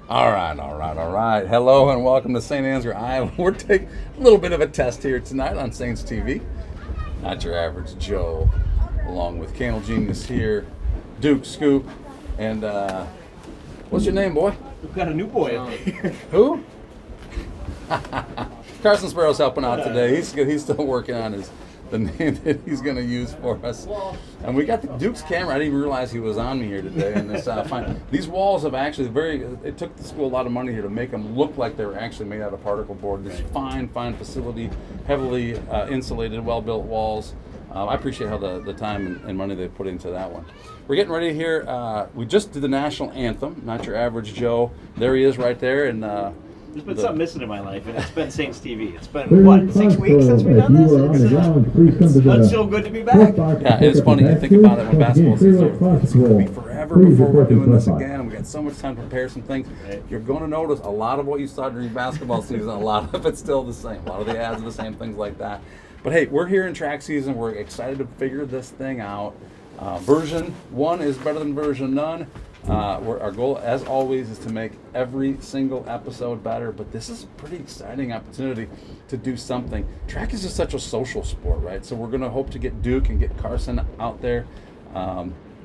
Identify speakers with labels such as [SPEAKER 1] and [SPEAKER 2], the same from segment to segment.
[SPEAKER 1] All right. Hello and welcome to Saint Ansgar, Iowa. We're taking a little bit of a test here tonight on Saints TV. Not your average Joe, along with Candle Genius here, Duke, Scoop, and what's your name, boy?
[SPEAKER 2] We've got a new boy out here.
[SPEAKER 1] Who? Carson Sparrow's helping out today. He's still working on the name that he's going to use for us. And we got the Duke's camera. I didn't even realize he was on me here today. And it's fine. These walls have actually it took the school a lot of money here to make them look like they were actually made out of particle board. This fine facility, heavily insulated, well-built walls. I appreciate how the time and money they put into that one. We're getting ready here. We just did the national anthem, Not Your Average Joe. There he is right there. And
[SPEAKER 2] there's been something missing in my life, and it's been Saints TV. It's been, what, 6 weeks since we've done this? It's so good to be back.
[SPEAKER 1] Yeah, it's funny. You think about it when basketball season it's going to be forever before we're doing this again. We got so much time to prepare some things. You're going to notice a lot of what you saw during basketball season, a lot of it's still the same. A lot of the ads are the same, things like that. But hey, we're here in track season. We're excited to figure this thing out. Version 1 is better than version none. Our goal, as always, is to make every single episode better, but this is a pretty exciting opportunity to do something. Track is just such a social sport, right? So we're going to hope to get Duke and get Carson out there.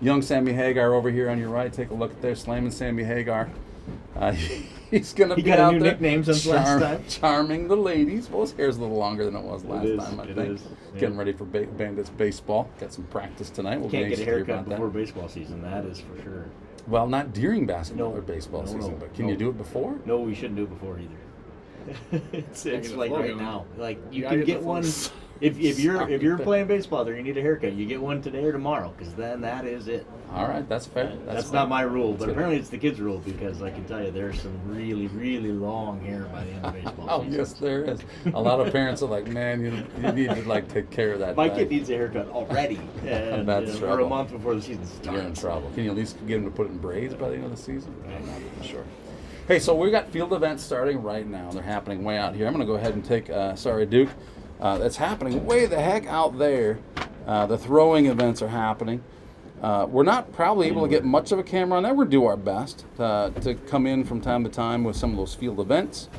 [SPEAKER 1] Young Sammy Hagar over here on your right. Take a look at there, slamming Sammy Hagar. He's going to be out there. He got a new
[SPEAKER 2] nickname since last time.
[SPEAKER 1] Charming the ladies. Well, his hair's a little longer than it was last time, I think.
[SPEAKER 2] It is.
[SPEAKER 1] Getting ready for Bandits baseball. Got some practice tonight. We'll
[SPEAKER 2] Can't get a haircut before baseball season, that is for sure.
[SPEAKER 1] Well, not during basketball or baseball season, but can you do it before?
[SPEAKER 2] No, we shouldn't do it before either. it's like right now. Like you can get one if you're playing baseball there, you need a haircut. You get one today or tomorrow, because then that is it.
[SPEAKER 1] All right, that's fair.
[SPEAKER 2] That's not my rule, but apparently it's the kids' rule, because I can tell you there's some really, really long hair by the end of baseball season.
[SPEAKER 1] Oh, yes, there is. A lot of parents are like, man, you need to take care of that.
[SPEAKER 2] My kid needs a haircut already, and or a month before the season starts.
[SPEAKER 1] You're in trouble. Can you at least get him to put it in braids by the end of the season? I'm not even sure. Hey, so we got field events starting right now. They're happening way out here. I'm going to go ahead and take, sorry, Duke. That's happening way the heck out there. The throwing events are happening. We're not probably able to get much of a camera on there. We'll do our best to come in from time to time with some of those field events.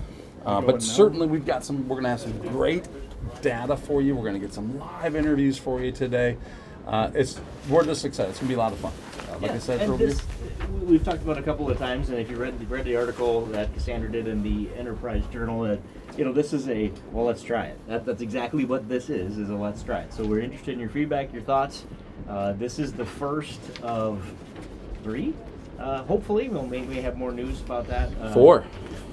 [SPEAKER 1] But certainly we're going to have some great data for you. We're going to get some live interviews for you today. We're just excited. It's going to be a lot of fun. Like I said,
[SPEAKER 2] we've talked about it a couple of times, and if you read the article that Cassandra did in the Enterprise Journal, that this is let's try it. That's exactly what this is a let's try it. So we're interested in your feedback, your thoughts. This is the first of 3. Hopefully, we'll maybe have more news about that.
[SPEAKER 1] 4.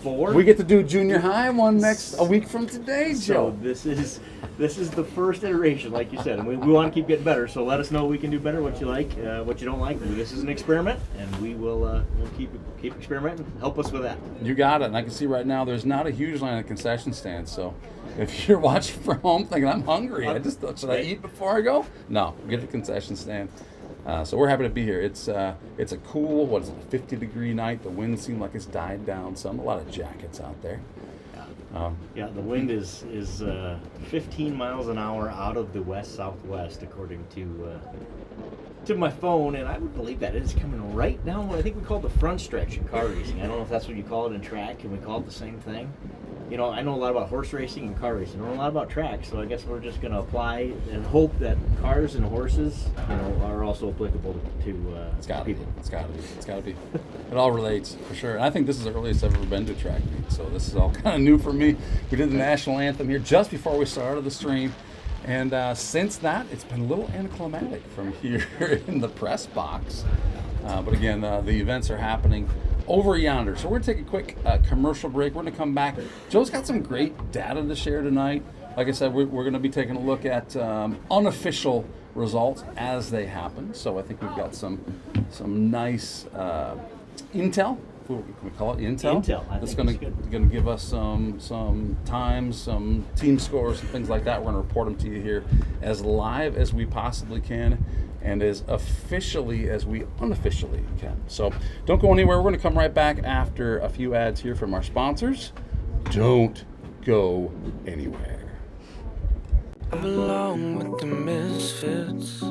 [SPEAKER 2] 4.
[SPEAKER 1] We get to do junior high one a week from today, Joe.
[SPEAKER 2] So this is the first iteration, like you said, and we want to keep getting better. So let us know what we can do better, what you like, what you don't like. This is an experiment, and we'll keep experimenting. Help us with that.
[SPEAKER 1] You got it. And I can see right now there's not a huge line at concession stands. So if you're watching from home thinking I'm hungry, should I eat before I go? No, get the concession stand. So we're happy to be here. It's a cool, a 50-degree night. The wind seemed like it's died down some. A lot of jackets out there.
[SPEAKER 2] The wind is 15 miles an hour out of the west-southwest, according to my phone, and I would believe that it's coming right down what I think we call the front stretch in car racing. I don't know if that's what you call it in track. Can we call it the same thing? I know a lot about horse racing and car racing. I know a lot about track, so I guess we're just going to apply and hope that cars and horses, are also applicable to people.
[SPEAKER 1] It's got to be. It all relates, for sure. And I think this is the earliest I've ever been to a track meet, so this is all kind of new for me. We did the national anthem here just before we started the stream, and since that, it's been a little anticlimactic from here in the press box. But again, the events are happening over yonder. So we're going to take a quick commercial break. We're going to come back. Joe's got some great data to share tonight. Like I said, we're going to be taking a look at unofficial results as they happen. So I think we've got some nice intel. Can we call it intel? That's going to give us some times, some team scores, and things like that. We're going to report them to you here as live as we possibly can, and as officially as we unofficially can. So don't go anywhere. We're going to come right back after a few ads here from our sponsors. Don't go anywhere.
[SPEAKER 3] I belong with the misfits.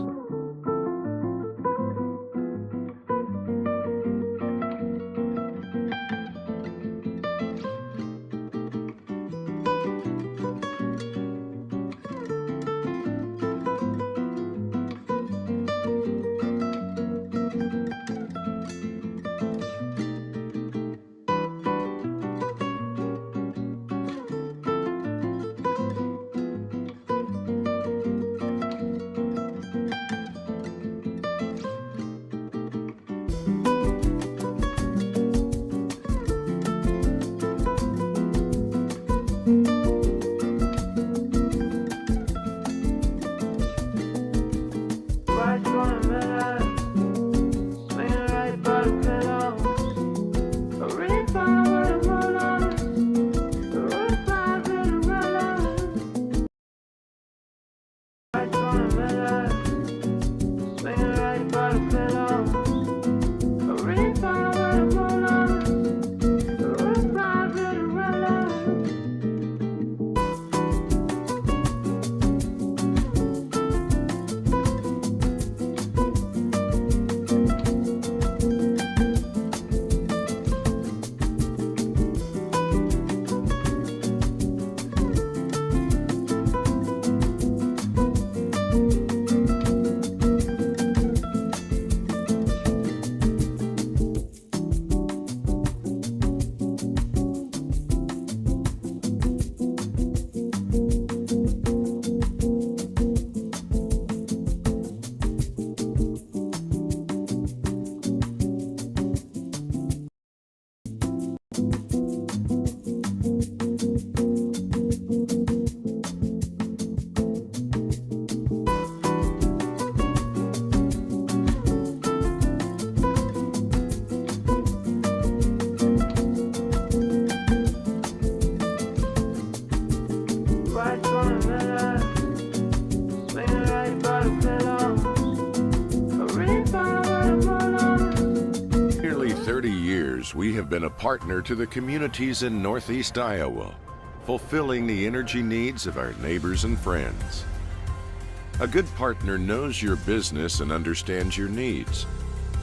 [SPEAKER 4] years, we have been a partner to the communities in Northeast Iowa, fulfilling the energy needs of our neighbors and friends. A good partner knows your business and understands your needs.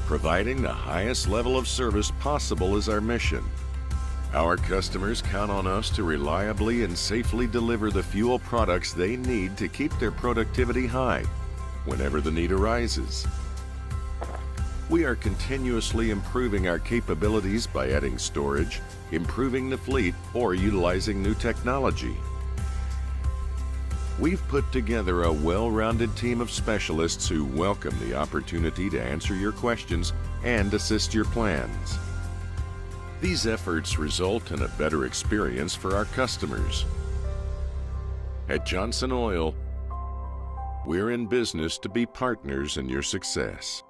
[SPEAKER 4] Providing the highest level of service possible is our mission. Our customers count on us to reliably and safely deliver the fuel products they need to keep their productivity high whenever the need arises. We are continuously improving our capabilities by adding storage, improving the fleet, or utilizing new technology. We've put together a well-rounded team of specialists who welcome the opportunity to answer your questions and assist your plans. These efforts result in a better experience for our customers. At Johnson Oil, we're in business to be partners in your success.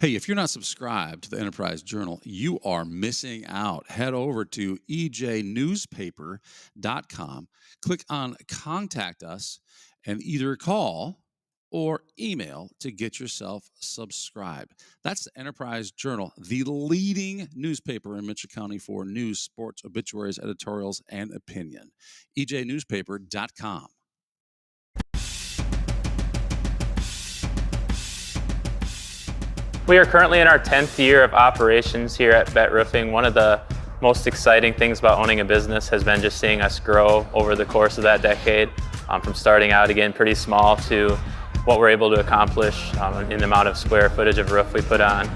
[SPEAKER 5] Hey, if you're not subscribed to the Enterprise Journal, you are missing out. Head over to ejnewspaper.com, click on Contact Us, and either call or email to get yourself subscribed. That's the Enterprise Journal, the leading newspaper in Mitchell County for news, sports, obituaries, editorials, and opinion. ejnewspaper.com.
[SPEAKER 6] We are currently in our 10th year of operations here at Bet Roofing. One of the most exciting things about owning a business has been just seeing us grow over the course of that decade, from starting out again pretty small to what we're able to accomplish in the amount of square footage of roof we put on.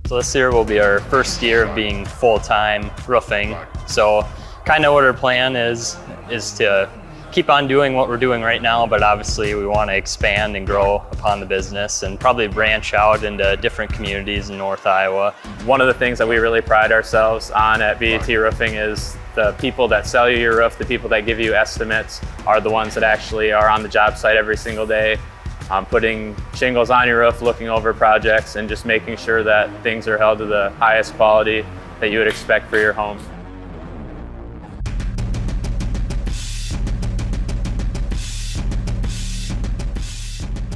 [SPEAKER 7] So this year will be our first year of being full-time roofing. So kind of what our plan is to keep on doing what we're doing right now, but obviously we want to expand and grow upon the business and probably branch out into different communities in North Iowa.
[SPEAKER 6] One of the things that we really pride ourselves on at BET Roofing is the people that sell you your roof, the people that give you estimates are the ones that actually are on the job site every single day, putting shingles on your roof, looking over projects, and just making sure that things are held to the highest quality that you would expect for your home.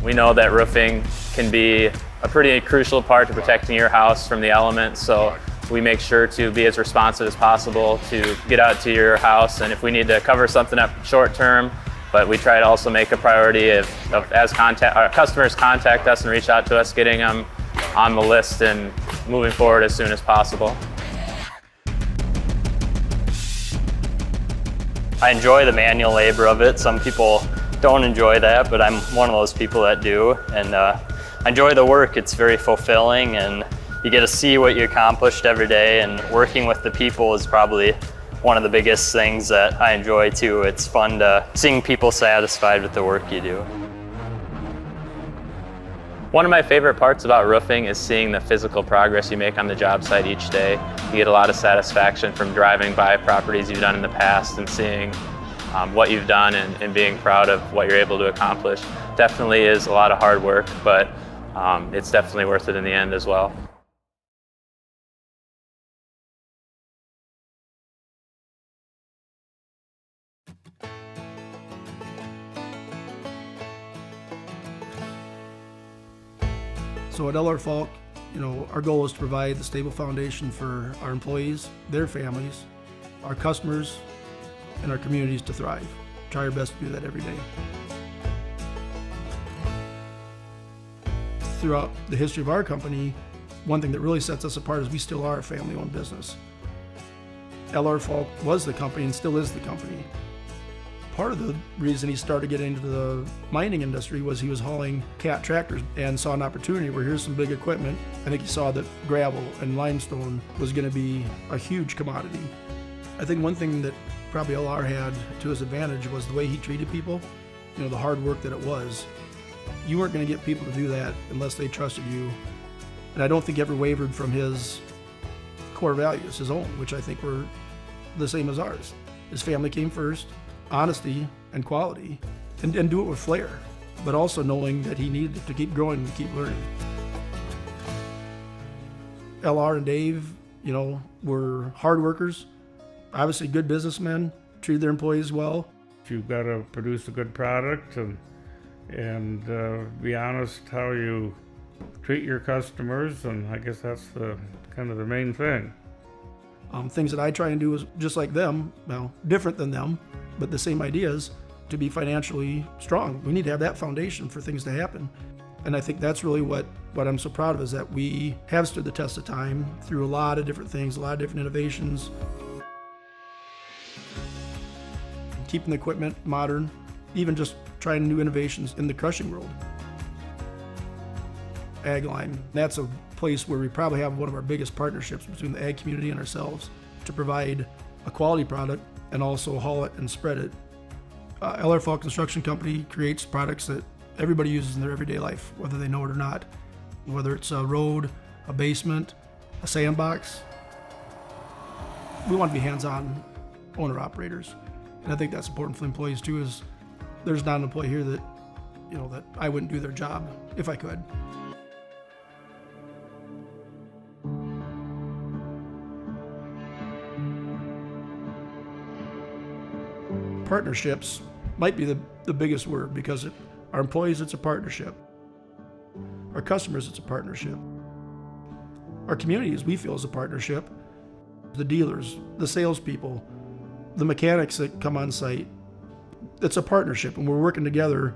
[SPEAKER 6] We know that roofing can be a pretty crucial part to protecting your house from the elements, so we make sure to be as responsive as possible to get out to your house, and if we need to cover something up short term, but we try to also make a priority as our customers contact us and reach out to us, getting them on the list and moving forward as soon as possible.
[SPEAKER 7] I enjoy the manual labor of it. Some people don't enjoy that, but I'm one of those people that do, and I enjoy the work. It's very fulfilling, and you get to see what you accomplished every day, and working with the people is probably one of the biggest things that I enjoy too. It's fun to seeing people satisfied with the work you do.
[SPEAKER 6] One of my favorite parts about roofing is seeing the physical progress you make on the job site each day. You get a lot of satisfaction from driving by properties you've done in the past and seeing what you've done and being proud of what you're able to accomplish. Definitely is a lot of hard work, but it's definitely worth it in the end as well.
[SPEAKER 8] So at LR Falk, our goal is to provide the stable foundation for our employees, their families, our customers, and our communities to thrive. Try our best to do that every day. Throughout the history of our company, one thing that really sets us apart is we still are a family-owned business. LR Falk was the company and still is the company. Part of the reason he started getting into the mining industry was he was hauling cat tractors and saw an opportunity where here's some big equipment. I think he saw that gravel and limestone was going to be a huge commodity. I think one thing that probably LR had to his advantage was the way he treated people, the hard work that it was. You weren't going to get people to do that unless they trusted you. And I don't think he ever wavered from his core values, his own, which I think were the same as ours. His family came first, honesty and quality, and do it with flair, but also knowing that he needed to keep growing and keep learning. LR and Dave, were hard workers, obviously good businessmen, treated their employees well.
[SPEAKER 9] You've got to produce a good product and be honest how you treat your customers, and I guess that's the main thing.
[SPEAKER 8] Things that I try and do is just like them, different than them, but the same ideas, to be financially strong. We need to have that foundation for things to happen. And I think that's really what I'm so proud of, is that we have stood the test of time through a lot of different things, a lot of different innovations. Keeping the equipment modern, even just trying new innovations in the crushing world. Ag Line, that's a place where we probably have one of our biggest partnerships between the ag community and ourselves to provide a quality product and also haul it and spread it. LR Fall Construction Company creates products that everybody uses in their everyday life, whether they know it or not. Whether it's a road, a basement, a sandbox. We want to be hands-on owner-operators. And I think that's important for the employees too, is there's not an employee here that, that I wouldn't do their job if I could. Partnerships might be the biggest word, because our employees, it's a partnership. Our customers, it's a partnership. Our communities, we feel, is a partnership. The dealers, the salespeople, the mechanics that come on site, it's a partnership, and we're working together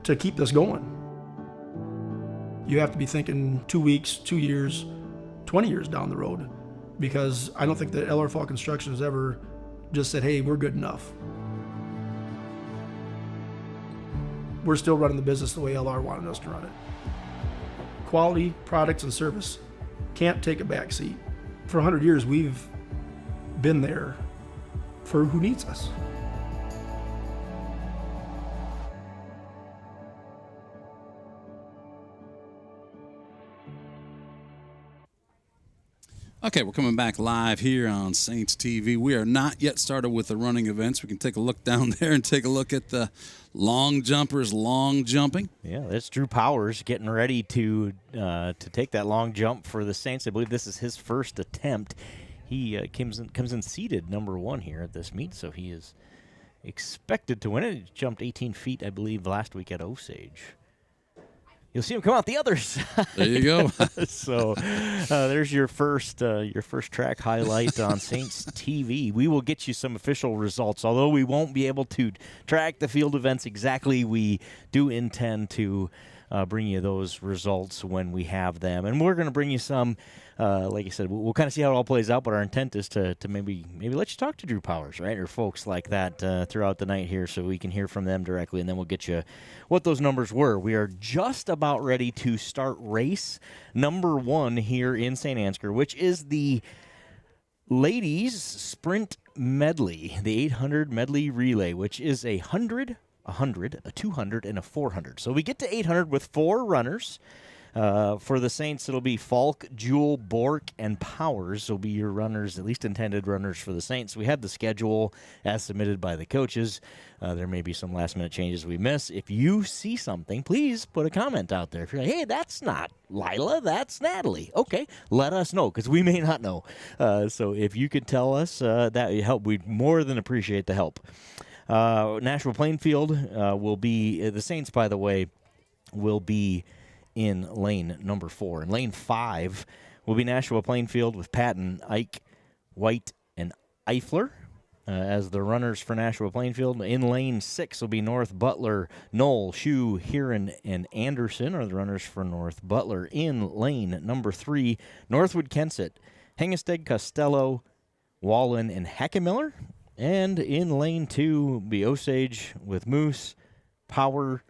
[SPEAKER 8] to keep this going. You have to be thinking 2 weeks, 2 years, 20 years down the road, because I don't think that LR Fall Construction has ever just said, hey, we're good enough. We're still running the business the way LR wanted us to run it. Quality, products, and service can't take a back seat. For 100 years, we've been there for who needs us.
[SPEAKER 5] Okay, we're coming back live here on Saints TV. We are not yet started with the running events. We can take a look down there and take a look at the long jumpers long jumping.
[SPEAKER 2] Yeah, that's Drew Powers getting ready to take that long jump for the Saints. I believe this is his first attempt. He comes in seated number 1 here at this meet, so he is expected to win it. He jumped 18 feet, I believe, last week at Osage. You'll see him come out the other side.
[SPEAKER 5] There you go.
[SPEAKER 2] So there's your first track highlight on Saints TV. We will get you some official results, although we won't be able to track the field events exactly. We do intend to bring you those results when we have them, and we're going to bring you some. Like I said, we'll kind of see how it all plays out, but our intent is to maybe let you talk to Drew Powers, right, or folks like that throughout the night here, so we can hear from them directly, and then we'll get you what those numbers were. We are just about ready to start race number 1 here in Saint Ansgar, which is the ladies sprint medley, the 800 medley relay, which is 100, 100, a 200, and a 400. So we get to 800 with 4 runners. For the Saints, it'll be Falk, Jewel, Bork, and Powers will be your runners, at least intended runners for the Saints. We have the schedule as submitted by the coaches. There may be some last-minute changes we miss. If you see something, please put a comment out there. If you're like, hey, that's not Lila, that's Natalie. Okay, let us know, because we may not know. So if you could tell us, that would help. We'd more than appreciate the help. Nashua-Plainfield will be, the Saints, by the way, will be in lane number 4. In lane 5 will be Nashua-Plainfield with Patton, Ike, White, and Eifler as the runners for Nashua-Plainfield. In lane 6 will be North Butler, Knoll, Shue, Heron, and Anderson are the runners for North Butler. In lane number 3, Northwood-Kensett, Hengestad, Costello, Wallen, and Hackemiller. And in lane 2 will be Osage with Moose, Powers,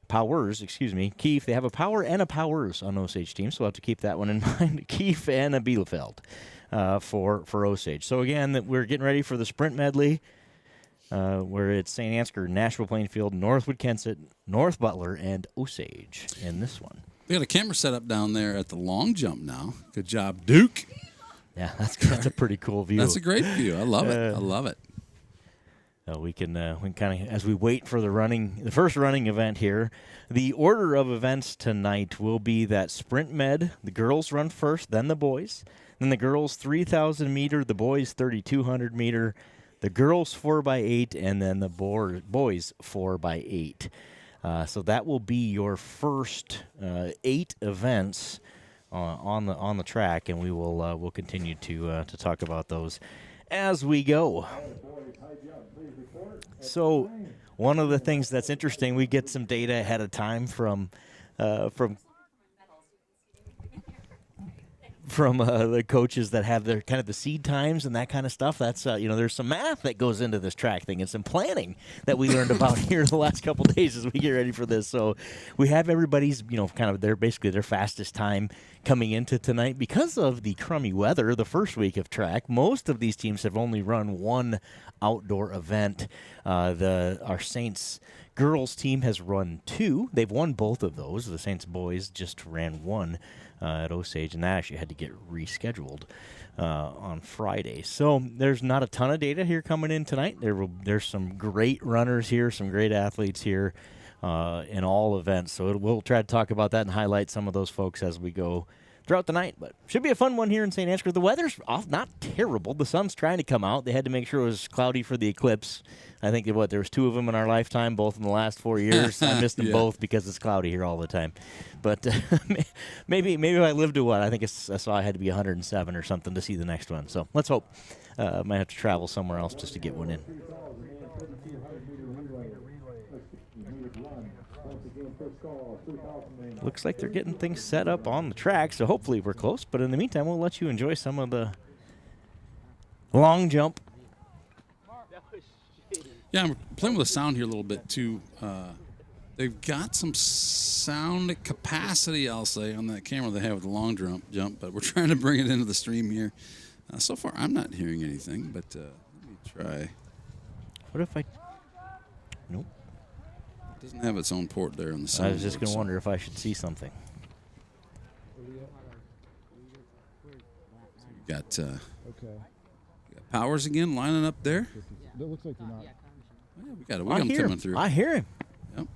[SPEAKER 2] Keefe. They have a Power and a Powers on Osage team, so we'll have to keep that one in mind. Keefe and a Bielefeld for Osage. So again, we're getting ready for the sprint medley, where it's Saint Ansgar, Nashua-Plainfield, Northwood-Kensett, North Butler, and Osage in this one.
[SPEAKER 5] We got a camera set up down there at the long jump now. Good job, Duke.
[SPEAKER 2] Yeah, that's a pretty cool view.
[SPEAKER 5] That's a great view. I love it. I love it.
[SPEAKER 2] we can kind of, as we wait for the first running event here, the order of events tonight will be that sprint med, the girls run first, then the boys, then the girls 3,000 meter, the boys 3,200 meter, the girls 4x8, and then the boys 4x8. So that will be your first 8 events on the track, and we'll continue to talk about those as we go. So one of the things that's interesting, we get some data ahead of time from the coaches that have their kind of the seed times and that kind of stuff. That's there's some math that goes into this track thing and some planning that we learned about here the last couple of days as we get ready for this. So we have everybody's kind of their fastest time coming into tonight because of the crummy weather. The first week of track, most of these teams have only run one outdoor event. Our Saints girls team has run 2. They've won both of those. The Saints boys just ran 1 at Osage, and that actually had to get rescheduled on Friday. So there's not a ton of data here coming in tonight. There's some great runners here, some great athletes here in all events. So we'll try to talk about that and highlight some of those folks as we go throughout the night. But should be a fun one here in Saint Ansgar. The weather's not terrible. The sun's trying to come out. They had to make sure it was cloudy for the eclipse. I think there was 2 of them in our lifetime, both in the last 4 years. I missed them both because it's cloudy here all the time. But maybe if I lived to what? I think I saw I had to be 107 or something to see the next one. So let's hope. Might have to travel somewhere else just to get one in. Looks like they're getting things set up on the track, so hopefully we're close. But in the meantime, we'll let you enjoy some of the long jump.
[SPEAKER 5] Yeah, I'm playing with the sound here a little bit, too. They've got some sound capacity, I'll say, on that camera they have with the long jump, but we're trying to bring it into the stream here. So far, I'm not hearing anything, but let me try.
[SPEAKER 2] What if I... Nope.
[SPEAKER 5] It doesn't have its own port there on the sound.
[SPEAKER 2] I was just going to wonder if I should see something.
[SPEAKER 5] You got Powers again lining up there.
[SPEAKER 10] It looks like they're not.
[SPEAKER 5] Yeah, we got him coming through.
[SPEAKER 2] I hear him.
[SPEAKER 5] Yep.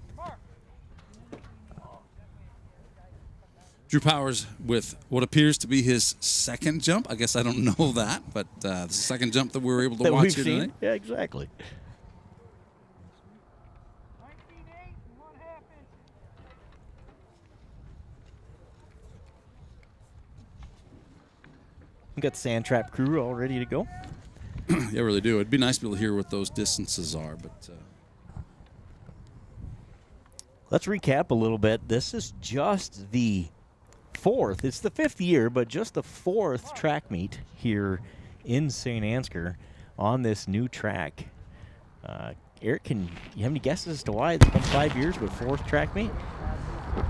[SPEAKER 5] Drew Powers with what appears to be his second jump. I guess I don't know that, but the second jump that we were able to watch here tonight.
[SPEAKER 2] Yeah, exactly. We got the Sand Trap crew all ready to go.
[SPEAKER 5] Yeah, really do. It'd be nice to be able to hear what those distances are, but
[SPEAKER 2] let's recap a little bit. This is just the 4th. It's the 5th year, but just the 4th track meet here in Saint Ansgar on this new track. Eric, you have any guesses as to why it's been 5 years but 4th track meet?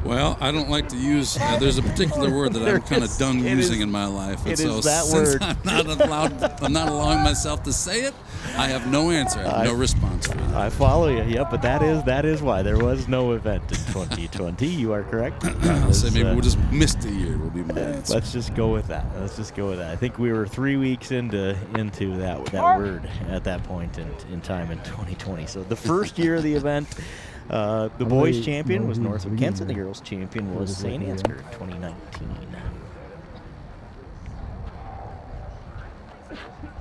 [SPEAKER 5] Well, I don't like to use. There's a particular word that I'm kind of done using in my life.
[SPEAKER 2] It
[SPEAKER 5] so
[SPEAKER 2] is that
[SPEAKER 5] since
[SPEAKER 2] word.
[SPEAKER 5] I'm not allowing myself to say it. I have no answer. I have no response for that.
[SPEAKER 2] I follow you. Yep, but that is why there was no event in 2020. You are correct.
[SPEAKER 5] I'll say maybe we'll just missed a year. Will be my answer.
[SPEAKER 2] Let's just go with that. I think we were 3 weeks into that word at that point in time in 2020. So the first year of the event. The boys' champion was Northwood-Kensett. The girls' champion was Saint Ansgar in 2019.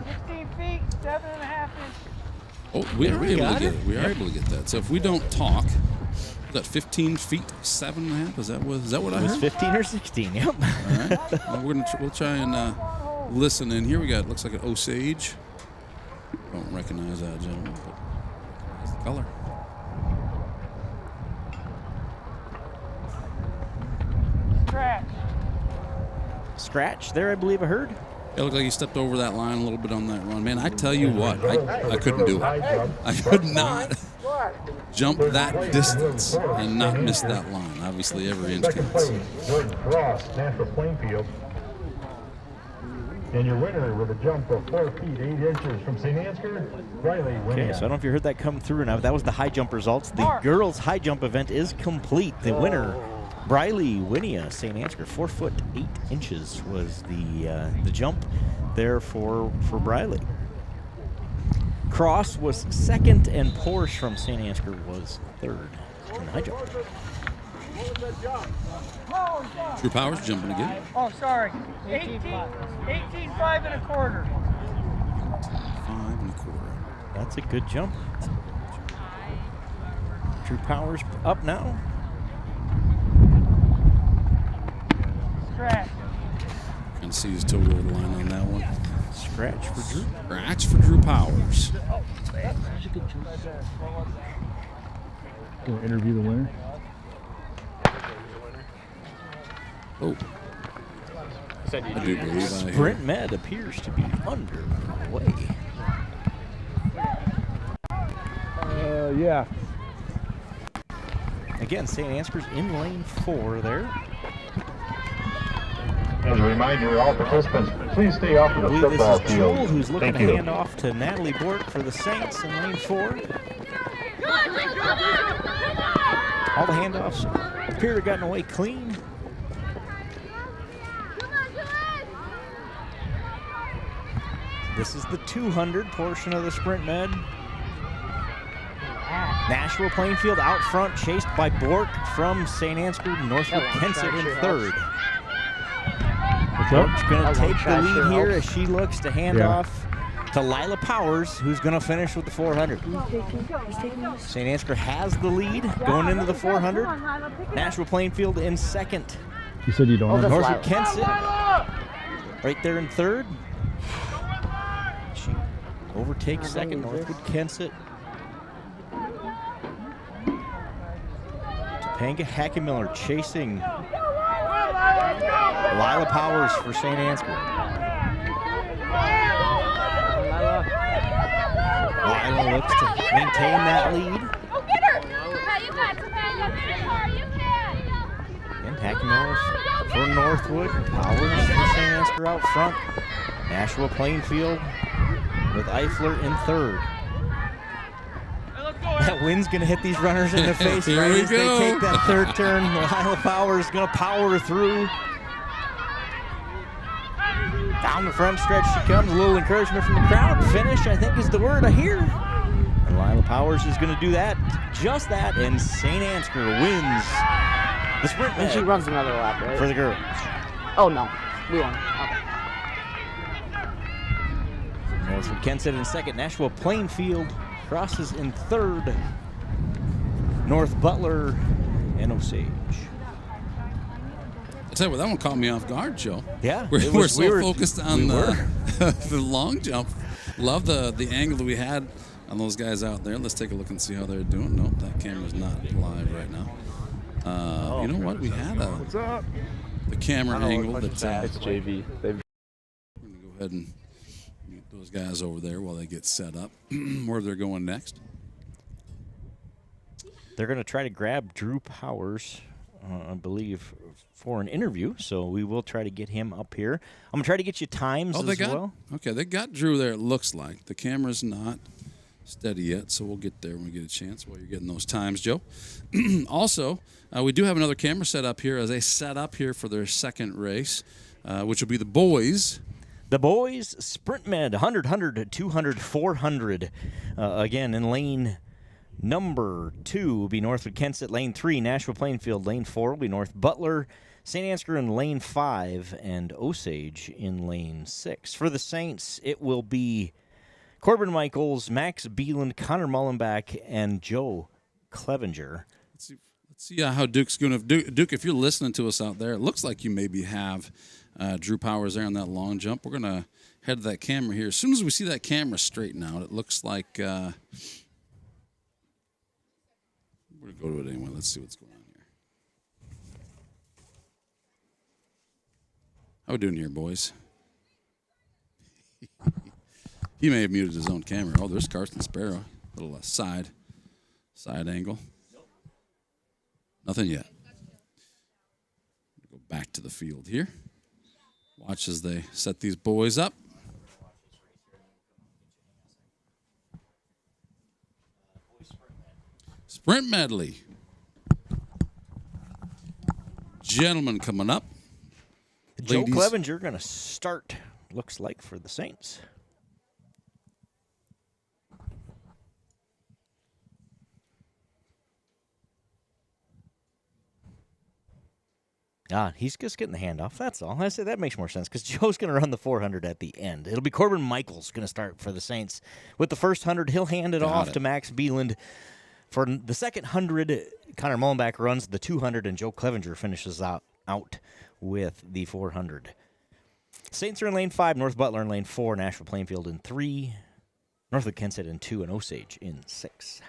[SPEAKER 11] 16 feet, 7.5 inches.
[SPEAKER 5] Oh, we are able to get it. We are able to get that. So if we don't talk, is that 15 feet, 7.5? Is that what I heard?
[SPEAKER 2] It was 15 or 16. Yep.
[SPEAKER 5] All right. Well, we'll try and listen in here. We got looks like an Osage. Don't recognize that gentleman, but recognize the color.
[SPEAKER 2] Scratch there, I believe I heard.
[SPEAKER 5] It looked like he stepped over that line a little bit on that run. Man, I tell you what, I couldn't do it. I could not jump that distance and not miss that line. Obviously, every inch counts.
[SPEAKER 10] Nashua-Plainfield. And your winner with a jump of 4 feet 8 inches from Saint Ansgar, Riley Winia.
[SPEAKER 2] Okay, so I don't know if you heard that come through or not. That was the high jump results. The girls' high jump event is complete. The winner, Briley Winia, Saint Ansgar, 4 foot 8 inches was the jump there for Briley. Cross was second, and Porsche from St. Ansgar was third in the high jump.
[SPEAKER 5] Drew Powers jumping again.
[SPEAKER 11] Oh, sorry. 18.5 and a quarter.
[SPEAKER 5] 5 and a quarter.
[SPEAKER 2] That's a good jump. Drew Powers up now.
[SPEAKER 11] Scratch.
[SPEAKER 5] Can see his toe over the line on that one.
[SPEAKER 2] Scratch for Drew.
[SPEAKER 5] Scratch for Drew Powers.
[SPEAKER 10] We'll interview the winner.
[SPEAKER 5] Oh. I do believe I hear.
[SPEAKER 2] Sprint Med appears to be underway.
[SPEAKER 10] Yeah.
[SPEAKER 2] Again, St. Ansgar's in lane 4 there.
[SPEAKER 10] As a reminder, all participants, please stay off of
[SPEAKER 2] I
[SPEAKER 10] the
[SPEAKER 2] believe
[SPEAKER 10] football
[SPEAKER 2] this is Jewel,
[SPEAKER 10] field.
[SPEAKER 2] who's looking
[SPEAKER 10] Thank
[SPEAKER 2] to
[SPEAKER 10] you.
[SPEAKER 2] hand off to Natalie Bork for the Saints in lane 4. All the handoffs appear to have gotten away clean. This is the 200 portion of the Sprint Med. Nashua-Plainfield out front, chased by Bork from St. Ansgar. Northwood-Kensett in third. Bork's going to take the lead here as she looks to hand off to Lila Powers, who's going to finish with the 400. St. Ansgar has the lead going into the 400. Nashua-Plainfield in second.
[SPEAKER 10] You said you don't have
[SPEAKER 2] Northwood-Kensett right there in third. She overtakes second. Northwood-Kensett. Topanga Hackemiller chasing Lila Powers for St. Ansgar. Lila looks to maintain that lead.
[SPEAKER 12] Go get her! You got Topanga. You can.
[SPEAKER 2] And Hackemiller for Northwood. Powers for St. Ansgar out front. Nashua-Plainfield with Eifler in third. That wind's going to hit these runners in the face
[SPEAKER 5] Here
[SPEAKER 2] right
[SPEAKER 5] we
[SPEAKER 2] as
[SPEAKER 5] go.
[SPEAKER 2] they take that third turn. Lila Powers going to power through. Down the front stretch she comes. A little encouragement from the crowd. Finish, I think, is the word I hear. And Lila Powers is going to do that, just that, and St. Ansgar wins the sprint.
[SPEAKER 13] And she runs another lap, right?
[SPEAKER 2] For the girls.
[SPEAKER 13] Oh, no. We won. Okay.
[SPEAKER 2] Northwood-Kensett in second. Nashua-Plainfield crosses in third. North Butler and Osage.
[SPEAKER 5] I tell you what, that one caught me off guard, Joe.
[SPEAKER 2] Yeah,
[SPEAKER 5] we're so focused on the long jump. Love the angle that we had on those guys out there. Let's take a look and see how they're doing. Nope, that camera's not live right now. You know what? We had
[SPEAKER 10] What's up?
[SPEAKER 5] the camera angle that's
[SPEAKER 13] It's JV.
[SPEAKER 5] We're gonna go ahead and mute those guys over there while they get set up. Where they're going next.
[SPEAKER 2] They're going to try to grab Drew Powers, I believe, for an interview. So we will try to get him up here. I'm going to try to get you times as well.
[SPEAKER 5] Okay, they got Drew there, it looks like. The camera's not steady yet, so we'll get there when we get a chance while you're getting those times, Joe. Also, we do have another camera set up here as they set up here for their second race, which will be the boys.
[SPEAKER 2] The boys, Sprint Med, 100, 100, 200, 400. Again, in lane number 2 will be Northwood-Kensett. Lane 3, Nashua-Plainfield. Lane 4 will be North Butler. St. Ansgar in lane 5 and Osage in lane 6. For the Saints, it will be Corbin Michaels, Max Beeland, Connor Mullenbach, and Joe Clevenger.
[SPEAKER 5] Let's see how Duke's going to. Duke, if you're listening to us out there, it looks like you maybe have Drew Powers there on that long jump. We're going to head to that camera here. As soon as we see that camera straighten out, it looks like we're going to go to it anyway. Let's see what's going on here. How we doing here, boys? He may have muted his own camera. Oh, there's Carson Sparrow. Little side angle. Nothing yet. Go back to the field here. Watch as they set these boys up. Sprint medley. Gentlemen coming up.
[SPEAKER 2] Joe
[SPEAKER 5] Ladies.
[SPEAKER 2] Clevenger going to start, looks like, for the Saints.
[SPEAKER 14] He's just getting the handoff. That's all. I say that makes more sense because Joe's going to run the 400 at the end. It'll be Corbin Michaels going to start for the Saints. With the first 100, he'll hand it off to Max Beeland. For the second 100, Connor Mullenback runs the 200, and Joe Clevenger finishes out with the 400. Saints are in lane 5, North Butler in lane 4, Nashua-Plainfield in 3, Northwood-Kensett in 2, and Osage in 6.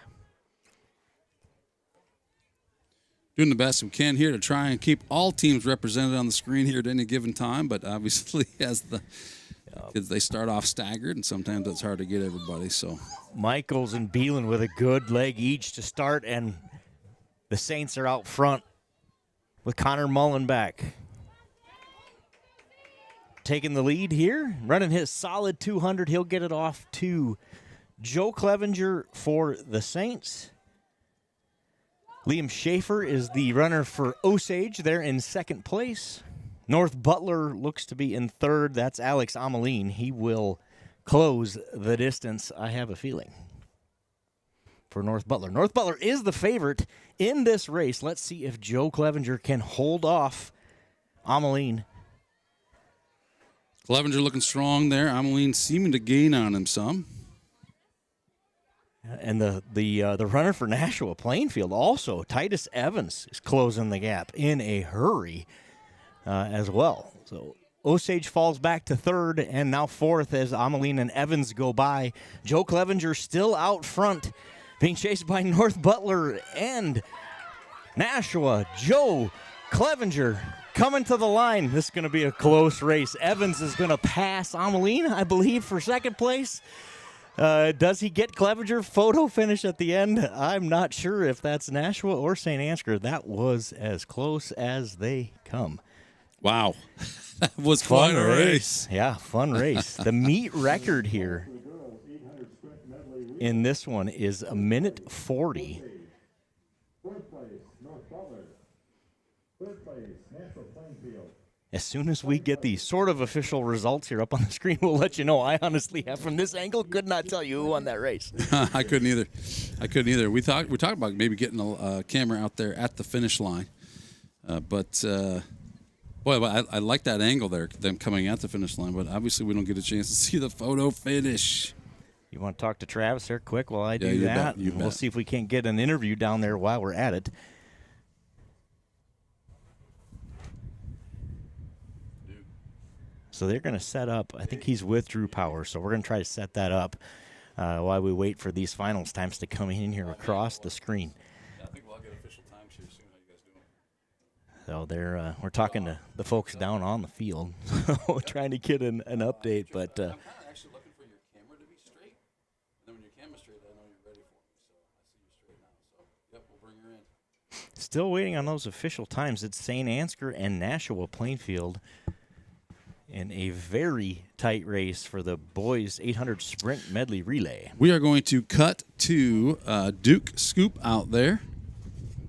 [SPEAKER 5] Doing the best we can here to try and keep all teams represented on the screen here at any given time, but obviously as the kids, they start off staggered, and sometimes it's hard to get everybody. So
[SPEAKER 14] Michaels and Beelan with a good leg each to start, and the Saints are out front with Connor Mullenback taking the lead here, running his solid 200. He'll get it off to Joe Clevenger for the Saints. Liam Schaefer is the runner for Osage. They're in second place. North Butler looks to be in third. That's Alex Ameline. He will close the distance, I have a feeling, for North Butler. North Butler is the favorite in this race. Let's see if Joe Clevenger can hold off Ameline.
[SPEAKER 5] Clevenger looking strong there. Ameline seeming to gain on him some.
[SPEAKER 14] And the runner for Nashua-Plainfield also, Titus Evans, is closing the gap in a hurry as well. So Osage falls back to third and now fourth as Ameline and Evans go by. Joe Clevenger still out front, being chased by North Butler and Nashua. Joe Clevenger coming to the line. This is going to be a close race. Evans is going to pass Ameline, I believe, for second place. Does he get Clevenger photo finish at the end? I'm not sure if that's Nashua or Saint Ansgar. That was as close as they come.
[SPEAKER 5] Wow. That was quite a race.
[SPEAKER 14] Yeah, fun race. The meet record here in this one is 1:40.
[SPEAKER 10] Fourth place, North Butler. Third place, Nashua-Plainfield.
[SPEAKER 14] As soon as we get the sort of official results here up on the screen, we'll let you know. I honestly have, from this angle, could not tell you who won that race.
[SPEAKER 5] I couldn't either. We talked about maybe getting a camera out there at the finish line, but I like that angle there, them coming at the finish line. But obviously, we don't get a chance to see the photo finish.
[SPEAKER 14] You want to talk to Travis there quick while I do
[SPEAKER 5] you
[SPEAKER 14] that?
[SPEAKER 5] Bet, you
[SPEAKER 14] we'll
[SPEAKER 5] bet.
[SPEAKER 14] see if we can't get an interview down there while we're at it. So they're going to set up. I think he's with Drew Power, so we're going to try to set that up while we wait for these finals times to come in here across the screen.
[SPEAKER 5] I think we'll get official times here soon. How you guys doing?
[SPEAKER 14] So they're we're talking to the folks down on the field, trying to get an update. But
[SPEAKER 5] I'm kind of actually looking for your camera to be straight. And then when your camera's straight, I know you're ready for me. So I see you straight now. So yep, we'll bring her in.
[SPEAKER 14] Still waiting on those official times. It's Saint Ansgar and Nashua-Plainfield in a very tight race for the boys' 800 sprint medley relay.
[SPEAKER 5] We are going to cut to Duke Scoop out there.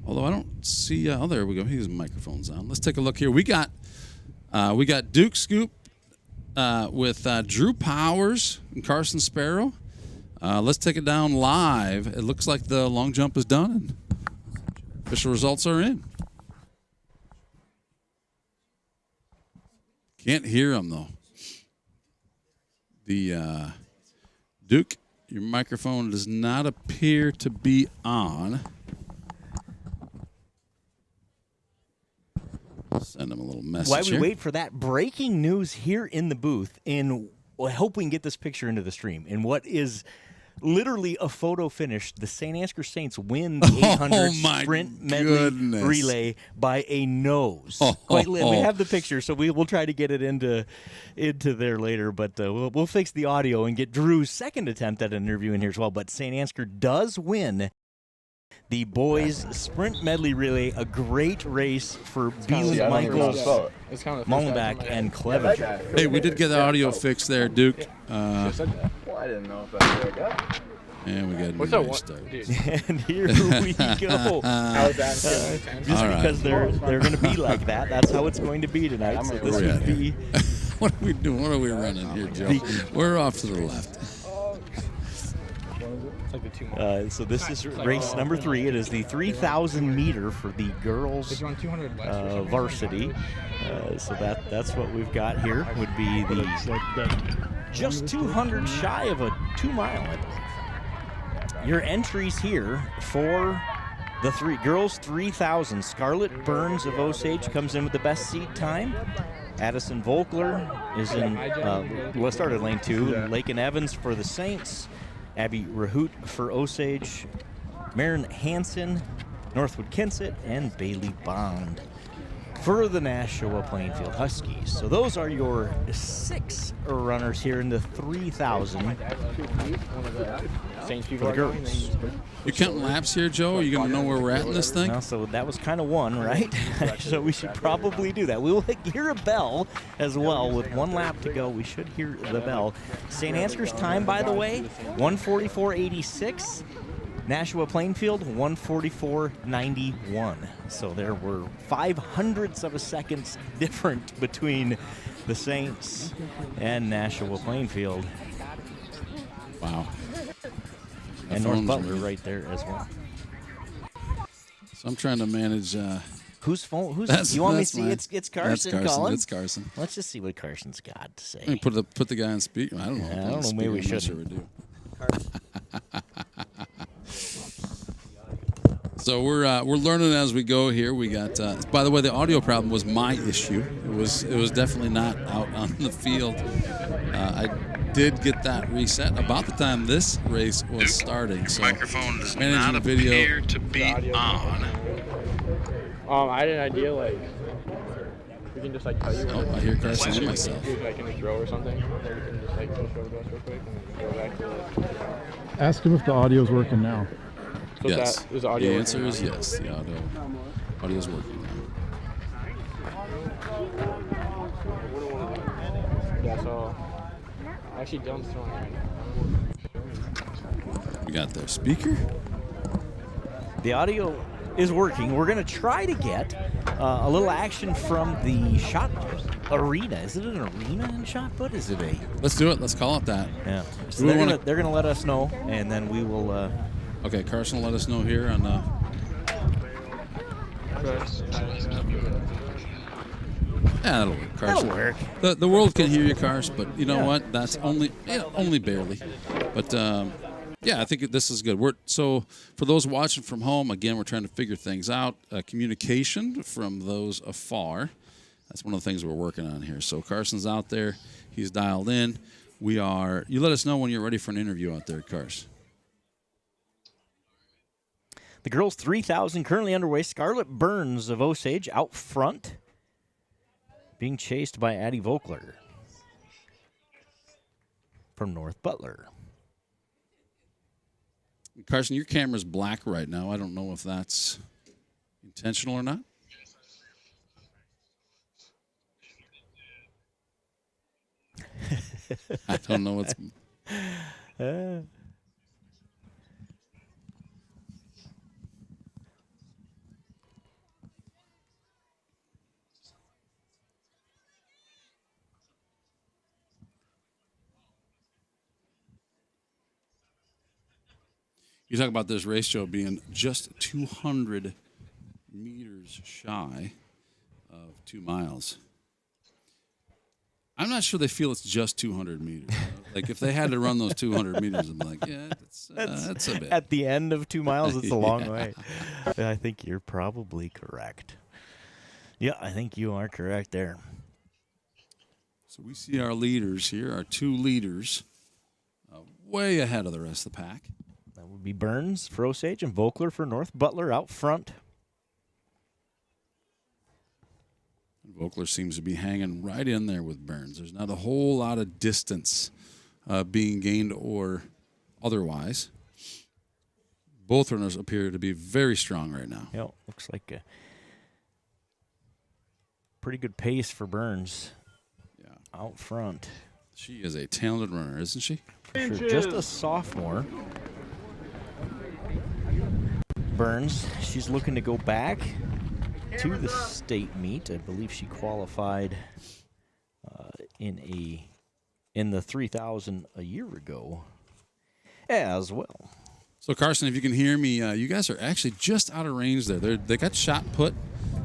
[SPEAKER 5] Although I don't see. Oh, there we go. His microphone's on. Let's take a look here. We got Duke Scoop with Drew Powers and Carson Sparrow. Let's take it down live. It looks like the long jump is done. And official results are in. Can't hear him, though. The Duke, your microphone does not appear to be on. Send him a little message
[SPEAKER 14] While we
[SPEAKER 5] here.
[SPEAKER 14] wait for that breaking news here in the booth, I hope we can get this picture into the stream. In what is literally a photo finish, the Saint Ansgar Saints win the 800 sprint medley relay by a nose. We have the picture, so we'll try to get it into there later. But we'll fix the audio and get Drew's second attempt at an interview in here as well. But Saint Ansgar does win the boys' sprint medley relay, a great race for Beelan, Michaels, Mullenback, and Clevenger.
[SPEAKER 5] Hey, we did get the audio fixed there, Duke.
[SPEAKER 15] Well, I didn't know if I did that.
[SPEAKER 5] And we got a new race started.
[SPEAKER 14] And here we go. Just because they're going to be like that. That's how it's going to be tonight. So this would be.
[SPEAKER 5] What are we doing? What are we running here, Joe? We're off to the left.
[SPEAKER 15] like the 2 miles.
[SPEAKER 14] So this is race number 3. It is the 3,000 meter for the girls varsity. So that's what we've got here. Would be the just 200 shy of a 2 mile, I believe. Your entries here for the girls 3,000. Scarlett Burns of Osage comes in with the best seed time. Addison Volkler is in, started lane 2. Lakin Evans for the Saints. Abby Rahoot for Osage. Marin Hansen, Northwood-Kensett, and Bailey Bond for the Nashua-Plainfield Huskies. So those are your 6 runners here in the 3,000 for the girls.
[SPEAKER 5] You counting laps here, Joe? Are you going to know where we're at in this thing?
[SPEAKER 14] Well, so that was kind of one, right? So we should probably do that. We will hear a bell as well. With 1 lap to go, we should hear the bell. St. Ansgar's time, by the way, 1:44.86. Nashua-Plainfield, 1:44.91. So there were 0.05 of a second different between the Saints and Nashua-Plainfield.
[SPEAKER 5] Wow.
[SPEAKER 14] And North Butler right there as well.
[SPEAKER 5] So I'm trying to manage.
[SPEAKER 14] Whose phone? You want me to see? It's Carson calling.
[SPEAKER 5] It's Carson.
[SPEAKER 14] Let's just see what Carson's got to say.
[SPEAKER 5] I mean, put the guy on speaker. I don't know.
[SPEAKER 14] I don't know. Maybe we should.
[SPEAKER 5] Sure we do. So we're learning as we go here. We got. By the way, the audio problem was my issue. It was definitely not out on the field. I did get that reset about the time this race was starting. So
[SPEAKER 16] microphone does
[SPEAKER 5] managing
[SPEAKER 16] not
[SPEAKER 5] the video.
[SPEAKER 16] appear to be on.
[SPEAKER 15] I had an idea, like, we can just, like, tell you.
[SPEAKER 5] Oh, I hear Carson and myself.
[SPEAKER 15] Like, in the throw or something. Or we can just, like, push over to us real quick and then go back to the...
[SPEAKER 17] Ask him if the audio's working now.
[SPEAKER 15] So
[SPEAKER 5] Yes.
[SPEAKER 15] Is the audio
[SPEAKER 5] The
[SPEAKER 15] working
[SPEAKER 5] answer
[SPEAKER 15] now?
[SPEAKER 5] is yes. The audio is working now.
[SPEAKER 15] Yeah, so... Actually, Dylan's throwing right now.
[SPEAKER 5] We got their speaker.
[SPEAKER 14] The audio is working. We're going to try to get a little action from the shot arena. Is it an arena in shot put? Is it a...
[SPEAKER 5] Let's do it. Let's call it that.
[SPEAKER 14] Yeah. So they're going to let us know, and then we will...
[SPEAKER 5] Okay, Carson will let us know here on... Yeah, that'll work, Carson.
[SPEAKER 14] That'll work.
[SPEAKER 5] The world can hear you, Carson, but you know what? That's only barely. But yeah, I think this is good. So for those watching from home, again, we're trying to figure things out. Communication from those afar. That's one of the things we're working on here. So Carson's out there. He's dialed in. You let us know when you're ready for an interview out there, Carson.
[SPEAKER 14] The girls 3,000 currently underway. Scarlett Burns of Osage out front, being chased by Addie Volkler from North Butler.
[SPEAKER 5] Carson, your camera's black right now. I don't know if that's intentional or not. I don't know what's... You talk about this race, Joe, being just 200 meters shy of 2 miles. I'm not sure they feel it's just 200 meters. Like, if they had to run those 200 meters, I'm like, yeah, that's a bit.
[SPEAKER 14] At the end of 2 miles, it's a long
[SPEAKER 5] Yeah.
[SPEAKER 14] way. I think you're probably correct. Yeah, I think you are correct there.
[SPEAKER 5] So we see our leaders here, our 2 leaders, way ahead of the rest of the pack.
[SPEAKER 14] That would be Burns for Osage and Volkler for North Butler out front.
[SPEAKER 5] Volkler seems to be hanging right in there with Burns. There's not a whole lot of distance being gained or otherwise. Both runners appear to be very strong right now.
[SPEAKER 14] Yeah, looks like a pretty good pace for Burns.
[SPEAKER 5] Yeah,
[SPEAKER 14] out front.
[SPEAKER 5] She is a talented runner, isn't she?
[SPEAKER 14] Sure, just a sophomore. Burns, she's looking to go back to the state meet. I believe she qualified in the 3,000 a year ago as well.
[SPEAKER 5] So, Carson, if you can hear me, you guys are actually just out of range there. They got shot put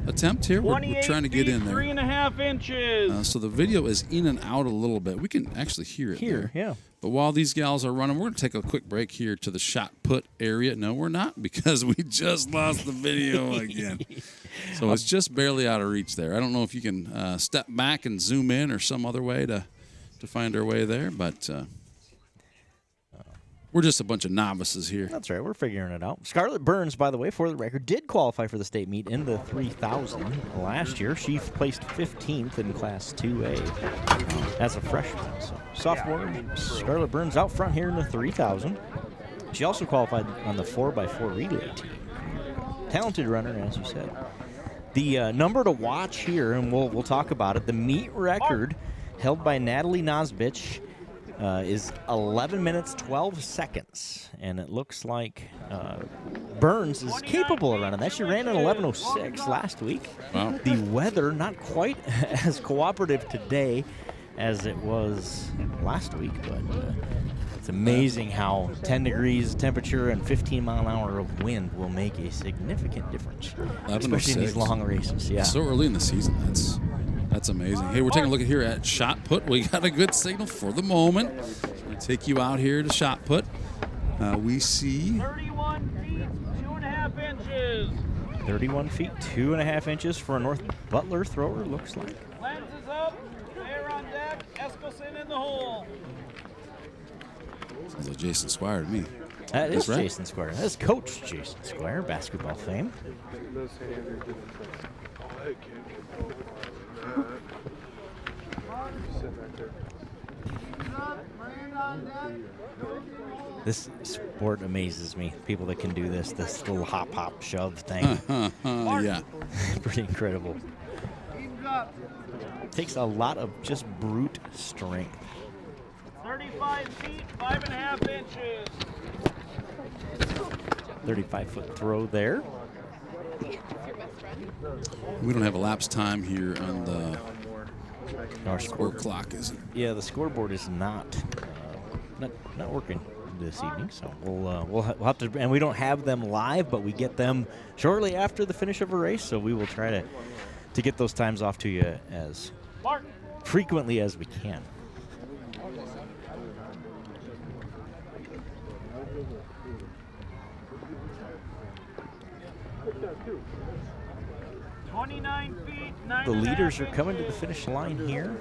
[SPEAKER 5] attempt here. We're trying to get in there.
[SPEAKER 17] 3.5 inches.
[SPEAKER 5] So the video is in and out a little bit. We can actually hear it there.
[SPEAKER 14] Yeah.
[SPEAKER 5] But while these gals are running, we're going to take a quick break here to the shot put area. No, we're not, because we just lost the video again. So it's just barely out of reach there. I don't know if you can step back and zoom in or some other way to find our way there, but we're just a bunch of novices here.
[SPEAKER 14] That's right. We're figuring it out. Scarlett Burns, by the way, for the record, did qualify for the state meet in the 3,000 last year. She placed 15th in Class 2A as a freshman. So sophomore Scarlett Burns out front here in the 3,000. She also qualified on the 4x4 relay team. Talented runner, as you said. The number to watch here, and we'll talk about it, the meet record held by Natalie Nosbich is 11 minutes, 12 seconds. And it looks like Burns is capable of running that. She ran in 11:06 last week.
[SPEAKER 5] Wow.
[SPEAKER 14] The weather not quite as cooperative today as it was last week, but it's amazing how 10 degrees temperature and 15 mile an hour of wind will make a significant difference, especially in these long races. Yeah.
[SPEAKER 5] So early in the season, that's amazing. Hey, we're taking a look at here at shot put. We got a good signal for the moment. I'm going to take you out here to shot put. We see
[SPEAKER 17] 31 feet, 2.5 inches.
[SPEAKER 14] 31 feet, 2.5 inches for a North Butler thrower, looks like.
[SPEAKER 17] Lenses up, air on deck, Eskelson in the hole.
[SPEAKER 5] Sounds like Jason Squire to me.
[SPEAKER 14] That is
[SPEAKER 5] right.
[SPEAKER 14] Jason Squire. That is Coach Jason Squire, basketball fame. This sport amazes me. People that can do this little hop, shove thing.
[SPEAKER 5] Yeah.
[SPEAKER 14] Pretty incredible. Takes a lot of just brute strength.
[SPEAKER 17] 35 feet, 5.5 inches.
[SPEAKER 14] 35-foot throw there.
[SPEAKER 5] We don't have a lapse time here on the
[SPEAKER 14] Our
[SPEAKER 5] score clock, is it?
[SPEAKER 14] Yeah, the scoreboard is not working this evening, so we'll have to, and we don't have them live, but we get them shortly after the finish of a race, so we will try to get those times off to you as frequently as we can. The leaders are coming to the finish line here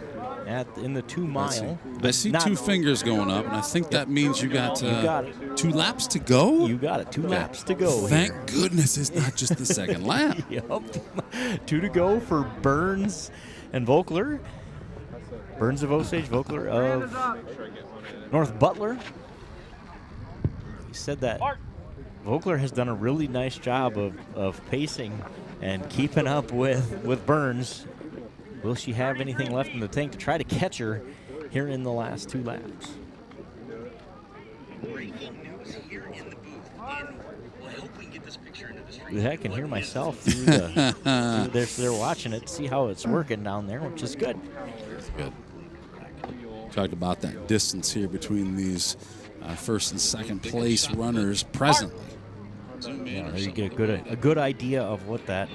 [SPEAKER 14] in the 2 mile.
[SPEAKER 5] I see two fingers going up, and I think that means you got
[SPEAKER 14] it.
[SPEAKER 5] 2 laps to go?
[SPEAKER 14] You got it. 2 laps to go.
[SPEAKER 5] Thank goodness it's not just the second lap.
[SPEAKER 14] Yep. 2 to go for Burns and Vogler. Burns of Osage, Vogler of North Butler. He said that Vogler has done a really nice job of pacing and keeping up with Burns. Will she have anything left in the tank to try to catch her here in the last 2 laps?
[SPEAKER 18] Breaking news here in the booth. I hope we can get this picture into the stream.
[SPEAKER 14] I can hear myself through the they're watching it, see how it's working down there, which is good.
[SPEAKER 5] It's good. Talked about that distance here between these first and second place runners presently.
[SPEAKER 14] Yeah, there you get a good idea of what that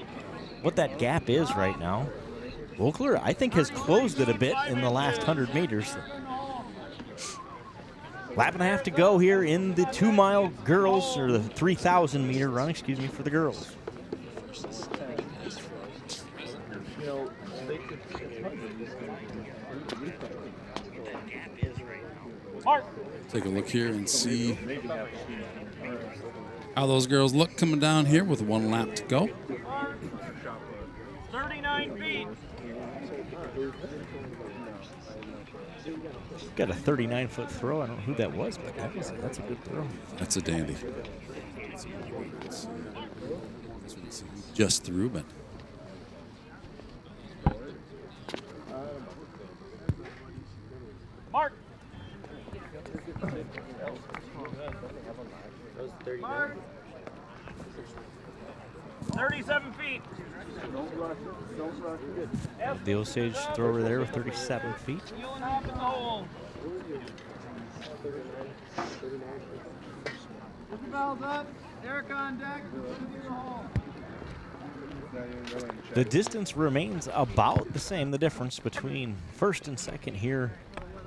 [SPEAKER 14] gap is right now. Vogler, I think, has closed it a bit in the last 100 meters. Lap and a half to go here in the 2 mile girls, or the 3,000 meter run, for the girls.
[SPEAKER 5] Take a look here and see how those girls look coming down here with 1 lap to go.
[SPEAKER 17] 39 feet.
[SPEAKER 14] Got a 39-foot throw. I don't know who that was, but that's a good throw.
[SPEAKER 5] That's a dandy. Just through, but
[SPEAKER 17] Mark. Mark. 37 feet.
[SPEAKER 14] The Osage thrower there with 37 feet.
[SPEAKER 17] Put the bells up. Eric on deck. Through the hole.
[SPEAKER 14] The distance remains about the same. The difference between first and second here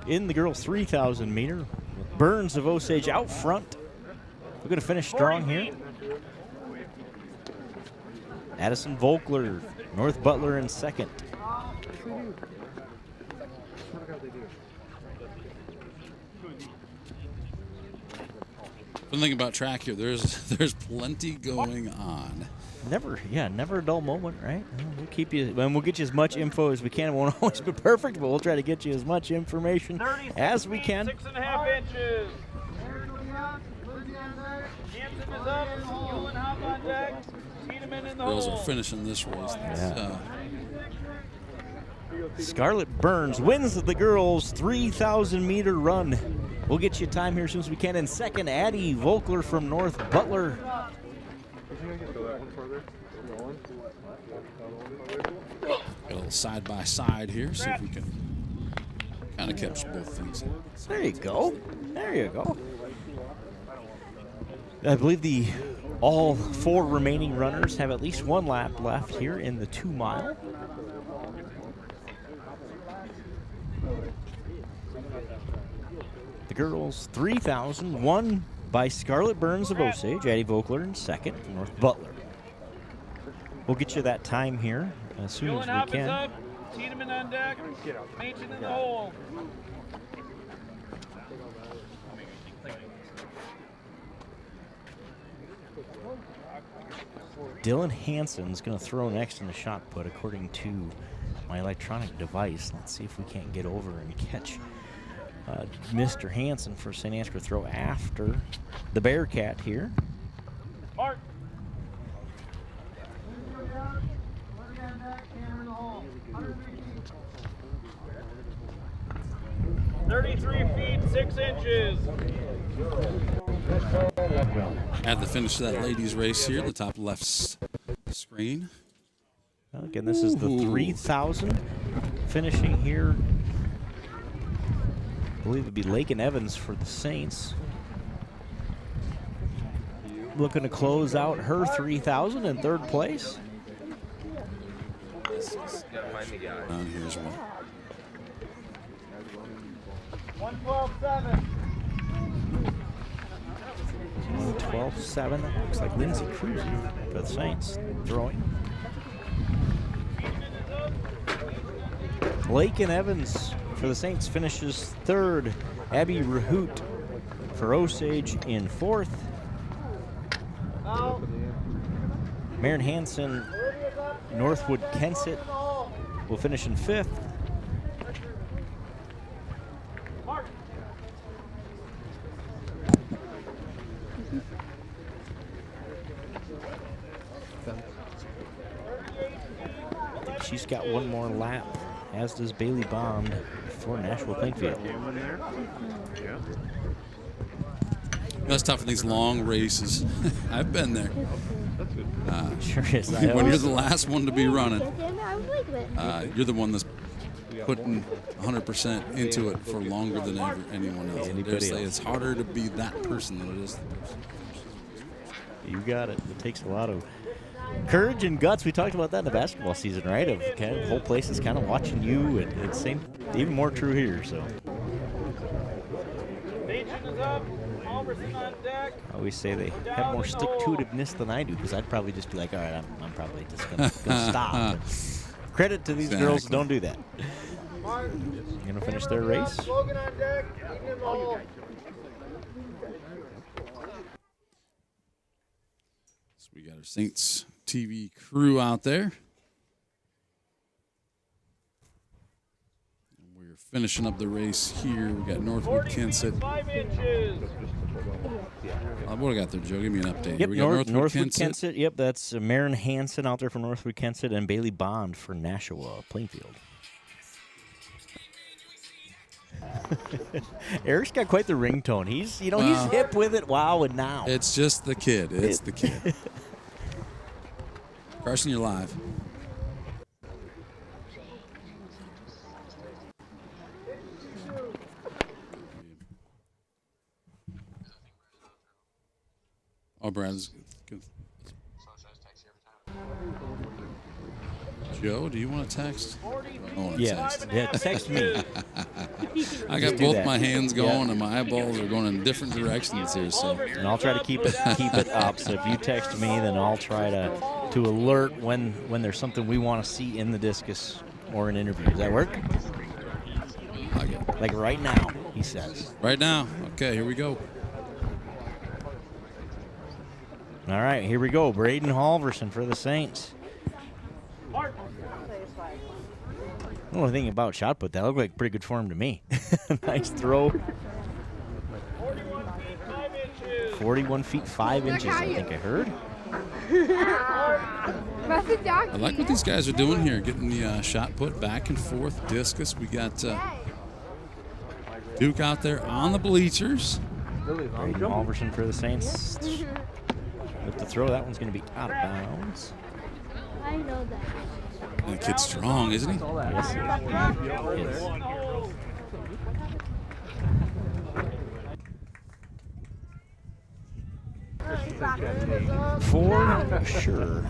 [SPEAKER 14] in the girls' 3,000 meter. With Burns of Osage out front. We're going to finish strong here. Addison Volkler, North Butler in second.
[SPEAKER 5] One thing about track here, there's plenty going on.
[SPEAKER 14] Never a dull moment, right? We'll keep you, and we'll get you as much info as we can. It won't always be perfect, but we'll try to get you as much information as we can.
[SPEAKER 17] 6.5 inches. Hanson is up. Ewan hop on deck. Tiedemann in the
[SPEAKER 5] Girls
[SPEAKER 17] hole.
[SPEAKER 5] are finishing this race.
[SPEAKER 14] Scarlett Burns wins the girls' 3,000 meter run. We'll get you time here as soon as we can. In second, Addie Volkler from North Butler.
[SPEAKER 5] Got a little side by side here, see if we can kind of capture both things.
[SPEAKER 14] There you go. There you go. I believe all 4 remaining runners have at least 1 lap left here in the 2 mile. The girls' 3,000 won by Scarlett Burns of Osage, Addie Volkler in second, North Butler. We'll get you that time here as soon as we can.
[SPEAKER 17] Up. Tiedemann on deck. Machen in the hole.
[SPEAKER 14] Dylan Hansen's going to throw next in the shot put, according to my electronic device. Let's see if we can't get over and catch Mr. Hansen for St. Ansgar throw after the Bearcat here.
[SPEAKER 17] Mark. 33 feet 6 inches.
[SPEAKER 5] At the finish of that ladies' race here, the top left screen.
[SPEAKER 14] Well, again, this is the 3,000 finishing here. I believe it would be Lake and Evans for the Saints. Looking to close out her 3,000 in third place.
[SPEAKER 5] Down here as well.
[SPEAKER 17] 112.7.
[SPEAKER 14] 112.7. Looks like Lindsay Cruzy for the Saints throwing. Lake and Evans for the Saints finishes third. Abby Rahoot for Osage in fourth. Maren Hansen, Northwood-Kensett will finish in fifth. She's got one more lap, as does Bailey Bond for Nashua-Plainfield.
[SPEAKER 5] That's tough in these long races. I've been there.
[SPEAKER 14] Sure is.
[SPEAKER 5] When you're the last one to be running, you're the one that's putting 100% into it for longer than anyone else. I dare say it's harder to be that person than it is the person.
[SPEAKER 14] You got it. It takes a lot of courage and guts. We talked about that in the basketball season, right? Of kind of the whole place is kind of watching you, and it's same, even more true here. So. I always say they have more stick-to-itiveness than I do, because I'd probably just be like, all right, I'm probably just going to stop. Credit to these girls who don't do that. Going to finish their race.
[SPEAKER 5] So we got our Saints TV crew out there. We're finishing up the race here. We got Northwood-Kensett.
[SPEAKER 17] 5 inches.
[SPEAKER 5] What do we got there, Joe? Give me an update.
[SPEAKER 14] Yep,
[SPEAKER 5] We got
[SPEAKER 14] Northwood-Kensett. Yep, that's Maren Hansen out there from Northwood-Kensett and Bailey Bond for Nashua-Plainfield. Eric's got quite the ringtone. He's hip with it. Wow, and now
[SPEAKER 5] it's just the kid. It's the kid. Carson, you're live. Oh, Brad's good. Joe, do you want to text?
[SPEAKER 14] Yeah, text me.
[SPEAKER 5] I got
[SPEAKER 14] Just do
[SPEAKER 5] both
[SPEAKER 14] that.
[SPEAKER 5] my hands going
[SPEAKER 14] Yeah.
[SPEAKER 5] and my eyeballs are going in different directions here. So,
[SPEAKER 14] and I'll try to keep it up. So if you text me, then I'll try to alert when there's something we want to see in the discus or an interview. Does that work? Like right now, he says.
[SPEAKER 5] Right now. Okay, here we go.
[SPEAKER 14] All right, here we go. Braden Halverson for the Saints. The only thing about shot put, that looked like pretty good form to me. Nice throw. 41 feet 5 inches, I think I heard.
[SPEAKER 5] I like what these guys are doing here, getting the shot put back and forth, discus. We got Duke out there on the bleachers.
[SPEAKER 14] Braden Halverson for the Saints. With the throw, that one's going to be out of bounds.
[SPEAKER 12] I know that.
[SPEAKER 5] And the kid's strong, isn't he?
[SPEAKER 14] Yes, he is. For sure.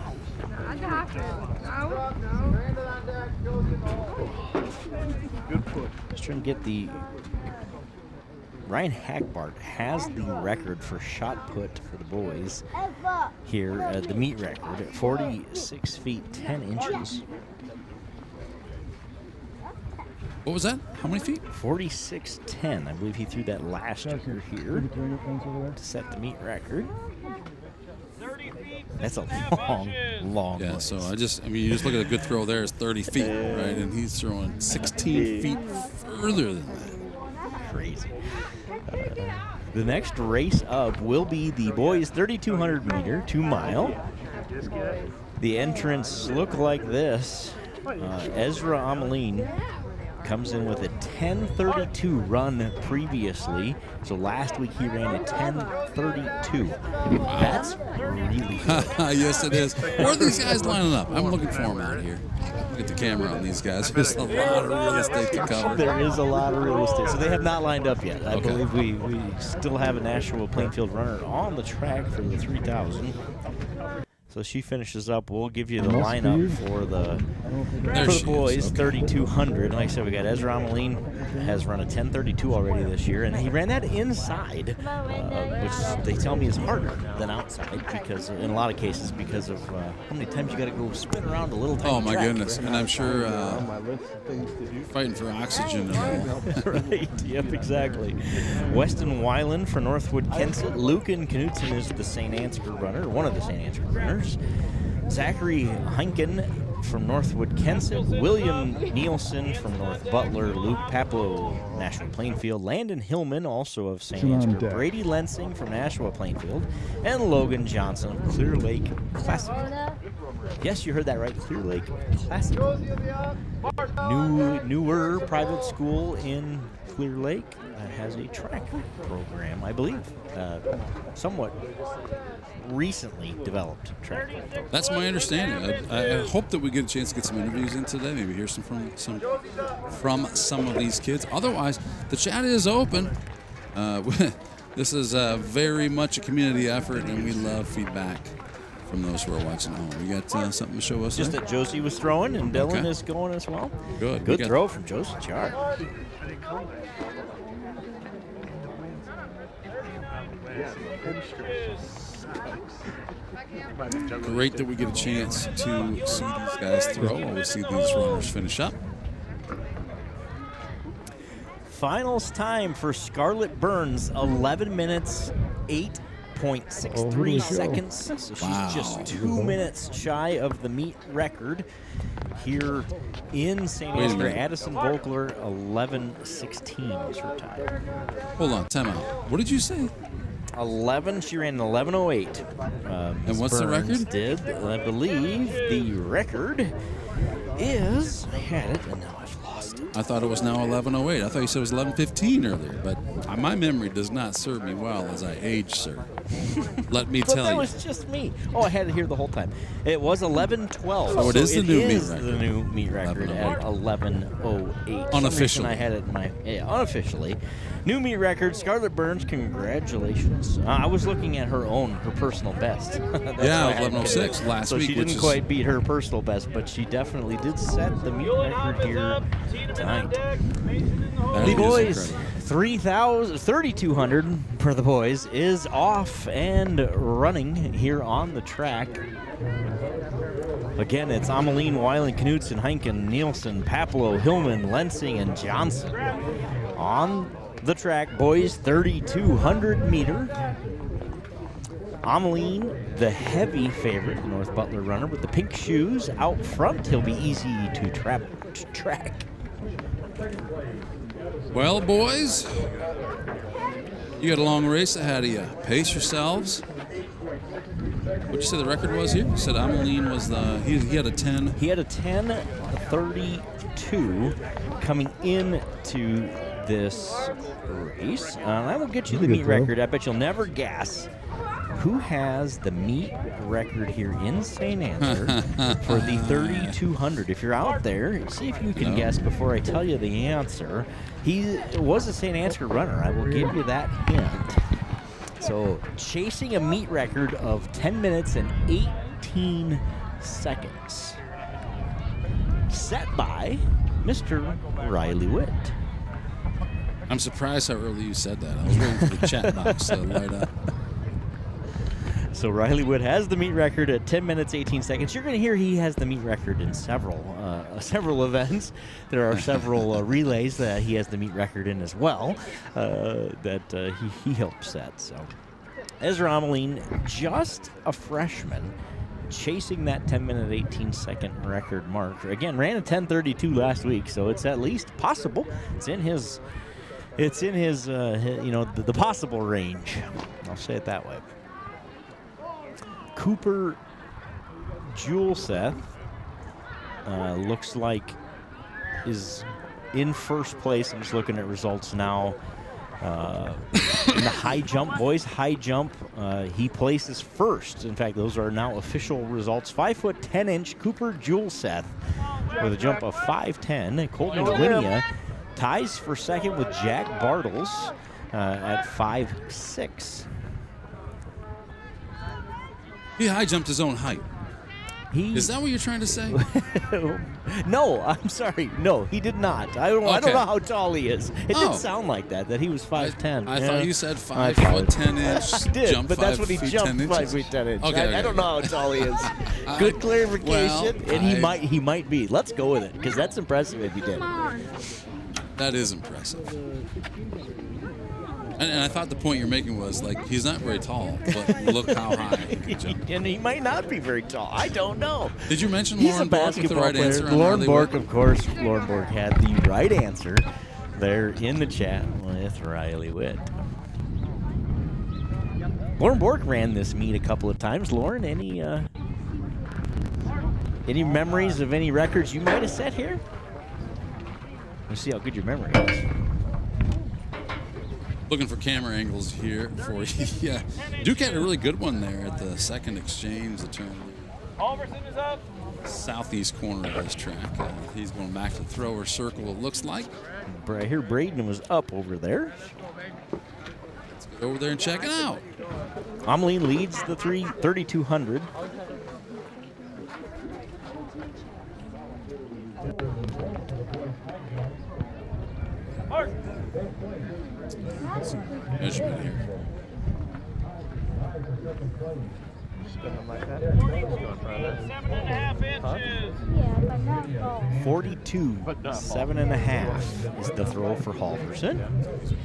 [SPEAKER 14] Just trying to get the... Ryan Hackbart has the record for shot put for the boys here, the meet record at 46 feet 10 inches.
[SPEAKER 5] What was that? How many feet?
[SPEAKER 14] 46.10. I believe he threw that last year here to set the meet record. That's a long
[SPEAKER 5] Yeah,
[SPEAKER 14] ways.
[SPEAKER 5] so you just look at a good throw there, it's 30 feet, right? And he's throwing 16 feet further than that.
[SPEAKER 14] Crazy. The next race up will be the boys 3,200 meter, 2 mile. The entrants look like this. Ezra Ameline comes in with a 10:32 run previously. So last week he ran a 10:32. That's really good.
[SPEAKER 5] Yes, it is. Where are these guys lining up? I'm looking for them out here. Look at the camera on these guys. There's a lot of real estate to cover.
[SPEAKER 14] There is a lot of real estate. So they have not lined up yet. I
[SPEAKER 5] Okay.
[SPEAKER 14] believe we still have a Nashua-Plainfield runner on the track for the 3,000. So she finishes up. We'll give you the lineup for the boys, 3,200. Like I said, we got Ezra Ameline has run a 10:32 already this year, and he ran that inside, which they tell me is harder than outside because, in a lot of cases, because of how many times you got to go spin around a little tiny
[SPEAKER 5] Oh my
[SPEAKER 14] track.
[SPEAKER 5] goodness! And I'm sure fighting for oxygen and all.
[SPEAKER 14] Right, yep, exactly. Weston Weiland for Northwood-Kensett. Lucan Knutson is the Saint Ansgar runner, one of the Saint Ansgar runners. Zachary Heinken from Northwood-Kensett. William Nielsen from North Butler. Luke Paplow, Nashua-Plainfield. Landon Hillman, also of Saint Ansgar. Brady Lensing from Nashua-Plainfield. And Logan Johnson of Clear Lake Classic. Yes, you heard that right. Clear Lake Classic. Newer private school in Clear Lake that has a track program, I believe. Somewhat recently developed track program.
[SPEAKER 5] That's my understanding. I hope that we get a chance to get some interviews in today. Maybe hear from some of these kids. Otherwise, the chat is open. This is very much a community effort, and we love feedback from those who are watching at home. We got something to show us?
[SPEAKER 14] Just
[SPEAKER 5] there?
[SPEAKER 14] that Josie was throwing, and Dylan
[SPEAKER 5] Okay.
[SPEAKER 14] is going as well.
[SPEAKER 5] Good.
[SPEAKER 14] Good throw from Josie Char.
[SPEAKER 5] Great that we get a chance to see these guys throw while we see these runners finish up.
[SPEAKER 14] Finals time for Scarlett Burns, 11 minutes, 8.63 seconds. So she's just 2 minutes shy of the meet record here in St.
[SPEAKER 5] Wait a
[SPEAKER 14] Ansgar.
[SPEAKER 5] minute.
[SPEAKER 14] Addison Volkler, 11:16 is her time.
[SPEAKER 5] Hold on, time out. What did you say?
[SPEAKER 14] 11. She ran an 11:08.
[SPEAKER 5] And what's the
[SPEAKER 14] Burns
[SPEAKER 5] record?
[SPEAKER 14] Did I believe the record is? I had it, and now I've lost
[SPEAKER 5] confused. I thought it was now 11:08. I thought you said it was 11:15 earlier, but my memory does not serve me well as I age, sir. Let me tell
[SPEAKER 14] that
[SPEAKER 5] you.
[SPEAKER 14] was just me. Oh, I had it here the whole time. It was 11:12.
[SPEAKER 5] So it is the new meet record.
[SPEAKER 14] The new meet record at 11:08.
[SPEAKER 5] Unofficially.
[SPEAKER 14] I had it in my unofficially. New meet record. Scarlett Burns, congratulations. I was looking at her personal best.
[SPEAKER 5] Yeah, 11:06 last
[SPEAKER 14] week. So she
[SPEAKER 5] which
[SPEAKER 14] didn't
[SPEAKER 5] is
[SPEAKER 14] quite beat her personal best, but she definitely did set the meet record here tonight. The boys, 3,200 for the boys is off and running here on the track. Again, it's Ameline, Weiland, Knudsen, Heinken, Nielsen, Paplow, Hillman, Lensing, and Johnson. On the track, boys, 3,200 meter. Ameline, the heavy favorite, North Butler runner with the pink shoes out front. He'll be easy to track.
[SPEAKER 5] Well, boys, you got a long race ahead of you. Pace yourselves. What'd you say the record was here? You said Ameline was he had a 10.
[SPEAKER 14] He had a 10:32 coming into this race. I will get you the meet record. I bet you'll never guess who has the meet record here in Saint Ansgar for the 3,200. If you're out there, see if you can guess before I tell you the answer. He was a Saint Ansgar runner. I will give you that hint. So, chasing a meet record of 10 minutes and 18 seconds. Set by Mr. Riley Witt.
[SPEAKER 5] I'm surprised how early you said that. I was waiting for the chat box to light up.
[SPEAKER 14] So Riley Wood has the meet record at 10 minutes, 18 seconds. You're going to hear he has the meet record in several events. There are several relays that he has the meet record in as well that he helped set. So Ezra Ameline, just a freshman, chasing that 10-minute, 18-second record mark. Again, ran a 10:32 last week, so it's at least possible. It's in his the possible range. I'll say it that way. Cooper Juleseth looks like is in first place. I'm just looking at results now. In the high jump, boys high jump, he places first. In fact, those are now official results. 5'10" Cooper Juleseth with a jump of 5'10". Colton Linnea ties for second with Jack Bartles at 5'6".
[SPEAKER 5] He high jumped his own height. Is that what you're trying to say?
[SPEAKER 14] No, I'm sorry. No, he did not. I don't know how tall he is. It didn't sound like that he was 5'10".
[SPEAKER 5] I thought you said 5'10".
[SPEAKER 14] I did,
[SPEAKER 5] jump
[SPEAKER 14] but that's what he
[SPEAKER 5] 5 feet,
[SPEAKER 14] jumped
[SPEAKER 5] 10
[SPEAKER 14] 5 feet 10 inches. I don't know how tall he is. Good clarification, and he might be. Let's go with it, because that's impressive if he did.
[SPEAKER 5] That is impressive. And I thought the point you're making was, like, he's not very tall, but look how high he can jump.
[SPEAKER 14] And he might not be very tall. I don't know.
[SPEAKER 5] Did you mention
[SPEAKER 14] He's
[SPEAKER 5] Lauren
[SPEAKER 14] a
[SPEAKER 5] Bork with the right
[SPEAKER 14] player.
[SPEAKER 5] answer?
[SPEAKER 14] Lauren Bork, of course. Lauren Bork had the right answer there in the chat with Riley Witt. Lauren Bork ran this meet a couple of times. Lauren, any memories of any records you might have set here? Let's see how good your memory is.
[SPEAKER 5] Looking for camera angles here for you. Yeah, Duke had a really good one there at the second exchange, the turn.
[SPEAKER 17] Halverson is up.
[SPEAKER 5] Southeast corner of this track. He's going back to thrower circle, it looks like.
[SPEAKER 14] I hear Braden was up over there.
[SPEAKER 5] Let's get over there and check it out.
[SPEAKER 14] Ameline leads the 3,200.
[SPEAKER 5] Measurement here.
[SPEAKER 17] 7.5 inches.
[SPEAKER 14] 42, 7.5 is the throw for Halverson.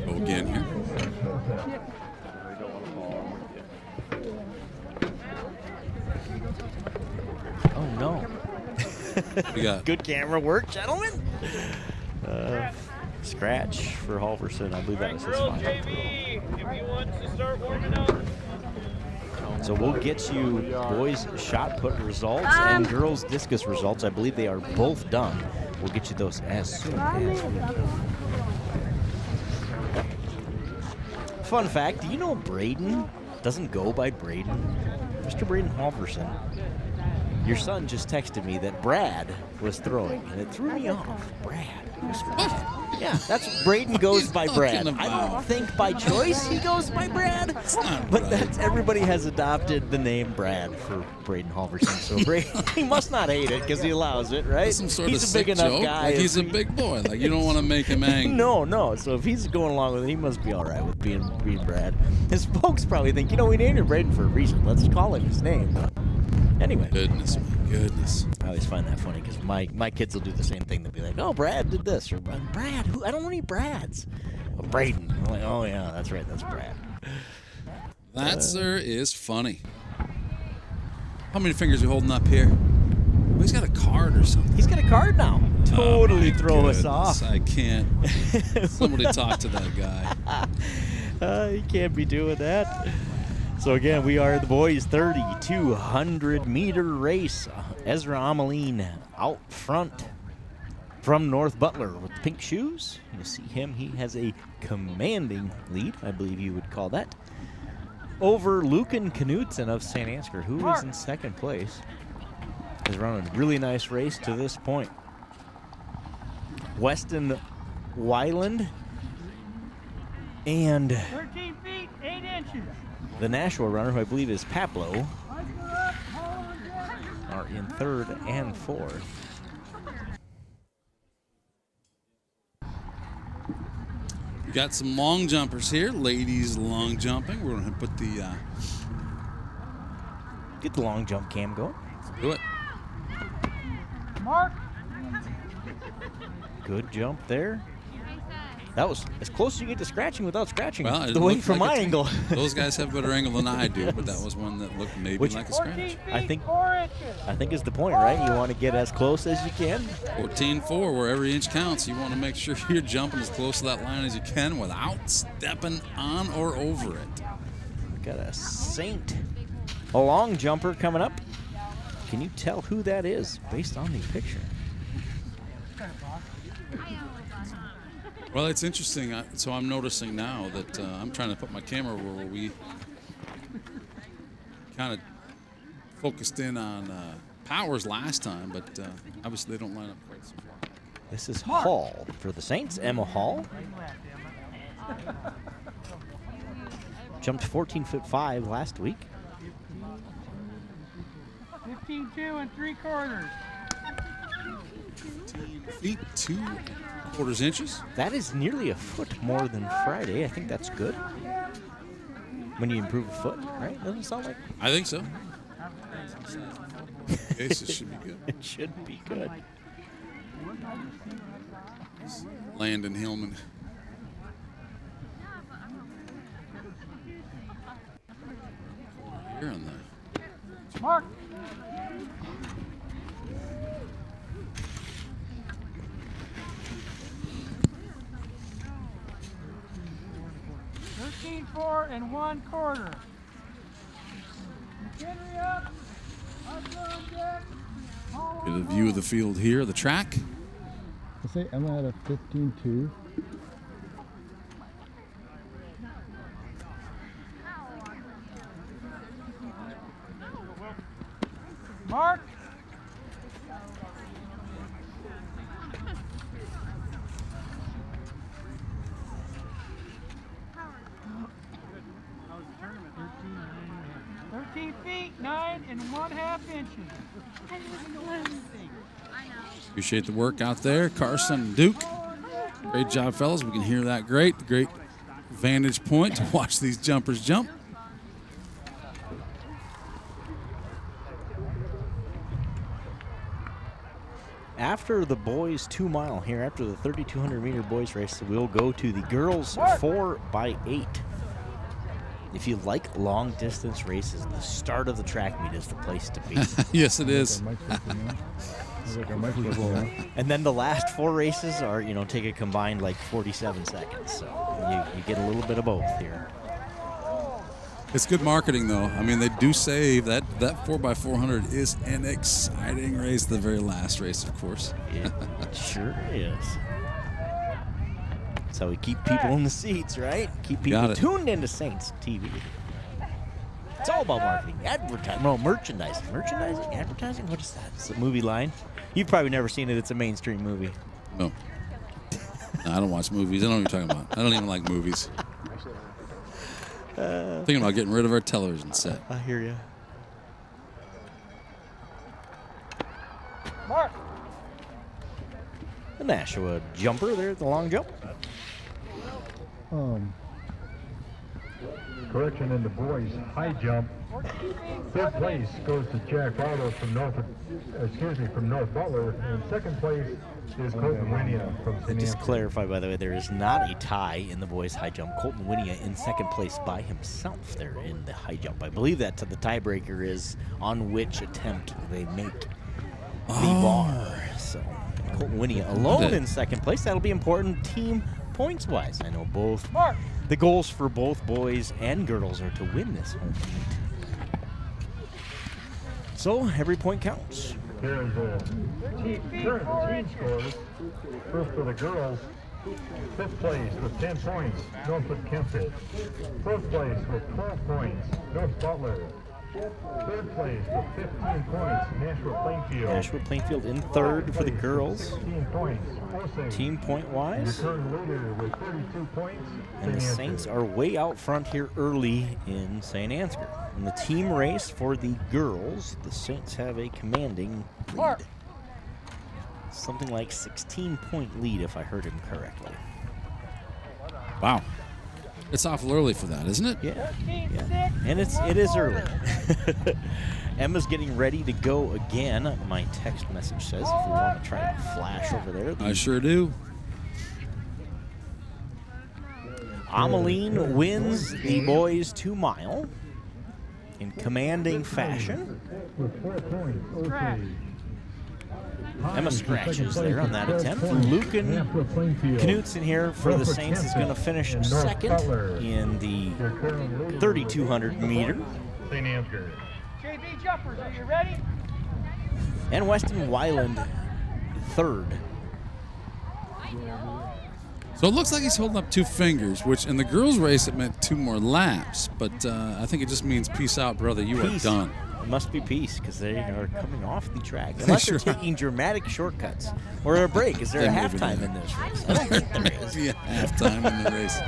[SPEAKER 5] Go again here.
[SPEAKER 14] Oh no.
[SPEAKER 5] We got
[SPEAKER 14] good camera work, gentlemen. Scratch for Halverson. I believe that was his final throw.
[SPEAKER 17] If he wants to start warming up.
[SPEAKER 14] So we'll get you boys shot put results and girls discus results. I believe they are both done. We'll get you those as soon as we can. Fun fact, do you know Braden doesn't go by Braden? Mr. Braden Halverson, your son just texted me that Brad was throwing, and it threw me off. Brad. Who's Brad? Yeah, that's Braden goes by Brad. I don't think by choice he goes by Brad, but that's everybody has adopted the name Brad for Braden Halverson. So Braden, he must not hate it because he allows it, right?
[SPEAKER 5] Some sort
[SPEAKER 14] he's
[SPEAKER 5] of
[SPEAKER 14] a big
[SPEAKER 5] sick
[SPEAKER 14] enough
[SPEAKER 5] joke.
[SPEAKER 14] guy.
[SPEAKER 5] Like he's a big boy. Like you don't want to make him angry.
[SPEAKER 14] No. So if he's going along with it, he must be all right with being Brad. His folks probably think, we named him Braden for a reason. Let's call him his name. Anyway.
[SPEAKER 5] Goodness.
[SPEAKER 14] I always find that funny because my kids will do the same thing. They'll be like, "Oh, Brad did this," or "Brad, who? I don't know any Brads." Oh, Braden. I'm like, "Oh yeah, that's right, that's Brad."
[SPEAKER 5] That sir is funny. How many fingers are you holding up here? Oh, he's got a card or something.
[SPEAKER 14] He's got a card now. Totally throw us off.
[SPEAKER 5] I can't. Somebody talk to that guy.
[SPEAKER 14] He can't be doing that. So again, we are the boys' 3,200-meter race. Ezra Ameline out front from North Butler with pink shoes. You see him. He has a commanding lead, I believe you would call that, over Lucan Knudsen of Saint Ansgar, who is in second place. Has run a really nice race to this point. Weston Weiland and
[SPEAKER 11] 13 feet, 8 inches.
[SPEAKER 14] the Nashua runner, who I believe is Paplo, are in third and fourth.
[SPEAKER 5] We got some long jumpers here. Ladies long jumping. We're going to put the...
[SPEAKER 14] Get the long jump cam going.
[SPEAKER 5] Let's do it.
[SPEAKER 11] Mark.
[SPEAKER 14] Good jump there. That was as close as you get to scratching without scratching.
[SPEAKER 5] Well,
[SPEAKER 14] the way from my angle.
[SPEAKER 5] Those guys have a better angle than I do, but that was one that looked maybe like a scratch.
[SPEAKER 14] I think is the point, right? You want to get as close as you can.
[SPEAKER 5] 14-4, where every inch counts. You want to make sure you're jumping as close to that line as you can without stepping on or over it.
[SPEAKER 14] We got a long jumper coming up. Can you tell who that is based on the picture?
[SPEAKER 5] Well, it's interesting. So I'm noticing now that I'm trying to put my camera where we kind of focused in on Powers last time, but obviously they don't line up quite so far.
[SPEAKER 14] This is Hall for the Saints, Emma Hall. Jumped 14'5" last week.
[SPEAKER 11] 15 2 3/4.
[SPEAKER 5] 15 feet 2/4 inches.
[SPEAKER 14] That is nearly a foot more than Friday. I think that's good. When you improve a foot, right? Doesn't it sound like?
[SPEAKER 5] I think so. Okay, so it should be good.
[SPEAKER 14] It should be good.
[SPEAKER 5] Landon Hillman. Here on the
[SPEAKER 11] Mark. $13 4 1/4. McHenry up.
[SPEAKER 5] Get a view of the field here, the track.
[SPEAKER 19] I say Emma had a 15.2.
[SPEAKER 11] Mark. Feet 9 1/2 inches.
[SPEAKER 5] Appreciate the work out there, Carson and Duke. Great job, fellas. We can hear that great vantage point to watch these jumpers jump.
[SPEAKER 14] After the boys 2 mile here, after the 3,200 meter boys race, we'll go to the girls 4x8. If you like long distance races, the start of the track meet is the place to be.
[SPEAKER 5] Yes, it is.
[SPEAKER 14] And then the last 4 races are, take a combined like 47 seconds. So you get a little bit of both here.
[SPEAKER 5] It's good marketing, though. I mean, they do save that 4x400 is an exciting race. The very last race, of course.
[SPEAKER 14] It sure is. That's how we keep people in the seats, right? Keep people tuned into Saints TV. It's all about marketing, advertising, no, merchandising. Merchandising, advertising, what is that? It's a movie line. You've probably never seen it. It's a mainstream movie.
[SPEAKER 5] No. I don't watch movies. I don't know what you're talking about. I don't even like movies. Thinking about getting rid of our television set.
[SPEAKER 14] I hear you.
[SPEAKER 11] Mark.
[SPEAKER 14] The Nashua jumper there at the long jump.
[SPEAKER 10] Correction in the boys' high jump. Third place goes to Jack Barlow from North Butler, and second place is Colton Winia from Saint
[SPEAKER 14] Just
[SPEAKER 10] Ansgar.
[SPEAKER 14] clarify, by the way, there is not a tie in the boys' high jump. Colton Winia in second place by himself there in the high jump. I believe that the tiebreaker is on which attempt they make the bar. So Colton Winia alone in second place. That'll be important team points-wise. I know both. The goals for both boys and girls are to win this home meet. So every point counts.
[SPEAKER 10] Here is the current team scores. First for the girls, fifth place with 10 points, Northwood-Kensett. Fourth place with 12 points, North Butler. Third place with 15 points, Nashua-Plainfield.
[SPEAKER 14] Nashua-Plainfield in third for the girls.
[SPEAKER 10] 16 points, Osage.
[SPEAKER 14] Team point-wise.
[SPEAKER 10] The current leader with 32 points,
[SPEAKER 14] And the
[SPEAKER 10] Saint
[SPEAKER 14] Saints
[SPEAKER 10] Ansgar.
[SPEAKER 14] are way out front here early in Saint Ansgar. In the team race for the girls, the Saints have a commanding lead. Something like 16-point lead, if I heard him correctly.
[SPEAKER 5] Wow. It's awful early for that, isn't it?
[SPEAKER 14] Yeah. And it is early. Emma's getting ready to go again. My text message says if we want to try to flash over there.
[SPEAKER 5] I sure do.
[SPEAKER 14] Ameline wins the boys 2 mile in commanding fashion.
[SPEAKER 10] With 4 points, Osage.
[SPEAKER 14] Emma scratches there on that attempt. Lucan Knutson here for the Saints is going to finish second in the 3,200 meter.
[SPEAKER 10] Saint Ansgar.
[SPEAKER 11] JV jumpers, are you ready?
[SPEAKER 14] And Weston Weiland third.
[SPEAKER 5] So it looks like he's holding up 2 fingers, which in the girls' race it meant 2 more laps. But I think it just means peace out, brother. You are done.
[SPEAKER 14] It must be peace because they are coming off the track. Unless they're taking dramatic shortcuts or a break. Is there a halftime in this race? I don't think there is.
[SPEAKER 5] Yeah, halftime in the race.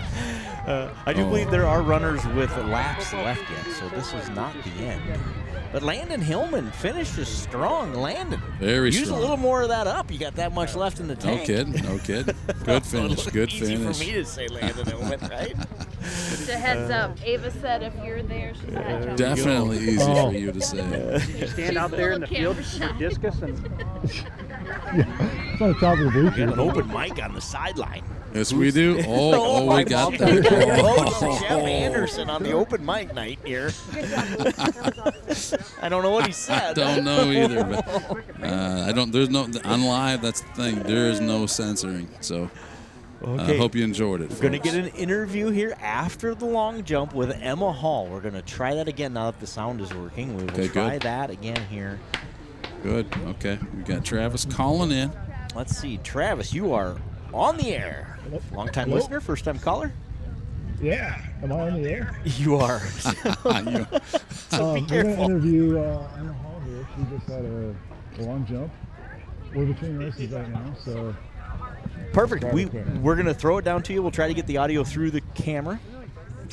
[SPEAKER 14] I do believe there are runners with laps left yet, so this is not the end. But Landon Hillman finishes strong. Landon,
[SPEAKER 5] Very
[SPEAKER 14] use
[SPEAKER 5] strong.
[SPEAKER 14] a little more of that up. You got that much left in the tank.
[SPEAKER 5] No kid. Good finish. Good
[SPEAKER 14] Easy
[SPEAKER 5] finish.
[SPEAKER 14] for me to say Landon Hillman, right?
[SPEAKER 12] Just a heads up. Ava said if you're there, she's not
[SPEAKER 5] Definitely easy for you to say.
[SPEAKER 11] You stand out there in the field for discus and
[SPEAKER 19] It's on the top of the booth.
[SPEAKER 14] We got an open mic on the sideline.
[SPEAKER 5] Yes, we do. Oh, we got that.
[SPEAKER 14] Oh, Jeff Anderson on the open mic night here. I don't know what he said.
[SPEAKER 5] I don't know either, but I don't. There's no on live. That's the thing. There is no censoring. So I hope you enjoyed it.
[SPEAKER 14] We're going to get an interview here after the long jump with Emma Hall. We're going to try that again now that the sound is working. We will try that again here.
[SPEAKER 5] Good. Okay. We got Travis calling in.
[SPEAKER 14] Let's see. Travis, you are on the air. Long-time listener, first-time caller?
[SPEAKER 19] Yeah. Am I on the air?
[SPEAKER 14] You are. So be
[SPEAKER 19] We're going to
[SPEAKER 14] careful.
[SPEAKER 19] interview Emma Hall here. She just had a long jump. We're between races right now, so.
[SPEAKER 14] Perfect. We're going to throw it down to you. We'll try to get the audio through the camera.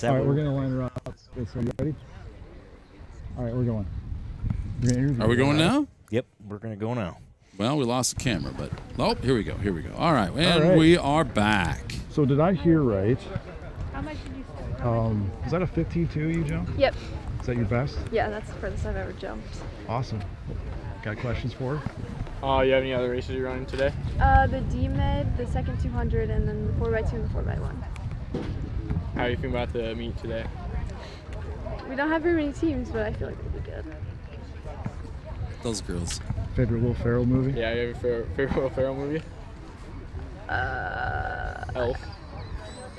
[SPEAKER 19] All right, we're going to line her up. So you ready? All right, we're going.
[SPEAKER 5] Are we going now?
[SPEAKER 14] Yep, we're going to go now.
[SPEAKER 5] Well, we lost the camera, but here we go. All right, and we are back.
[SPEAKER 19] So did I hear right?
[SPEAKER 12] How much did you say?
[SPEAKER 19] Is that a 15.2 you jumped?
[SPEAKER 12] Yep.
[SPEAKER 19] Is that your best?
[SPEAKER 12] Yeah, that's the furthest I've ever jumped.
[SPEAKER 19] Awesome. Got questions for her?
[SPEAKER 15] You have any other races you're running today?
[SPEAKER 12] The D-Med, the second 200, and then the 4x2 and the 4x1.
[SPEAKER 15] How are you feeling about the meet today?
[SPEAKER 12] We don't have very many teams, but I feel like it'll be good.
[SPEAKER 5] Those girls.
[SPEAKER 19] Favorite Will Ferrell movie?
[SPEAKER 15] Yeah, you have a favorite Will Ferrell movie? Elf.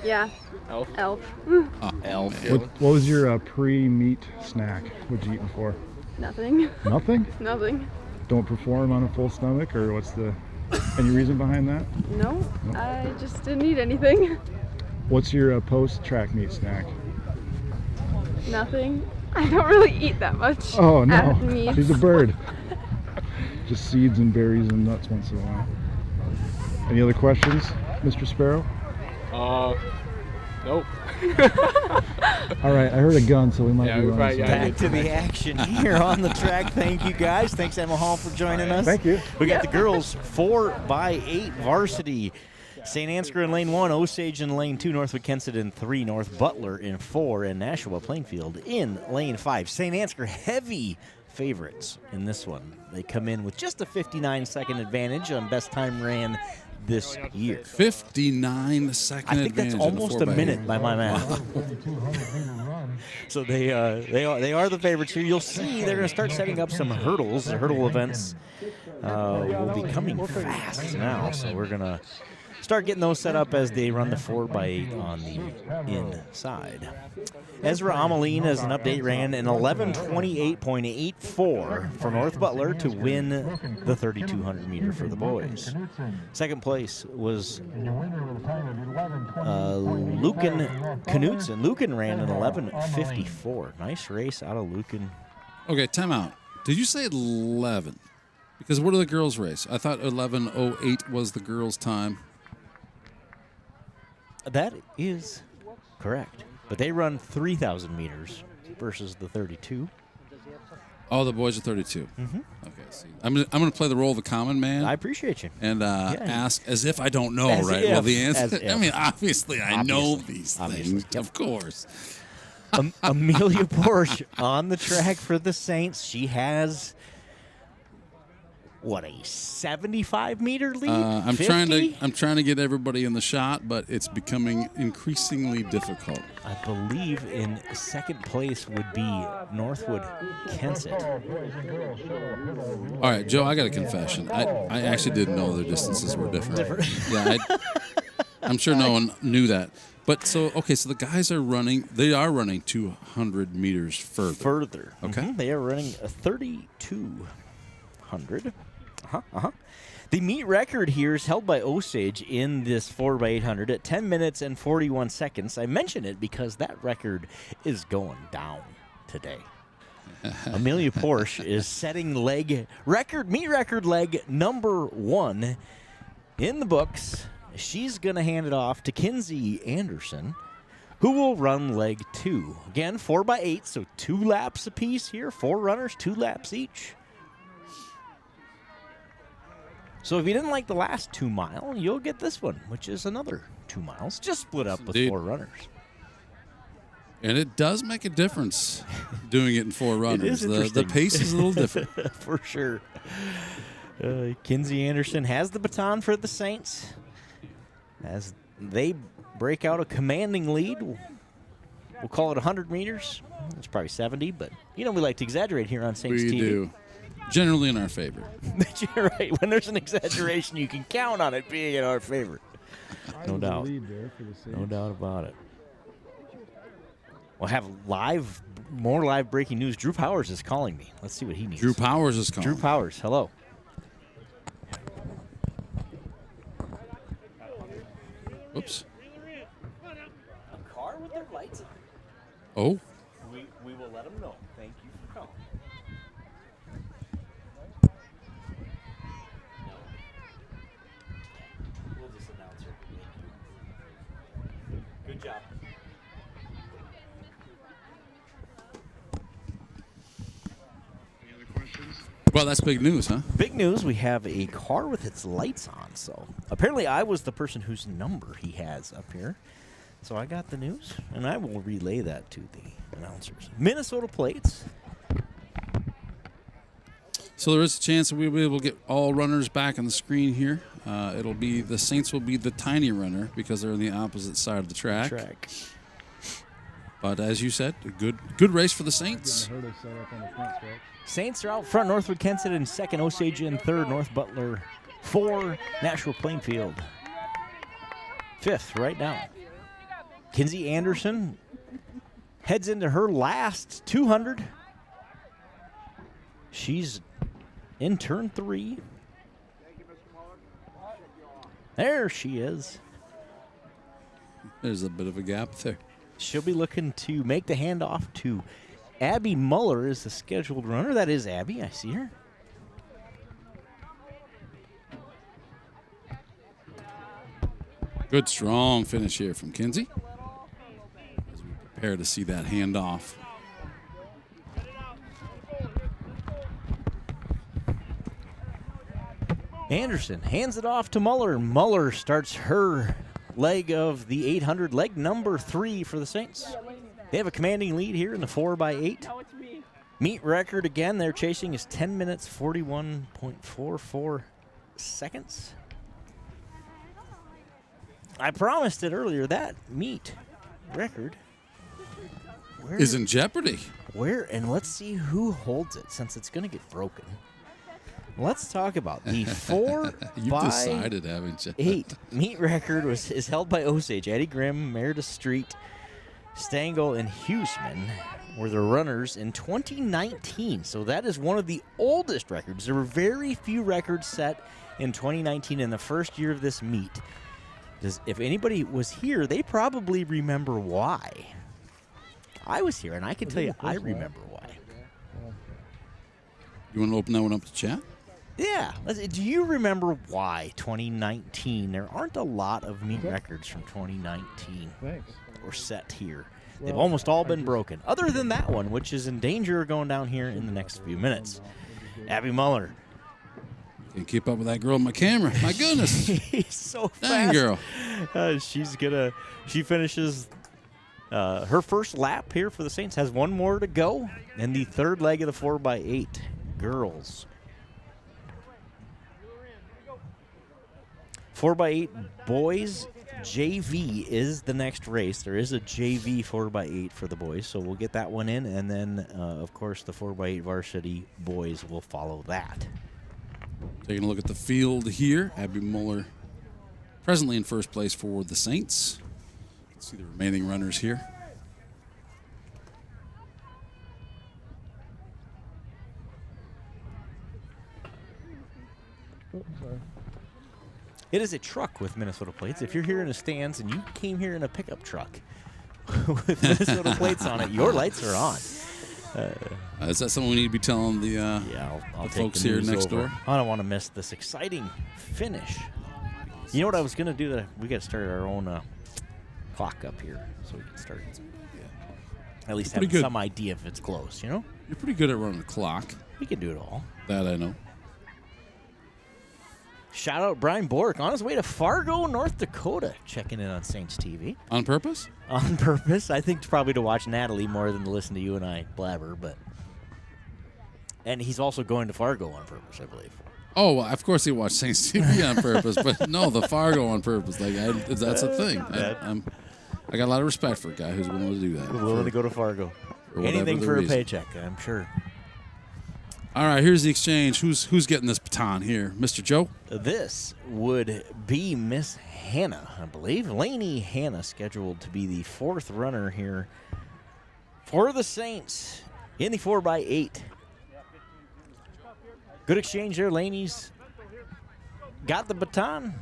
[SPEAKER 12] Yeah.
[SPEAKER 15] Elf.
[SPEAKER 13] Elf.
[SPEAKER 14] Elf.
[SPEAKER 19] What was your pre-meat snack? What'd you eat before?
[SPEAKER 13] Nothing.
[SPEAKER 19] Nothing?
[SPEAKER 13] Nothing.
[SPEAKER 19] Don't perform on a full stomach, or what's the any reason behind that?
[SPEAKER 13] No, I just didn't eat anything.
[SPEAKER 19] What's your post-track meet snack?
[SPEAKER 13] Nothing. I don't really eat that much.
[SPEAKER 19] Oh no,
[SPEAKER 13] meat.
[SPEAKER 19] she's a bird. Just seeds and berries and nuts once in a while. Any other questions, Mr. Sparrow?
[SPEAKER 15] Nope.
[SPEAKER 19] All right, I heard a gun, so we might be
[SPEAKER 15] right,
[SPEAKER 14] Back to the action here on the track. Thank you, guys. Thanks, Emma Hall, for joining us.
[SPEAKER 19] Thank you.
[SPEAKER 14] We got the girls 4x8 varsity. St. Ansgar in lane 1, Osage in lane 2, Northwood-Kensett in 3, North Butler in 4, and Nashua-Plainfield in lane 5. St. Ansgar heavy favorites in this one. They come in with just a 59-second advantage on best time ran this year.
[SPEAKER 5] 59-second
[SPEAKER 14] I think
[SPEAKER 5] advantage.
[SPEAKER 14] that's almost a minute by my math. So they are the favorites here. You'll see they're going to start setting up some hurdles. The hurdle events will be coming fast now. So we're going to start getting those set up as they run the 4x8 on the inside. Ezra Ameline, as an update, ran an 11:28.84 for North Butler to win the 3,200 meter for the boys. Second place was Lucan Knutson. Lucan ran an 11:54. Nice race out of Lucan.
[SPEAKER 5] Okay, timeout. Did you say 11? Because what are the girls' race? I thought 11:08 was the girls' time.
[SPEAKER 14] That is correct. But they run 3,000 meters versus the 32.
[SPEAKER 5] Oh, the boys are 32.
[SPEAKER 14] Mm-hmm.
[SPEAKER 5] Okay, see. I'm gonna play the role of the common man.
[SPEAKER 14] I appreciate you.
[SPEAKER 5] And ask as if I don't know,
[SPEAKER 14] As
[SPEAKER 5] right?
[SPEAKER 14] if,
[SPEAKER 5] Well, the answer.
[SPEAKER 14] as if.
[SPEAKER 5] I mean, obviously, I know these
[SPEAKER 14] Obviously.
[SPEAKER 5] things, of course.
[SPEAKER 14] Amelia Porsche on the track for the Saints. She has a 75-meter lead.
[SPEAKER 5] I'm
[SPEAKER 14] 50?
[SPEAKER 5] trying to get everybody in the shot, but it's becoming increasingly difficult.
[SPEAKER 14] I believe in second place would be Northwood-Kensett.
[SPEAKER 5] All right, Joe, I got a confession. I actually didn't know their distances were different. Yeah, I'm sure no one knew that. But so the guys are running. They are running 200 meters further. Okay,
[SPEAKER 14] They are running a 3,200. The meet record here is held by Osage in this 4x800 at 10 minutes and 41 seconds. I mention it because that record is going down today. Amelia Porsche is setting meet record leg number 1 in the books. She's going to hand it off to Kinsey Anderson, who will run leg 2. Again, 4x8, so 2 laps apiece here. 4 runners, 2 laps each. So if you didn't like the last 2 mile, you'll get this one, which is another 2 miles, just split up with 4 runners.
[SPEAKER 5] And it does make a difference doing it in 4 runners.
[SPEAKER 14] It is
[SPEAKER 5] the pace is a little different.
[SPEAKER 14] For sure. Kinsey Anderson has the baton for the Saints as they break out a commanding lead. We'll call it 100 meters. It's probably 70, but we like to exaggerate here on Saints TV.
[SPEAKER 5] We do. Generally in our favor.
[SPEAKER 14] You're right. When there's an exaggeration, you can count on it being in our favor. No doubt. No doubt about it. We'll have more live breaking news. Drew Powers is calling me. Let's see what he needs.
[SPEAKER 5] Drew Powers is calling.
[SPEAKER 14] Drew Powers, hello.
[SPEAKER 5] Oops.
[SPEAKER 14] A car with their lights on.
[SPEAKER 5] Oh.
[SPEAKER 14] We will let them know. Thank you for calling. We'll just announce her. Good job.
[SPEAKER 5] Well, that's big news, huh?
[SPEAKER 14] Big news. We have a car with its lights on. So apparently I was the person whose number he has up here. So I got the news, and I will relay that to the announcers. Minnesota plates.
[SPEAKER 5] So there is a chance that we'll be able to get all runners back on the screen here. It'll be the Saints will be the tiny runner because they're on the opposite side of the track. But as you said, a good race for the Saints.
[SPEAKER 14] Saints are out front. Northwood-Kensett in second. Osage in third. North Butler 4. Nashua-Plainfield 5th right now. Kinsey Anderson heads into her last 200. She's in turn 3. There she is.
[SPEAKER 5] There's a bit of a gap there.
[SPEAKER 14] She'll be looking to make the handoff to Abby Muller is the scheduled runner. That is Abby. I see her.
[SPEAKER 5] Good, strong finish here from Kinsey as we prepare to see that handoff.
[SPEAKER 14] Anderson hands it off to Muller. Muller starts her leg of the 800, leg number 3 for the Saints. They have a commanding lead here in the 4x8. Meet record again they're chasing is 10 minutes, 41.44 seconds. I promised it earlier, that meet record
[SPEAKER 5] is in jeopardy.
[SPEAKER 14] And let's see who holds it since it's going to get broken. Let's talk about the 4
[SPEAKER 5] You've
[SPEAKER 14] by
[SPEAKER 5] decided, haven't you?
[SPEAKER 14] 8 meet record is held by Osage. Eddie Grimm, Meredith Street, Stengel, and Huseman were the runners in 2019. So that is one of the oldest records. There were very few records set in 2019 in the first year of this meet. If anybody was here, they probably remember why. I was here, and I can tell you I remember why.
[SPEAKER 5] You want to open that one up to chat?
[SPEAKER 14] Yeah. Do you remember why 2019? There aren't a lot of meet records from 2019 or set here. They've almost all been broken, other than that one, which is in danger of going down here in the next few minutes. Abby Muller.
[SPEAKER 5] Can't keep up with that girl on my camera. My goodness.
[SPEAKER 14] She's so fast.
[SPEAKER 5] Dang, girl.
[SPEAKER 14] She finishes her first lap here for the Saints, has one more to go, and the third leg of the 4x8 girls. 4x8 boys JV is the next race. There is a JV 4x8 for the boys, so we'll get that one in, and then, of course, the 4x8 varsity boys will follow that.
[SPEAKER 5] Taking a look at the field here, Abby Muller presently in first place for the Saints. Let's see the remaining runners here.
[SPEAKER 19] Oh, sorry.
[SPEAKER 14] It is a truck with Minnesota plates. If you're here in the stands and you came here in a pickup truck with Minnesota plates on it, your lights are on.
[SPEAKER 5] Is that something we need to be telling the,
[SPEAKER 14] I'll
[SPEAKER 5] the
[SPEAKER 14] take
[SPEAKER 5] folks
[SPEAKER 14] the
[SPEAKER 5] here
[SPEAKER 14] news
[SPEAKER 5] next
[SPEAKER 14] over.
[SPEAKER 5] door?
[SPEAKER 14] I don't want to miss this exciting finish. You know what I was going to do? We got to start our own clock up here so we can start. At least have some idea if it's close, you know?
[SPEAKER 5] You're pretty good at running a clock.
[SPEAKER 14] We can do it all.
[SPEAKER 5] That I know.
[SPEAKER 14] Shout out Brian Bork on his way to Fargo, North Dakota, checking in on Saints TV.
[SPEAKER 5] On purpose?
[SPEAKER 14] On purpose. I think probably to watch Natalie more than to listen to you and I blabber, but. And he's also going to Fargo on purpose, I believe.
[SPEAKER 5] Oh, well, of course he watched Saints TV on purpose, but no, the Fargo on purpose. That's a thing. I got a lot of respect for a guy who's willing to do that.
[SPEAKER 14] Willing to go to Fargo. Anything for a paycheck, I'm sure.
[SPEAKER 5] All right, here's the exchange. Who's getting this baton here? Mr. Joe?
[SPEAKER 14] This would be Miss Hannah, I believe. Lainey Hannah scheduled to be the 4th runner here for the Saints in the 4x8. Good exchange there. Lainey's got the baton.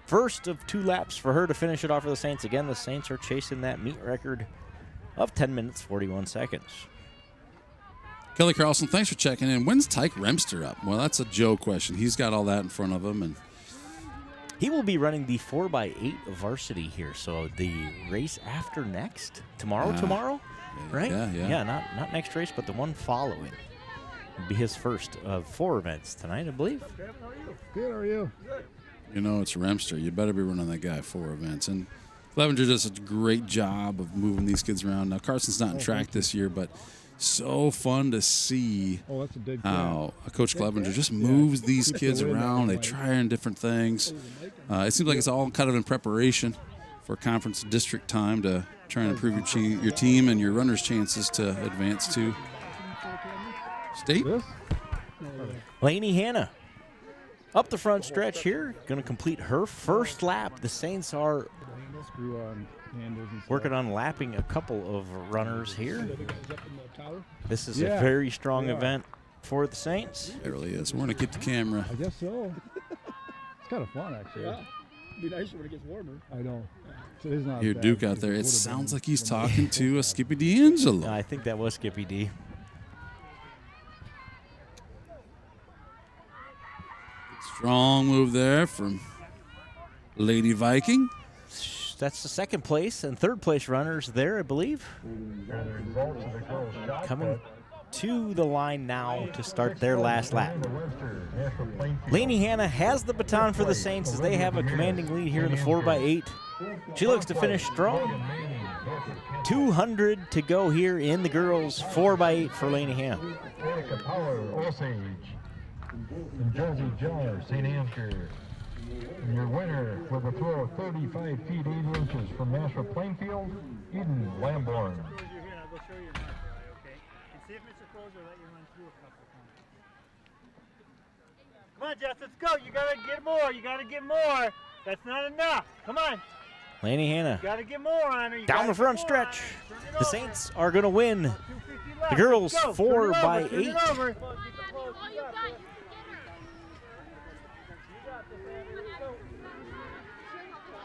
[SPEAKER 14] First of 2 laps for her to finish it off for the Saints. Again, the Saints are chasing that meet record of 10 minutes, 41 seconds.
[SPEAKER 5] Kelly Carlson, thanks for checking in. When's Tyke Remster up? Well, that's a Joe question. He's got all that in front of him. And
[SPEAKER 14] he will be running the 4x8 varsity here. So the race after next, tomorrow, right?
[SPEAKER 5] Yeah.
[SPEAKER 14] Not next race, but the one following. Will be his first of 4 events tonight, I believe.
[SPEAKER 19] Good, how are you?
[SPEAKER 5] You know, it's Remster. You better be running that guy 4 events. And Clevenger does a great job of moving these kids around. Now, Carson's not in track this year, but so fun to see how Coach Clevenger just moves these kids around. They try on different things. It seems like it's all kind of in preparation for conference district time to try and improve your team and your runners' chances to advance to state.
[SPEAKER 14] Lainey Hannah up the front stretch here, going to complete her first lap. The Saints are
[SPEAKER 19] screw on handles and stuff.
[SPEAKER 14] Working on lapping a couple of runners here. This is
[SPEAKER 19] Yeah,
[SPEAKER 14] a very strong
[SPEAKER 19] they are.
[SPEAKER 14] event for the Saints.
[SPEAKER 5] It really is. We're going to get the camera.
[SPEAKER 19] I guess so. It's kind of fun, actually.
[SPEAKER 8] Yeah. It'd be nicer when it gets warmer.
[SPEAKER 19] I know. So it's not
[SPEAKER 5] Hear
[SPEAKER 19] bad
[SPEAKER 5] Duke
[SPEAKER 19] because
[SPEAKER 5] out there. It
[SPEAKER 19] would've
[SPEAKER 5] sounds
[SPEAKER 19] been
[SPEAKER 5] like he's
[SPEAKER 19] when I-
[SPEAKER 5] talking to a Skippy D'Angelo.
[SPEAKER 14] I think that was Skippy D.
[SPEAKER 5] Strong move there from Lady Viking.
[SPEAKER 14] That's the second place and third place runners there, I believe. Coming to the line now to start their last lap. Lainey Hanna has the baton for the Saints as they have a commanding lead here in the 4x8. She looks to finish strong. 200 to go here in the girls 4x8 for Lainey Hanna.
[SPEAKER 10] Erica Power, Osage. And Josie Jar, Saint Ansgar. And your winner with a throw of 35 feet 8 inches from Nashua-Plainfield, Eden Lamborn.
[SPEAKER 11] Come on, Jess, let's go. You gotta get more. You gotta get more. That's not enough. Come on.
[SPEAKER 14] Lainey Hanna
[SPEAKER 11] You gotta get more on her. You
[SPEAKER 14] down
[SPEAKER 11] gotta
[SPEAKER 14] the front
[SPEAKER 11] get more on
[SPEAKER 14] stretch.
[SPEAKER 11] her. Turn it
[SPEAKER 14] The
[SPEAKER 11] over.
[SPEAKER 14] Saints are going to win.
[SPEAKER 11] 250 left.
[SPEAKER 14] The girls
[SPEAKER 11] Let's go.
[SPEAKER 14] 4x8.
[SPEAKER 11] Turn it over.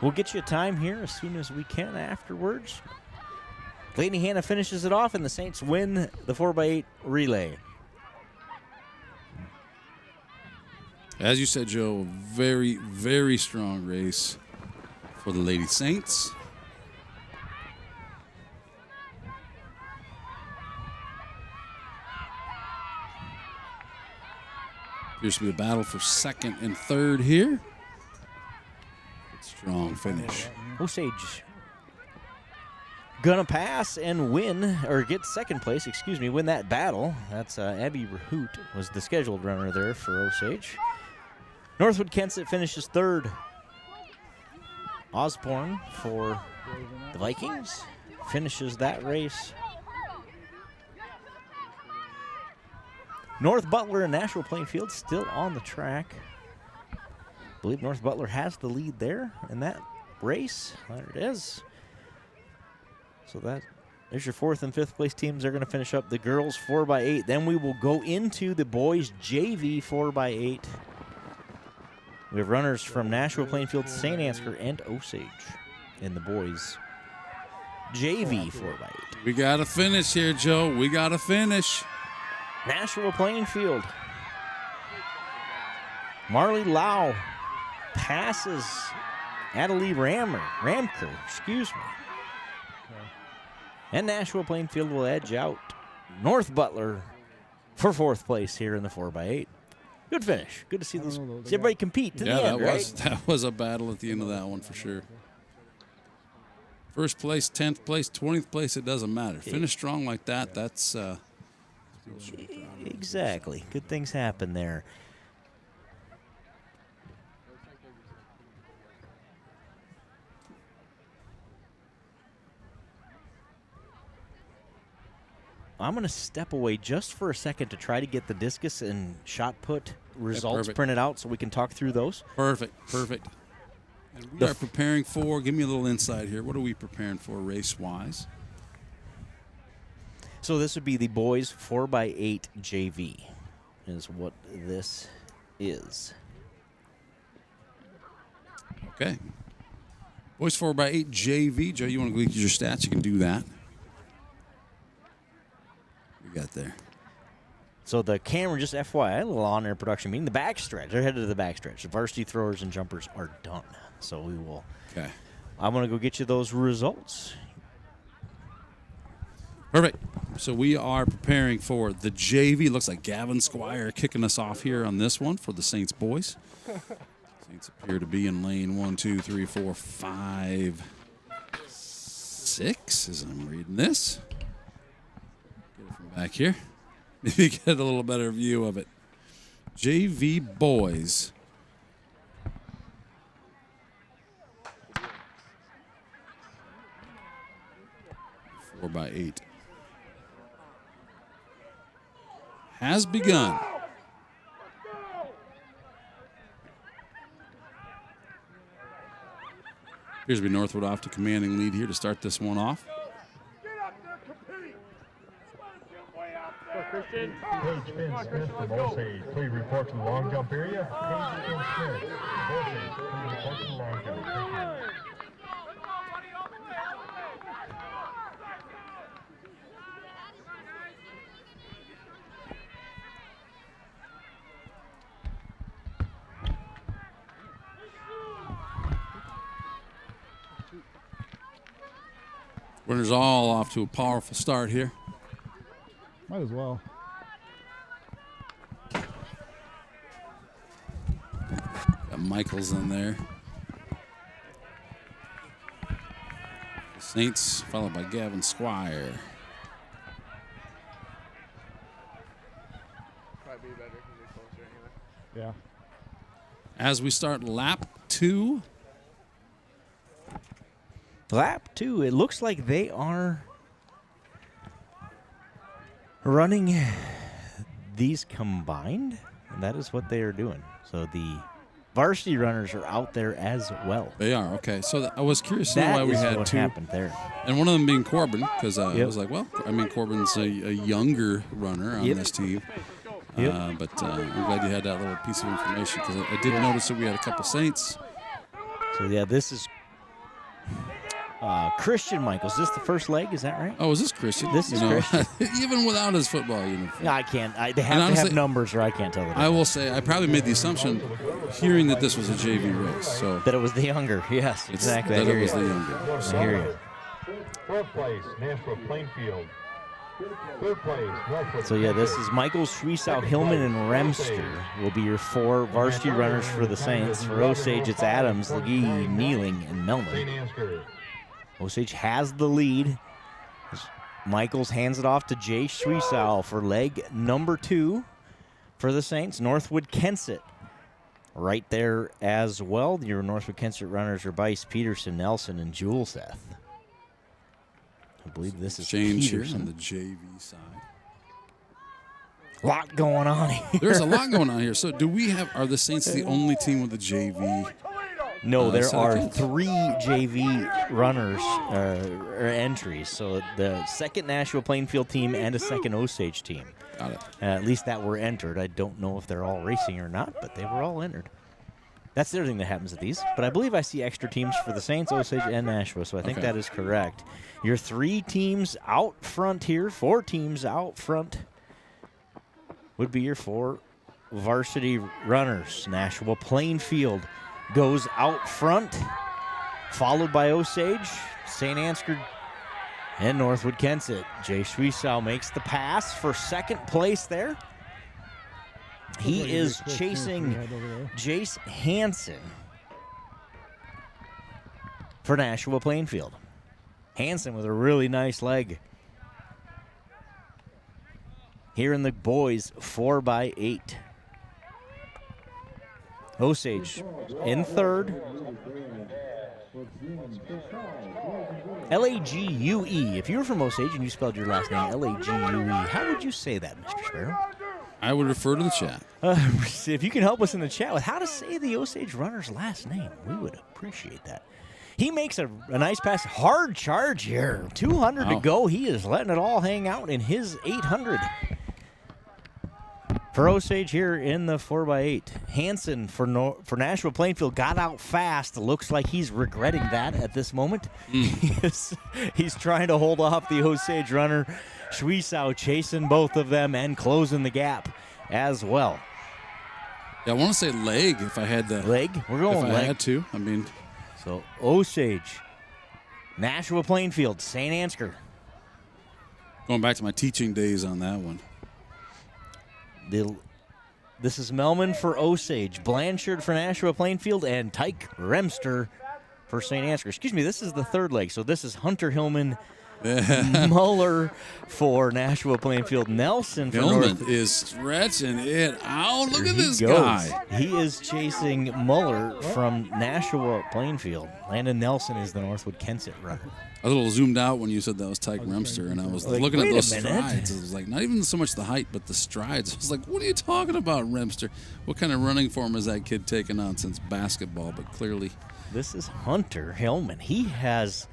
[SPEAKER 14] We'll get you a time here as soon as we can afterwards. Lainey Hanna finishes it off, and the Saints win the 4x8 relay.
[SPEAKER 5] As you said, Joe, very, very strong race for the Lady Saints. Appears to be a battle for second and third here. Strong finish.
[SPEAKER 14] Osage gonna pass and win, or get second place, excuse me, win that battle. That's Abby Rahoot was the scheduled runner there for Osage. Northwood-Kensett finishes third. Osborne for the Vikings finishes that race. North Butler and Nashua-Plainfield still on the track. I believe North Butler has the lead there in that race. There it is. So there's your fourth and fifth place teams. They're going to finish up the girls 4x8. Then we will go into the boys JV 4x8. We have runners from Nashua-Plainfield, Saint Ansgar, and Osage in the boys JV 4x8.
[SPEAKER 5] We got to finish here, Joe. We got to finish.
[SPEAKER 14] Nashua-Plainfield. Marley Lau passes Adelie Ramker, excuse me. And Nashua-Plainfield will edge out North Butler for fourth place here in the 4x8. Good finish. Good to see those. See everybody compete to the end, right?
[SPEAKER 5] That was a battle at the end of that one for sure. First place, 10th place, 20th place, it doesn't matter. Finish strong like that, that's...
[SPEAKER 14] Exactly. Good things happen there. I'm going to step away just for a second to try to get the discus and shot put results printed out so we can talk through those.
[SPEAKER 5] Perfect. And we are preparing for, give me a little insight here. What are we preparing for race-wise?
[SPEAKER 14] So this would be the boys 4x8 JV is what this is.
[SPEAKER 5] Okay. Boys 4x8 JV. Joe, you want to go get your stats? You can do that. We got there.
[SPEAKER 14] So the camera, just FYI, a little on-air production meeting. The backstretch, they're headed to the backstretch. The varsity throwers and jumpers are done. So we will.
[SPEAKER 5] Okay.
[SPEAKER 14] I'm going to go get you those results.
[SPEAKER 5] Perfect. So we are preparing for the JV. Looks like Gavin Squire kicking us off here on this one for the Saints boys. Saints appear to be in lane 1, 2, 3, 4, 5, 6 as I'm reading this. Get it from back here. Maybe get a little better view of it. JV boys. Four by 8 has begun. Appears to be Northwood off to commanding lead here to start this one off.
[SPEAKER 10] Paige Finn Smith from Osage, please report to the long jump area. Paige Finn Smith, Osage, please report to the long jump. Thank you.
[SPEAKER 5] Runners all off to a powerful start here.
[SPEAKER 19] Might as well.
[SPEAKER 5] Got Michaels in there. Saints followed by Gavin Squire.
[SPEAKER 15] Probably be better because they're closer anyway.
[SPEAKER 19] Yeah.
[SPEAKER 5] As we start lap 2.
[SPEAKER 14] Lap 2, it looks like they are running these combined, and that is what they are doing. So the varsity runners are out there as well.
[SPEAKER 5] They are, okay. So I was curious to know why we had
[SPEAKER 14] what
[SPEAKER 5] 2.
[SPEAKER 14] happened there.
[SPEAKER 5] And one of them being Corbin, because I was like, well, I mean, Corbin's a younger runner on this team. But I'm glad you had that little piece of information, because I did notice that we had a couple Saints.
[SPEAKER 14] So, yeah, this is Christian Michaels. Is this the first leg? Is that right?
[SPEAKER 5] Oh, is this Christian?
[SPEAKER 14] This is Christian.
[SPEAKER 5] Even without his football uniform.
[SPEAKER 14] I can't. They have to have numbers, or I can't tell the difference.
[SPEAKER 5] I will say, I probably made the assumption, hearing that this was a JV race. So
[SPEAKER 14] that it was the younger. Yes, exactly.
[SPEAKER 5] That it was the younger.
[SPEAKER 14] I hear you.
[SPEAKER 10] Fourth place, Nashua-Plainfield. Third place, Northwood.
[SPEAKER 14] So, yeah, this is Michaels, Schwiesau, Hillman, and Remster will be your 4 varsity runners for the Saints. For Osage, it's Adams, Legee, Kneeling, and Melman.
[SPEAKER 10] Saint Ansgar.
[SPEAKER 14] Osage has the lead. Michaels hands it off to Jay Schwiesau for leg number 2 for the Saints. Northwood-Kensett right there as well. Your Northwood-Kensett runners are Bice, Peterson, Nelson, and Juleseth. I believe this is
[SPEAKER 5] change
[SPEAKER 14] Peterson.
[SPEAKER 5] here on the JV side.
[SPEAKER 14] A lot going on here.
[SPEAKER 5] There's a lot going on here. So are the Saints the only team with a JV?
[SPEAKER 14] No, there are 3 JV runners or entries. So the second Nashua-Plainfield team and a second Osage team.
[SPEAKER 5] Got it.
[SPEAKER 14] At least that were entered. I don't know if they're all racing or not, but they were all entered. That's the other thing that happens at these. But I believe I see extra teams for the Saints, Osage, and Nashua, so I think that is correct. Your 3 teams out front here, 4 teams out front would be your 4 varsity runners. Nashua-Plainfield goes out front, followed by Osage, Saint Ansgar, and Northwood-Kensett. Jay Schwiesau makes the pass for second place there. He is chasing Jace Hansen for Nashua-Plainfield. Hansen with a really nice leg. Here in the boys 4x8. Osage in third. L-A-G-U-E. If you were from Osage and you spelled your last name L-A-G-U-E, how would you say that, Mr. Sparrow?
[SPEAKER 5] I would refer to the chat.
[SPEAKER 14] If you can help us in the chat with how to say the Osage runner's last name, we would appreciate that. He makes a nice pass. Hard charge here. 200 to go. He is letting it all hang out in his 800. For Osage here in the 4x8. Hansen for Nashua-Plainfield got out fast. Looks like he's regretting that at this moment. He's trying to hold off the Osage runner. Schwiesau chasing both of them and closing the gap as well.
[SPEAKER 5] Yeah, I want to say leg if I had to.
[SPEAKER 14] Leg? We're going
[SPEAKER 5] if
[SPEAKER 14] leg.
[SPEAKER 5] I had to. I mean.
[SPEAKER 14] So Osage, Nashua-Plainfield, Saint Ansgar.
[SPEAKER 5] Going back to my teaching days on that one.
[SPEAKER 14] This is Melman for Osage, Blanchard for Nashua-Plainfield, and Tyke Remster for Saint Ansgar. Excuse me, this is the third leg. So this is Hunter Hillman, Muller for Nashua-Plainfield, Nelson for
[SPEAKER 5] Hillman is stretching it out. Look at this
[SPEAKER 14] goes.
[SPEAKER 5] guy.
[SPEAKER 14] He is chasing Muller from Nashua-Plainfield. Landon Nelson is the Northwood-Kensett runner.
[SPEAKER 5] I was a little zoomed out when you said that was Tyke Remster, and I was looking at those strides. It was like not even so much the height, but the strides. I was like, what are you talking about, Remster? What kind of running form is that kid taking on since basketball? But clearly
[SPEAKER 14] This is Hunter Hillman. He has,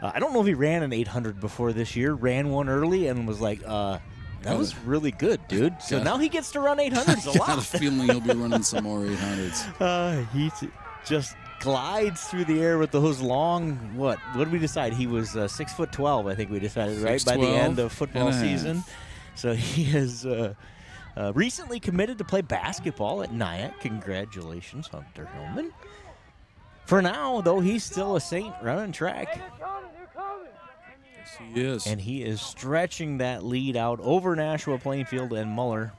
[SPEAKER 14] I don't know if he ran an 800 before this year, ran one early and was like, that was really good, dude. So now he gets to run 800s a lot.
[SPEAKER 5] I got a feeling he'll be running some more 800s.
[SPEAKER 14] He just glides through the air with those long, what did we decide? He was 6'12", I think we decided, right, by the end of football season. So he has recently committed to play basketball at Nyack. Congratulations, Hunter Hillman. For now, though, he's still a Saint running track.
[SPEAKER 5] Yes, he is.
[SPEAKER 14] And he is stretching that lead out over Nashua-Plainfield and Muller.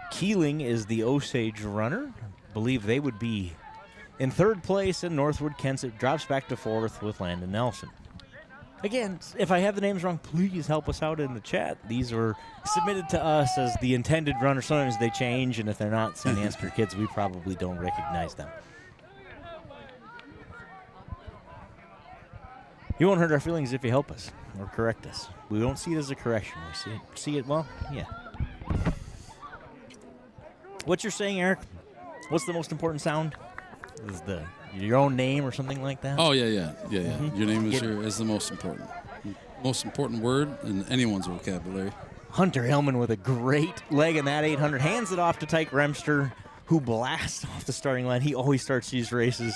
[SPEAKER 14] Keeling is the Osage runner. I believe they would be in third place, and Northwood-Kensett drops back to fourth with Landon Nelson. Again, if I have the names wrong, please help us out in the chat. These were submitted to us as the intended runner. Sometimes they change, and if they're not Saint Ansgar kids, we probably don't recognize them. You won't hurt our feelings if you help us or correct us. We don't see it as a correction. We see it, well, yeah. What you're saying, Eric? What's the most important sound? Is your own name or something like that?
[SPEAKER 5] Oh, yeah. Mm-hmm. Your name is the most important word in anyone's vocabulary.
[SPEAKER 14] Hunter Hillman with a great leg in that 800. Hands it off to Tyke Remster, who blasts off the starting line. He always starts these races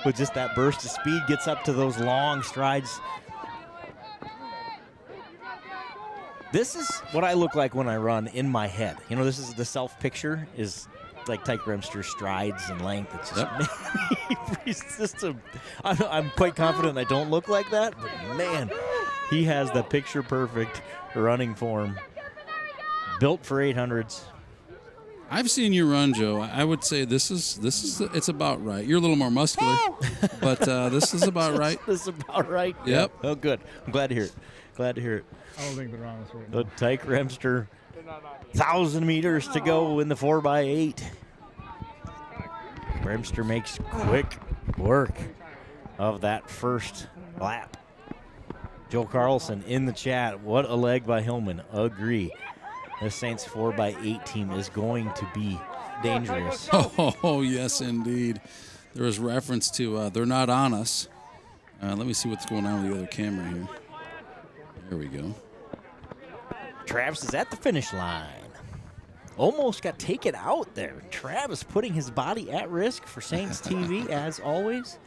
[SPEAKER 14] with just that burst of speed, gets up to those long strides. This is what I look like when I run in my head. You know, this is the self-picture is like Tyke Remster's strides and length. It's just I'm quite confident I don't look like that, but man, he has the picture-perfect running form. Built for 800s.
[SPEAKER 5] I've seen you run, Joe. I would say it's about right. You're a little more muscular, but this is about right.
[SPEAKER 14] This is about right.
[SPEAKER 5] Yep.
[SPEAKER 14] Oh, good. I'm glad to hear it.
[SPEAKER 19] I don't think they're on us right now.
[SPEAKER 14] The Tyke Remster, 1,000 meters to go in the 4x8. Remster makes quick work of that first lap. Joe Carlson in the chat. What a leg by Hillman. Agree. The Saints 4x8 team is going to be dangerous.
[SPEAKER 5] Oh, yes, indeed. There was reference to they're not on us. Let me see what's going on with the other camera here. There we go.
[SPEAKER 14] Travis is at the finish line. Almost got taken out there. Travis putting his body at risk for Saints TV, as always.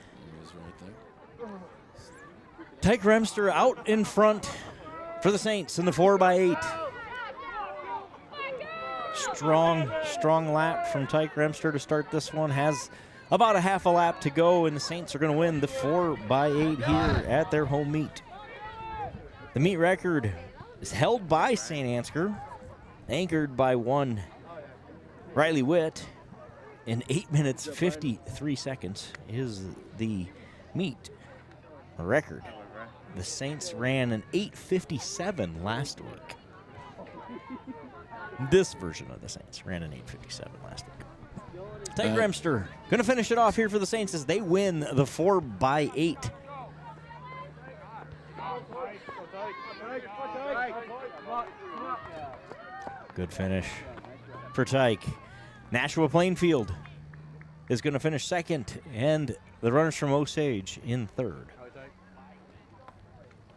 [SPEAKER 14] Tyke Remster out in front for the Saints in the 4x8. Strong lap from Tyke Remster to start this one. Has about a half a lap to go, and the Saints are going to win the 4x8 here at their home meet. The meet record is held by Saint Ansgar, anchored by one Riley Witt. In 8 minutes 53 seconds is the meet record. The Saints ran an 8:57 last week. This version of the Saints ran an 8:57 last week. Tyke Remster going to finish it off here for the Saints as they win the 4x8. Good finish for Tyke. Nashua-Plainfield is going to finish second, and the runners from Osage in third.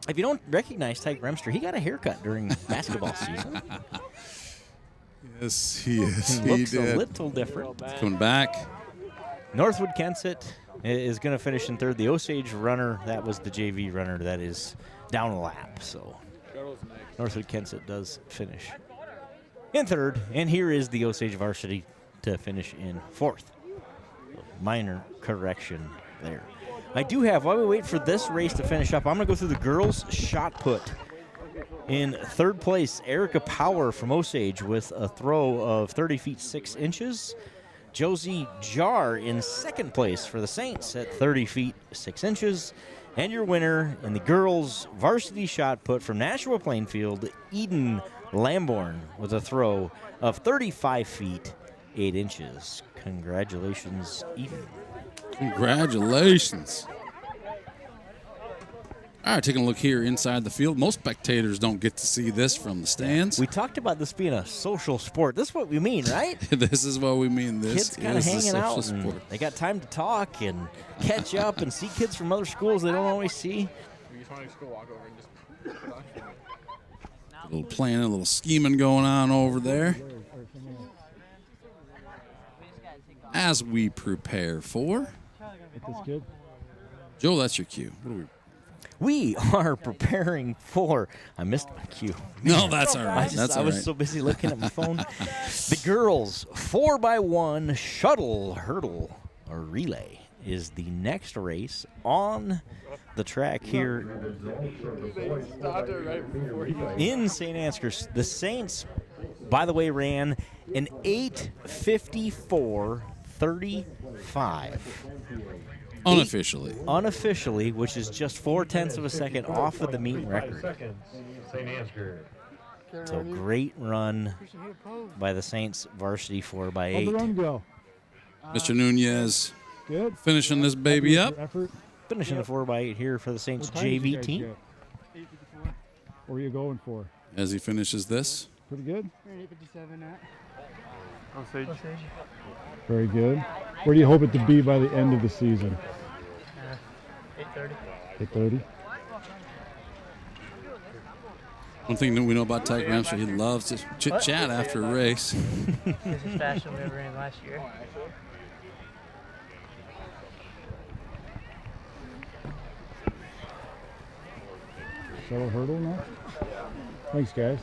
[SPEAKER 14] If you don't recognize Tyke Remster, he got a haircut during basketball season.
[SPEAKER 5] Yes, he is.
[SPEAKER 14] He looks a little different.
[SPEAKER 5] Coming back.
[SPEAKER 14] Northwood-Kensett is going to finish in third. The Osage runner, that was the JV runner, that is down a lap. So Northwood-Kensett does finish in third. And here is the Osage varsity to finish in fourth. Minor correction there. I do have, while we wait for this race to finish up, I'm going to go through the girls' shot put. In third place, Erica Power from Osage with a throw of 30 feet 6 inches. Josie Jar in second place for the Saints at 30 feet 6 inches. And your winner in the girls' varsity shot put from Nashua-Plainfield, Eden Lamborn with a throw of 35 feet 8 inches. Congratulations, Eden.
[SPEAKER 5] Congratulations. All All right, taking a look here inside the field. Most spectators don't get to see this from the stands.
[SPEAKER 14] We talked about this being a social sport. This is what we mean, right?
[SPEAKER 5] This is what we mean. This
[SPEAKER 14] kids kind of
[SPEAKER 5] is a
[SPEAKER 14] hanging
[SPEAKER 5] social
[SPEAKER 14] out.
[SPEAKER 5] sport.
[SPEAKER 14] And they got time to talk and catch up and see kids from other schools they don't always see.
[SPEAKER 15] You just want to go walk over and just put on.
[SPEAKER 5] A little planning, a little scheming going on over there. As we prepare for.
[SPEAKER 19] This kid.
[SPEAKER 5] Joe, that's your cue. What are we?
[SPEAKER 14] We are preparing for. I missed my cue.
[SPEAKER 5] No, that's all right.
[SPEAKER 14] I was so busy looking at my phone. The girls 4x1 shuttle hurdle or relay is the next race on the track here in St. Ansgar. The Saints, by the way, ran an 8:54.35.
[SPEAKER 5] Unofficially,
[SPEAKER 14] which is just 0.4 of a second off of the meet record.
[SPEAKER 10] Saint Ansgar.
[SPEAKER 14] So great run by the Saints varsity 4x8.
[SPEAKER 19] How'd the run go?
[SPEAKER 5] Mr. Nunez
[SPEAKER 19] Good.
[SPEAKER 5] Finishing this baby up.
[SPEAKER 14] Finishing the 4x8 here for the Saints JV team.
[SPEAKER 19] What are you going for?
[SPEAKER 5] As he finishes this.
[SPEAKER 19] Pretty good.
[SPEAKER 15] 8:57 at Osage.
[SPEAKER 19] Very good. Where do you hope it to be by the end of the season?
[SPEAKER 15] 8:30.
[SPEAKER 19] 8:30.
[SPEAKER 5] One thing that we know about Tyke Ramsey, he loves to chit-chat after a race.
[SPEAKER 15] This is faster than we ever ran last year.
[SPEAKER 19] Shuttle hurdle now? Thanks, guys.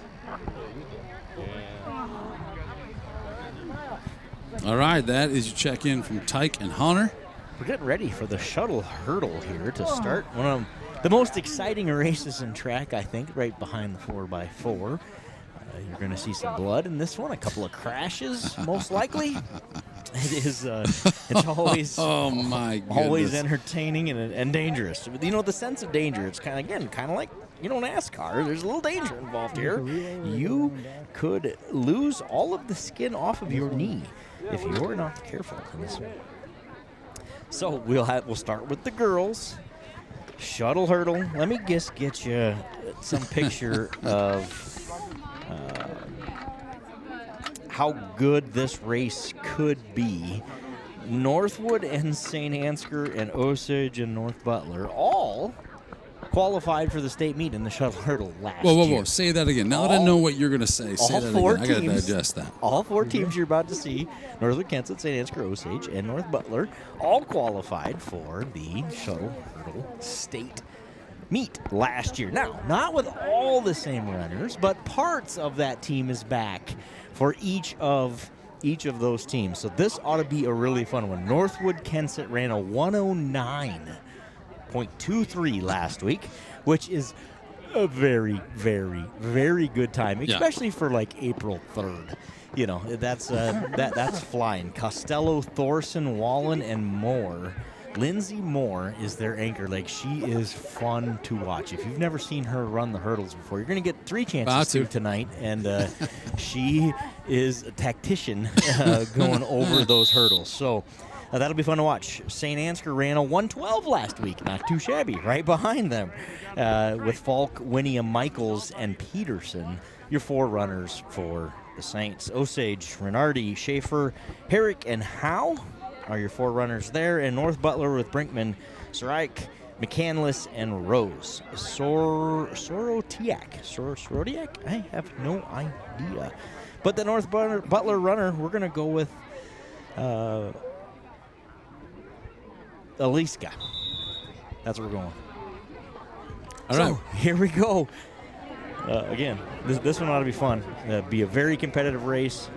[SPEAKER 5] All right, that is your check-in from Tyke and Hunter.
[SPEAKER 14] We're getting ready for the shuttle hurdle here to start. One of the most exciting races in track, I think, right behind the 4x4. You're going to see some blood in this one, a couple of crashes, most likely. It is. It's always.
[SPEAKER 5] Oh my goodness.
[SPEAKER 14] Always entertaining and dangerous. You know, the sense of danger. It's kind of like NASCAR. There's a little danger involved here. You could lose all of the skin off of your knee if you're not careful in this one. So we'll start with the girls. Shuttle hurdle. Let me just get you some picture of how good this race could be. Northwood and Saint Ansgar and Osage and North Butler all qualified for the state meet in the shuttle hurdle last year.
[SPEAKER 5] Whoa. Say that again. Now that I know what you're going to say that again. I got to digest that.
[SPEAKER 14] All four teams you're about to see, Northwood-Kensett, Saint Ansgar, Osage, and North Butler, all qualified for the shuttle hurdle state meet last year. Now, not with all the same runners, but parts of that team is back for each of those teams. So this ought to be a really fun one. Northwood-Kensett ran a 109.23 last week, which is a very, very, very good time, especially for like April 3rd. You know, that's flying. Costello, Thorson, Wallen, and Moore. Lindsay Moore is their anchor. Like, she is fun to watch. If you've never seen her run the hurdles before, you're going to get 3 chances to tonight. And she is a tactician going over those hurdles. So that'll be fun to watch. St. Ansgar ran a 112 last week. Not too shabby. Right behind them with Falk, Winnia, Michaels, and Peterson, your 4 runners for the Saints. Osage, Renardi, Schaefer, Herrick, and Howe are your 4 runners there, and North Butler with Brinkman, Sarike, McCandless, and Rose. Sorodiak? I have no idea. But the North Butler runner, we're going to go with Aliska. That's what we're going with.
[SPEAKER 5] All right.
[SPEAKER 14] Here we go. Again, this one ought to be fun. Be a very competitive race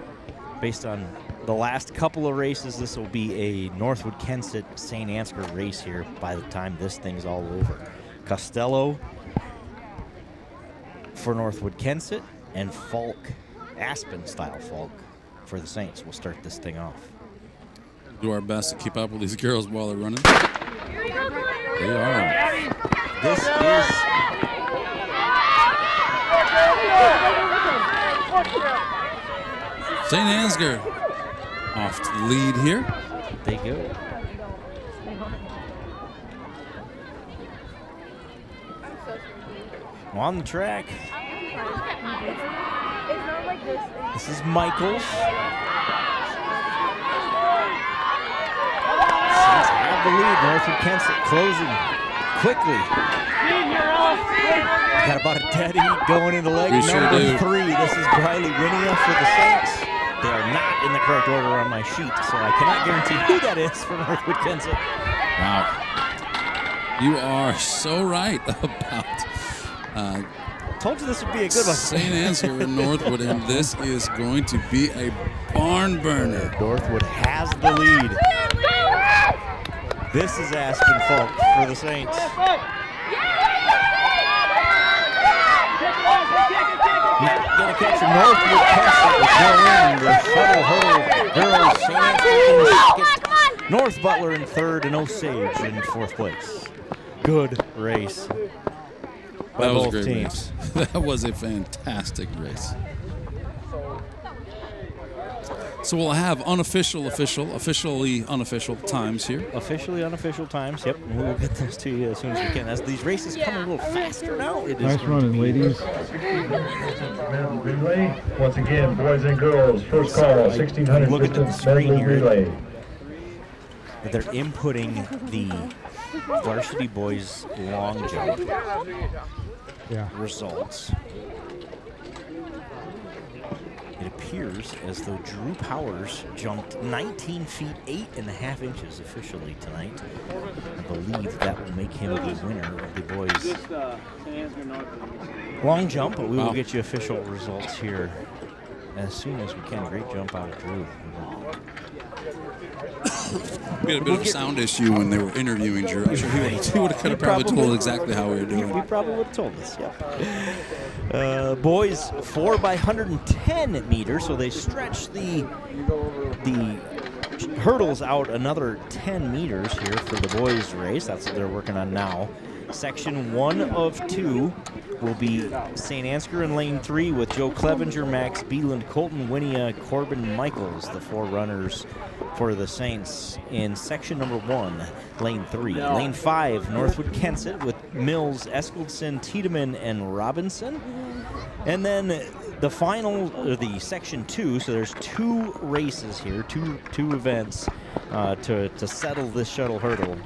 [SPEAKER 14] based on the last couple of races. This will be a Northwood-Kensett St. Ansgar race here by the time this thing's all over. Costello for Northwood-Kensett and Falk, Aspen-style Falk for the Saints. We'll start this thing off.
[SPEAKER 5] Do our best to keep up with these girls while they're running. They are.
[SPEAKER 14] This is...
[SPEAKER 5] St. Ansgar off to the lead here.
[SPEAKER 14] They go. On the track. This is Michaels. Saints have the lead. Northwood-Kensett closing quickly. Got about a dead heat going into leg number 3. This is Briley Winia for the Saints. They are not in the correct order on my sheet, so I cannot guarantee who that is for Northwood-Kensett.
[SPEAKER 5] Wow. You are so right about...
[SPEAKER 14] told you this would be a good one.
[SPEAKER 5] Saint Ansgar and Northwood, and this is going to be a barn burner.
[SPEAKER 14] Northwood has the lead. This is Aspen Falk for the Saints. Not going to catch Northwood-Kensett will go in. The shuttle hurdle girls. Saint Ansgar in second. North Butler in third, and Osage in fourth place. Good race.
[SPEAKER 5] That was a great race. That was a fantastic race. So we'll have officially unofficial times here.
[SPEAKER 14] Officially unofficial times, yep. And we'll get those to you as soon as we can. As these races come a little faster now, it is
[SPEAKER 19] nice running, ladies.
[SPEAKER 10] Relay. Once again, boys and girls, first call, 1600
[SPEAKER 14] look at the screen here.
[SPEAKER 10] Relay.
[SPEAKER 14] They're inputting the varsity boys long jump results. It appears as though Drew Powers jumped 19 feet 8.5 inches officially tonight. I believe that will make him the winner of the boys' long jump, but we will get you official results here as soon as we can. Great jump out of Drew.
[SPEAKER 5] We had a bit of a sound issue when they were interviewing Drew. I'm sure he would have probably told exactly how we were doing.
[SPEAKER 14] He probably would have told us, yeah. Boys 4 by 110 meters, so they stretch the hurdles out another 10 meters here for the boys' race. That's what they're working on now. Section 1 of 2 will be Saint Ansgar in lane 3 with Joe Clevenger, Max Beeland, Colton Winia, Corbin Michaels, the 4 runners for the Saints in section number 1, lane 3. Lane 5, Northwood-Kensett with Mills, Eskildson, Tiedemann, and Robinson. And then the final, the section 2, so there's 2 races here, two events to settle this shuttle hurdle.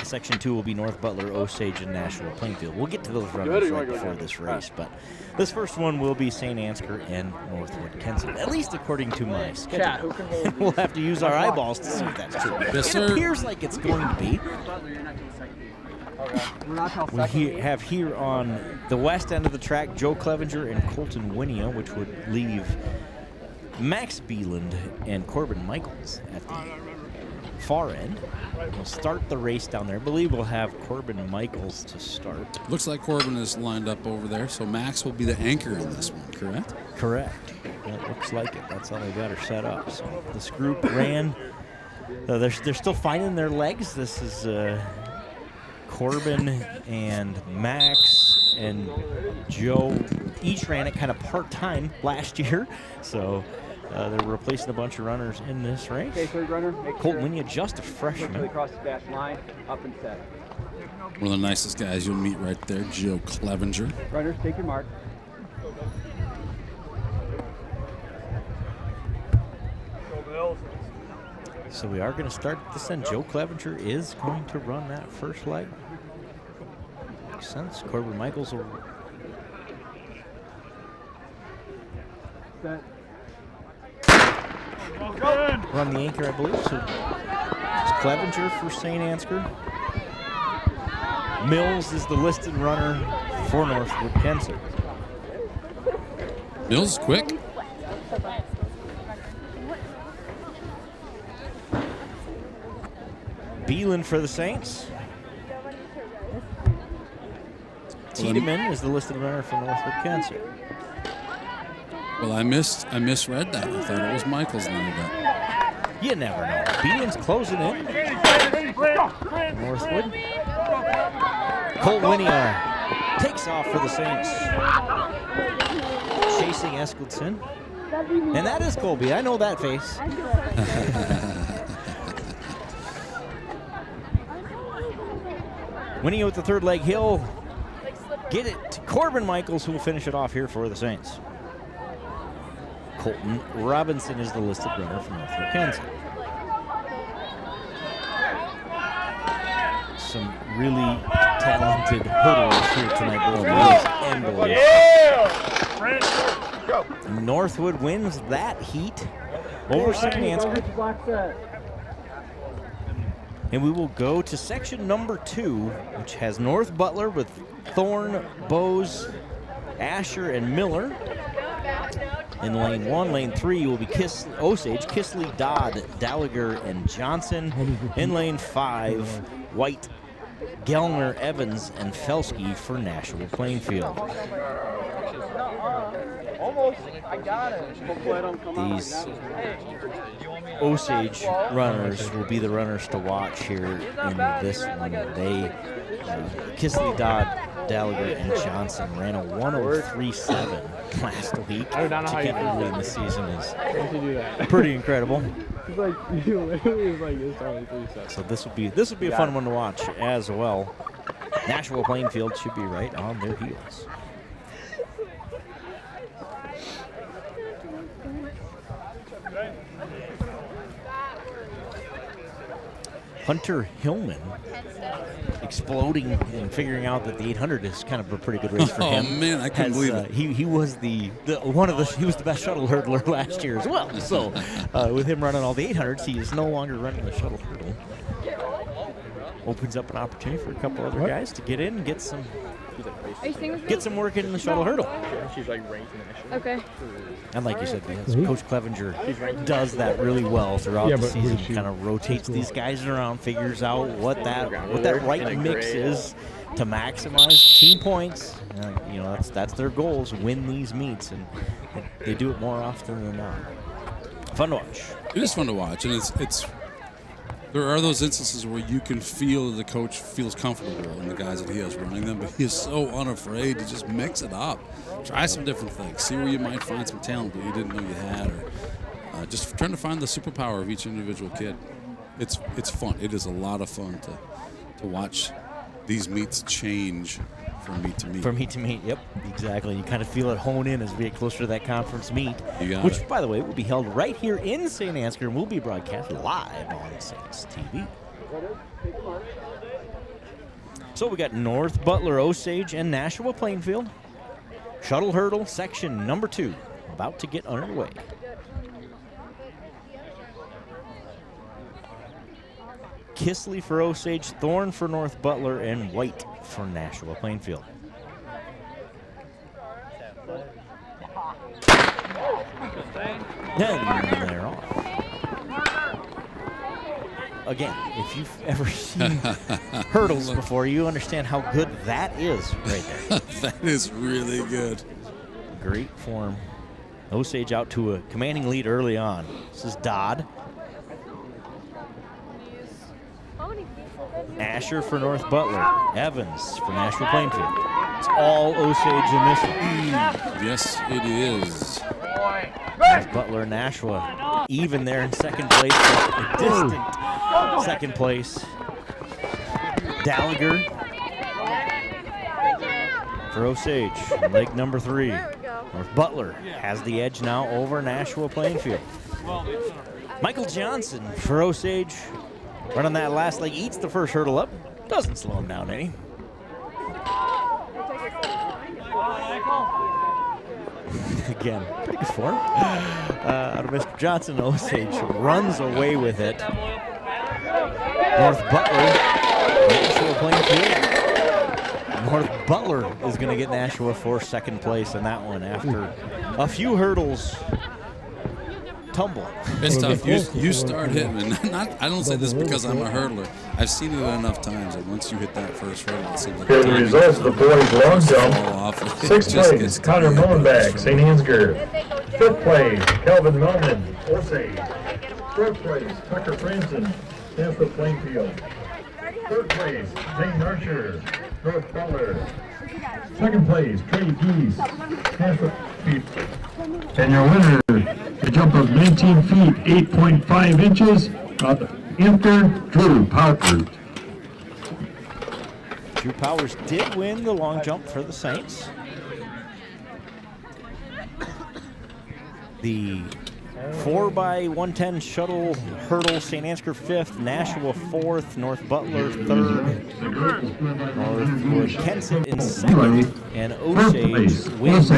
[SPEAKER 14] Section 2 will be North Butler, Osage, and Nashua-Plainfield. We'll get to those runners right before this race, but this first one will be Saint Ansgar and Northwood-Kensett, at least according to my schedule. We'll have to use our eyeballs to see if that's true.
[SPEAKER 5] Yes,
[SPEAKER 14] it appears like it's going to be. We have here on the west end of the track Joe Clevenger and Colton Winia, which would leave Max Beeland and Corbin Michaels at the far end. We'll start the race down there. I believe we'll have Corbin Michaels to start.
[SPEAKER 5] Looks like Corbin is lined up over there, so Max will be the anchor in this one, correct?
[SPEAKER 14] Correct. It looks like it. That's how they got her set up. So this group ran. They're still finding their legs. This is Corbin and Max and Joe each ran it kind of part-time last year. So they're replacing a bunch of runners in this race.
[SPEAKER 20] Okay, third runner.
[SPEAKER 14] Colton Winia, just a freshman.
[SPEAKER 20] Across the dash line, up and set.
[SPEAKER 5] One of the nicest guys you'll meet right there, Joe Clevenger.
[SPEAKER 20] Runners, take your mark.
[SPEAKER 14] So we are going to start this end. Joe Clevenger is going to run that first leg. Makes sense. Corbin Michaels will...
[SPEAKER 20] Set.
[SPEAKER 14] Run the anchor, I believe. So it's Clevenger for Saint Ansgar. Mills is the listed runner for Northwood-Kensett.
[SPEAKER 5] Mills is quick.
[SPEAKER 14] Beeland for the Saints. Tiedemann is the listed runner for Northwood-Kensett.
[SPEAKER 5] Well, I misread that. I thought it was Michaels lined up.
[SPEAKER 14] You never know. Beeland's closing in. Northwood. Colt Winia takes off for the Saints. Chasing Eskildson. And that is Colby. I know that face. Winia with the third leg hill. get it to Corbin Michaels, who will finish it off here for the Saints. Colton Robinson is the listed runner from Northwood-Kensett. Some really talented hurdlers here tonight, both boys and boys.
[SPEAKER 10] Yeah!
[SPEAKER 14] Northwood wins that heat over Saint Ansgar. And we will go to section number 2, which has North Butler with Thorne, Bose, Asher, and Miller. In lane 1, lane 3 will be Osage, Kisley, Dodd, Gallagher, and Johnson. In lane 5, White, Gellner, Evans, and Felsky for Nashua-Plainfield.
[SPEAKER 20] Almost. I got it. Hopefully I don't come out.
[SPEAKER 14] These Osage runners will be the runners to watch here in this one. They, Kisley, Dodd, Gallagher, and Johnson ran a 1:03.7 last week.
[SPEAKER 15] I don't know how you
[SPEAKER 14] get early in the season is
[SPEAKER 15] to do that.
[SPEAKER 14] pretty incredible.
[SPEAKER 15] It's like you literally was like this only 3 seconds.
[SPEAKER 14] So this will be a fun one to watch as well. Nashua-Plainfield should be right on their heels. Hunter Hillman exploding and figuring out that the 800 is kind of a pretty good race for him.
[SPEAKER 5] Oh man, I couldn't believe it.
[SPEAKER 14] He was he was the best shuttle hurdler last year as well. So with him running all the 800s, he is no longer running the shuttle hurdle. Opens up an opportunity for a couple other guys to get in and get some work in the shuttle hurdle.
[SPEAKER 15] She's like ranked national.
[SPEAKER 13] Okay.
[SPEAKER 14] And like you said, Coach Clevenger does that really well throughout the season. Kind of rotates these guys around, figures out what that right mix is to maximize team points. You know, that's their goals: win these meets, and they do it more often than not. Fun to watch.
[SPEAKER 5] It is fun to watch, and it's. There are those instances where you can feel that the coach feels comfortable in the guys that he has running them, but he is so unafraid to just mix it up. Try some different things. See where you might find some talent that you didn't know you had, or just trying to find the superpower of each individual kid. It's fun. It is a lot of fun to watch these meets change from meet to meet.
[SPEAKER 14] From meet to meet, yep, exactly. You kind of feel it hone in as we get closer to that conference meet,
[SPEAKER 5] which,
[SPEAKER 14] by the way, will be held right here in Saint Ansgar and will be broadcast live on Saints TV. So we got North Butler, Osage, and Nashua-Plainfield. Shuttle hurdle, section number 2, about to get underway. Kisley for Osage, Thorne for North Butler, and White for Nashua-Plainfield. And they're off. Again, if you've ever seen hurdles before, you understand how good that is right there.
[SPEAKER 5] That is really good.
[SPEAKER 14] Great form. Osage out to a commanding lead early on. This is Dodd. Asher for North Butler. Evans for Nashua-Plainfield. It's all Osage in this one.
[SPEAKER 5] Yes, it is.
[SPEAKER 14] North Butler, Nashua, even there in second place. A distant second place. Gallagher for Osage, leg number 3. North Butler has the edge now over Nashua-Plainfield. Michael Johnson for Osage. Running that last leg, eats the first hurdle up. Doesn't slow him down any. Again, pretty good form. Out of Mr. Johnson, Osage runs away with it. North Butler, Nashua-Plainfield. North Butler is going to get Nashua for second place in that one after a few hurdles. Tumble.
[SPEAKER 5] It's tough. You start hitting, and I don't say this because I'm a hurdler. I've seen it enough times that once you hit that first hurdle, it seems like
[SPEAKER 10] Here are the results of the boys' long jump. 6th place, Connor Mullenback, St. Ansgar. 5th place, Calvin Millman, Osage. 4th place, Tucker Franson, Nashua-Plainfield. 3rd place, Zane Archer, North Butler. 2nd place, Trey Geese, Nashua-Plainfield. And your winner, the jump of 19 feet, 8.5 inches, Drew Parker.
[SPEAKER 14] Drew Powers did win the long jump for the Saints. The 4x110 shuttle hurdle, Saint Ansgar 5th, Nashua 4th, North Butler 3rd, Northwood-Kensett in 2nd, and Osage wins.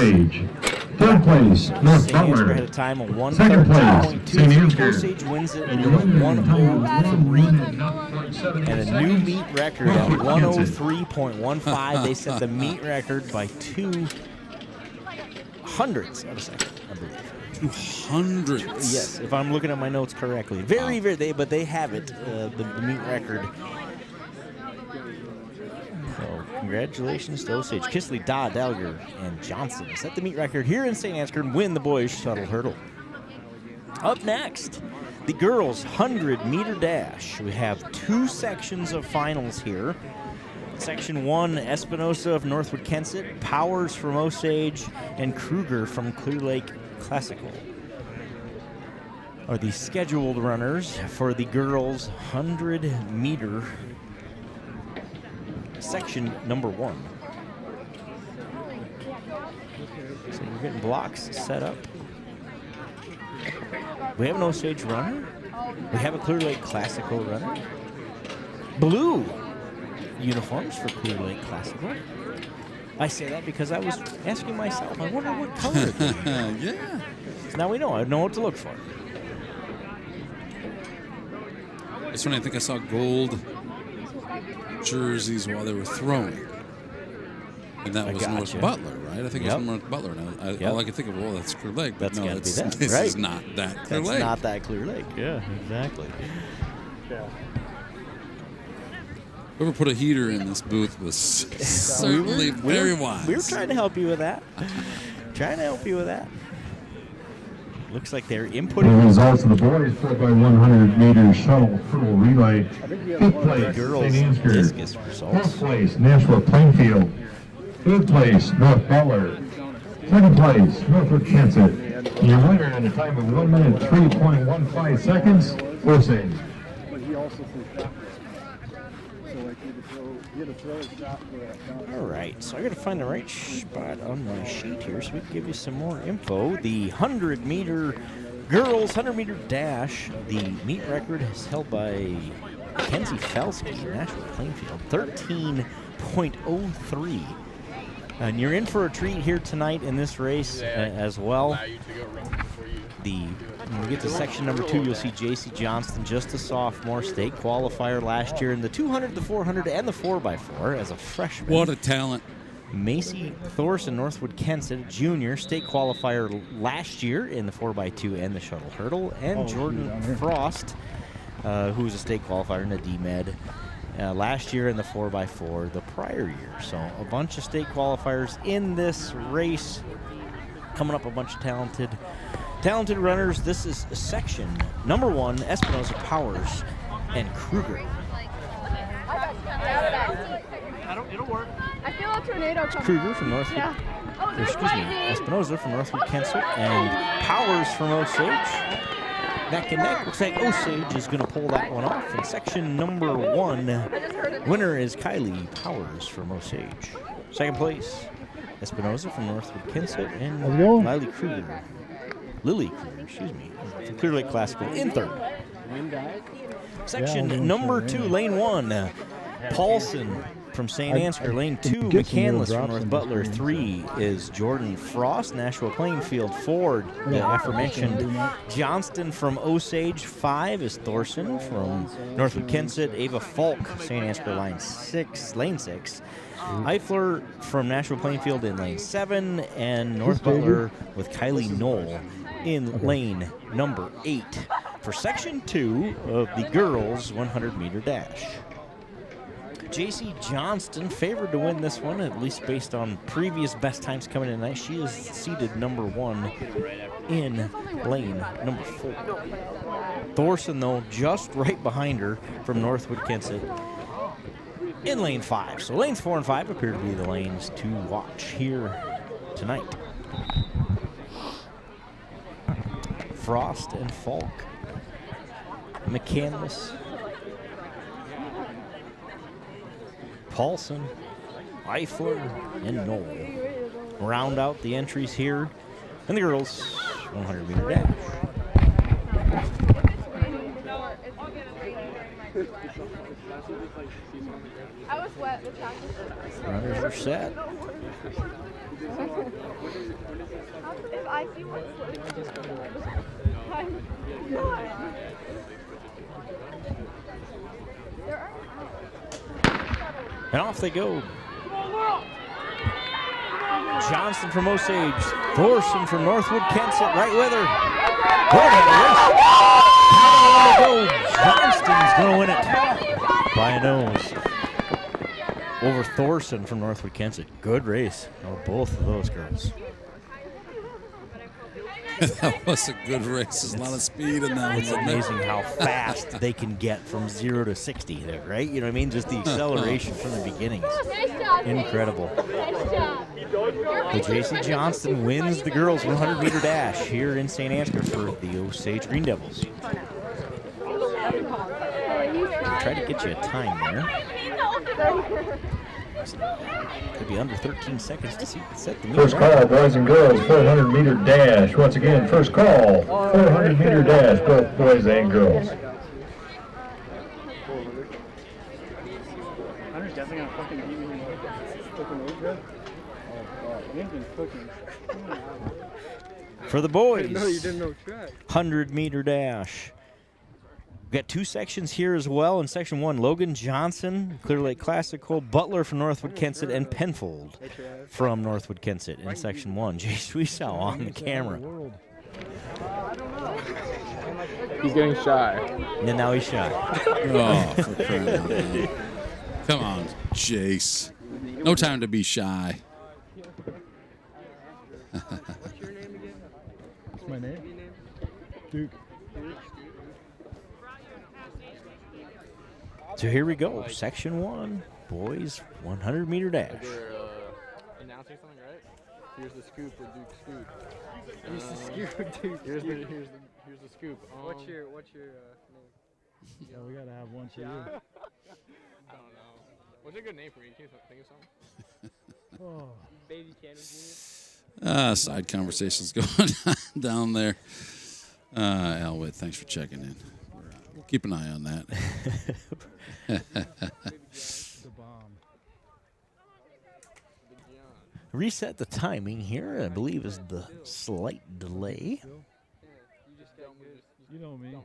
[SPEAKER 10] Third place, North
[SPEAKER 14] Saint
[SPEAKER 10] Butler.
[SPEAKER 14] Ansgar had a time of
[SPEAKER 10] Second place,
[SPEAKER 14] 1:13.2.
[SPEAKER 10] Saint Ansgar.
[SPEAKER 14] Osage wins it with a 1:03 and a new meet record at 1:03.15. They set the meet record by 200ths of a second, I believe.
[SPEAKER 5] 200ths.
[SPEAKER 14] Yes, if I'm looking at my notes correctly. Very, but they have it, the meet record. So, congratulations to Osage. Kisley, Dodd, Elger, and Johnson set the meet record here in St. Ansgar and win the boys shuttle hurdle. Up next, the girls 100-meter dash. We have 2 sections of finals here. Section 1, Espinosa of Northwood-Kensett, Powers from Osage, and Kruger from Clear Lake Classical are the scheduled runners for the girls 100-meter section number 1. So we're getting blocks set up. We have an Osage runner. We have a Clear Lake Classical runner. Blue uniforms for Clear Lake Classical. I say that because I was asking myself, I wonder what color it is.
[SPEAKER 5] Yeah.
[SPEAKER 14] So now we know. I know what to look for.
[SPEAKER 5] That's when I think I saw gold jerseys while they were throwing. And that was North Butler, right? I think it was North Butler. And all I could think of, well, that's Clear Lake. But
[SPEAKER 14] That's
[SPEAKER 5] no,
[SPEAKER 14] gotta be that,
[SPEAKER 5] this
[SPEAKER 14] right?
[SPEAKER 5] is not that Clear Lake.
[SPEAKER 14] That's not that Clear Lake. Yeah, exactly.
[SPEAKER 5] Whoever put a heater in this booth was certainly very wise.
[SPEAKER 14] We were trying to help you with that. Looks like they're inputting.
[SPEAKER 10] The results of the boys 4x100 meter shuttle hurdle relay. 5th place,
[SPEAKER 14] girls
[SPEAKER 10] Saint Ansgar.
[SPEAKER 14] discus results.
[SPEAKER 10] 4th place, Nashua-Plainfield. 3rd place, North Butler. 2nd place, Northwood-Kensett. And your winner in a time of 1 minute 3.15 seconds, Osage.
[SPEAKER 14] All right, so I got to find the right spot on my sheet here so we can give you some more info. The 100-meter girls 100-meter dash, the meet record is held by Kenzie Felsky, Nashua-Plainfield, 13.03. And you're in for a treat here tonight in this race as well. When we get to section number 2, you'll see J.C. Johnston, just a sophomore, state qualifier last year in the 200, the 400, and the 4x4 as a freshman.
[SPEAKER 5] What a talent.
[SPEAKER 14] Macy Thorson, Northwood-Kensett, junior, state qualifier last year in the 4x2 and the shuttle hurdle. And Jordan Frost, who was a state qualifier in the D-Med last year in the 4x4 the prior year. So a bunch of state qualifiers in this race. Coming up, a bunch of talented runners. This is section number 1, Espinosa, Powers, and Kruger.
[SPEAKER 13] It'll work. I feel a tornado coming.
[SPEAKER 14] Kruger from Northwood.
[SPEAKER 13] Yeah.
[SPEAKER 14] Espinosa from Northwood-Kensett and Powers from Osage. Neck and neck. Looks like Osage is going to pull that one off. In section number 1, winner is Kylie Powers from Osage. 2nd place, Espinosa from Northwood-Kensett and Lily Kruger, from Clear Lake Classical in 3rd. Section number 2, lane 1, Paulson from St. Ansgar. Lane 2, McCandless from North Butler. 3 is Jordan Frost, Nashua-Plainfield. 4, the aforementioned Johnston from Osage. 5 is Thorson from Northwood-Kensett. Ava Falk, St. Ansgar, lane 6. Eifler from Nashua-Plainfield in lane 7, and North Butler with Kylie Knoll in lane number 8 for section 2 of the girls 100-meter dash. J.C. Johnston favored to win this one, at least based on previous best times coming in tonight. She is seated number 1 in lane number 4. Thorson, though, just right behind her from Northwood-Kensett in lane 5. So lanes 4 and 5 appear to be the lanes to watch here tonight. Frost and Falk, McCandless, Paulson, Eifler, and Knoll round out the entries here in the girls' 100-meter dash.
[SPEAKER 13] I was wet with chocolate.
[SPEAKER 14] Runners are set.
[SPEAKER 13] If I see one I'm
[SPEAKER 14] And off they go. Johnston from Osage, Thorson from Northwood-Kensett, right with her. Go. Johnston's going to win it by a nose over Thorson from Northwood-Kensett. Good race of both of those girls.
[SPEAKER 5] That was a good race. There's a lot of speed in that one.
[SPEAKER 14] It's amazing how fast they can get from 0 to 60 there, right? You know what I mean? Just the acceleration from the beginning is incredible. But JC Johnston wins the girls' 100-meter dash here in Saint Ansgar for the Osage Green Devils. Try to get you a time there. Could be under 13 seconds to set the
[SPEAKER 10] First call, boys and girls, 400-meter dash. Once again, first call, 400-meter dash, both boys and girls.
[SPEAKER 15] Hunter's definitely gonna fucking beat me in cooking over. Oh, you've been cooking.
[SPEAKER 14] For the boys,
[SPEAKER 15] No, you didn't know track.
[SPEAKER 14] 100-meter dash. We've got two sections here as well. In section 1, Logan Johnson, Clear Lake Classical, Butler from Northwood-Kensett, and Penfold from Northwood-Kensett in section 1. Jay Sweesow on the camera.
[SPEAKER 15] He's getting shy.
[SPEAKER 14] And now he's shy.
[SPEAKER 5] Oh, for crying out loud. Come on, Jace. No time to be shy.
[SPEAKER 19] What's my name? Duke.
[SPEAKER 14] So here we go, section 1, boys 100-meter dash.
[SPEAKER 15] Announcing something, right? Here's the scoop or Duke scoop. Here's the scoop, Duke. Here's the scoop. What's your name?
[SPEAKER 19] Yeah, we gotta have one for you.
[SPEAKER 15] I don't know. What's a good name for me? Can you think of something?
[SPEAKER 19] Oh.
[SPEAKER 15] Baby Cannon.
[SPEAKER 5] Side conversations going on down there. Elwood, thanks for checking in. We'll keep an eye on that.
[SPEAKER 19] The bomb.
[SPEAKER 14] Reset the timing here, I believe is the slight delay.
[SPEAKER 19] You know me.
[SPEAKER 5] All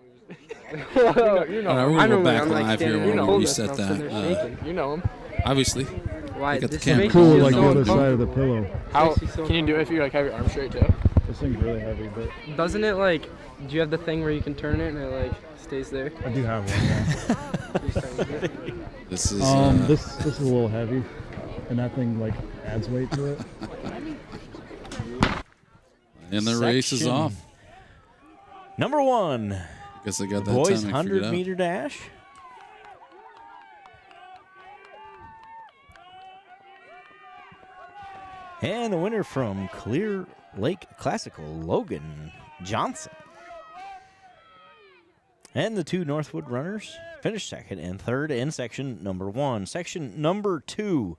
[SPEAKER 5] right, we're going to go back live here when we reset that.
[SPEAKER 15] You know him.
[SPEAKER 5] Obviously.
[SPEAKER 15] Why?
[SPEAKER 5] Look at the
[SPEAKER 15] This
[SPEAKER 5] camera.
[SPEAKER 19] Cool, like the other side of the pillow.
[SPEAKER 15] How can you do it if you like have your arm straight too?
[SPEAKER 19] This thing's really heavy, but
[SPEAKER 20] Doesn't it like? Do you have the thing where you can turn it and it like stays there?
[SPEAKER 19] I do have one. Yeah.
[SPEAKER 5] This is
[SPEAKER 19] this is a little heavy, and that thing like adds weight to it.
[SPEAKER 5] and the race is off.
[SPEAKER 14] Number 1.
[SPEAKER 5] I guess I got that
[SPEAKER 14] boys
[SPEAKER 5] timing figured out.
[SPEAKER 14] 100-meter dash. And the winner from Clear Lake Classical, Logan Johnson. And the two Northwood runners finished second and third in section number 1. Section number 2,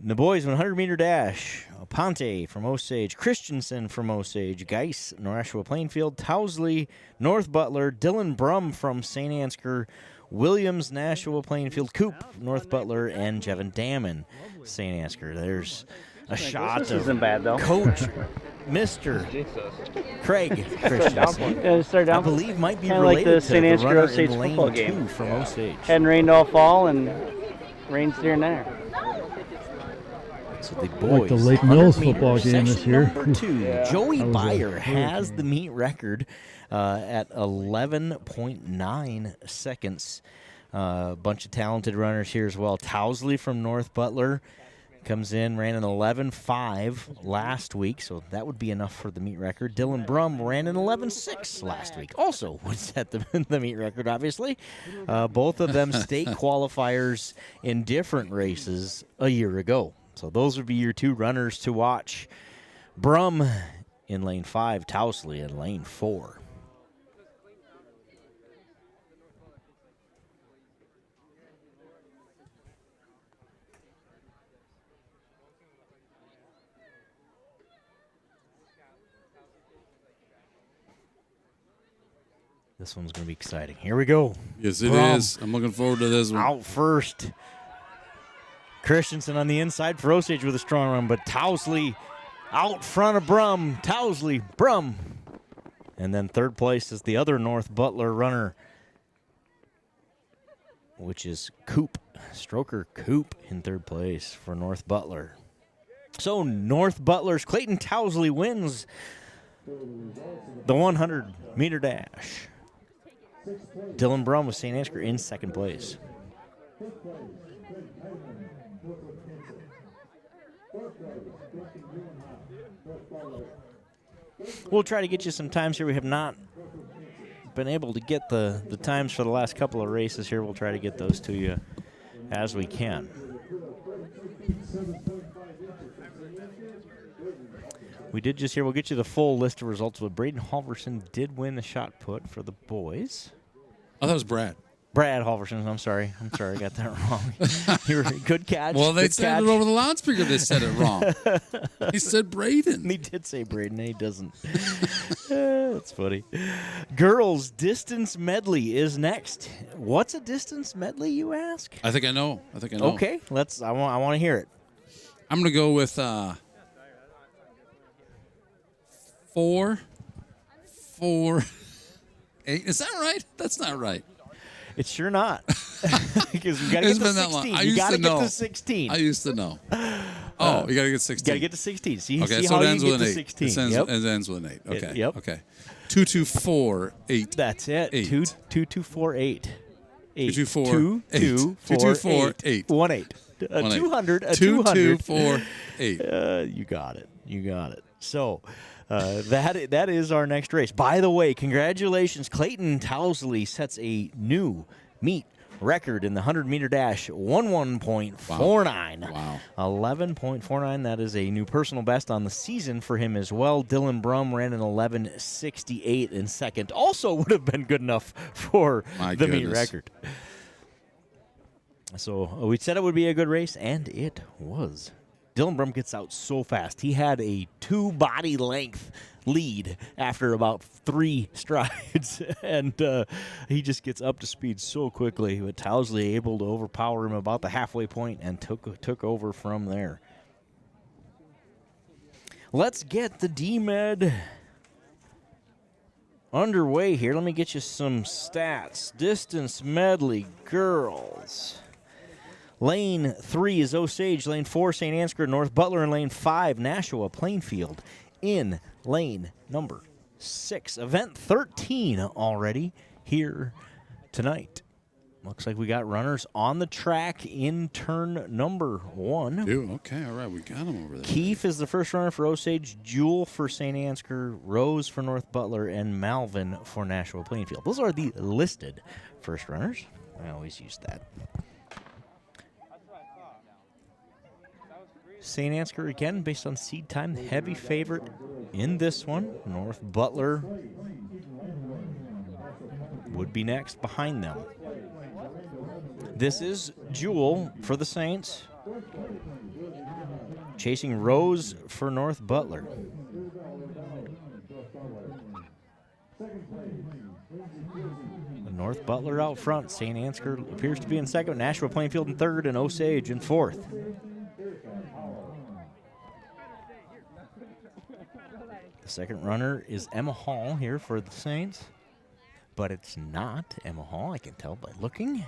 [SPEAKER 14] the boys 100-meter dash. Ponte from Osage, Christensen from Osage, Geis, Nashua-Plainfield, Towsley, North Butler, Dylan Brum from Saint Ansgar, Williams, Nashua-Plainfield, Coop, North Butler, and Jevin Damon, Saint Ansgar. There's a shot
[SPEAKER 20] This
[SPEAKER 14] of
[SPEAKER 20] isn't bad, though.
[SPEAKER 14] Coach Mr. Craig Christensen. I believe might be
[SPEAKER 20] Kinda like
[SPEAKER 14] related
[SPEAKER 20] the
[SPEAKER 14] to
[SPEAKER 20] Saint
[SPEAKER 14] the
[SPEAKER 20] Ansgar
[SPEAKER 14] runner
[SPEAKER 20] Osage
[SPEAKER 14] in lane
[SPEAKER 20] football
[SPEAKER 14] 2
[SPEAKER 20] game.
[SPEAKER 14] from Osage.
[SPEAKER 20] Hadn't rained all fall and rain's here and there.
[SPEAKER 14] So the boys,
[SPEAKER 19] Like the Lake Mills
[SPEAKER 14] 100
[SPEAKER 19] football
[SPEAKER 14] meters,
[SPEAKER 19] game this
[SPEAKER 14] section
[SPEAKER 19] year.
[SPEAKER 14] number 2.
[SPEAKER 20] Yeah.
[SPEAKER 14] Joey
[SPEAKER 19] That was a
[SPEAKER 14] Byer has
[SPEAKER 19] hurricane.
[SPEAKER 14] the meet record at 11.9 seconds. Bunch of talented runners here as well. Towsley from North Butler comes in, ran an 11.5 last week, so that would be enough for the meet record. Dylan Brum ran an 11.6 last week, also would set the meet record, obviously. Both of them state qualifiers in different races a year ago. So those would be your two runners to watch. Brum in lane 5, Towsley in lane 4. This one's going to be exciting. Here we go.
[SPEAKER 5] Yes, it is. I'm looking forward to this one.
[SPEAKER 14] Out first. Christensen on the inside for Osage with a strong run, but Towsley out front of Brum. Towsley, Brum. And then third place is the other North Butler runner, which is Coop. Stroker Coop in third place for North Butler. So North Butler's Clayton Towsley wins the 100-meter dash. Dylan Brum with St. Ansgar in second place. We'll try to get you some times here. We have not been able to get the times for the last couple of races here. We'll try to get those to you as we can. We did just hear, we'll get you the full list of results, but Braden Halverson did win the shot put for the boys.
[SPEAKER 5] Oh, that was Brad.
[SPEAKER 14] Brad Halverson, I'm sorry, I got that wrong. You were good catch.
[SPEAKER 5] Well, they
[SPEAKER 14] good
[SPEAKER 5] said
[SPEAKER 14] catch.
[SPEAKER 5] it over the loudspeaker. They said it wrong. He said Braden.
[SPEAKER 14] He did say Braden, and he doesn't. That's funny. Girls distance medley is next. What's a distance medley, you ask?
[SPEAKER 5] I think I know.
[SPEAKER 14] Okay, I want to hear it.
[SPEAKER 5] I'm going to go with 4, 8. Is that right? That's not right.
[SPEAKER 14] It's sure not. Because you got to get to 16. You got to get to 16.
[SPEAKER 5] I used to know. Oh, you got to get 16.
[SPEAKER 14] Got to get to 16. See,
[SPEAKER 5] okay,
[SPEAKER 14] see
[SPEAKER 5] so
[SPEAKER 14] how
[SPEAKER 5] it
[SPEAKER 14] you
[SPEAKER 5] ends
[SPEAKER 14] get
[SPEAKER 5] with an
[SPEAKER 14] to
[SPEAKER 5] 8.
[SPEAKER 14] 16.
[SPEAKER 5] It ends with an 8. Okay.
[SPEAKER 14] Yep.
[SPEAKER 5] Okay. 2, 2, 4, 8.
[SPEAKER 14] That's it.
[SPEAKER 5] 8.
[SPEAKER 14] 2, 2, 4, 8.
[SPEAKER 5] 2, 2, 4,
[SPEAKER 14] 2,
[SPEAKER 5] 8.
[SPEAKER 14] 2,
[SPEAKER 5] 2, 4, 8.
[SPEAKER 14] 1 8. A
[SPEAKER 5] 1 8.
[SPEAKER 14] 200. A
[SPEAKER 5] 2,
[SPEAKER 14] 200.
[SPEAKER 5] 2, 4, 8.
[SPEAKER 14] You got it. So that is our next race. By the way, congratulations. Clayton Towsley sets a new meet record in the 100-meter dash, 11.49.
[SPEAKER 5] Wow.
[SPEAKER 14] 11.49. That is a new personal best on the season for him as well. Dylan Brum ran an 11.68 in second. Also would have been good enough for the meet record. So we said it would be a good race, and it was. Dylan Brum gets out so fast. He had a 2-body length lead after about 3 strides, and he just gets up to speed so quickly. But Towsley able to overpower him about the halfway point and took over from there. Let's get the D-Med underway here. Let me get you some stats. Distance medley girls. Lane 3 is Osage. Lane 4, St. Ansgar, North Butler. And lane 5, Nashua-Plainfield. In lane number 6. Event 13 already here tonight. Looks like we got runners on the track in turn number 1.
[SPEAKER 5] Dude, okay, all right, we got them over there.
[SPEAKER 14] Keefe is the first runner for Osage, Jewel for St. Ansgar, Rose for North Butler, and Malvin for Nashua-Plainfield. Those are the listed first runners. I always use that. St. Ansgar, again, based on seed time, the heavy favorite in this one. North Butler would be next behind them. This is Jewel for the Saints, chasing Rose for North Butler. North Butler out front. St. Ansgar appears to be in second. Nashua-Plainfield in third, and Osage in fourth. The second runner is Emma Hall here for the Saints, but it's not Emma Hall, I can tell by looking.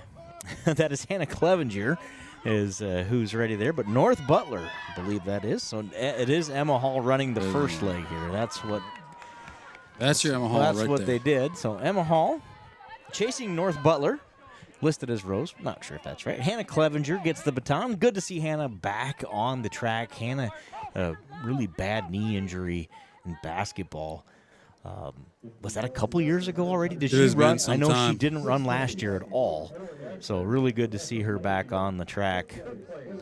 [SPEAKER 14] That is Hannah Clevenger, who's ready there, but North Butler, I believe that is. So it is Emma Hall running the first leg here. That's
[SPEAKER 5] your Emma Hall
[SPEAKER 14] that's
[SPEAKER 5] right
[SPEAKER 14] what
[SPEAKER 5] there.
[SPEAKER 14] they did. So Emma Hall chasing North Butler, listed as Rose. Not sure if that's right. Hannah Clevenger gets the baton. Good to see Hannah back on the track. Hannah, a really bad knee injury in basketball. Was that a couple years ago already? Did she run? I know she didn't run last year at all. So really good to see her back on the track.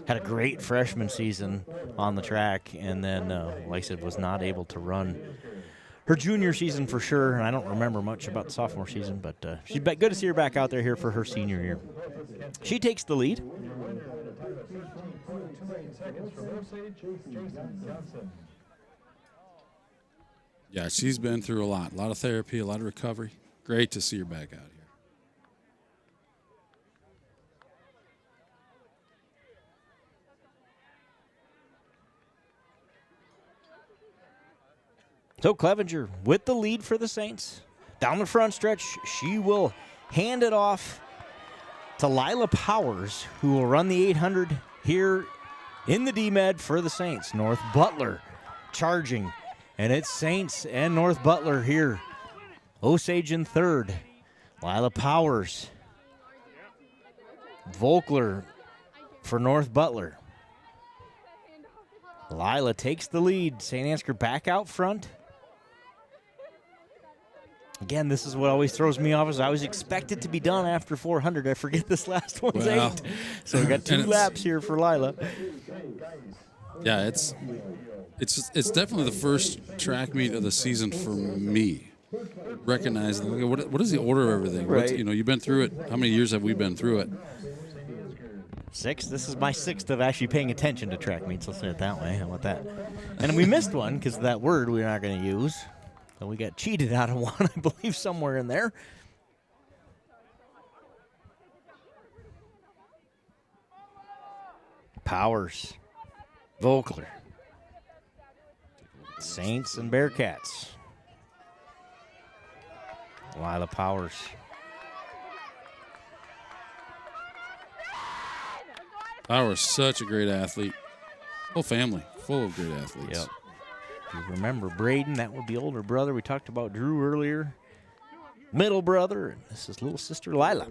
[SPEAKER 14] Had a great freshman season on the track, and then, like I said, was not able to run her junior season for sure. And I don't remember much about the sophomore season, but she's good to see her back out there here for her senior year. She takes the lead.
[SPEAKER 5] Yeah, she's been through a lot of therapy, a lot of recovery. Great to see her back out here.
[SPEAKER 14] So Clevenger with the lead for the Saints. Down the front stretch, she will hand it off to Lila Powers, who will run the 800 here in the D-Med for the Saints. North Butler charging, and it's Saints and North Butler here. Osage in third. Lila Powers. Volkler for North Butler. Lila takes the lead. Saint Ansgar back out front. Again, this is what always throws me off, is I always expect it to be done after 400. I forget this last one's 8. So we got 2 laps here for Lila.
[SPEAKER 5] Yeah, it's definitely the first track meet of the season for me. Recognizing what is the order of everything?
[SPEAKER 14] Right.
[SPEAKER 5] You've been through it. How many years have we been through it?
[SPEAKER 14] 6. This is my 6th of actually paying attention to track meets. Let's say it that way. How about that? And we missed one because of that word we're not going to use. So we got cheated out of one, I believe, somewhere in there. Powers. Volkler. Saints and Bearcats. Lila Powers.
[SPEAKER 5] Powers, such a great athlete. Whole family, full of great athletes.
[SPEAKER 14] Yep. If you remember Braden, that would be older brother. We talked about Drew earlier. Middle brother, and this is little sister Lila.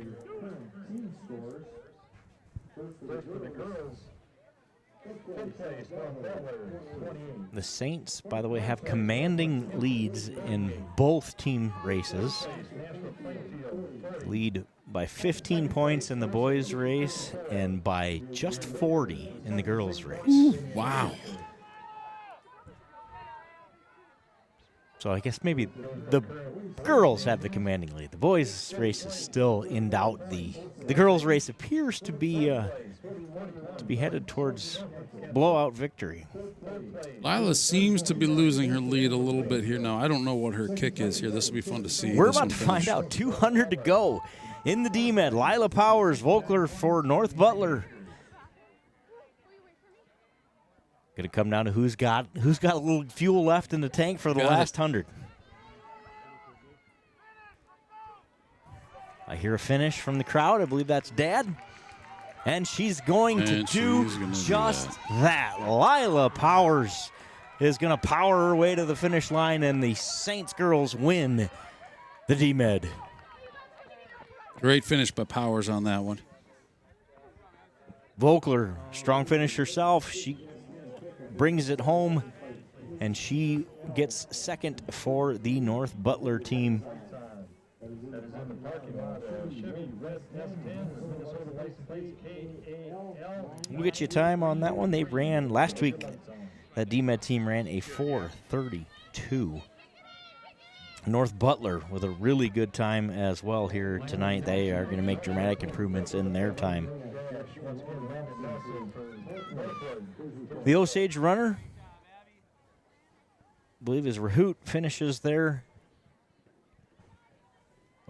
[SPEAKER 14] The Saints, by the way, have commanding leads in both team races. Lead by 15 points in the boys' race and by just 40 in the girls' race.
[SPEAKER 5] Ooh, wow.
[SPEAKER 14] So I guess maybe the girls have the commanding lead. The boys' race is still in doubt. The girls' race appears to be headed towards blowout victory.
[SPEAKER 5] Lila seems to be losing her lead a little bit here now. I don't know what her kick is here. This will be fun to see.
[SPEAKER 14] We're about to find out. 200 to go in the D-Med. Lila Powers, Volkler for North Butler. Going to come down to who's got a little fuel left in the tank for the last 100. I hear a finish from the crowd. I believe that's Dad. And she's going to do just that. Lila Powers is going to power her way to the finish line, and the Saints girls win the D-Med.
[SPEAKER 5] Great finish by Powers on that one.
[SPEAKER 14] Volkler, strong finish herself. She brings it home, and she gets second for the North Butler team. We'll get you a time on that one. They ran last week. That D-Med team ran a 4:32. North Butler with a really good time as well here tonight. They are going to make dramatic improvements in their time. The Osage runner, I believe, is Rahoot, finishes there.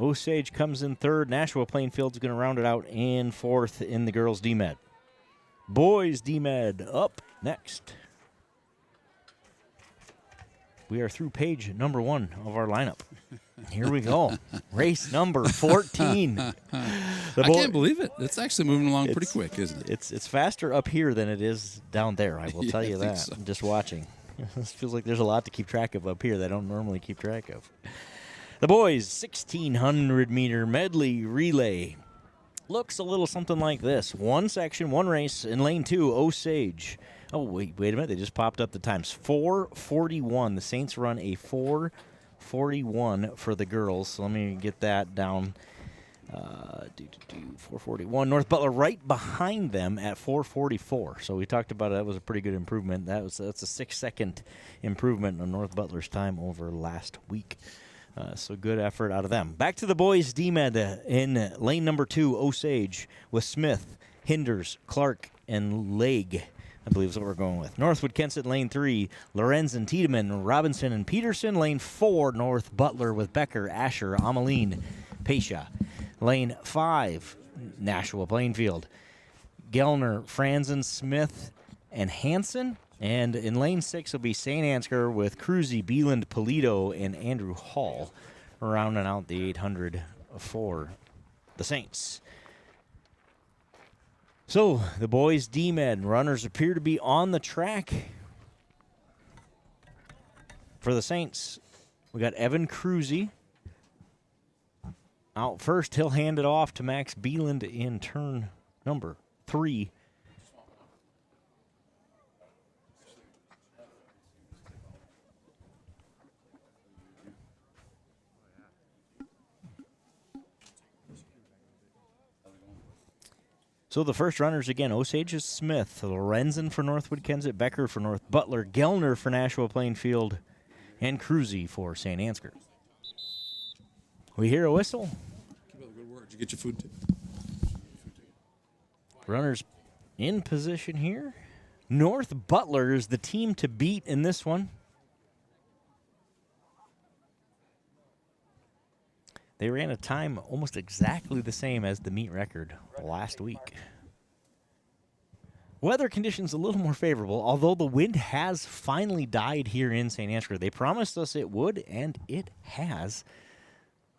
[SPEAKER 14] Osage comes in third. Nashua-Plainfield is going to round it out in fourth in the girls' D-Med. Boys' D-Med up next. We are through page number 1 of our lineup. Here we go. Race number 14.
[SPEAKER 5] I can't believe it. It's actually moving along pretty quick, isn't it?
[SPEAKER 14] It's faster up here than it is down there, I will tell you that. So. Just watching. This feels like there's a lot to keep track of up here that I don't normally keep track of. The boys' 1,600-meter medley relay looks a little something like this. One section, one race in lane 2, Osage. Oh, wait a minute. They just popped up the times. 4:41. The Saints run a 4:41 for the girls. So let me get that down. 4:41. North Butler right behind them at 4:44. So we talked about it. That was a pretty good improvement. That's a 6-second improvement on North Butler's time over last week. So good effort out of them. Back to the boys' D-Med in lane number 2, Osage, with Smith, Hinders, Clark, and Legg I believe is what we're going with. Northwood-Kensett, lane 3. Lorenzen, Tiedemann, Robinson, and Peterson. Lane 4, North Butler with Becker, Asher, Ameline, Pesha. Lane 5, Nashua-Plainfield. Gellner, Franzen, Smith, and Hansen. And in lane 6 will be Saint Ansgar with Cruzy, Beeland, Polito, and Andrew Hall, rounding out the 800 for the Saints. So, the boys' D-Med runners appear to be on the track for the Saints. We got Evan Cruzy out first. He'll hand it off to Max Beeland in turn number 3. So the first runners again, Osage is Smith, Lorenzen for Northwood-Kensett, Becker for North Butler, Gellner for Nashua-Plainfield, and Cruzy for St. Ansgar. We hear a whistle.
[SPEAKER 5] Keep up the good work. Did you get your food too?
[SPEAKER 14] Runners in position here. North Butler is the team to beat in this one. They ran a time almost exactly the same as the meet record last week. Weather conditions a little more favorable, although the wind has finally died here in St. Ansgar. They promised us it would, and it has.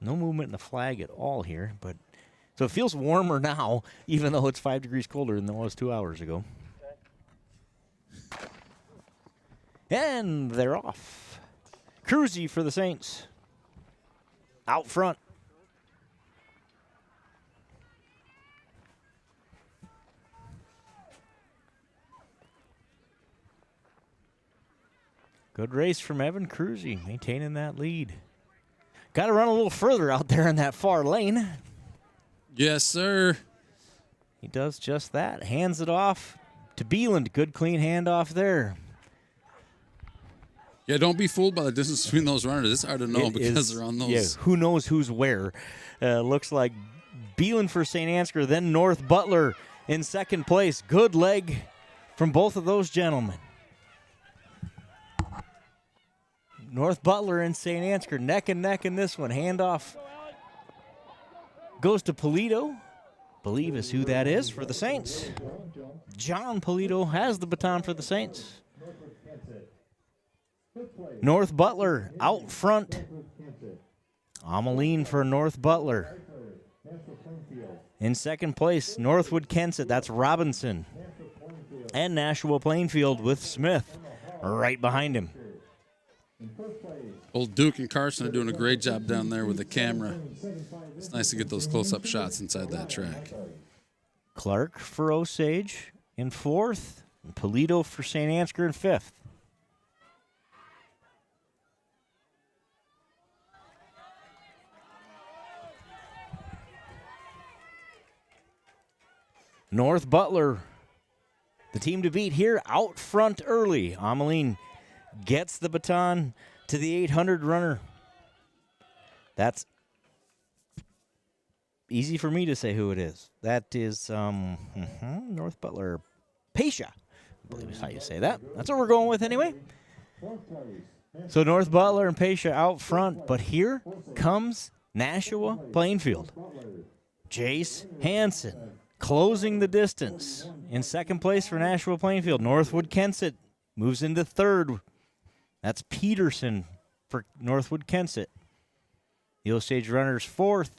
[SPEAKER 14] No movement in the flag at all here, but so it feels warmer now, even though it's 5 degrees colder than it was 2 hours ago. And they're off. Cruzy for the Saints. Out front. Good race from Evan Cruzy, maintaining that lead. Got to run a little further out there in that far lane.
[SPEAKER 5] Yes, sir.
[SPEAKER 14] He does just that. Hands it off to Beeland. Good, clean handoff there.
[SPEAKER 5] Yeah, don't be fooled by the distance between those runners. It's hard to know because they're on those.
[SPEAKER 14] Yeah, who knows who's where. Looks like Beeland for St. Ansgar, then North Butler in second place. Good leg from both of those gentlemen. North Butler and St. Ansgar neck and neck in this one. Handoff goes to Polito. Believe is who that is for the Saints. John Polito has the baton for the Saints. North Butler out front. Ameline for North Butler. In second place, Northwood-Kensett. That's Robinson. And Nashua-Plainfield with Smith right behind him.
[SPEAKER 5] Old Duke and Carson are doing a great job down there with the camera. It's nice to get those close-up shots inside that track.
[SPEAKER 14] Clark for Osage in fourth. And Polito for St. Ansgar in fifth. North Butler, the team to beat here, out front early. Ameline gets the baton to the 800 runner. That's easy for me to say who it is. That is North Butler. Pesha, I believe is how you say that. That's what we're going with anyway. So North Butler and Pesha out front, but here comes Nashua-Plainfield. Jace Hansen closing the distance. In second place for Nashua-Plainfield, Northwood-Kensett moves into third. That's Peterson for Northwood-Kensett. The Osage runners fourth.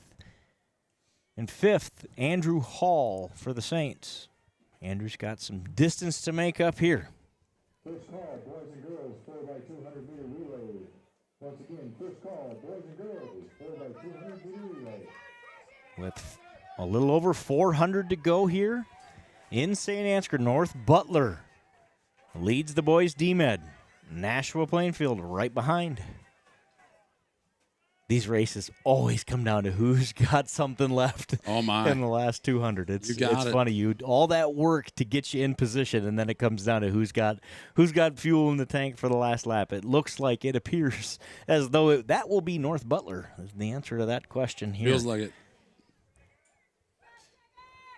[SPEAKER 14] And fifth, Andrew Hall for the Saints. Andrew's got some distance to make up here.
[SPEAKER 10] First call, boys and girls, 4x200 meter relay. Once again, first call, boys and girls, 4x200 meter relay.
[SPEAKER 14] With a little over 400 to go here in St. Ansgar, North Butler leads the boys D-Med. Nashua-Plainfield right behind. These races always come down to who's got something left
[SPEAKER 5] in
[SPEAKER 14] the last 200. It's funny. All that work to get you in position, and then it comes down to who's got fuel in the tank for the last lap. It looks like it appears as though that will be North Butler is the answer to that question here.
[SPEAKER 5] Feels like it.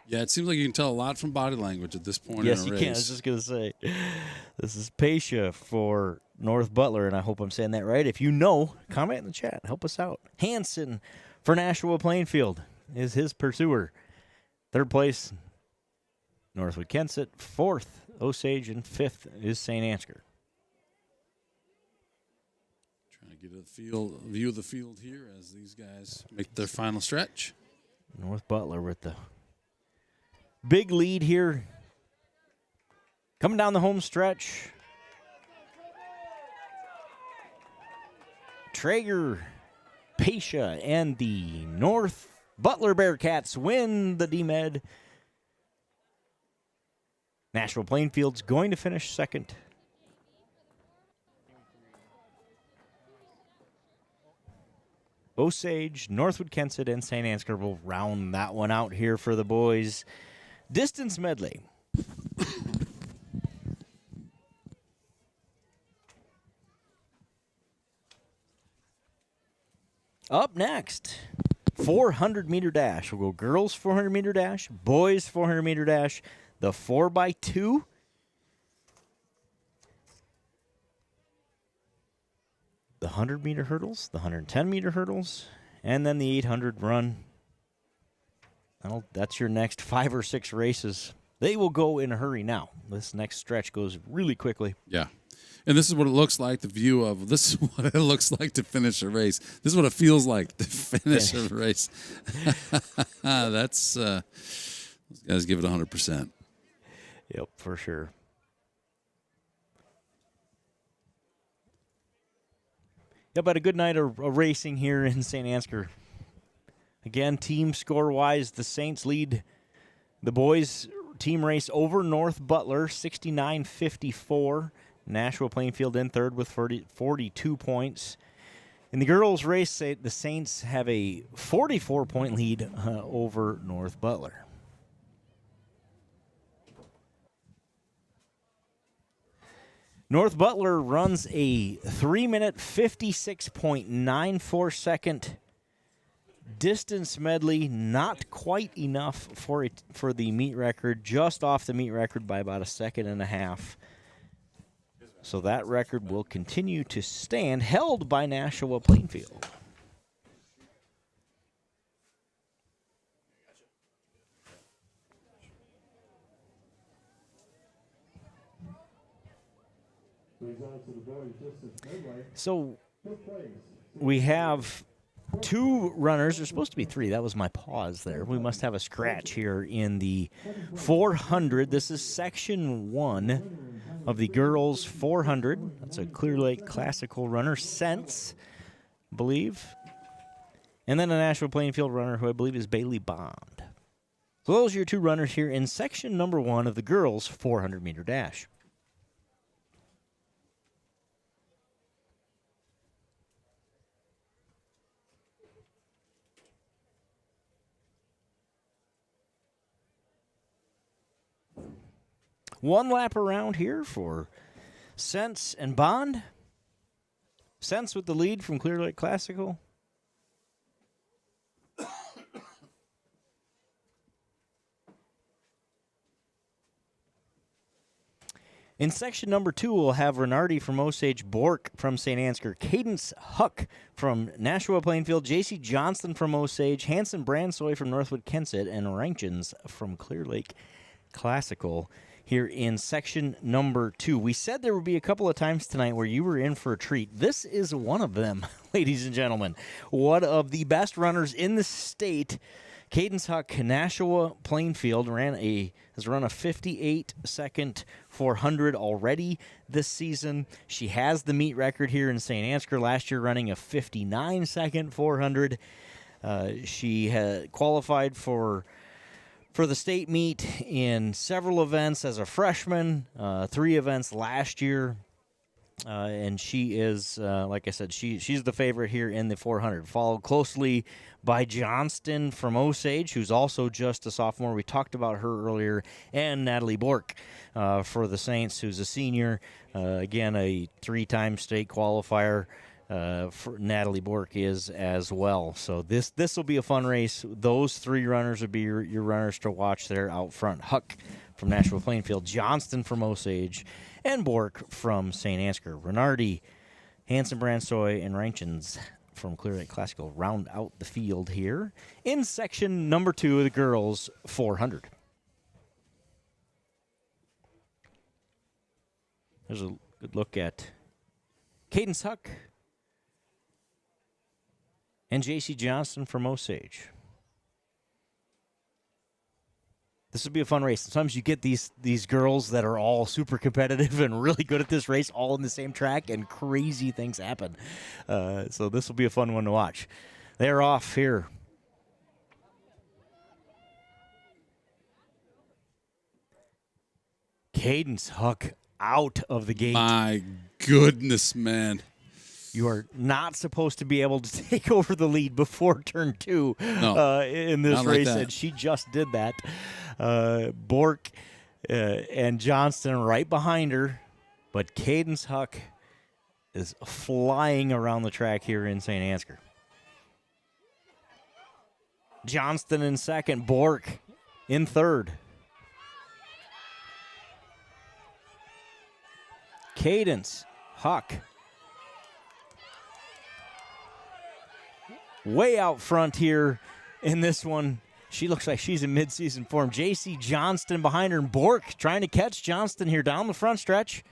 [SPEAKER 5] Yeah, it seems like you can tell a lot from body language at this point
[SPEAKER 14] Yes,
[SPEAKER 5] in a
[SPEAKER 14] you
[SPEAKER 5] race.
[SPEAKER 14] can. I was just going to say, this is Pasha for North Butler, and I hope I'm saying that right. If you know, comment in the chat. Help us out. Hanson for Nashua-Plainfield is his pursuer. Third place, Northwood-Kensett. Fourth, Osage, and fifth is Saint Ansgar.
[SPEAKER 5] Trying to get a view of the field here as these guys make their final stretch.
[SPEAKER 14] North Butler with the big lead here. Coming down the home stretch. Traeger, Pasha, and the North Butler Bearcats win the D-Med. Nashua-Plainfield's going to finish second. Osage, Northwood-Kensett, and Saint Ansgar will round that one out here for the boys. Distance medley. Up next, 400-meter dash. We'll go girls 400-meter dash, boys 400-meter dash, the 4x2. The 100-meter hurdles, the 110-meter hurdles, and then the 800 run. Well, that's your next 5 or 6 races. They will go in a hurry now. This next stretch goes really quickly.
[SPEAKER 5] Yeah. And this is what it looks like, the view of, this is what it looks like to finish a race. This is what it feels like to finish a race. That's, those guys give it 100%.
[SPEAKER 14] Yep, for sure. Yeah, but a good night of racing here in St. Ansgar. Again, team score-wise, the Saints lead the boys' team race over North Butler, 69-54. Nashua-Plainfield in third with 42 points. In the girls' race, the Saints have a 44-point lead over North Butler. North Butler runs a 3-minute, 56.94 second distance medley. Not quite enough for the meet record, just off the meet record by about a second and a half. So that record will continue to stand, held by Nashua-Plainfield. So we have 2 runners. There's supposed to be 3. That was my pause there. We must have a scratch here in the 400. This is section 1 of the girls 400. That's a Clear Lake Classical runner, Sense, I believe. And then a Nashua-Plainfield runner who I believe is Bailey Bond. So those are your 2 runners here in section number 1 of the girls 400-meter dash. One lap around here for Sense and Bond. Sense with the lead from Clear Lake Classical. In section number 2, we'll have Renardi from Osage, Bork from St. Ansgar, Cadence Huck from Nashua-Plainfield, J.C. Johnston from Osage, Hanson Bransoy from Northwood-Kensett, and Rankins from Clear Lake Classical. Here in section number 2. We said there would be a couple of times tonight where you were in for a treat. This is one of them, ladies and gentlemen. One of the best runners in the state. Cadence Huck, Nashua-Plainfield, has run a 58-second 400 already this season. She has the meet record here in St. Ansgar last year, running a 59-second 400. She had qualified for the state meet in several events as a freshman, 3 events last year. And she is, like I said, she's the favorite here in the 400. Followed closely by Johnston from Osage, who's also just a sophomore. We talked about her earlier. And Natalie Bork for the Saints, who's a senior. Again, a 3-time state qualifier. for Natalie Bork is as well. So this will be a fun race. Those three runners would be your runners to watch there out front. Huck from Nashua-Plainfield, Johnston from Osage, and Bork from St. Ansgar. Renardi, Hanson, Bransoy, and Ranchins from Clear Lake Classical round out the field here in section number 2 of the girls 400. There's a good look at Cadence Huck and J.C. Johnston from Osage. This would be a fun race. Sometimes you get these girls that are all super competitive and really good at this race, all in the same track, and crazy things happen. So this will be a fun one to watch. They're off here. Cadence Huck out of the gate.
[SPEAKER 5] My goodness, man.
[SPEAKER 14] You are not supposed to be able to take over the lead before turn 2 in this race, and she just did that. Bork and Johnston right behind her, but Cadence Huck is flying around the track here in St. Ansgar. Johnston in second, Bork in third. Cadence Huck way out front here in this one. She looks like she's in mid-season form. J.C. Johnston behind her, and Bork trying to catch Johnston here down the front stretch.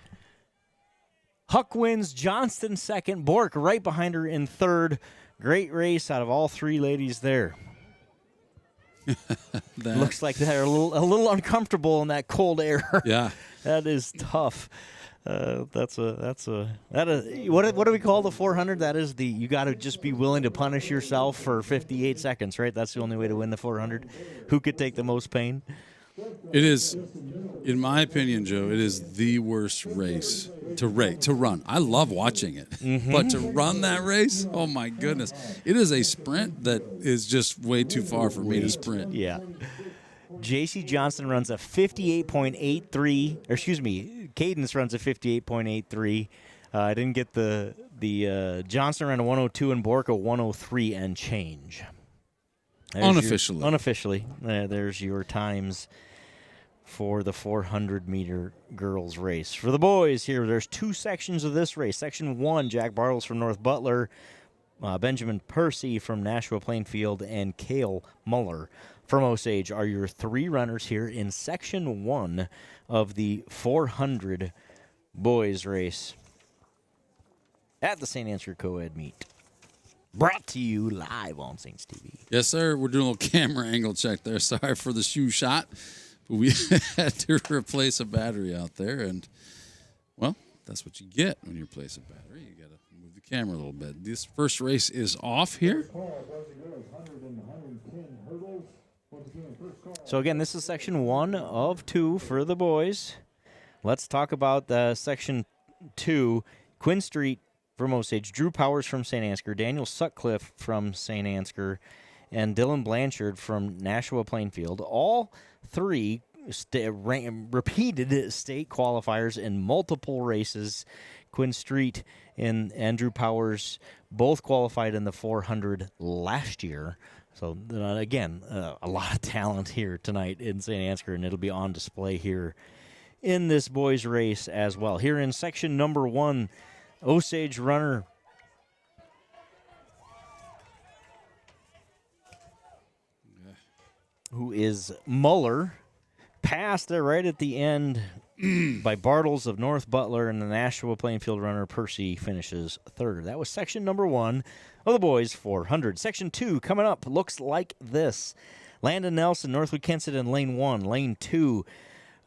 [SPEAKER 14] Huck wins, Johnston second, Bork right behind her in third. Great race out of all three ladies there. Looks like they're a little uncomfortable in that cold air.
[SPEAKER 5] Yeah.
[SPEAKER 14] That is tough. What do we call the 400? That is you got to just be willing to punish yourself for 58 seconds, right? That's the only way to win the 400. Who could take the most pain?
[SPEAKER 5] It is, in my opinion, Joe, it is the worst race to run. I love watching it, but to run that race, oh my goodness. It is a sprint that is just way too far for me to sprint.
[SPEAKER 14] Yeah. J.C. Johnston runs a 58.83, Cadence runs a 58.83. I didn't get the Johnston ran a 102 and Bork a 103 and change.
[SPEAKER 5] Unofficially.
[SPEAKER 14] There's your times for the 400-meter girls race. For the boys here, there's 2 sections of this race. Section 1, Jack Bartles from North Butler, Benjamin Percy from Nashua-Plainfield, and Cale Muller from Osage are your 3 runners here in Section 1 of the 400 boys race at the St. Ansgar Co-Ed meet. Brought to you live on Saints TV.
[SPEAKER 5] Yes, sir. We're doing a little camera angle check there. Sorry for the shoe shot. But we had to replace a battery out there. And, well, that's what you get when you replace a battery. You got to move the camera a little bit. This first race is off here.
[SPEAKER 14] So, again, this is Section 1 of 2 for the boys. Let's talk about Section 2. Quinn Street from Osage, Drew Powers from St. Ansgar, Daniel Sutcliffe from St. Ansgar, and Dylan Blanchard from Nashua-Plainfield. All 3 repeated state qualifiers in multiple races. Quinn Street and Drew Powers both qualified in the 400 last year. So, again, a lot of talent here tonight in St. Ansgar, and it'll be on display here in this boys' race as well. Here in section number 1, Osage runner who is Muller, passed right at the end by Bartles of North Butler, and the Nashua-Plainfield runner Percy finishes 3rd. That was section number 1 of the boys 400. Section 2 coming up looks like this. Landon Nelson, Northwood-Kensett in lane 1. Lane 2,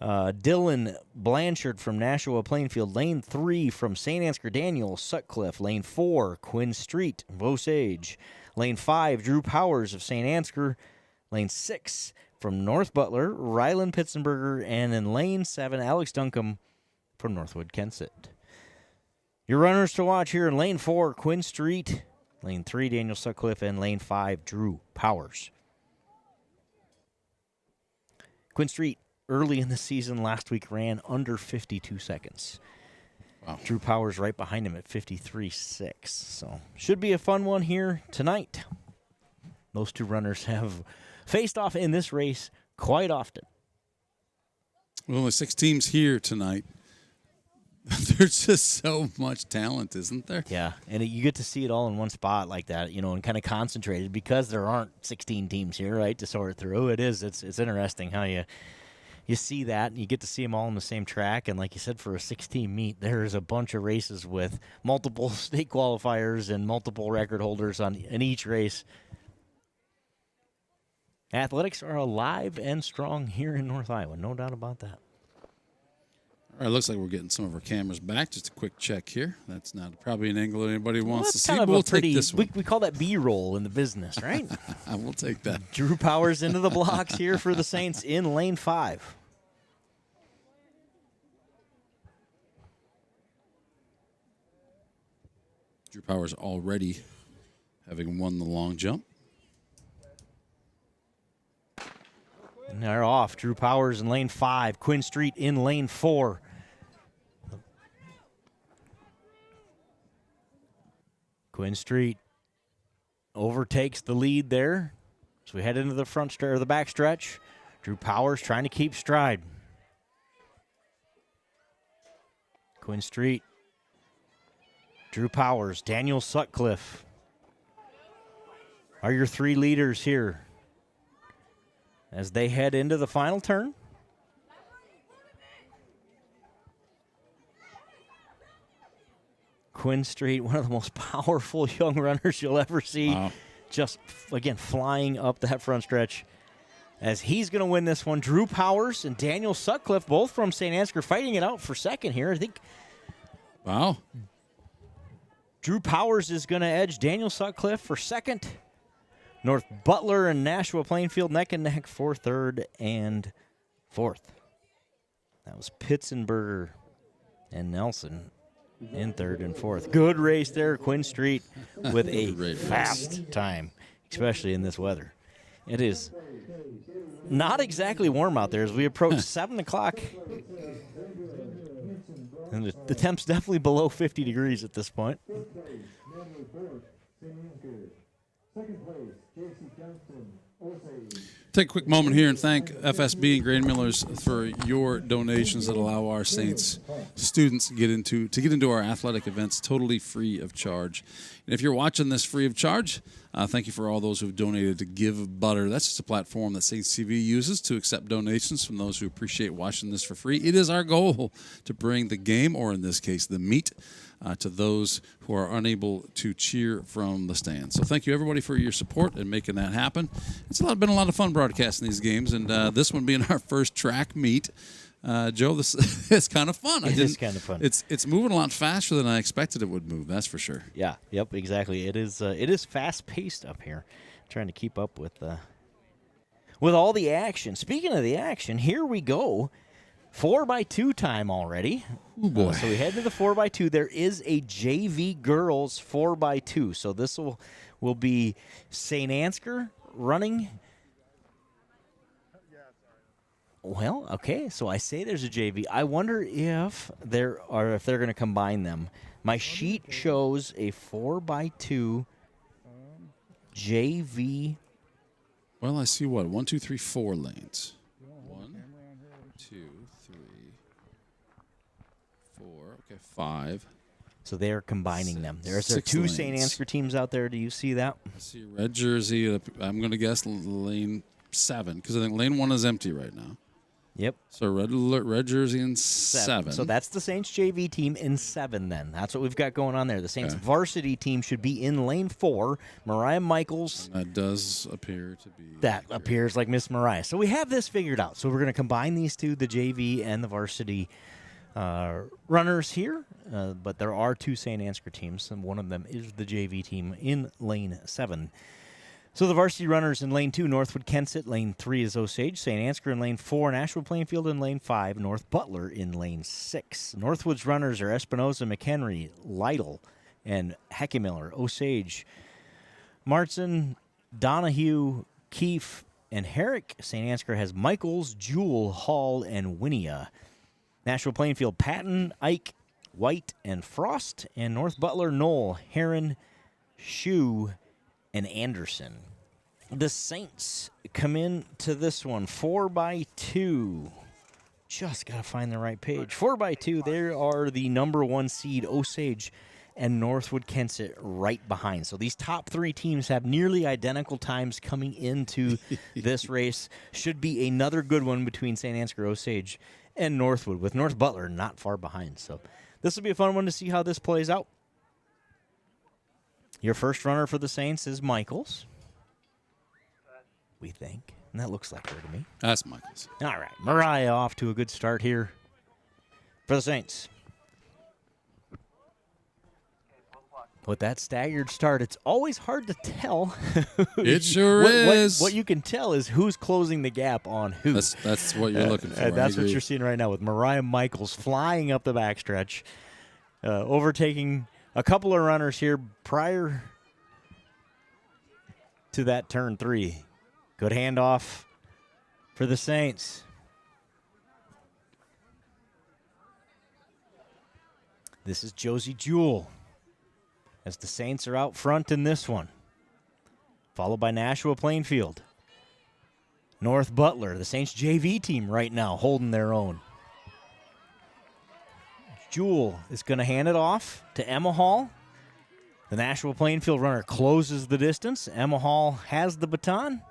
[SPEAKER 14] Dylan Blanchard from Nashua-Plainfield. Lane 3 from St. Ansgar, Daniel Sutcliffe. Lane 4, Quinn Street of Osage. Lane 5, Drew Powers of St. Ansgar. Lane 6 from North Butler, Ryland Pitzenberger. And in lane 7, Alex Duncombe from Northwood-Kensett. Your runners to watch here in lane 4, Quinn Street. Lane 3, Daniel Sutcliffe. And lane 5, Drew Powers. Quinn Street, early in the season last week, ran under 52 seconds. Wow. Drew Powers right behind him at 53.6. So should be a fun one here tonight. Those two runners have faced off in this race quite often.
[SPEAKER 5] Well, only 6 teams here tonight. There's just so much talent, isn't there?
[SPEAKER 14] Yeah, and you get to see it all in one spot like that, and kind of concentrated because there aren't 16 teams here, right, to sort through. It's interesting how you see that, and you get to see them all on the same track. And like you said, for a 6-team meet, there's a bunch of races with multiple state qualifiers and multiple record holders in each race. Athletics are alive and strong here in North Iowa, no doubt about that.
[SPEAKER 5] All right, looks like we're getting some of our cameras back. Just a quick check here. That's not probably an angle anybody wants to see.
[SPEAKER 14] Kind of
[SPEAKER 5] we'll
[SPEAKER 14] take
[SPEAKER 5] this one.
[SPEAKER 14] We call that B-roll in the business, right?
[SPEAKER 5] We'll take that.
[SPEAKER 14] Drew Powers into the blocks here for the Saints in lane 5.
[SPEAKER 5] Drew Powers already having won the long jump.
[SPEAKER 14] And they're off. Drew Powers in lane 5. Quinn Street in lane 4. Quinn Street overtakes the lead there. So we head into the the back stretch. Drew Powers trying to keep stride. Quinn Street. Drew Powers, Daniel Sutcliffe are your 3 leaders here as they head into the final turn. Quinn Street, one of the most powerful young runners you'll ever see.
[SPEAKER 5] Wow.
[SPEAKER 14] Just, again, flying up that front stretch as he's going to win this one. Drew Powers and Daniel Sutcliffe, both from Saint Ansgar, fighting it out for second here. I think.
[SPEAKER 5] Wow.
[SPEAKER 14] Drew Powers is going to edge Daniel Sutcliffe for second. North Butler and Nashua-Plainfield neck and neck for third and fourth. That was Pitzenberger and Nelson in third and fourth. Good race there, Quinn Street, with a fast time, especially in this weather. It is not exactly warm out there as we approach 7 o'clock. And the temp's definitely below 50 degrees at this point.
[SPEAKER 5] Take a quick moment here and thank FSB and Grain Millers for your donations that allow our Saints students to get into our athletic events totally free of charge. And if you're watching this free of charge, thank you for all those who've donated to Give Butter. That's just a platform that Saints TV uses to accept donations from those who appreciate watching this for free. It is our goal to bring the game, or in this case, the meat, to those who are unable to cheer from the stands. So thank you, everybody, for your support and making that happen. It's been a lot of fun broadcasting these games, and this one being our first track meet. Joe, this is kind of fun.
[SPEAKER 14] It is kind of fun.
[SPEAKER 5] It's moving a lot faster than I expected it would move, that's for sure.
[SPEAKER 14] Yeah, yep, exactly. It is fast-paced up here, trying to keep up with all the action. Speaking of the action, here we go. 4x2 time already.
[SPEAKER 5] Oh, boy.
[SPEAKER 14] So we head to the 4x2. There is a JV girls 4x2. So this will be Saint Ansgar running. Well, okay. So I say there's a JV. I wonder if they're going to combine them. My sheet shows a 4x2 JV.
[SPEAKER 5] Well, I see 1, 2, 3, 4 lanes. 1, 2, 3, 4. Okay, 5.
[SPEAKER 14] So they are combining them. There's 2
[SPEAKER 5] lanes.
[SPEAKER 14] Saint Ansgar teams out there. Do you see that?
[SPEAKER 5] I see a red jersey. I'm going to guess lane 7 because I think lane 1 is empty right now.
[SPEAKER 14] Yep.
[SPEAKER 5] So red jersey in 7.
[SPEAKER 14] So that's the Saints JV team in 7 then. That's what we've got going on there. The Saints varsity team should be in lane 4. Mariah Michaels.
[SPEAKER 5] And that does appear to be.
[SPEAKER 14] That appears like Miss Mariah. So we have this figured out. So we're going to combine these two, the JV and the varsity runners here. But there are 2 Saint Ansgar teams, and one of them is the JV team in lane 7. So the varsity runners in lane 2, Northwood-Kensett. Lane 3 is Osage. St. Ansgar in lane 4, Nashua-Plainfield in lane 5, North Butler in lane 6. Northwood's runners are Espinoza, McHenry, Lytle, and Heckemiller. Osage, Martin, Donahue, Keefe, and Herrick. St. Ansgar has Michaels, Jewell, Hall, and Winia. Nashua-Plainfield, Patton, Ike, White and Frost, and North Butler, Knoll, Heron, Shoe, and Anderson. The Saints come into this one 4x2. Just got to find the right page. 4x2, there are the number 1 seed, Osage, and Northwood-Kensett right behind. So these top 3 teams have nearly identical times coming into this race. Should be another good one between Saint Ansgar, Osage, and Northwood, with North Butler not far behind. So this will be a fun one to see how this plays out. Your first runner for the Saints is Michaels, we think. And that looks like her to me.
[SPEAKER 5] That's Michaels.
[SPEAKER 14] All right. Mariah off to a good start here for the Saints. With that staggered start, it's always hard to tell.
[SPEAKER 5] It sure is.
[SPEAKER 14] What you can tell is who's closing the gap on who.
[SPEAKER 5] That's what you're looking for.
[SPEAKER 14] That's what you're seeing right now with Mariah Michaels flying up the backstretch, overtaking a couple of runners here prior to that turn 3. Good handoff for the Saints. This is Josie Jewell as the Saints are out front in this one, followed by Nashua-Plainfield. North Butler, the Saints JV team right now holding their own. Jewell is going to hand it off to Emma Hall. The Nashua-Plainfield runner closes the distance. Emma Hall has the baton.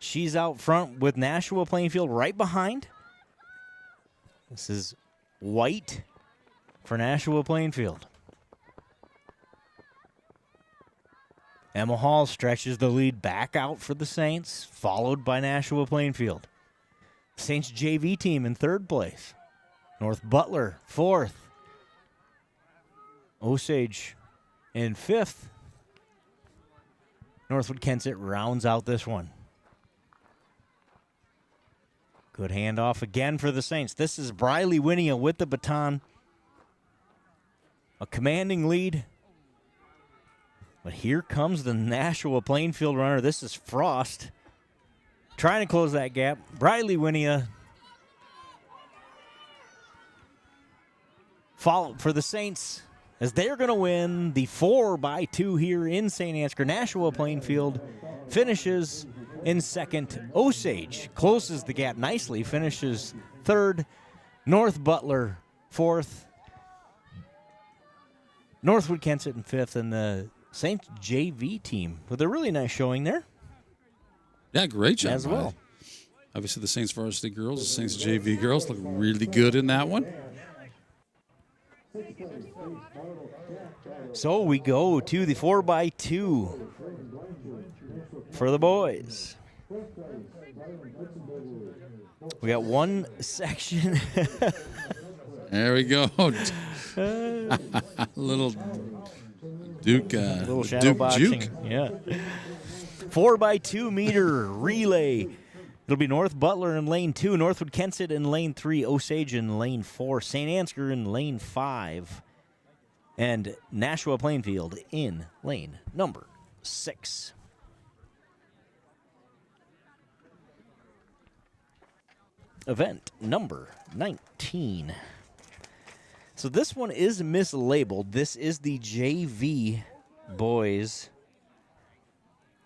[SPEAKER 14] She's out front with Nashua-Plainfield right behind. This is White for Nashua-Plainfield. Emma Hall stretches the lead back out for the Saints, followed by Nashua-Plainfield. Saints JV team in 3rd place. North Butler, 4th. Osage in 5th. Northwood-Kensett rounds out this one. Good handoff again for the Saints. This is Briley Winia with the baton. A commanding lead. But here comes the Nashua-Plainfield runner. This is Frost trying to close that gap. Briley Winia follow for the Saints as they're going to win the 4x2 here in Saint Ansgar. Nashua-Plainfield finishes in 2nd. Osage closes the gap nicely, finishes 3rd. North Butler 4th. Northwood-Kensett in 5th, and the Saints JV team with a really nice showing there.
[SPEAKER 5] Yeah, great job.
[SPEAKER 14] As well.
[SPEAKER 5] Obviously, the Saints varsity girls, the Saints JV girls look really good in that one.
[SPEAKER 14] So we go to the 4x2 for the boys. We got one section.
[SPEAKER 5] There we go. Little Duke,
[SPEAKER 14] little shadow
[SPEAKER 5] Duke
[SPEAKER 14] boxing.
[SPEAKER 5] Juke.
[SPEAKER 14] Yeah. 4x2 meter relay. It'll be North Butler in lane 2, Northwood-Kensett in lane 3, Osage in lane 4, Saint Ansgar in lane 5, and Nashua-Plainfield in lane number 6. Event number 19. So this one is mislabeled. This is the JV boys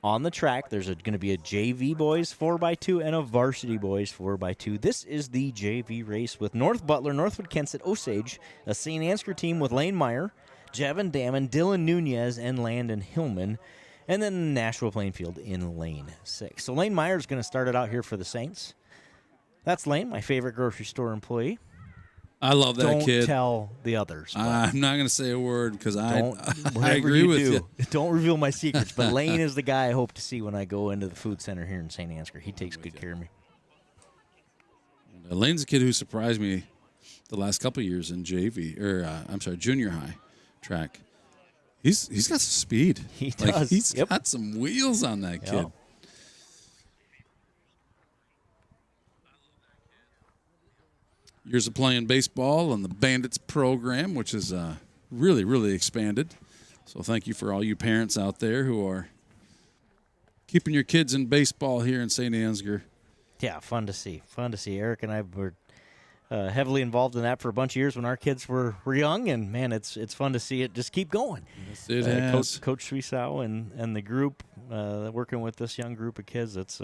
[SPEAKER 14] on the track. There's going to be a JV boys 4x2 and a varsity boys 4x2. This is the JV race with North Butler, Northwood-Kensett, Osage, a St. Ansgar team with Lane Meyer, Jevin Damon, Dylan Nunez, and Landon Hillman, and then Nashua-Plainfield in lane 6. So Lane Meyer is going to start it out here for the Saints. That's Lane, my favorite grocery store employee.
[SPEAKER 5] I love that kid.
[SPEAKER 14] Don't tell the others.
[SPEAKER 5] I'm not going to say a word because I
[SPEAKER 14] Whatever
[SPEAKER 5] agree with you.
[SPEAKER 14] Don't reveal my secrets. But Lane is the guy I hope to see when I go into the food center here in St. Ansgar. He takes good care of me.
[SPEAKER 5] Lane's a kid who surprised me the last couple of years in JV, or junior high track. He's got some speed.
[SPEAKER 14] He does.
[SPEAKER 5] He's got some wheels on that kid.
[SPEAKER 14] Yep.
[SPEAKER 5] Years of playing baseball on the Bandits program, which is really, really expanded. So thank you for all you parents out there who are keeping your kids in baseball here in St. Ansgar.
[SPEAKER 14] Yeah, fun to see. Fun to see. Eric and I were heavily involved in that for a bunch of years when our kids were young, and man, it's fun to see it just keep going.
[SPEAKER 5] Yes, it has.
[SPEAKER 14] Coach Suisau and the group working with this young group of kids, it's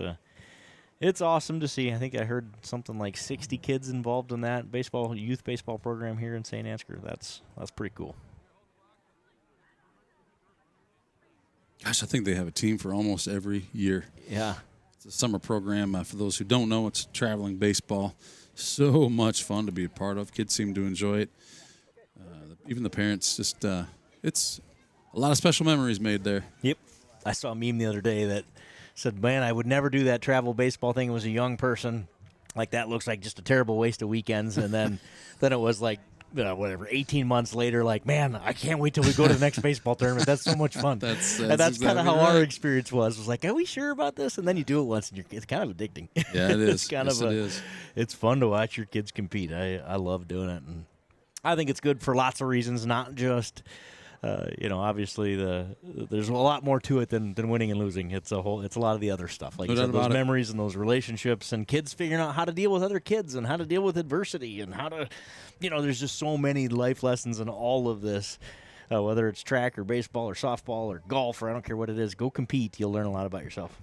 [SPEAKER 14] awesome to see. I think I heard something like 60 kids involved in that youth baseball program here in Saint Ansgar. That's pretty cool.
[SPEAKER 5] Gosh, I think they have a team for almost every year.
[SPEAKER 14] Yeah.
[SPEAKER 5] It's a summer program. For those who don't know, it's traveling baseball. So much fun to be a part of. Kids seem to enjoy it. Even the parents, it's a lot of special memories made there.
[SPEAKER 14] Yep. I saw a meme the other day that said, man, I would never do that travel baseball thing. It was a young person. Like, that looks like just a terrible waste of weekends. And then it was like, 18 months later, like, man, I can't wait till we go to the next baseball tournament. That's so much fun.
[SPEAKER 5] That's
[SPEAKER 14] kind of
[SPEAKER 5] exactly
[SPEAKER 14] how
[SPEAKER 5] right.
[SPEAKER 14] our experience was like, are we sure about this? And then you do it once, and it's kind of addicting.
[SPEAKER 5] Yeah, it is.
[SPEAKER 14] It's kind of
[SPEAKER 5] it is.
[SPEAKER 14] It's fun to watch your kids compete. I love doing it, and I think it's good for lots of reasons, not just obviously there's a lot more to it than winning and losing. It's a lot of the other stuff, like
[SPEAKER 5] No
[SPEAKER 14] you said,
[SPEAKER 5] doubt
[SPEAKER 14] those
[SPEAKER 5] about it.
[SPEAKER 14] memories and those relationships, and kids figuring out how to deal with other kids and how to deal with adversity and how to, there's just so many life lessons in all of this. Whether it's track or baseball or softball or golf or I don't care what it is, go compete. You'll learn a lot about yourself.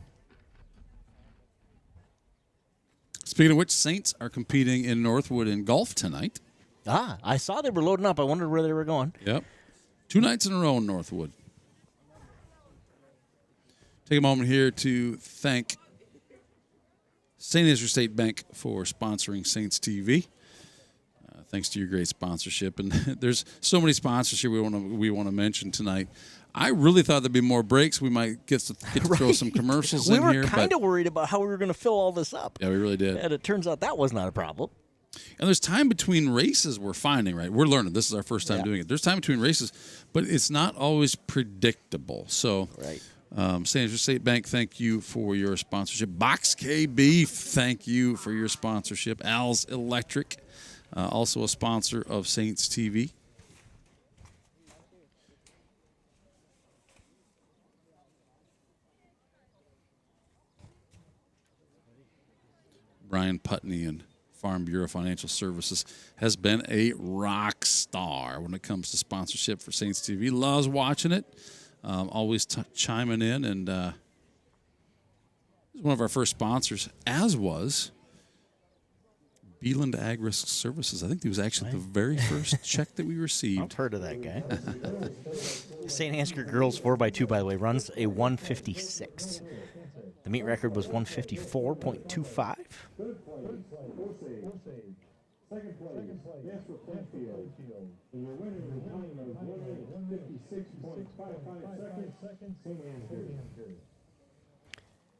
[SPEAKER 5] Speaking of which, Saints are competing in Northwood in golf tonight.
[SPEAKER 14] I saw they were loading up. I wondered where they were going.
[SPEAKER 5] Yep. 2 nights in a row in Northwood. Take a moment here to thank Saint Ansgar State Bank for sponsoring Saints TV. Thanks to your great sponsorship, and there's so many sponsors here we want to mention tonight. I really thought there'd be more breaks. We might get to throw some commercials in here.
[SPEAKER 14] We were kind of worried about how we were going to fill all this up.
[SPEAKER 5] Yeah, we really did.
[SPEAKER 14] And it turns out that was not a problem.
[SPEAKER 5] And there's time between races we're finding, right? We're learning. This is our first time doing it. There's time between races, but it's not always predictable. So, Saint Ansgar State Bank, thank you for your sponsorship. Box K Beef, thank you for your sponsorship. Al's Electric, also a sponsor of Saints TV. Brian Putney and Farm Bureau Financial Services has been a rock star when it comes to sponsorship for Saints TV. Loves watching it, always chiming in, and one of our first sponsors, as was Beeland Ag Risk Services. I think he was actually the very first check that we received.
[SPEAKER 14] I've heard of that guy. Saint Ansgar Girls 4x2, by the way, runs a 156. The meet record was 154.25.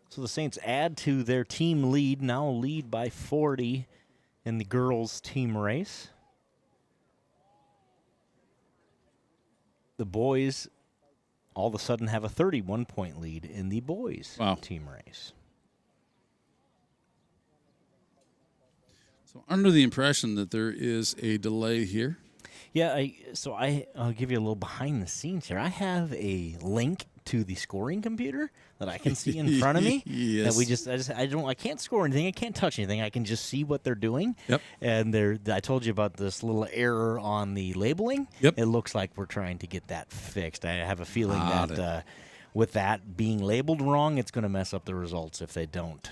[SPEAKER 14] So the Saints add to their team lead, now lead by 40 in the girls' team race. The boys all of a sudden have a 31-point lead in the boys' team race.
[SPEAKER 5] So under the impression that there is a delay here.
[SPEAKER 14] Yeah, I'll give you a little behind the scenes here. I have a link to the scoring computer that I can see in front of me.
[SPEAKER 5] Yes.
[SPEAKER 14] That I can't score anything. I can't touch anything. I can just see what they're doing.
[SPEAKER 5] Yep.
[SPEAKER 14] And I told you about this little error on the labeling.
[SPEAKER 5] Yep.
[SPEAKER 14] It looks like we're trying to get that fixed. I have a feeling that with that being labeled wrong, it's going to mess up the results if they don't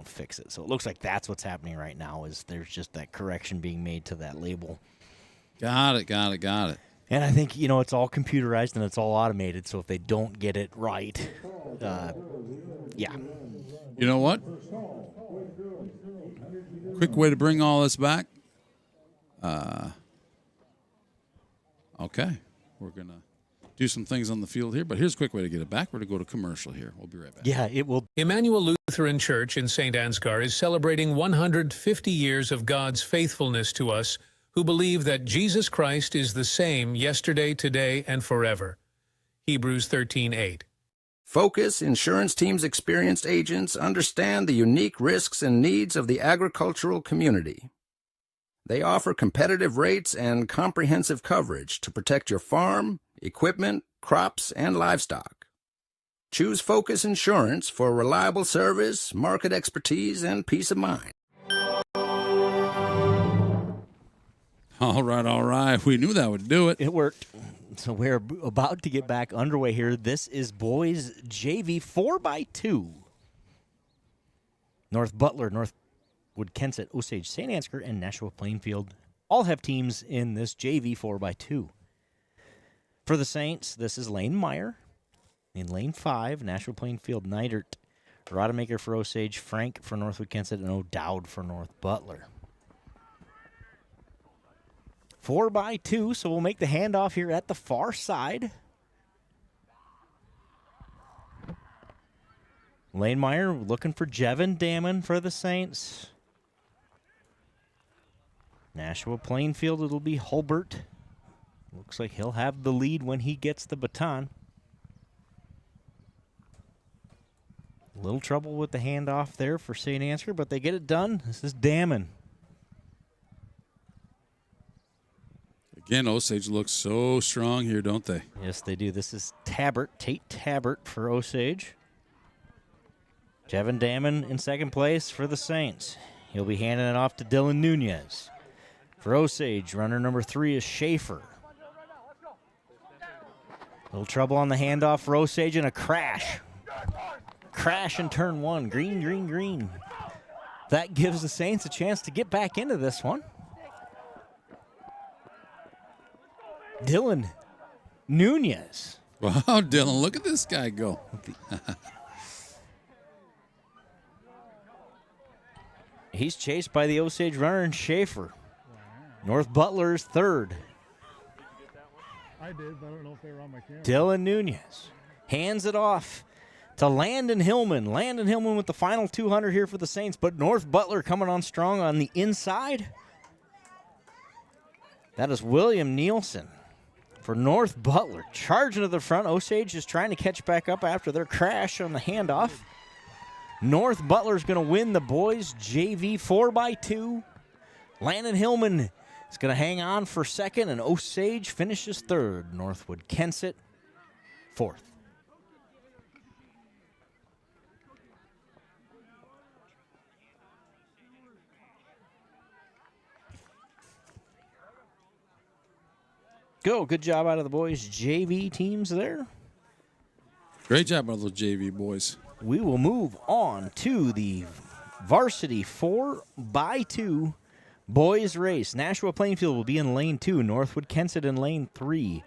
[SPEAKER 14] fix it. So it looks like that's what's happening right now. Is there's just that correction being made to that label.
[SPEAKER 5] Got it.
[SPEAKER 14] And I think, it's all computerized and it's all automated, so if they don't get it right, yeah.
[SPEAKER 5] You know what? Quick way to bring all this back. Okay. We're going to do some things on the field here, but here's a quick way to get it back. We're going to go to commercial here. We'll be right back.
[SPEAKER 14] Yeah, it will.
[SPEAKER 21] Emmanuel Lutheran Church in Saint Ansgar is celebrating 150 years of God's faithfulness to us who believe that Jesus Christ is the same yesterday, today, and forever. Hebrews 13:8.
[SPEAKER 22] Focus Insurance Team's experienced agents understand the unique risks and needs of the agricultural community. They offer competitive rates and comprehensive coverage to protect your farm, equipment, crops, and livestock. Choose Focus Insurance for reliable service, market expertise, and peace of mind.
[SPEAKER 5] All right. We knew that would do it.
[SPEAKER 14] It worked. So we're about to get back underway here. This is boys JV 4x2. North Butler, Northwood-Kensett, Osage, Saint Ansgar, and Nashua-Plainfield all have teams in this JV 4x2. For the Saints, this is Lane Meyer. In Lane 5, Nashua-Plainfield, Neidert, Rodemaker for Osage, Frank for Northwood-Kensett, and O'Dowd for North Butler. 4x2, so we'll make the handoff here at the far side. Lane Meyer looking for Jevin Damon for the Saints. Nashua-Plainfield, it'll be Hulbert. Looks like he'll have the lead when he gets the baton. A little trouble with the handoff there for St. Ansgar, but they get it done. This is Damon.
[SPEAKER 5] Again, Osage looks so strong here, don't they?
[SPEAKER 14] Yes, they do. This is Tate Tabbert for Osage. Jevin Damon in second place for the Saints. He'll be handing it off to Dylan Nunez. For Osage, runner number 3 is Schaefer. Little trouble on the handoff for Osage and a crash. Crash in turn 1. Green. That gives the Saints a chance to get back into this one. Dylan Nunez.
[SPEAKER 5] Wow, Dylan, look at this guy go.
[SPEAKER 14] He's chased by the Osage runner and Schaefer. North Butler's third.
[SPEAKER 19] I did, but I don't know if they were on my camera.
[SPEAKER 14] Dylan Nunez hands it off to Landon Hillman. Landon Hillman with the final 200 here for the Saints, but North Butler coming on strong on the inside. That is William Nielsen for North Butler. Charging to the front. Osage is trying to catch back up after their crash on the handoff. North Butler's going to win the boys JV 4x2. Landon Hillman is going to hang on for second, and Osage finishes third. Northwood-Kensett fourth. Good job out of the boys JV teams there.
[SPEAKER 5] Great job out of those JV boys.
[SPEAKER 14] We will move on to the varsity 4x2 boys race. Nashua-Plainfield will be in lane 2. Northwood-Kensett in lane 3.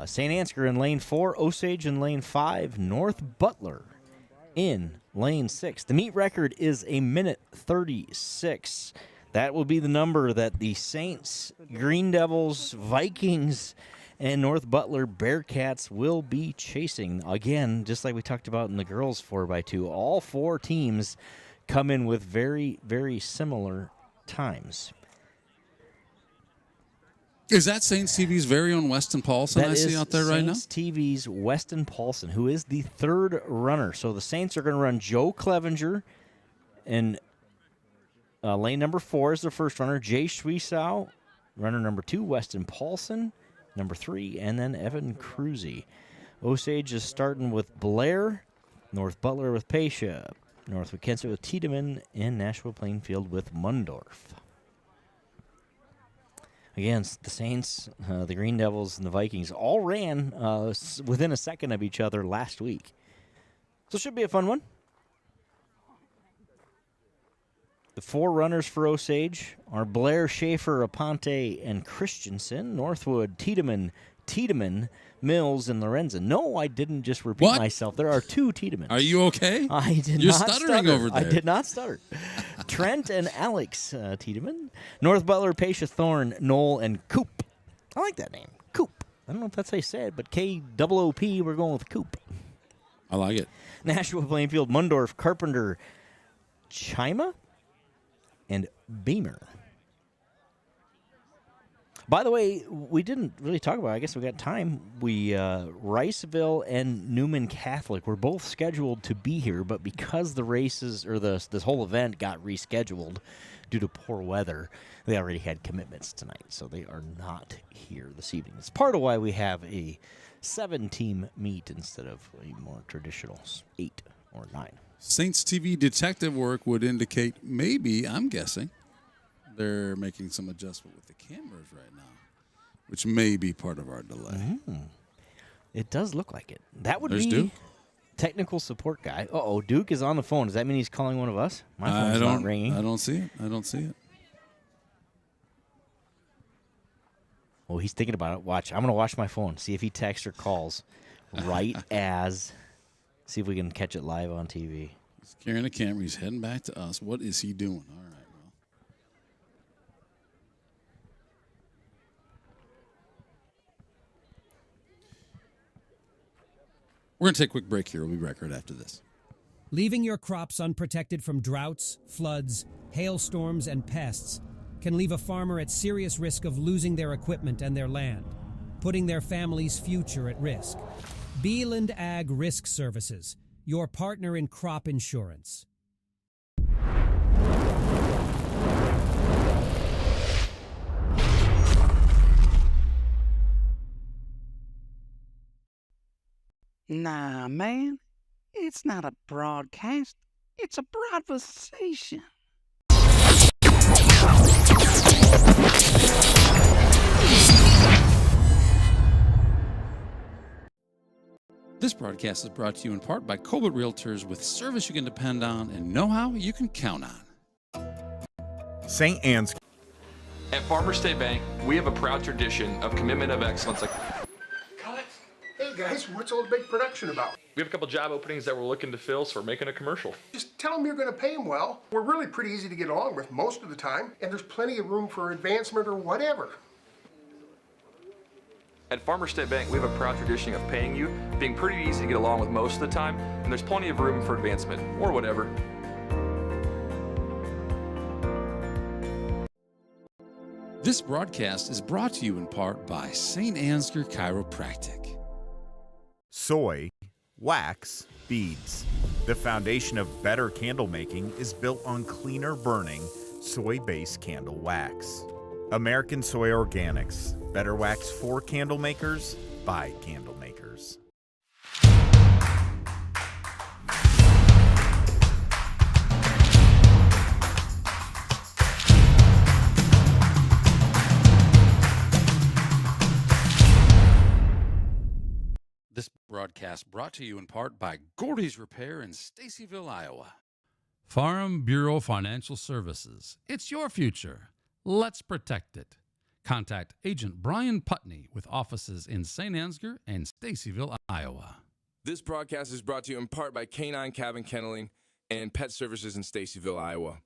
[SPEAKER 14] St. Ansgar in lane 4. Osage in lane 5. North Butler in lane 6. The meet record is 1:36. That will be the number that the Saints, Green Devils, Vikings, and North Butler Bearcats will be chasing. Again, just like we talked about in the girls 4x2, all 4 teams come in with very, very similar times.
[SPEAKER 5] Is that Saints TV's very own Weston Paulson I see out there right now?
[SPEAKER 14] Saints TV's Weston Paulson, who is the third runner. So the Saints are going to run Joe Clevenger, and lane number 4 is the first runner. Jay Schwiesow, runner number 2, Weston Paulson, number 3, and then Evan Cruzy. Osage is starting with Blair, North Butler with Pasha, Northwood-Kensett with Tiedemann, and Nashua-Plainfield with Mundorf. Again, the Saints, the Green Devils, and the Vikings all ran within a second of each other last week. So it should be a fun one. The 4 runners for Osage are Blair, Schaefer, Aponte, and Christensen. Northwood, Tiedemann, Mills, and Lorenzen. No, I didn't just repeat myself. There are 2 Tiedemanns.
[SPEAKER 5] Are you okay?
[SPEAKER 14] I did
[SPEAKER 5] You're
[SPEAKER 14] not
[SPEAKER 5] stuttering
[SPEAKER 14] stutter.
[SPEAKER 5] over there.
[SPEAKER 14] I did not stutter. Trent and Alex Tiedemann. North Butler, Pasha, Thorne, Knoll, and Coop. I like that name, Coop. I don't know if that's how you say it, but K-O-O-P, we're going with Coop.
[SPEAKER 5] I like it.
[SPEAKER 14] Nashua-Plainfield, Mundorf, Carpenter, Chima, and Beamer. By the way, we didn't really talk about it. I guess we got time. Riceville and Newman Catholic were both scheduled to be here, but because the races or this whole event got rescheduled due to poor weather, they already had commitments tonight, so they are not here this evening. It's part of why we have a 7-team meet instead of a more traditional 8 or 9.
[SPEAKER 5] Saints TV detective work would indicate maybe, I'm guessing, They're making some adjustment with the cameras right now, which may be part of our delay.
[SPEAKER 14] It does look like it. That would
[SPEAKER 5] There's
[SPEAKER 14] be
[SPEAKER 5] Duke.
[SPEAKER 14] Technical support guy. Uh-oh, Duke is on the phone. Does that mean he's calling one of us? My phone's not ringing.
[SPEAKER 5] I don't see it. I don't see it.
[SPEAKER 14] Oh, he's thinking about it. Watch. I'm going to watch my phone, see if he texts or calls right as, see if we can catch it live on TV.
[SPEAKER 5] He's carrying a camera. He's heading back to us. What is he doing? All right, well. We're going to take a quick break here. We'll be back right after this.
[SPEAKER 1] Leaving your crops unprotected from droughts, floods, hailstorms, and pests can leave a farmer at serious risk of losing their equipment and their land, putting their family's future at risk. Beeland Ag Risk Services, your partner in crop insurance.
[SPEAKER 3] Nah, man, it's not a broadcast. It's a broadcastation.
[SPEAKER 5] This broadcast is brought to you in part by Colbert Realtors, with service you can depend on and know-how you can count on.
[SPEAKER 23] Saint Ansgar. At Farmer State Bank, we have a proud tradition of commitment of excellence.
[SPEAKER 24] Hey guys, what's all the big production about?
[SPEAKER 23] We have a couple job openings that we're looking to fill, so we're making a commercial.
[SPEAKER 24] Just tell them you're going to pay them well. We're really pretty easy to get along with most of the time, and there's plenty of room for advancement or whatever.
[SPEAKER 23] At Farmer State Bank, we have a proud tradition of paying you, being pretty easy to get along with most of the time, and there's plenty of room for advancement, or whatever.
[SPEAKER 5] This broadcast is brought to you in part by Saint Ansgar Chiropractic.
[SPEAKER 23] Soy, wax, beads. The foundation of better candle making is built on cleaner burning, soy-based candle wax. American Soy Organics. Better wax for candle makers, by candle makers.
[SPEAKER 5] This broadcast brought to you in part by Gordy's Repair in Stacyville, Iowa.
[SPEAKER 25] Farm Bureau Financial Services. It's your future. Let's protect it. Contact Agent Brian Putney with offices in Saint Ansgar and Stacyville, Iowa.
[SPEAKER 26] This broadcast is brought to you in part by Canine Cabin Kenneling and Pet Services in Stacyville, Iowa.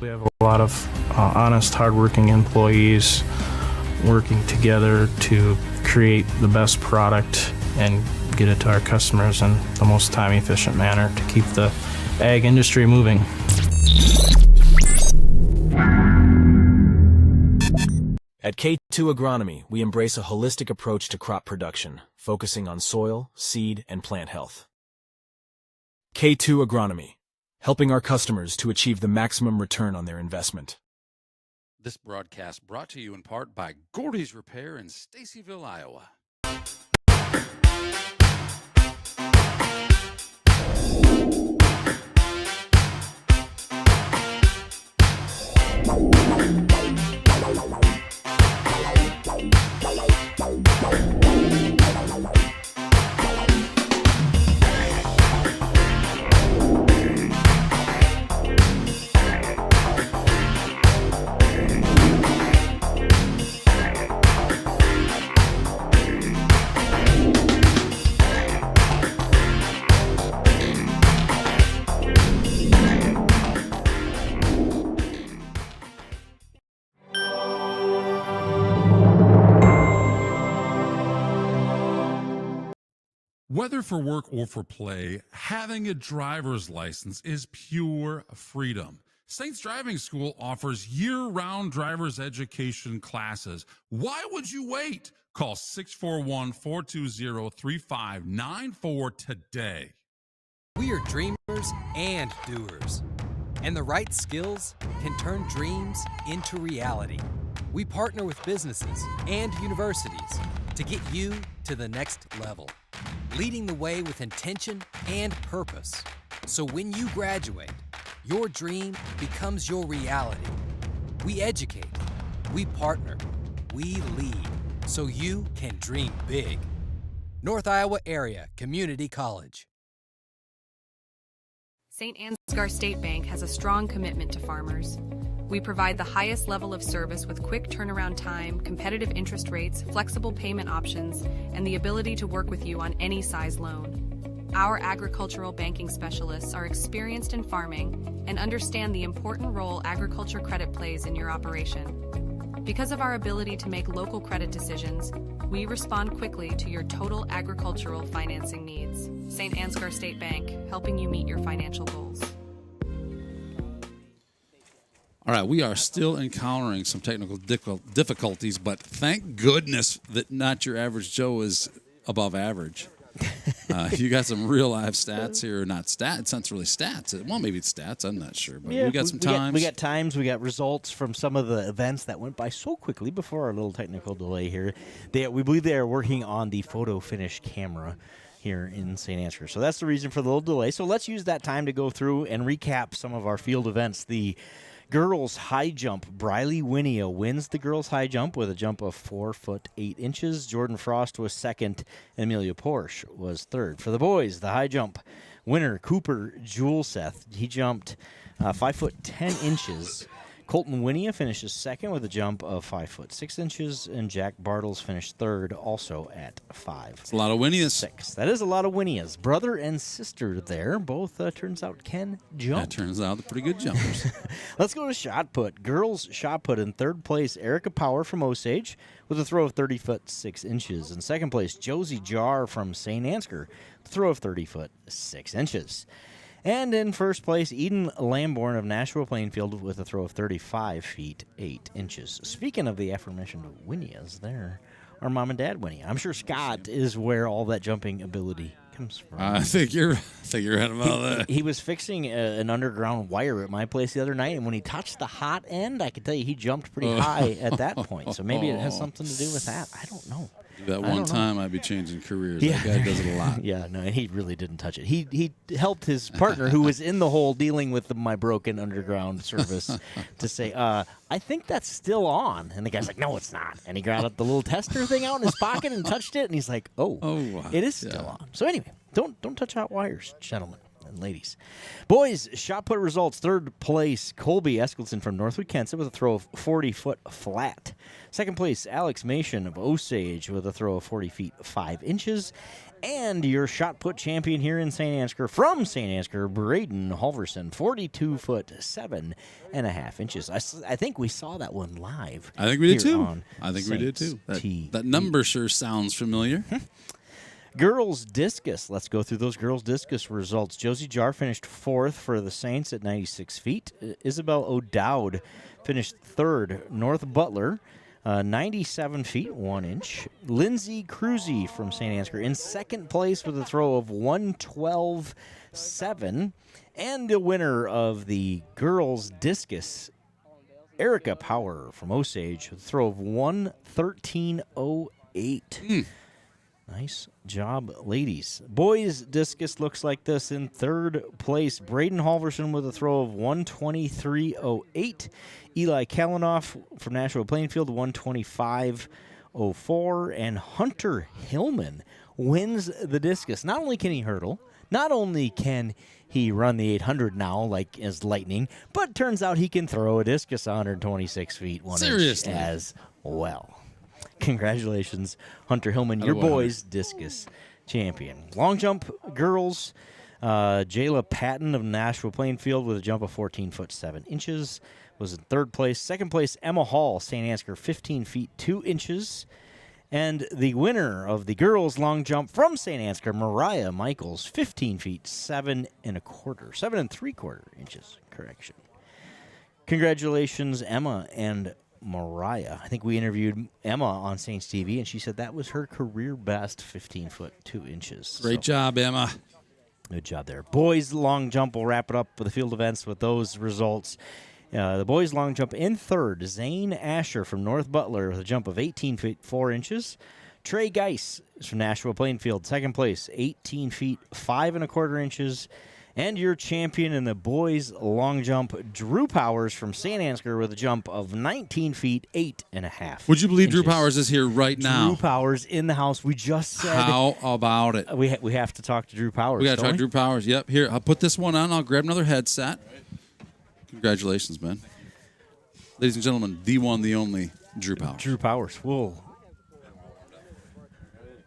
[SPEAKER 27] We have a lot of honest, hardworking employees working together to create the best product and get it to our customers in the most time-efficient manner to keep the ag industry moving.
[SPEAKER 28] At K2 Agronomy, we embrace a holistic approach to crop production, focusing on soil, seed, and plant health. K2 Agronomy, helping our customers to achieve the maximum return on their investment.
[SPEAKER 5] This broadcast brought to you in part by Gordy's Repair in Stacyville, Iowa.
[SPEAKER 25] Whether for work or for play, having a driver's license is pure freedom. Saints Driving School offers year-round driver's education classes. Why would you wait? Call 641-420-3594 today.
[SPEAKER 29] We are dreamers and doers, and the right skills can turn dreams into reality. We partner with businesses and universities to get you to the next level, leading the way with intention and purpose. So when you graduate, your dream becomes your reality. We educate, we partner, we lead, so you can dream big. North Iowa Area Community College.
[SPEAKER 2] Saint Ansgar State Bank has a strong commitment to farmers. We provide the highest level of service with quick turnaround time, competitive interest rates, flexible payment options, and the ability to work with you on any size loan. Our agricultural banking specialists are experienced in farming and understand the important role agriculture credit plays in your operation. Because of our ability to make local credit decisions, we respond quickly to your total agricultural financing needs. Saint Ansgar State Bank, helping you meet your financial goals.
[SPEAKER 5] All right, we are still encountering some technical difficulties, but thank goodness that Not Your Average Joe is above average. You got some real live stats here. Not stats. It's not really stats. Well, maybe it's stats. I'm not sure. But we got some times.
[SPEAKER 14] We got times. We got results from some of the events that went by so quickly before our little technical delay here. We believe they are working on the photo finish camera here in St. Ansgar. So that's the reason for the little delay. So let's use that time to go through and recap some of our field events. The girls high jump, Briley Winia wins the girls high jump with a jump of 4 foot 8 inches. Jordan Frost was second, and Amelia Porsche was third. For the boys, the high jump winner, Cooper Juleseth, he jumped 5 foot 10 inches. Colton Winia finishes second with a jump of 5 foot 6 inches, and Jack Bartles finished third, also at 5.
[SPEAKER 5] It's a lot of Winias.
[SPEAKER 14] 6. That is a lot of Winias. Brother and sister there, both turns out can jump.
[SPEAKER 5] That turns out they're pretty good jumpers.
[SPEAKER 14] Let's go to shot put. Girls shot put in third place, Erica Power from Osage with a throw of 30 foot 6 inches. In second place, Josie Jar from St. Ansgar, throw of 30 foot 6 inches. And in first place, Eden Lamborn of Nashua-Plainfield with a throw of 35 feet 8 inches. Speaking of the aforementioned Winias, there, our mom and dad Winia. I'm sure Scott is where all that jumping ability comes from.
[SPEAKER 5] I think you're right about that.
[SPEAKER 14] He was fixing an underground wire at my place the other night, and when he touched the hot end, I could tell you he jumped pretty high at that point. So maybe it has something to do with that. I don't know.
[SPEAKER 5] That one time I'd be changing careers. That guy does it a lot.
[SPEAKER 14] Yeah, no, he really didn't touch it. He helped his partner, who was in the hole dealing with my broken underground service, to say, I think that's still on. And the guy's like, no, it's not. And he got up the little tester thing out in his pocket and touched it, and he's like, it is still on. So anyway, don't touch hot wires, gentlemen and ladies. Boys, shot put results. Third place, Colby Eskildson from Northwood-Kensett with a throw of 40 foot flat. Second place, Alex Mason of Osage with a throw of 40 feet 5 inches. And your shot put champion here in St. Ansgar from St. Ansgar, Braden Halverson, 42 foot 7.5 inches. I think we saw that one live.
[SPEAKER 5] I think we did too. That number sure sounds familiar.
[SPEAKER 14] Girls discus. Let's go through those girls discus results. Josie Jar finished fourth for the Saints at 96 feet. Isabel O'Dowd finished third. North Butler, 97 feet 1 inch. Lindsay Cruzy from St. Ansgar in second place with a throw of 112.7. And the winner of the girls discus, Erica Power from Osage with a throw of 113.08. Nice job, ladies. Boys discus looks like this. In third place, Braden Halverson with a throw of 123.08. Eli Kalanoff from Nashua-Plainfield, 125.04. And Hunter Hillman wins the discus. Not only can he hurdle, not only can he run the 800 now like as lightning, but turns out he can throw a discus 126 feet 1 inch as well. Congratulations, Hunter Hillman, your boys' discus champion. Long jump girls, Jayla Patton of Nashua-Plainfield with a jump of 14 foot 7 inches was in third place. Second place, Emma Hall, St. Ansgar, 15 feet 2 inches. And the winner of the girls' long jump from St. Ansgar, Mariah Michaels, 15 feet 7 3/4 inches. Correction. Congratulations, Emma and Mariah. I think we interviewed Emma on Saints TV, and she said that was her career best, 15 foot 2 inches.
[SPEAKER 5] Great job, Emma.
[SPEAKER 14] Good job there. Boys long jump, we'll wrap it up for the field events with those results. The boys long jump in third, Zane Asher from North Butler with a jump of 18 feet 4 inches. Trey Geis is from Nashua-Plainfield, second place, 18 feet 5 1/4 inches. And your champion in the boys long jump, Drew Powers from Saint Ansgar with a jump of 19 feet, 8.5
[SPEAKER 5] Would you believe
[SPEAKER 14] inches.
[SPEAKER 5] Drew Powers is here right now?
[SPEAKER 14] Drew Powers in the house. We just said.
[SPEAKER 5] How about it?
[SPEAKER 14] We have to talk to Drew Powers.
[SPEAKER 5] We got to talk to Drew Powers. Yep. Here, I'll put this one on. I'll grab another headset. Congratulations, man. Ladies and gentlemen, the one, the only Drew Powers.
[SPEAKER 14] Drew Powers. Whoa.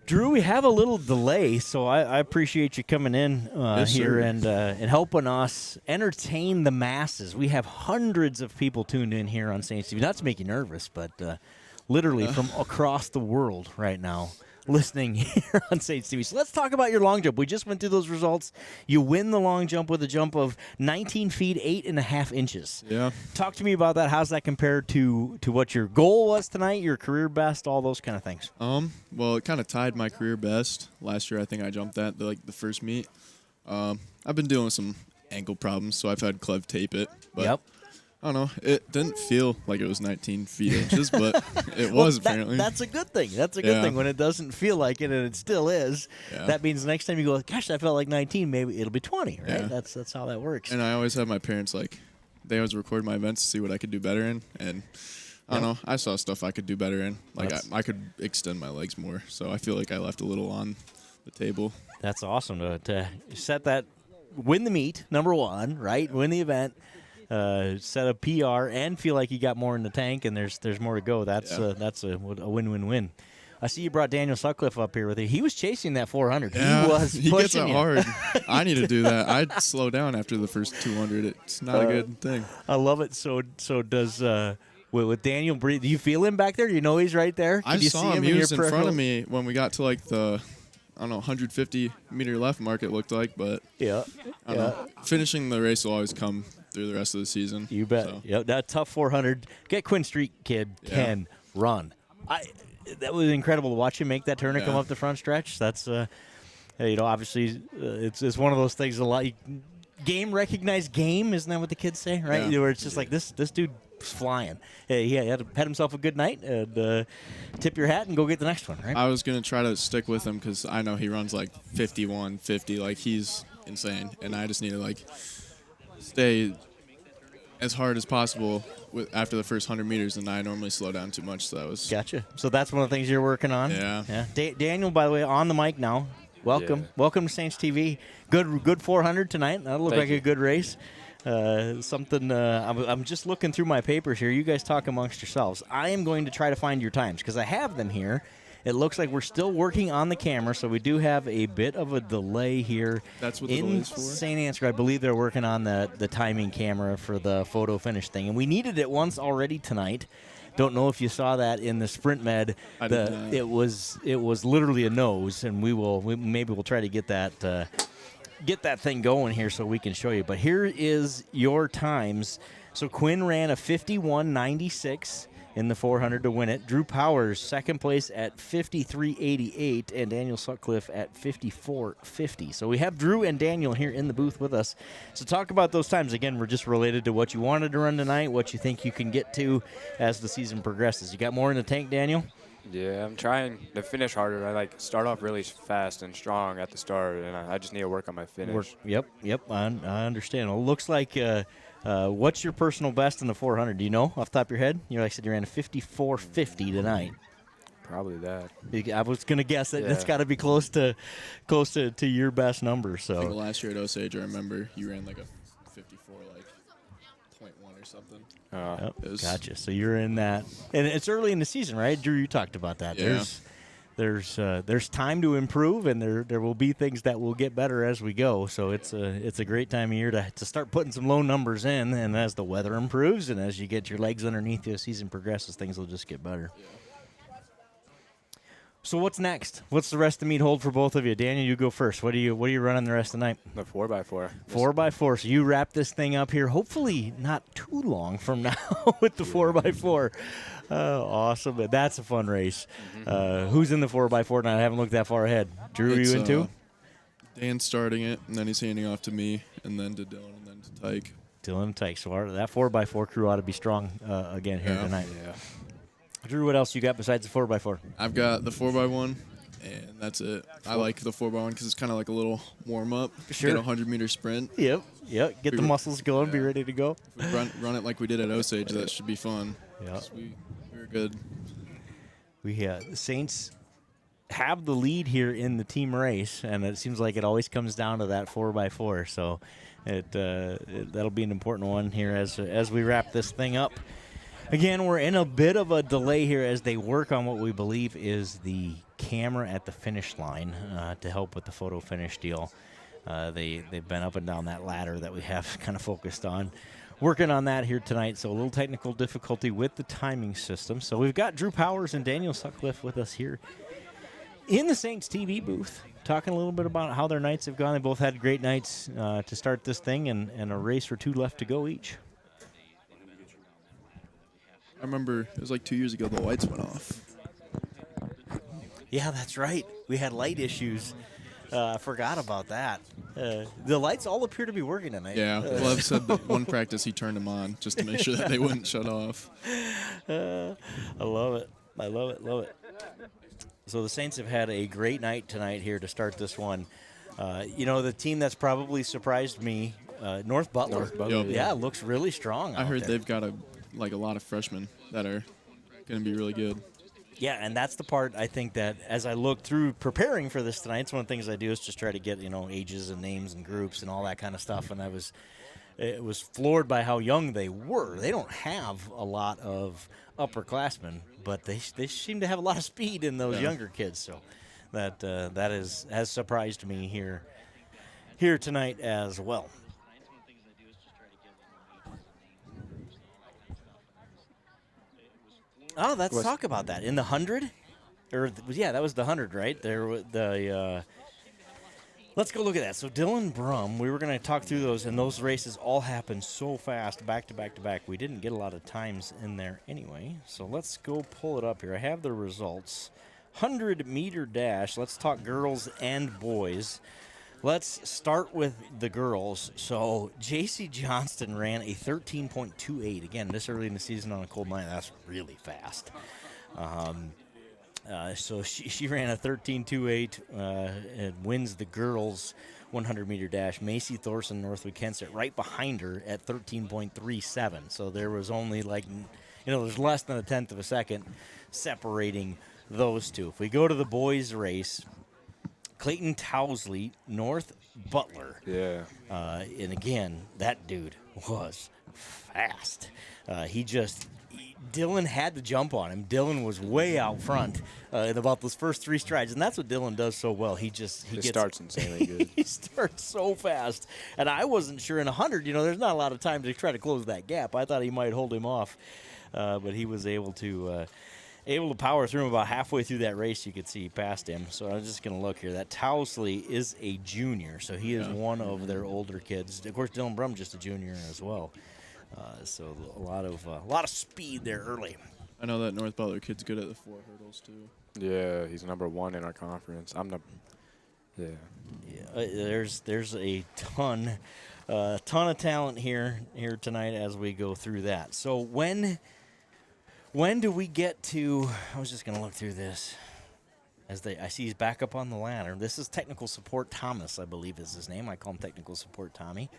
[SPEAKER 14] Drew, we have a little delay, so I appreciate you coming in here and helping us entertain the masses. We have hundreds of people tuned in here on St. Steve. Not to make you nervous, but literally from across the world right now listening here on St. Steve. So let's talk about your long jump. We just went through those results. You win the long jump with a jump of 19 feet, 8.5 inches.
[SPEAKER 4] Yeah.
[SPEAKER 14] Talk to me about that. How's that compared to what your goal was tonight, your career best, all those kind of things?
[SPEAKER 4] Well, it kind of tied my career best. Last year, I think I jumped at the first meet. I've been dealing with some ankle problems, so I've had Clev tape it. But
[SPEAKER 14] yep.
[SPEAKER 4] I don't know. It didn't feel like it was 19 feet inches, but it was apparently.
[SPEAKER 14] That's a good thing. That's a good thing when it doesn't feel like it, and it still is.
[SPEAKER 4] Yeah.
[SPEAKER 14] That means next time you go, gosh, that felt like 19, maybe it'll be 20, right?
[SPEAKER 4] Yeah.
[SPEAKER 14] That's how that works.
[SPEAKER 4] And I always have my parents, they always record my events to see what I could do better in. And I don't know. I saw stuff I could do better in. I could extend my legs more. So I feel like I left a little on the table.
[SPEAKER 14] That's awesome to set that, win the meet, number one, right? Win the event. Set a PR and feel like you got more in the tank, and there's more to go. That's a win-win-win. I see you brought Daniel Sutcliffe up here with you. He was chasing that 400.
[SPEAKER 4] Yeah,
[SPEAKER 14] he was
[SPEAKER 4] he gets
[SPEAKER 14] pushing
[SPEAKER 4] it hard. I need to do that. I'd slow down after the first 200. It's not a good thing.
[SPEAKER 14] I love it. So does with Daniel, do you feel him back there? Do you know he's right there?
[SPEAKER 4] I saw him. He was in front of me when we got to the 150 meter left mark. It looked like, but finishing the race will always come through the rest of the season.
[SPEAKER 14] You bet.
[SPEAKER 4] So.
[SPEAKER 14] Yep, that tough 400. Get Quinn Street kid can run. That was incredible to watch him make that turn and come up the front stretch. That's obviously it's one of those things. A lot game recognized game, isn't that what the kids say, right?
[SPEAKER 4] Yeah.
[SPEAKER 14] Where it's just like this dude was flying. He had to pet himself a good night and tip your hat and go get the next one, right?
[SPEAKER 4] I was gonna try to stick with him because I know he runs 51, 50. He's insane, and I just need to stay as hard as possible after the first 100 meters, and I normally slow down too much. So that was
[SPEAKER 14] gotcha. So that's one of the things you're working on.
[SPEAKER 4] Yeah.
[SPEAKER 14] Daniel, by the way, on the mic now. Welcome to Saints TV. Good 400 tonight. That'll look like a good race. I'm just looking through my papers here. You guys talk amongst yourselves. I am going to try to find your times because I have them here. It looks like we're still working on the camera, so we do have a bit of a delay here.
[SPEAKER 4] That's what the
[SPEAKER 14] in
[SPEAKER 4] delay is for?
[SPEAKER 14] Saint Ansgar. I believe they're working on the timing camera for the photo finish thing, and we needed it once already tonight. Don't know if you saw that in the sprint med. It was literally a nose, and maybe we'll try to get that thing going here so we can show you. But here is your times. So Quinn ran a 51.96 in the 400 to win it. Drew Powers, second place at 53.88, and Daniel Sutcliffe at 54.50. So we have Drew and Daniel here in the booth with us. So talk about those times. Again, we're just related to what you wanted to run tonight, what you think you can get to as the season progresses. You got more in the tank, Daniel?
[SPEAKER 6] Yeah, I'm trying to finish harder. I start off really fast and strong at the start, and I just need to work on my finish.
[SPEAKER 14] Yep. I understand. Well, it looks like what's your personal best in the 400? Do you know off the top of your head? You like I said, you ran a 54.50 tonight.
[SPEAKER 6] Probably that.
[SPEAKER 14] I was going to guess that it's got to be close to your best number. So
[SPEAKER 4] I think last year at Osage, I remember you ran a 54 .1 or something.
[SPEAKER 14] Gotcha. So you're in that, and it's early in the season, right? Drew, you talked about that.
[SPEAKER 4] Yeah.
[SPEAKER 14] There's time to improve, and there will be things that will get better as we go. So it's a great time of year to start putting some low numbers in, and as the weather improves and as you get your legs underneath you, as the season progresses, things will just get better. Yeah. So what's next? What's the rest of the meet hold for both of you? Daniel, you go first. What are you running the rest of the night?
[SPEAKER 6] The 4x4.
[SPEAKER 14] 4x4. So you wrap this thing up here, hopefully not too long from now with the 4x4. Awesome. That's a fun race. Who's in the 4x4 now? I haven't looked that far ahead. Drew, are you in too?
[SPEAKER 4] Dan's starting it, and then he's handing off to me, and then to Dylan, and then to Tyke.
[SPEAKER 14] Dylan and Tyke. So that 4x4 crew ought to be strong again here tonight.
[SPEAKER 4] Yeah.
[SPEAKER 14] Drew, what else you got besides the 4x4?
[SPEAKER 4] I've got the 4x1 and that's it. I like the 4x1 because it's kind of like a little warm-up.
[SPEAKER 14] Sure.
[SPEAKER 4] Get a 100-meter sprint.
[SPEAKER 14] Yep. Get the muscles going, be ready to go.
[SPEAKER 4] If we run it like we did at Osage, that should be fun.
[SPEAKER 14] Yeah.
[SPEAKER 4] We were good.
[SPEAKER 14] The Saints have the lead here in the team race, and it seems like it always comes down to that 4x4. So that'll be an important one here as we wrap this thing up. Again, we're in a bit of a delay here as they work on what we believe is the camera at the finish line to help with the photo finish deal. They've been up and down that ladder that we have kind of focused on. Working on that here tonight, so a little technical difficulty with the timing system. So we've got Drew Powers and Daniel Sutcliffe with us here in the Saints TV booth, talking a little bit about how their nights have gone. They both had great nights to start this thing, and a race or two left to go each.
[SPEAKER 4] I remember it was like 2 years ago the lights went off.
[SPEAKER 14] Yeah, that's right. We had light issues. Forgot about that. The lights all appear to be working tonight.
[SPEAKER 4] Yeah, Lev said that one practice he turned them on just to make sure that they wouldn't shut off.
[SPEAKER 14] I love it. I love it. So the Saints have had a great night tonight here to start this one. The team that's probably surprised me, North Butler.
[SPEAKER 4] Yep.
[SPEAKER 14] Yeah, looks really strong.
[SPEAKER 4] I heard they've got a lot of freshmen that are going to be really good.
[SPEAKER 14] Yeah, and that's the part I think that as I look through preparing for this tonight, it's one of the things I do is just try to get, ages and names and groups and all that kind of stuff. And it was floored by how young they were. They don't have a lot of upperclassmen, but they seem to have a lot of speed in those younger kids. So that has surprised me here tonight as well. Oh, let's talk about that. In the 100? That was the 100, right? Let's go look at that. So Dylan Brum, we were going to talk through those, and those races all happened so fast, back to back to back. We didn't get a lot of times in there anyway. So let's go pull it up here. I have the results. 100-meter dash. Let's talk girls and boys. Let's start with the girls. So J.C. Johnston ran a 13.28. Again, this early in the season on a cold night, that's really fast. So she ran a 13.28 and wins the girls 100-meter dash. Macy Thorson, Northwood-Kensett, right behind her at 13.37. So there was only there's less than a tenth of a second separating those two. If we go to the boys' race, Clayton Towsley, North Butler.
[SPEAKER 6] Yeah.
[SPEAKER 14] And again, that dude was fast. Dylan had to jump on him. Dylan was way out front in about those first three strides, and that's what Dylan does so well. He
[SPEAKER 6] starts insanely good.
[SPEAKER 14] He starts so fast, and I wasn't sure in 100. There's not a lot of time to try to close that gap. I thought he might hold him off, but he was able to power through him. About halfway through that race, you could see he passed him. So I'm just going to look here. That Towsley is a junior, so he is one of their older kids. Of course, Dylan Brum just a junior as well. So a lot of speed there early.
[SPEAKER 4] I know that North Butler kid's good at the 4 hurdles too.
[SPEAKER 6] Yeah, he's number 1 in our conference.
[SPEAKER 14] There's a ton of talent here tonight as we go through that. So when do we get to? I was just going to look through this. I see he's back up on the ladder. This is Technical Support Thomas, I believe is his name. I call him Technical Support Tommy.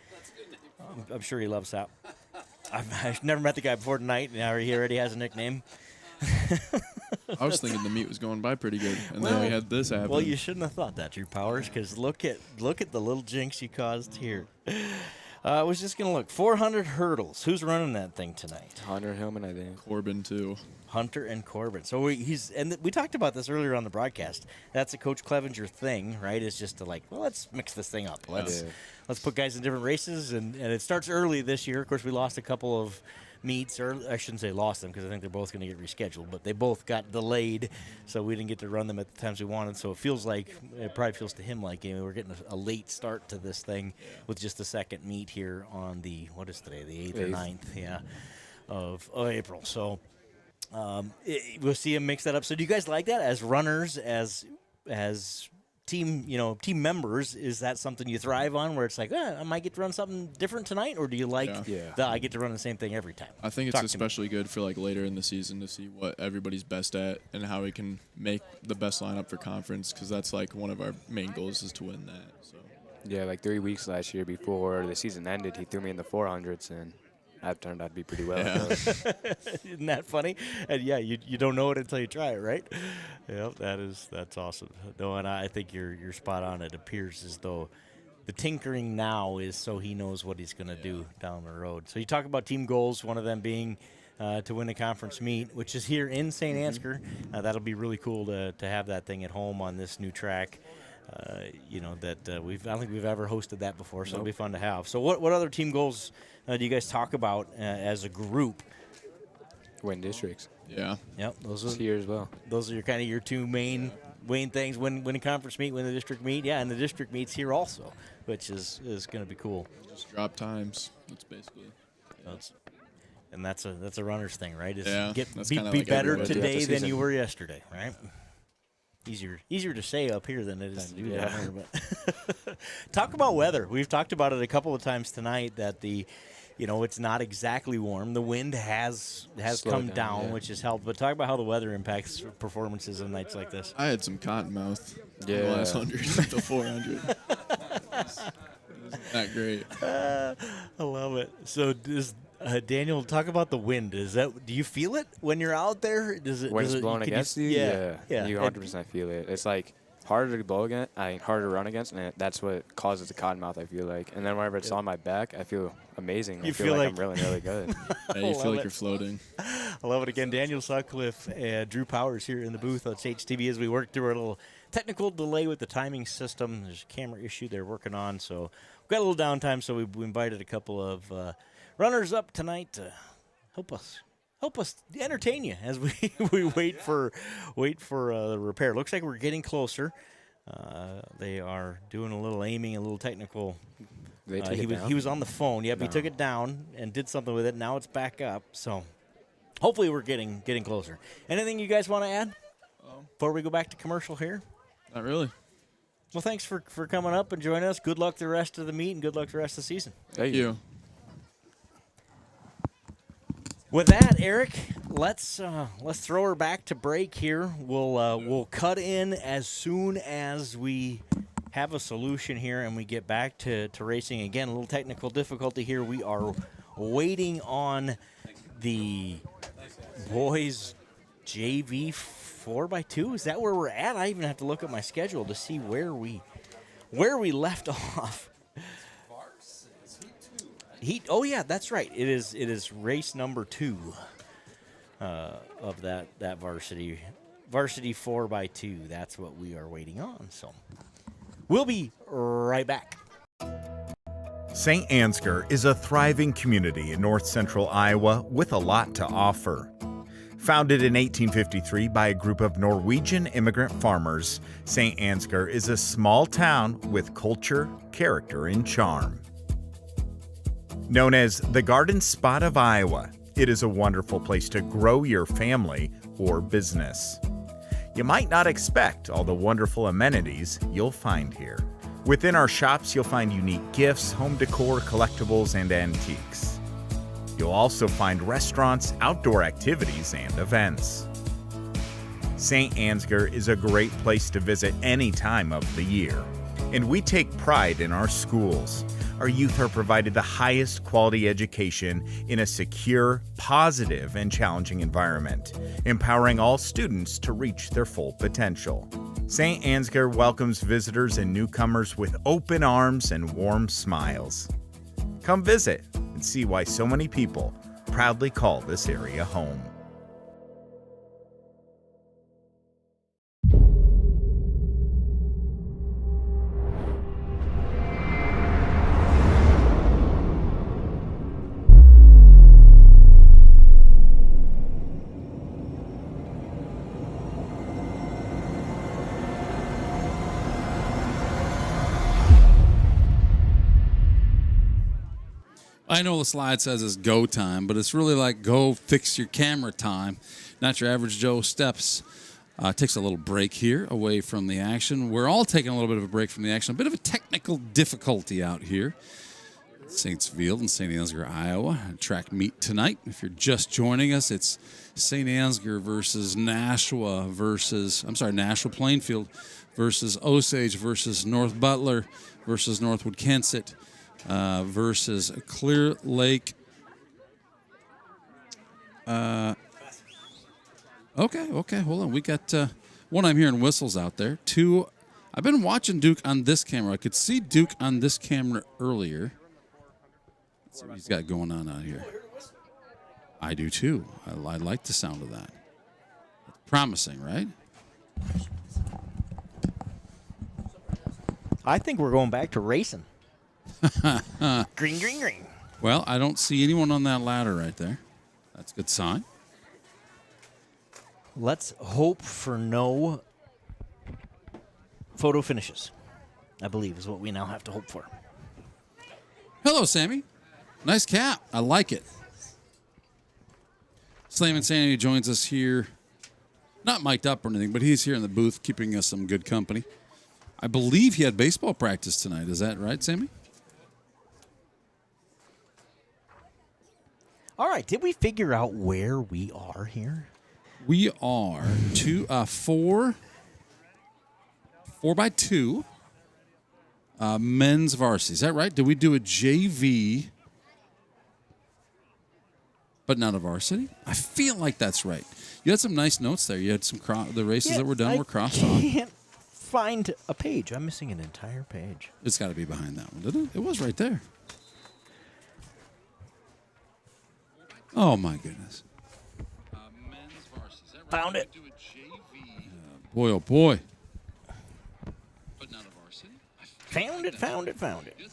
[SPEAKER 14] I'm sure he loves that. I've never met the guy before tonight, and he already has a nickname.
[SPEAKER 4] I was thinking the meet was going by pretty good, and then we had this happen.
[SPEAKER 14] Well, you shouldn't have thought that, Drew Powers, because look at the little jinx you caused here. I was just going to look. 400 hurdles. Who's running that thing tonight?
[SPEAKER 6] Hunter Hillman, I think.
[SPEAKER 4] Corbin, too.
[SPEAKER 14] Hunter and Corbin. So we talked about this earlier on the broadcast. That's a Coach Clevenger thing, right? Is just to let's mix this thing up. Let's put guys in different races, and it starts early this year. Of course, we lost a couple of meets, or I shouldn't say lost them because I think they're both going to get rescheduled, but they both got delayed, so we didn't get to run them at the times we wanted. So it probably feels to him like we're getting a late start to this thing with just the second meet here on what is today, the 8th or 9th, of April. So we'll see him mix that up. So do you guys like that as runners, as team members, is that something you thrive on, where it's like, I might get to run something different tonight, or do you like that I get to run the same thing every time?
[SPEAKER 4] I think it's especially good for like later in the season to see what everybody's best at and how we can make the best lineup for conference, because that's like one of our main goals is to win that. So
[SPEAKER 6] yeah, like 3 weeks last year before the season ended, he threw me in the 400s, and that turned out to be pretty well.
[SPEAKER 14] Yeah. Isn't that funny? And yeah, you don't know it until you try it, right? Yeah, that's awesome. No, and I think you're spot on. It appears as though the tinkering now is so he knows what he's going to do down the road. So you talk about team goals, one of them being to win the conference meet, which is here in Saint Ansgar. That'll be really cool to have that thing at home on this new track. I don't think we've ever hosted that before, so it'll be fun to have. So what other team goals do you guys talk about as a group?
[SPEAKER 6] Win districts.
[SPEAKER 14] Yeah. Yep. Those are
[SPEAKER 6] here as well.
[SPEAKER 14] Those are kind of your two main things. Win a conference meet, win the district meet. Yeah, and the district meets here also, which is going to be cool.
[SPEAKER 4] Just drop times. That's basically.
[SPEAKER 14] That's a runner's thing, right?
[SPEAKER 4] Be
[SPEAKER 14] like better today than you were yesterday, right? Easier to say up here than it is to do down here. But talk about weather. We've talked about it a couple of times tonight that it's not exactly warm. The wind has come down, which has helped. But talk about how the weather impacts performances on nights like this.
[SPEAKER 4] I had some cottonmouth in the last 100, the 400. It wasn't that great.
[SPEAKER 14] I love it. So Daniel, talk about the wind. Do you feel it when you're out there?
[SPEAKER 6] When it's blowing against you?
[SPEAKER 14] Yeah.
[SPEAKER 6] You 100% feel it. It's like harder to blow against, harder to run against, and that's what causes the cottonmouth, I feel like. And then whenever it's on my back, I feel amazing. I feel like I'm really, really good.
[SPEAKER 4] You feel like you're floating.
[SPEAKER 14] I love it. Again, Daniel Sutcliffe and Drew Powers here in the booth on HTV as we work through a little technical delay with the timing system. There's a camera issue they're working on, so we've got a little downtime, so we invited a couple of runners up tonight to help us entertain you as we wait for the repair. Looks like we're getting closer. They are doing a little aiming, a little technical. He was on the phone. Yep, he took it down and did something with it. Now it's back up. So hopefully we're getting closer. Anything you guys want to add before we go back to commercial here?
[SPEAKER 4] Not really.
[SPEAKER 14] Well, thanks for coming up and joining us. Good luck the rest of the meet and good luck the rest of the season.
[SPEAKER 4] Thank you.
[SPEAKER 14] With that, Eric, let's throw her back to break here. We'll cut in as soon as we have a solution here and we get back to racing. Again, a little technical difficulty here. We are waiting on the boys JV 4x2. Is that where we're at? I even have to look at my schedule to see where we left off. Oh yeah, that's right. It is race number 2 of that varsity 4x2. That's what we are waiting on. So we'll be right back.
[SPEAKER 23] Saint Ansgar is a thriving community in north central Iowa with a lot to offer. Founded in 1853 by a group of Norwegian immigrant farmers, Saint Ansgar is a small town with culture, character, and charm. Known as the Garden Spot of Iowa, it is a wonderful place to grow your family or business. You might not expect all the wonderful amenities you'll find here. Within our shops, you'll find unique gifts, home decor, collectibles, and antiques. You'll also find restaurants, outdoor activities, and events. Saint Ansgar is a great place to visit any time of the year, and we take pride in our schools. Our youth are provided the highest quality education in a secure, positive, and challenging environment, empowering all students to reach their full potential. Saint Ansgar welcomes visitors and newcomers with open arms and warm smiles. Come visit and see why so many people proudly call this area home.
[SPEAKER 5] I know the slide says it's go time, but it's really like go fix your camera time, not your average Joe steps Takes a little break here away from the action. We're all taking a little bit of a break from the action. A bit of a technical difficulty out here. Saintsfield in Saint Ansgar, Iowa. Track meet tonight. If you're just joining us, it's Saint Ansgar versus Nashua-Plainfield versus Osage versus North Butler versus Northwood-Kensett versus Clear Lake. Okay, hold on. We got one, I'm hearing whistles out there. Two, I've been watching Duke on this camera. I could see Duke on this camera earlier. Let's see what he's got going on out here. I do too. I like the sound of that. It's promising, right?
[SPEAKER 14] I think we're going back to racing. Green, green, green.
[SPEAKER 5] Well, I don't see anyone on that ladder right there. That's a good sign.
[SPEAKER 14] Let's hope for no photo finishes, I believe, is what we now have to hope for.
[SPEAKER 5] Hello, Sammy. Nice cap. I like it. Slam Insanity joins us here. Not mic'd up or anything, but he's here in the booth keeping us some good company. I believe he had baseball practice tonight. Is that right, Sammy?
[SPEAKER 14] All right. Did we figure out where we are here?
[SPEAKER 5] We are 4x2 men's varsity. Is that right? Did we do a JV, but not a varsity? I feel like that's right. You had some nice notes there. You had some the races that were done were crossed on.
[SPEAKER 14] I can't find a page. I'm missing an entire page.
[SPEAKER 5] It's got to be behind that one, didn't it? It was right there. Oh, my goodness.
[SPEAKER 14] Found it.
[SPEAKER 5] Boy, oh, boy.
[SPEAKER 14] Found it.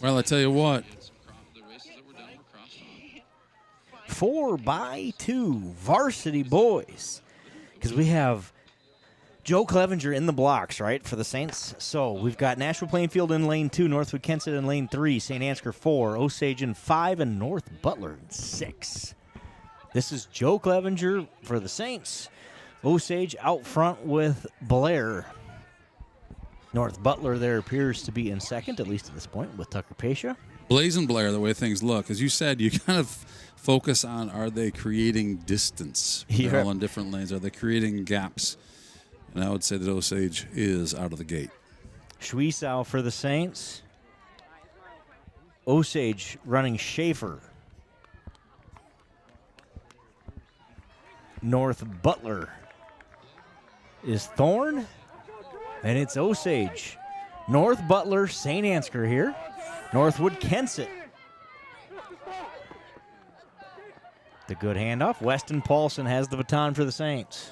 [SPEAKER 5] Well, I tell you what.
[SPEAKER 14] 4x2 varsity boys. Because we have Joe Clevenger in the blocks, right, for the Saints. So we've got Nashua-Plainfield in lane 2, Northwood-Kensett in lane 3, Saint Ansgar 4, Osage in 5, and North Butler in 6. This is Joe Clevenger for the Saints. Osage out front with Blair. North Butler there appears to be in second, at least at this point, with Tucker Pasha.
[SPEAKER 5] Blaze and Blair, the way things look, as you said, you kind of focus on, are they creating distance? They're all in different lanes. Are they creating gaps? And I would say that Osage is out of the gate.
[SPEAKER 14] Schwiesau for the Saints. Osage running Schaefer. North Butler is Thorne, and it's Osage. North Butler, Saint Ansgar here. Northwood-Kensett. The good handoff. Weston Paulson has the baton for the Saints.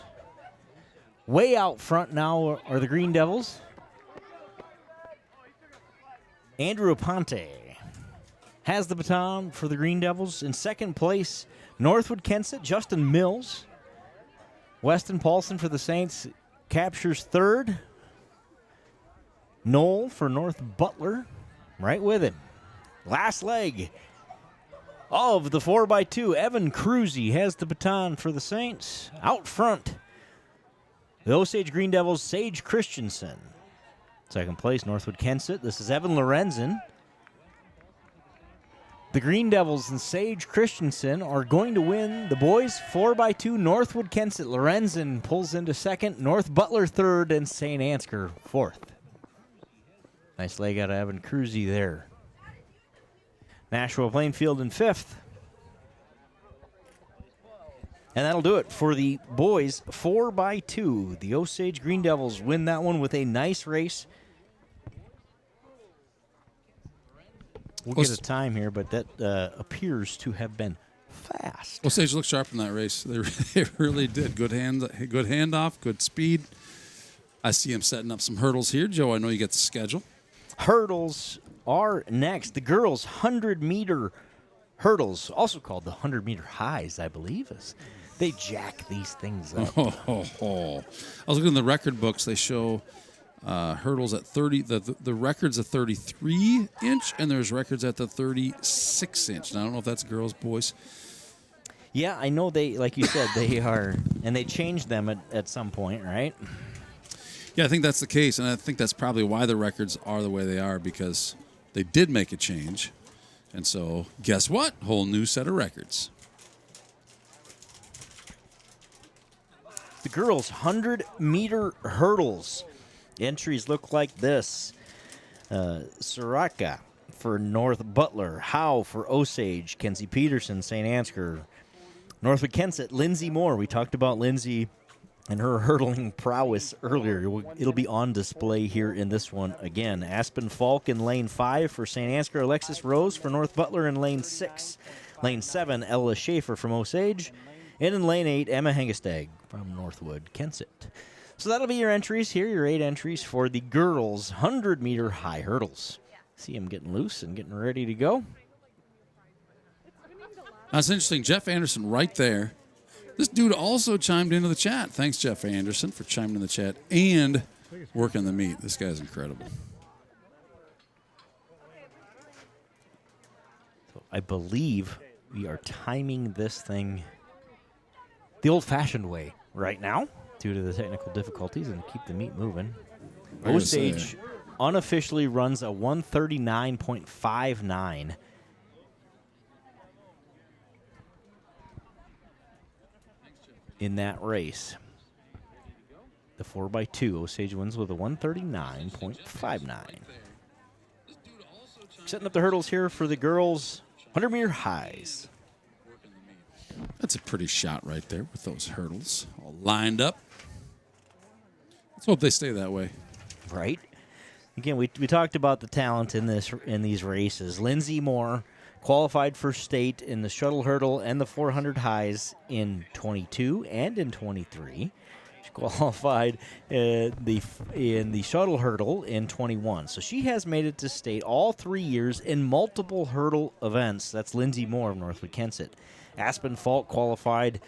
[SPEAKER 14] Way out front now are the Green Devils. Andrew Aponte has the baton for the Green Devils. In second place, Northwood-Kensett, Justin Mills. Weston Paulson for the Saints captures third. Knoll for North Butler, right with him. Last leg of the 4x2. Evan Cruzy has the baton for the Saints. Out front, the Osage Green Devils, Sage Christensen. Second place, Northwood-Kensett. This is Evan Lorenzen. The Green Devils and Sage Christensen are going to win the boys 4x2. Northwood-Kensett. Lorenzen pulls into second. North Butler third, and Saint Ansgar fourth. Nice leg out of Evan Cruzy there. Nashua-Plainfield in fifth. And that'll do it for the boys 4x2. The Osage Green Devils win that one with a nice race. We'll get a time here, but that appears to have been fast.
[SPEAKER 5] Osage looked sharp in that race. They really did. Good handoff, good speed. I see him setting up some hurdles here. Joe, I know you got the schedule.
[SPEAKER 14] Hurdles are next. The girls' 100-meter hurdles, also called the 100-meter highs, I believe. They jack these things up.
[SPEAKER 5] I was looking in the record books. They show hurdles at 30. The record's a 33-inch, and there's records at the 36-inch. Now, I don't know if that's girls, boys.
[SPEAKER 14] Yeah, I know they, like you said, they are, and they changed them at some point, right?
[SPEAKER 5] Yeah, I think that's the case, and I think that's probably why the records are the way they are, because they did make a change. And so, guess what? Whole new set of records.
[SPEAKER 14] The girls' 100-meter hurdles. Entries look like this. Soraka for North Butler. Howe for Osage. Kenzie Peterson, Saint Ansgar. Northwood-Kensett, Lindsay Moore. We talked about Lindsay and her hurdling prowess earlier. It'll be on display here in this one again. Aspen Falk in lane 5 for St. Ansgar. Alexis Rose for North Butler in lane 6. Lane 7, Ella Schaefer from Osage. And in lane 8, Emma Hengestad from Northwood-Kensett. So that'll be your entries here, your 8 entries for the girls' 100-meter high hurdles. See them getting loose and getting ready to go.
[SPEAKER 5] That's interesting. Jeff Anderson right there. This dude also chimed into the chat. Thanks, Jeff Anderson, for chiming in the chat and working the meet. This guy's incredible.
[SPEAKER 14] So I believe we are timing this thing the old-fashioned way right now due to the technical difficulties and keep the meet moving. Osage unofficially runs a 139.59. In that race. The 4x2, Osage wins with a 139.59. Setting up the hurdles here for the girls' 100-meter highs.
[SPEAKER 5] That's a pretty shot right there with those hurdles all lined up. Let's hope they stay that way.
[SPEAKER 14] Right. Again, we talked about the talent in these races. Lindsay Moore qualified for state in the shuttle hurdle and the 400 highs in 22 and in 23. She qualified in the shuttle hurdle in 21. So she has made it to state all 3 years in multiple hurdle events. That's Lindsay Moore of Northwood-Kensett. Aspen Falk qualified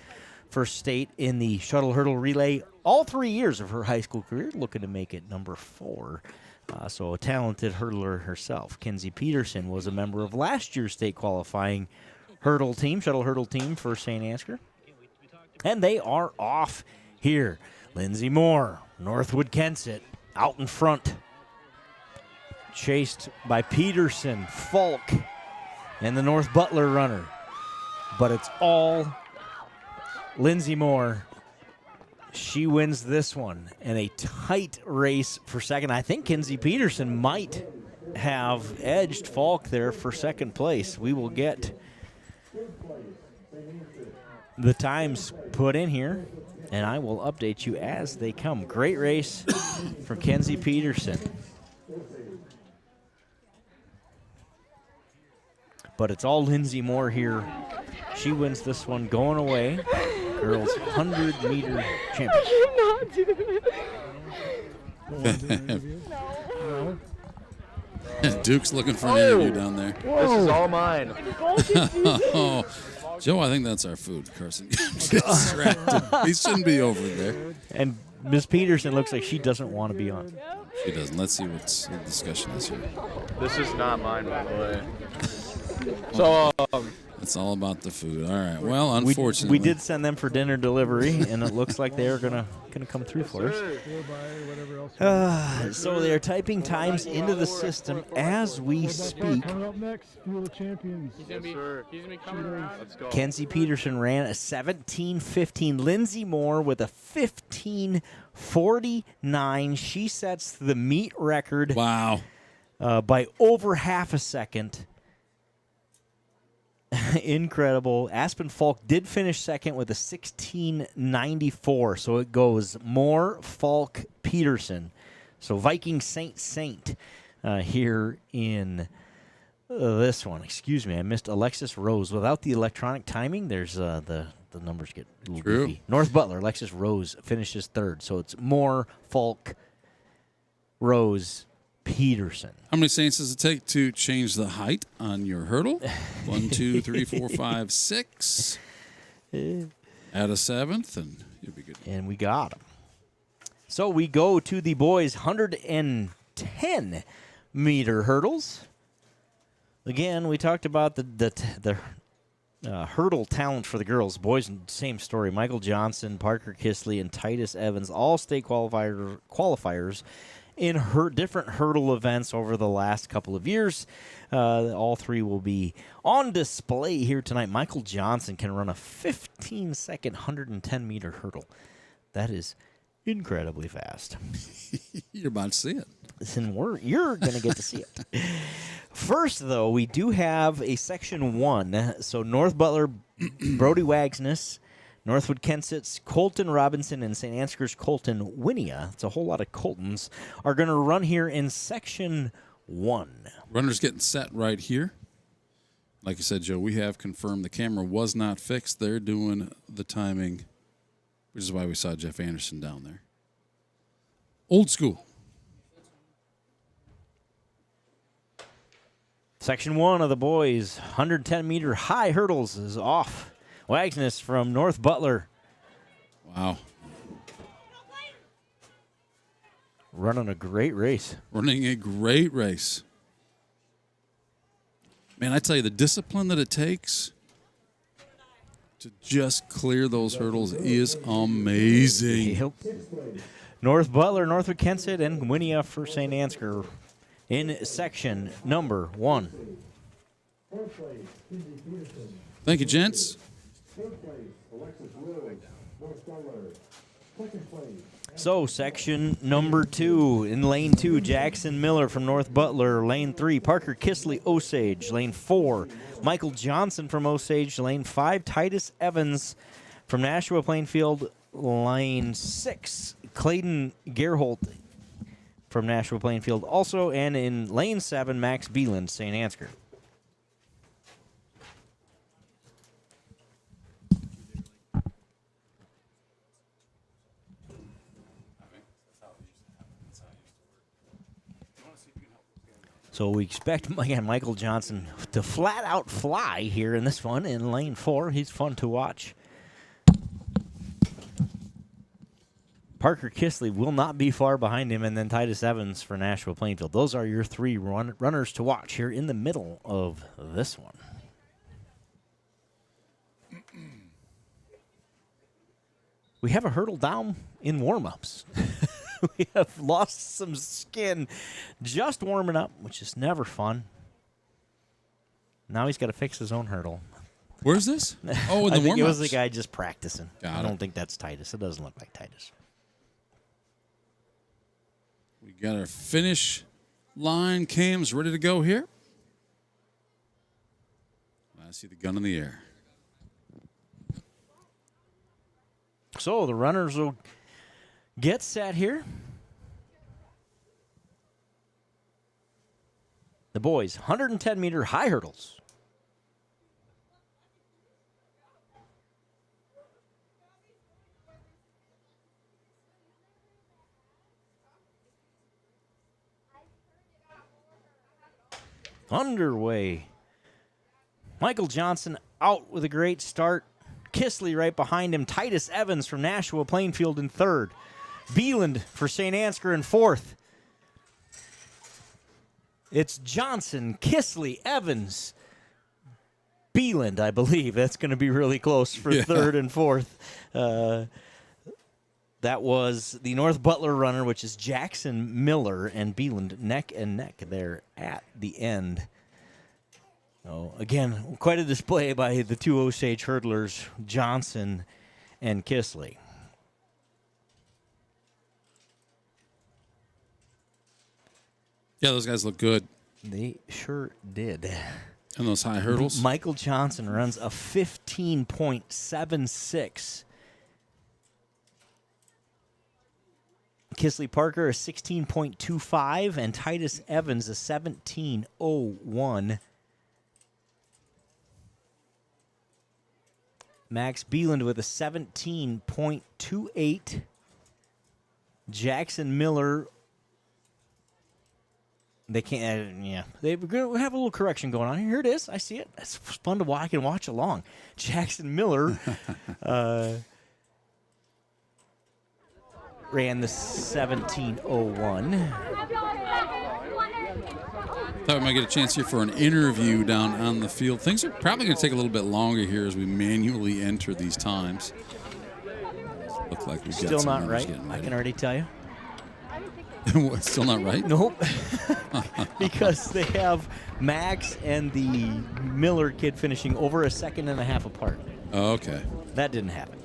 [SPEAKER 14] for state in the shuttle hurdle relay all 3 years of her high school career, looking to make it number 4. So a talented hurdler herself. Kenzie Peterson was a member of last year's state qualifying shuttle hurdle team for St. Ansgar. And they are off here. Lindsay Moore, Northwood-Kensett, out in front. Chased by Peterson, Falk, and the North Butler runner. But it's all Lindsay Moore. She wins this one in a tight race for second. I think Kenzie Peterson might have edged Falk there for second place. We will get the times put in here, and I will update you as they come. Great race for Kenzie Peterson. But it's all Lindsay Moore here. She wins this one going away. Girls 100-meter champion.
[SPEAKER 20] I cannot do
[SPEAKER 5] it. Duke's looking for an interview down there.
[SPEAKER 20] This is all mine.
[SPEAKER 5] Oh, Joe, I think that's our food, Carson. Distracted. He shouldn't be over there.
[SPEAKER 14] And Miss Peterson looks like she doesn't want to be on.
[SPEAKER 5] She doesn't. Let's see what the discussion is here.
[SPEAKER 20] This is not mine, by the way. So,
[SPEAKER 5] it's all about the food. All right. Well, unfortunately,
[SPEAKER 14] we did send them for dinner delivery, and it looks like they are gonna come through for us. So they are typing times into the system as we speak.
[SPEAKER 10] Coming up next, Fuel the Champions.
[SPEAKER 20] He's gonna be coming around. Let's go.
[SPEAKER 14] Kenzie Peterson ran a 17:15. Lindsay Moore with a 15:49. She sets the meet record.
[SPEAKER 5] Wow.
[SPEAKER 14] By over half a second. Incredible. Aspen Falk did finish second with a 16:94. So it goes Moore, Falk, Peterson. So Viking Saint here in this one. Excuse me, I missed Alexis Rose. Without the electronic timing, there's the numbers get a little goofy. North Butler, Alexis Rose finishes third. So it's Moore, Falk, Rose, Peterson.
[SPEAKER 5] How many Saints does it take to change the height on your hurdle? 1, 2, 3, 4, 5, 6. Add a 7th, and you'll be good.
[SPEAKER 14] And we got them. So we go to the boys' 110-meter hurdles. Again, we talked about the hurdle talent for the girls. Boys, same story. Michael Johnson, Parker Kisley, and Titus Evans, all state qualifiers in different hurdle events over the last couple of years. All three will be on display here tonight. Michael Johnson can run a 15-second 110-meter hurdle. That is incredibly fast.
[SPEAKER 5] You're about to see it.
[SPEAKER 14] And you're going to get to see it. First, though, we do have a Section 1. So North Butler, Brody Wagsness, Northwood-Kensett's Colton Robinson, and St. Ansgar's Colton Winia. It's a whole lot of Coltons are going to run here in Section 1.
[SPEAKER 5] Runners getting set right here. Like you said, Joe, we have confirmed the camera was not fixed. They're doing the timing, which is why we saw Jeff Anderson down there. Old school.
[SPEAKER 14] Section 1 of the boys, 110-meter high hurdles is off. Wagsness from North Butler.
[SPEAKER 5] Wow.
[SPEAKER 14] Running a great race.
[SPEAKER 5] Running a great race. Man, I tell you, the discipline that it takes to just clear those hurdles is amazing.
[SPEAKER 14] Yep. North Butler, Northwood-Kensett, and Winia for St. Ansgar in section number 1.
[SPEAKER 5] Thank you, gents.
[SPEAKER 14] So, section number 2. In lane 2, Jackson Miller from North Butler. Lane 3, Parker Kisley, Osage. Lane 4, Michael Johnson from Osage. Lane 5, Titus Evans from Nashua-Plainfield. Lane 6, Clayton Gerholt from Nashua-Plainfield also. And in lane 7, Max Beeland, St. Ansgar. So we expect, again, Michael Johnson to flat-out fly here in this one in lane 4. He's fun to watch. Parker Kisley will not be far behind him, and then Titus Evans for Nashua-Plainfield. Those are your 3 runners to watch here in the middle of this one. We have a hurdle down in warm-ups. We have lost some skin just warming up, which is never fun. Now he's got to fix his own hurdle.
[SPEAKER 5] Where's this? Oh, in the
[SPEAKER 14] I think
[SPEAKER 5] warm-ups.
[SPEAKER 14] it was the guy just practicing.
[SPEAKER 5] Got
[SPEAKER 14] I
[SPEAKER 5] it.
[SPEAKER 14] don't think that's Titus. It doesn't look like Titus.
[SPEAKER 5] We got our finish line cams ready to go here. I see the gun in the air.
[SPEAKER 14] So the runners will get set here. The boys, 110-meter high hurdles. Underway. Michael Johnson out with a great start. Kisley right behind him. Titus Evans from Nashua-Plainfield in 3rd. Beeland for St. Ansgar in 4th. It's Johnson, Kisley, Evans, Beeland, I believe. That's going to be really close for 3rd and 4th. That was the North Butler runner, which is Jackson Miller and Beeland neck and neck there at the end. So, again, quite a display by the 2 Osage hurdlers, Johnson and Kisley.
[SPEAKER 5] Yeah, those guys look good.
[SPEAKER 14] They sure did.
[SPEAKER 5] And those high hurdles.
[SPEAKER 14] Michael Johnson runs a 15.76. Kisley Parker a 16.25, and Titus Evans a 17.01. Max Beeland with a 17.28. Jackson Miller. They can't, We're going to have a little correction going on here. Here it is. I see it. It's fun to watch and watch along. Jackson Miller ran the 17.01.
[SPEAKER 5] Thought we might get a chance here for an interview down on the field. Things are probably going to take a little bit longer here as we manually enter these times. Look like we've got
[SPEAKER 14] Still
[SPEAKER 5] some
[SPEAKER 14] not right. I can already tell you.
[SPEAKER 5] What, still not right?
[SPEAKER 14] Nope. Because they have Max and the Miller kid finishing over a second and a half apart.
[SPEAKER 5] Oh, okay.
[SPEAKER 14] That didn't happen.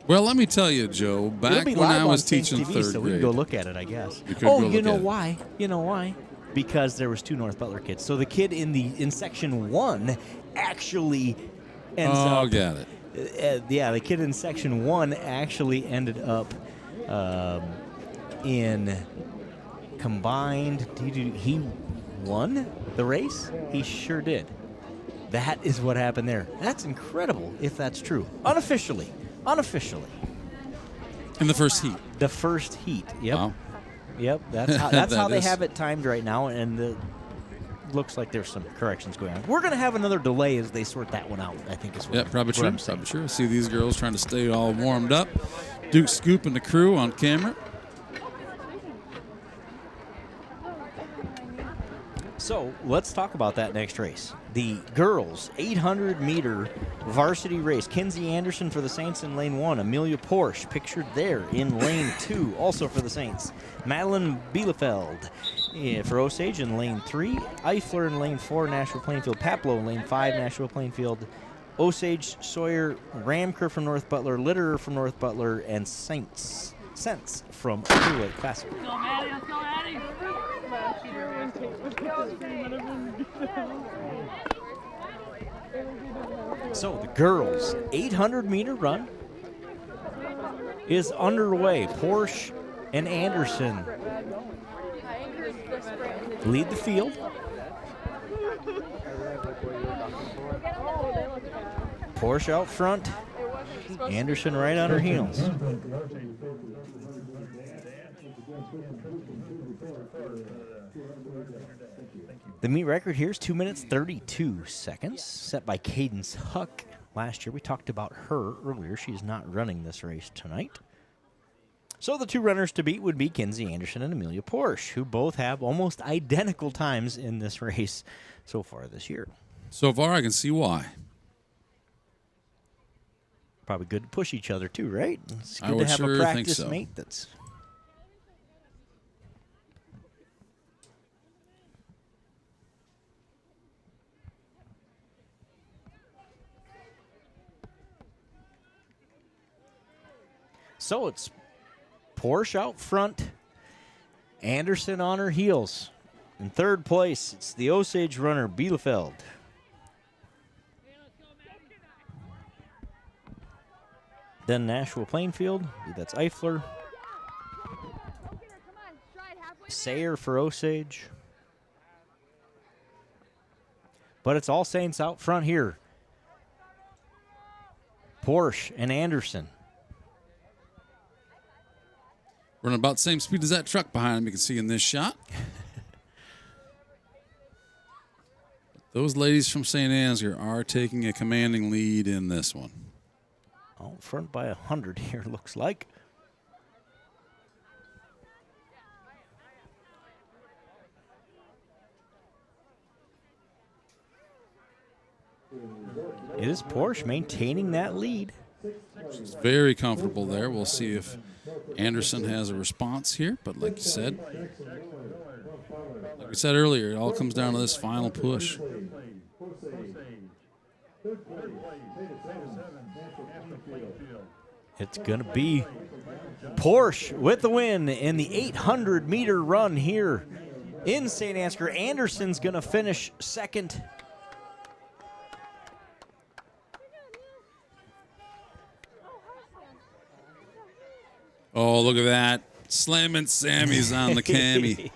[SPEAKER 5] Well, let me tell you, Joe, back when I was teaching
[SPEAKER 14] TV,
[SPEAKER 5] third
[SPEAKER 14] so
[SPEAKER 5] grade.
[SPEAKER 14] we can go look at it, I guess.
[SPEAKER 5] You
[SPEAKER 14] know why? You know why? Because there was 2 North Butler kids. So the kid in section 1 actually ends up.
[SPEAKER 5] Oh, got it.
[SPEAKER 14] The kid in section 1 actually ended up in combined. He won the race? He sure did. That is what happened there. That's incredible if that's true. Unofficially.
[SPEAKER 5] In the first heat.
[SPEAKER 14] The first heat. Yep.
[SPEAKER 5] Wow.
[SPEAKER 14] Yep. That's how, that's how they
[SPEAKER 5] is.
[SPEAKER 14] have it timed right now, and looks like there's some corrections going on. We're going to have another delay as they sort that one out, I think is what
[SPEAKER 5] Yeah, probably true.
[SPEAKER 14] I'm saying.
[SPEAKER 5] Probably true. I see these girls trying to stay all warmed up. Duke Scoop and the crew on camera.
[SPEAKER 14] So let's talk about that next race. The girls' 800-meter varsity race. Kinsey Anderson for the Saints in lane 1. Amelia Porsche pictured there in lane 2, also for the Saints. Madeline Bielefeld for Osage in lane 3. Eifler in lane 4. Nashua-Plainfield. Paplow in lane 5. Nashua-Plainfield. Osage, Sawyer, Ramker from North Butler. Litterer from North Butler. And Sense from Clear Lake Classic.
[SPEAKER 7] Let's go, Maddie. Let's go, Maddie.
[SPEAKER 14] So the girls' 800-meter run is underway. Porsche and Anderson lead the field. Porsche out front. Anderson right on her heels. The meet record here is 2 minutes 32 seconds, set by Cadence Huck. Last year we talked about her earlier. She's not running this race tonight. So the 2 runners to beat would be Kinsey Anderson and Amelia Porsche, who both have almost identical times in this race so far this year.
[SPEAKER 5] So far I can see why.
[SPEAKER 14] Probably good to push each other too, right? It's
[SPEAKER 5] I
[SPEAKER 14] good
[SPEAKER 5] would
[SPEAKER 14] to have
[SPEAKER 5] sure
[SPEAKER 14] a
[SPEAKER 5] think
[SPEAKER 14] practice
[SPEAKER 5] so.
[SPEAKER 14] mate that's... So it's Porsche out front, Anderson on her heels. In third place, it's the Osage runner, Bielefeld. Then Nashua-Plainfield, that's Eifler. Sayer for Osage. But it's all Saints out front here. Porsche and Anderson.
[SPEAKER 5] Running about the same speed as that truck behind him, you can see in this shot. Those ladies from Saint Ansgar are taking a commanding lead in this one.
[SPEAKER 14] Out front by 100 here, looks like. It is Porsche maintaining that lead.
[SPEAKER 5] She's very comfortable there. We'll see if Anderson has a response here, but like we said earlier, it all comes down to this final push.
[SPEAKER 14] It's going to be Porsche with the win in the 800-meter run here in Saint Ansgar. Anderson's going to finish second.
[SPEAKER 5] Oh, look at that. Slamming Sammy's on the cami.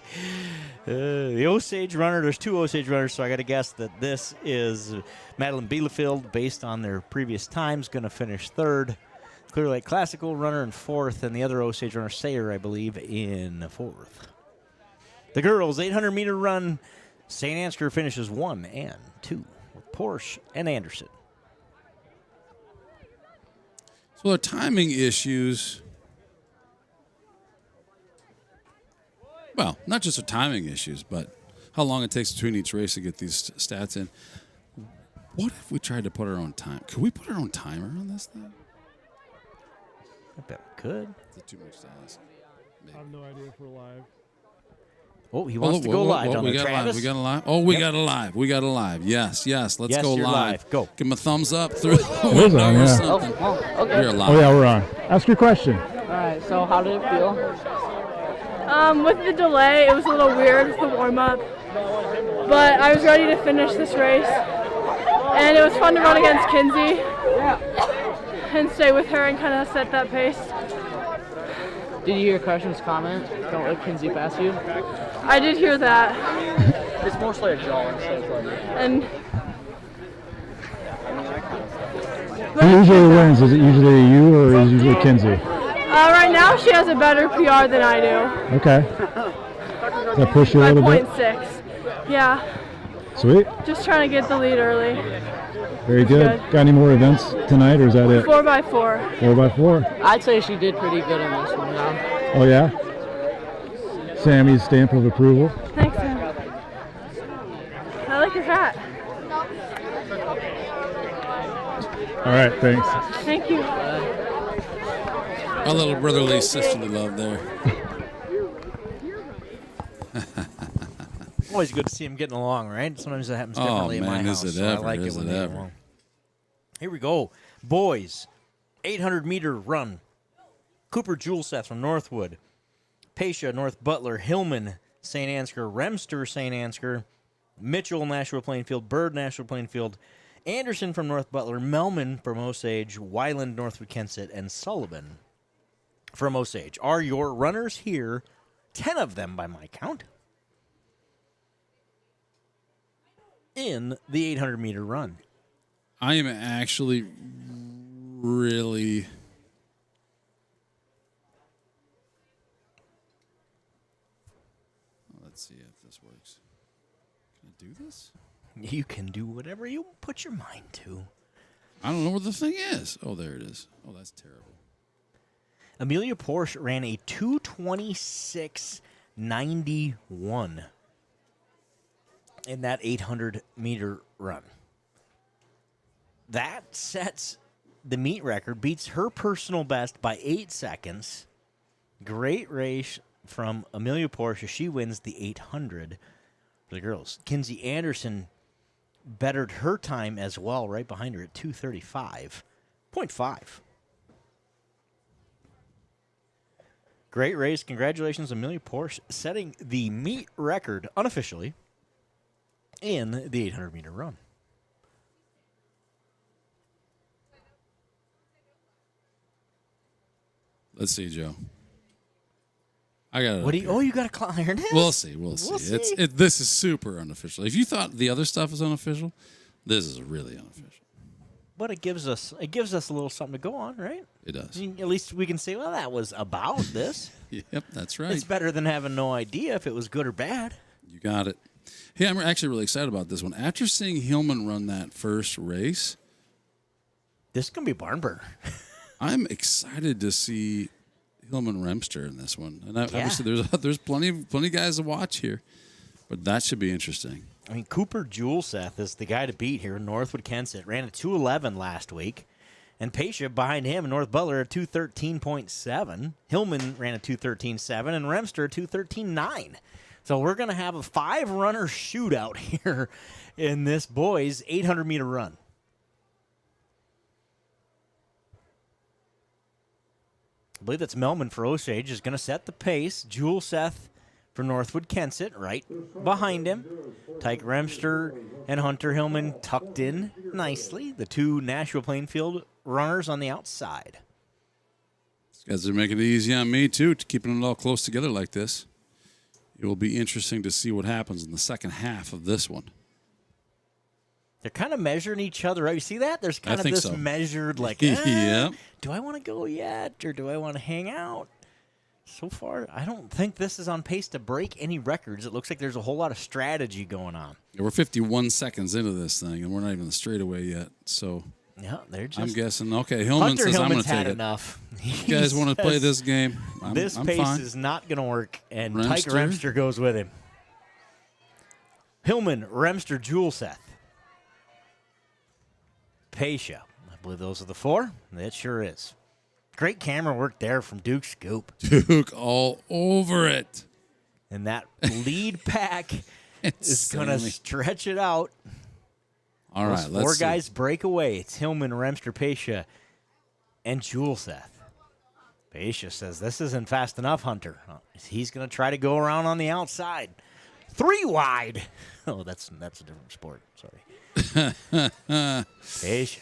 [SPEAKER 14] The Osage runner, there's 2 Osage runners, so I got to guess that this is Madeline Bielefeld, based on their previous times, going to finish third. Clear Lake Classical runner in fourth, and the other Osage runner, Sayer, I believe, in fourth. The girls' 800-meter run, Saint Ansgar finishes 1 and 2 with Porsche and Anderson.
[SPEAKER 5] So there are timing issues. Well, not just the timing issues, but how long it takes between each race to get these stats in. What if we tried to put our own time? Could we put our own timer on this thing?
[SPEAKER 14] I bet we could.
[SPEAKER 5] Is it too much to ask?
[SPEAKER 10] I have no idea if we're live.
[SPEAKER 14] Oh, he wants to go live.
[SPEAKER 5] We got live. We got a live. Oh, we got a live. We got a live. Yes. Let's go
[SPEAKER 14] you're live. Go.
[SPEAKER 5] Give him a thumbs up through the
[SPEAKER 10] It is
[SPEAKER 5] window
[SPEAKER 10] on,
[SPEAKER 5] or
[SPEAKER 10] yeah.
[SPEAKER 5] something.
[SPEAKER 20] Okay.
[SPEAKER 5] We're live.
[SPEAKER 10] Oh, yeah, we're on. Ask your question.
[SPEAKER 20] All right. So how did it feel?
[SPEAKER 7] With the delay, it was a little weird with the warm-up, but I was ready to finish this race, and it was fun to run against Kinsey and stay with her and kind of set that pace.
[SPEAKER 20] Did you hear Carson's comment? Don't let Kinsey pass you.
[SPEAKER 7] I did hear that.
[SPEAKER 20] It's mostly a jaw
[SPEAKER 7] And
[SPEAKER 10] Who usually wins? Is it usually you or is it usually Kinsey?
[SPEAKER 7] right now she has a better PR than I do.
[SPEAKER 10] Okay. Does that push you a little bit?
[SPEAKER 7] 0.6. Yeah.
[SPEAKER 10] Sweet.
[SPEAKER 7] Just trying to get the lead early.
[SPEAKER 10] Very good. Got any more events tonight or is that it?
[SPEAKER 7] 4x4.
[SPEAKER 10] 4x4?
[SPEAKER 20] I'd say she did pretty good in this one now.
[SPEAKER 10] Oh, yeah? Sammy's stamp of approval.
[SPEAKER 7] Thanks, Sam. I like your hat.
[SPEAKER 10] All right, thanks.
[SPEAKER 7] Thank you.
[SPEAKER 5] A little brotherly sisterly love there.
[SPEAKER 14] Always good to see him getting along, right? Sometimes that happens differently in my house.
[SPEAKER 5] Is it ever?
[SPEAKER 14] I like
[SPEAKER 5] Is
[SPEAKER 14] it when
[SPEAKER 5] it
[SPEAKER 14] they
[SPEAKER 5] ever?
[SPEAKER 14] get along. Here we go. Boys, 800-meter run. Cooper Juleseth from Northwood. Pasha, North Butler. Hillman, Saint Ansgar. Remster, Saint Ansgar. Mitchell, Nashua-Plainfield. Bird, Nashua-Plainfield. Anderson from North Butler. Melman from Osage. Wyland, Northwood-Kensett. And Sullivan from Osage are your runners here. 10 of them by my count. In the 800-meter run.
[SPEAKER 5] I am actually really let's see if this works. Can I do this?
[SPEAKER 14] You can do whatever you put your mind to.
[SPEAKER 5] I don't know where the thing is. Oh, there it is. Oh, that's terrible.
[SPEAKER 14] Amelia Porsche ran a 2:26.91 in that 800-meter run. That sets the meet record, beats her personal best by 8 seconds. Great race from Amelia Porsche. She wins the 800 for the girls. Kinsey Anderson bettered her time as well, right behind her at 2:35.5. Great race. Congratulations, Amelia Porsche, setting the meet record unofficially in the 800-meter run.
[SPEAKER 5] Let's see, Joe. I got it.
[SPEAKER 14] What do you? Oh, you got a clock. There it is.
[SPEAKER 5] We'll see. We'll see. This is super unofficial. If you thought the other stuff is unofficial, this is really unofficial.
[SPEAKER 14] But it gives us a little something to go on, right?
[SPEAKER 5] It does.
[SPEAKER 14] I mean, at least we can say, well, that was about this.
[SPEAKER 5] Yep, that's right.
[SPEAKER 14] It's better than having no idea if it was good or bad.
[SPEAKER 5] You got it. Hey, I'm actually really excited about this one. After seeing Hillman run that first race,
[SPEAKER 14] this is gonna be a barn burner.
[SPEAKER 5] I'm excited to see Hillman Remster in this one, and obviously there's plenty guys to watch here, but that should be interesting.
[SPEAKER 14] I mean, Cooper Juleseth is the guy to beat here. Northwood-Kensett ran a 2:11 last week, and Pasha behind him, North Butler, at 2:13.7. Hillman ran a 2:13.7, and Remster a 2:13.9. So we're gonna have a 5-runner shootout here in this boys' 800-meter run. I believe that's Melman for Osage is going to set the pace. Juleseth for Northwood-Kensett right behind him. Tyke Remster and Hunter Hillman tucked in nicely. The two Nashua-Plainfield runners on the outside.
[SPEAKER 5] These guys are making it easy on me, too, keeping it all close together like this. It will be interesting to see what happens in the second half of this one.
[SPEAKER 14] They're kind of measuring each other out. You see that? There's kind of this measured, like,
[SPEAKER 5] yep.
[SPEAKER 14] Do I want to go yet, or do I want to hang out? So far, I don't think this is on pace to break any records. It looks like there's a whole lot of strategy going on.
[SPEAKER 5] Yeah, we're 51 seconds into this thing, and we're not even the straightaway yet. So
[SPEAKER 14] Yeah, they're just.
[SPEAKER 5] I'm guessing. Okay, Hillman says I'm going to take it.
[SPEAKER 14] Enough.
[SPEAKER 5] You guys want to play this game? I'm
[SPEAKER 14] pace
[SPEAKER 5] fine.
[SPEAKER 14] is not going to work, and Tyke Remster goes with him. Hillman, Remster, Juleseth, Pesha. I believe those are the 4. It sure is. Great camera work there from Duke Scoop.
[SPEAKER 5] Duke all over it.
[SPEAKER 14] And that lead pack is going to stretch it out.
[SPEAKER 5] All right, let's
[SPEAKER 14] 4
[SPEAKER 5] see.
[SPEAKER 14] guys break away. It's Hillman, Remster, Pesha, and Juleseth. Pesha says, this isn't fast enough, Hunter. He's going to try to go around on the outside. 3 wide. Oh, that's a different sport. Sorry. Pesha.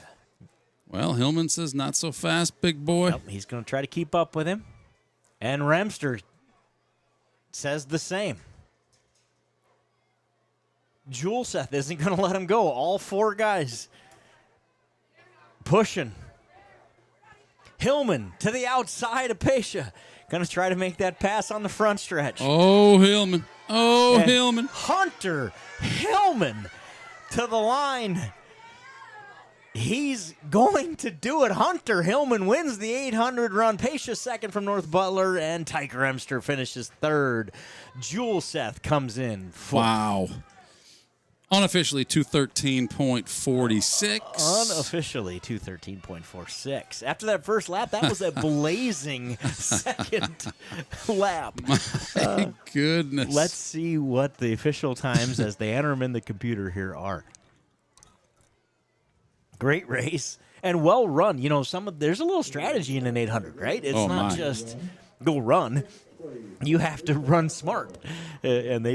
[SPEAKER 5] Well, Hillman says not so fast, big boy.
[SPEAKER 14] Yep, he's going to try to keep up with him. And Remster says the same. Juleseth isn't going to let him go. All 4 guys pushing. Hillman to the outside of Pesha. Going to try to make that pass on the front stretch.
[SPEAKER 5] Oh, Hillman. Oh,
[SPEAKER 14] and
[SPEAKER 5] Hillman.
[SPEAKER 14] Hunter Hillman to the line. He's going to do it. Hunter Hillman wins the 800 run. Pesha second from North Butler, and Tyke Remster finishes third. Juleseth comes in fourth.
[SPEAKER 5] Wow. Unofficially 213.46.
[SPEAKER 14] Unofficially 213.46. After that first lap, that was a blazing second lap.
[SPEAKER 5] My goodness.
[SPEAKER 14] Let's see what the official times as they enter them in the computer here are. Great race and well run. You know, there's a little strategy in an 800, right? It's not just go run. You have to run smart. And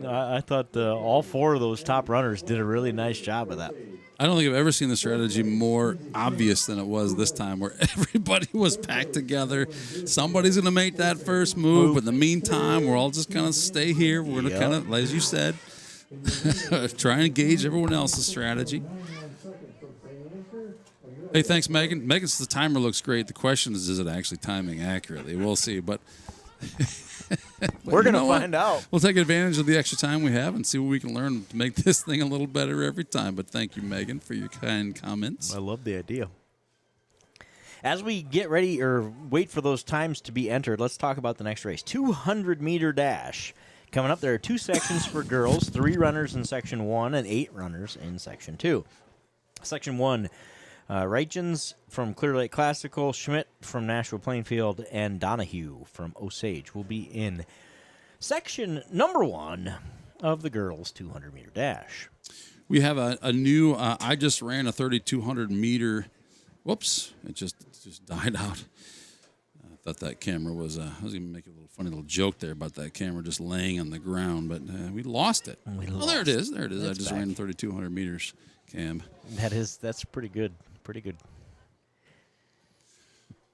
[SPEAKER 14] I thought all 4 of those top runners did a really nice job of that.
[SPEAKER 5] I don't think I've ever seen the strategy more obvious than it was this time, where everybody was packed together. Somebody's going to make that first move, but in the meantime, we're all just going to stay here. We're going to kind of, as you said, try and gauge everyone else's strategy. Hey, thanks, Megan. Megan's the timer looks great. The question is it actually timing accurately? We'll see, but
[SPEAKER 14] we're going to find out.
[SPEAKER 5] We'll take advantage of the extra time we have and see what we can learn to make this thing a little better every time. But thank you, Megan, for your kind comments.
[SPEAKER 14] I love the idea. As we get ready or wait for those times to be entered, let's talk about the next race. 200-meter dash. Coming up, there are 2 sections for girls, 3 runners in Section 1 and 8 runners in Section 2. Section 1, Reichens from Clear Lake Classical, Schmidt from Nashua-Plainfield, and Donahue from Osage will be in section number 1 of the girls' 200-meter dash.
[SPEAKER 5] We have a new, I just ran a 3,200-meter, whoops, it just died out. I thought that camera was, I was going to make a little funny little joke there about that camera just laying on the ground, but we lost it. There it is. There it is. I just ran 3,200 meters, Cam.
[SPEAKER 14] That's pretty good. Pretty good.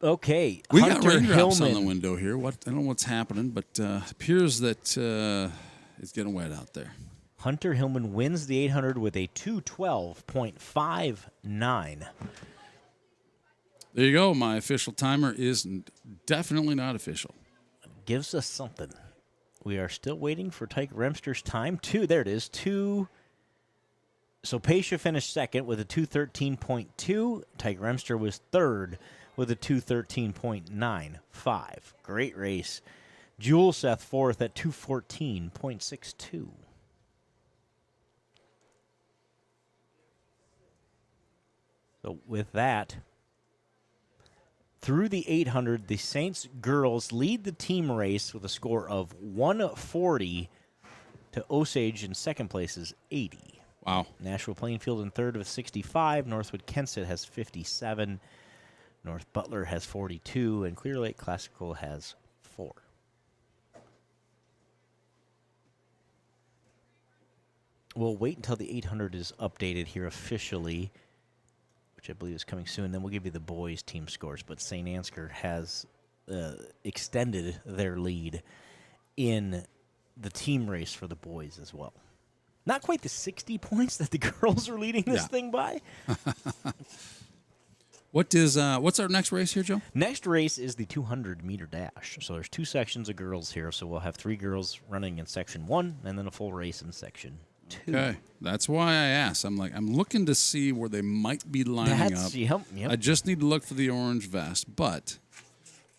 [SPEAKER 14] Okay,
[SPEAKER 5] we
[SPEAKER 14] Hunter
[SPEAKER 5] got raindrops
[SPEAKER 14] Hillman.
[SPEAKER 5] on the window here. I don't know what's happening, but appears that it's getting wet out there.
[SPEAKER 14] Hunter Hillman wins the 800 with a 2:12.59.
[SPEAKER 5] There you go. My official timer is definitely not official.
[SPEAKER 14] Gives us something. We are still waiting for Tyke Remster's time. There it is. So Pesha finished second with a 2:13.2. Tyke Remster was third with a 2:13.95. Great race. Juleseth fourth at 2:14.62. So with that, through the 800, the Saints girls lead the team race with a score of 140 to Osage in second place is 80.
[SPEAKER 5] Wow.
[SPEAKER 14] Nashua-Plainfield in third with 65. Northwood-Kensett has 57. North Butler has 42. And Clear Lake Classical has 4. We'll wait until the 800 is updated here officially, which I believe is coming soon. Then we'll give you the boys' team scores. But Saint Ansgar has extended their lead in the team race for the boys as well. Not quite the 60 points that the girls are leading this thing by.
[SPEAKER 5] What's our next race here, Joe?
[SPEAKER 14] Next race is the 200-meter dash. So there's 2 sections of girls here. So we'll have 3 girls running in Section 1 and then a full race in Section 2.
[SPEAKER 5] Okay, that's why I asked. I'm looking to see where they might be lining up.
[SPEAKER 14] Yep.
[SPEAKER 5] I just need to look for the orange vest, but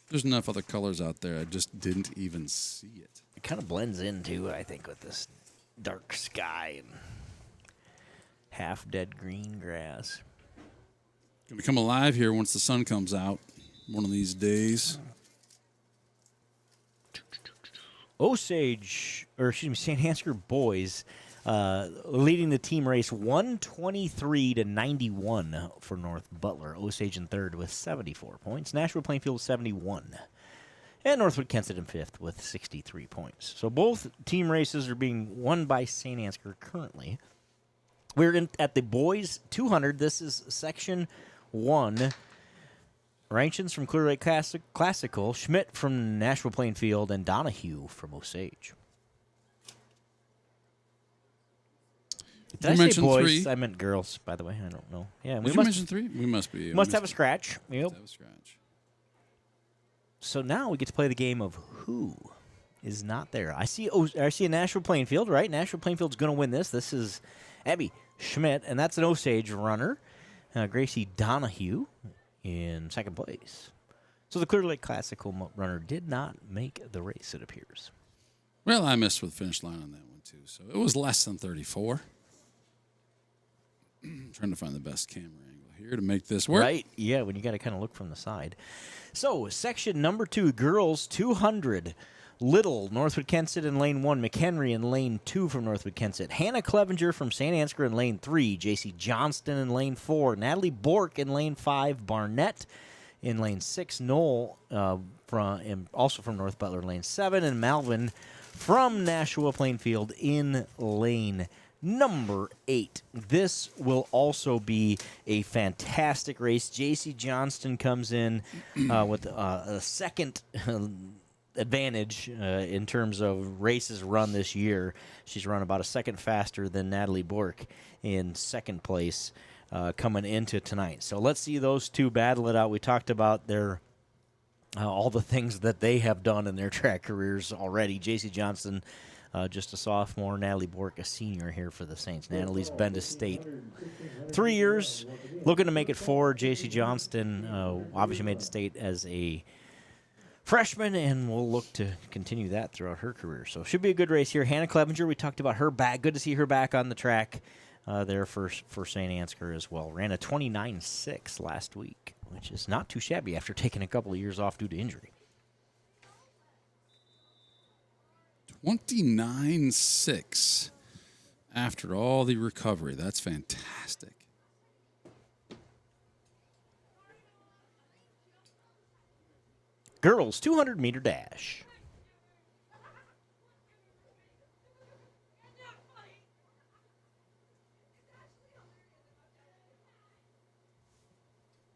[SPEAKER 5] there's enough other colors out there. I just didn't even see it.
[SPEAKER 14] It kind of blends in, too, I think, with this dark sky and half-dead green grass.
[SPEAKER 5] Going to come alive here once the sun comes out one of these days.
[SPEAKER 14] St. Ansgar boys leading the team race 123-91 for North Butler. Osage in third with 74 points. Nashua-Plainfield 71. And Northwood-Kensett in fifth with 63 points. So both team races are being won by Saint Ansgar currently. We're at the boys 200. This is section 1. Ranchins from Clear Lake Classical, Schmidt from Nashua-Plainfield, and Donahue from Osage. Did I say boys? 3? I meant girls, by the way. I don't know. Yeah,
[SPEAKER 5] Did you mention 3? We must be.
[SPEAKER 14] Must have a scratch. Yep.
[SPEAKER 5] Must have a scratch.
[SPEAKER 14] So now we get to play the game of who is not there. I see a Nashua-Plainfield, right? Nashua-Plainfield's going to win this. This is Abby Schmidt, and that's an Osage runner. Gracie Donahue in second place. So the Clear Lake Classical runner did not make the race, it appears.
[SPEAKER 5] Well, I missed with the finish line on that one, too. So it was less than 34. Trying to find the best camera angle here to make this work.
[SPEAKER 14] Right, yeah, when you got to kind of look from the side. So, section number 2, girls 200. Little, Northwood-Kensett in lane 1. McHenry in lane 2 from Northwood-Kensett. Hannah Clevenger from Saint Ansgar in lane 3. J.C. Johnston in lane 4. Natalie Bork in lane 5. Barnett in lane 6. Noel, also from North Butler in lane 7. And Malvin from Nashua-Plainfield in lane number 8. This will also be a fantastic race. J.C. Johnston comes in with a second advantage in terms of races run this year. She's run about a second faster than Natalie Bork in second place coming into tonight. So let's see those two battle it out. We talked about their all the things that they have done in their track careers already. J.C. Johnston, just a sophomore. Natalie Bork, a senior here for the Saints. Natalie's been to state 3 years, looking to make it 4. J.C. Johnston obviously made the state as a freshman, and we'll look to continue that throughout her career. So should be a good race here. Hannah Clevenger, we talked about her back. Good to see her back on the track there for Saint Ansgar as well. Ran a 29.6 last week, which is not too shabby after taking a couple of years off due to injury.
[SPEAKER 5] 29.6 after all the recovery. That's fantastic.
[SPEAKER 14] Girls 200-meter dash.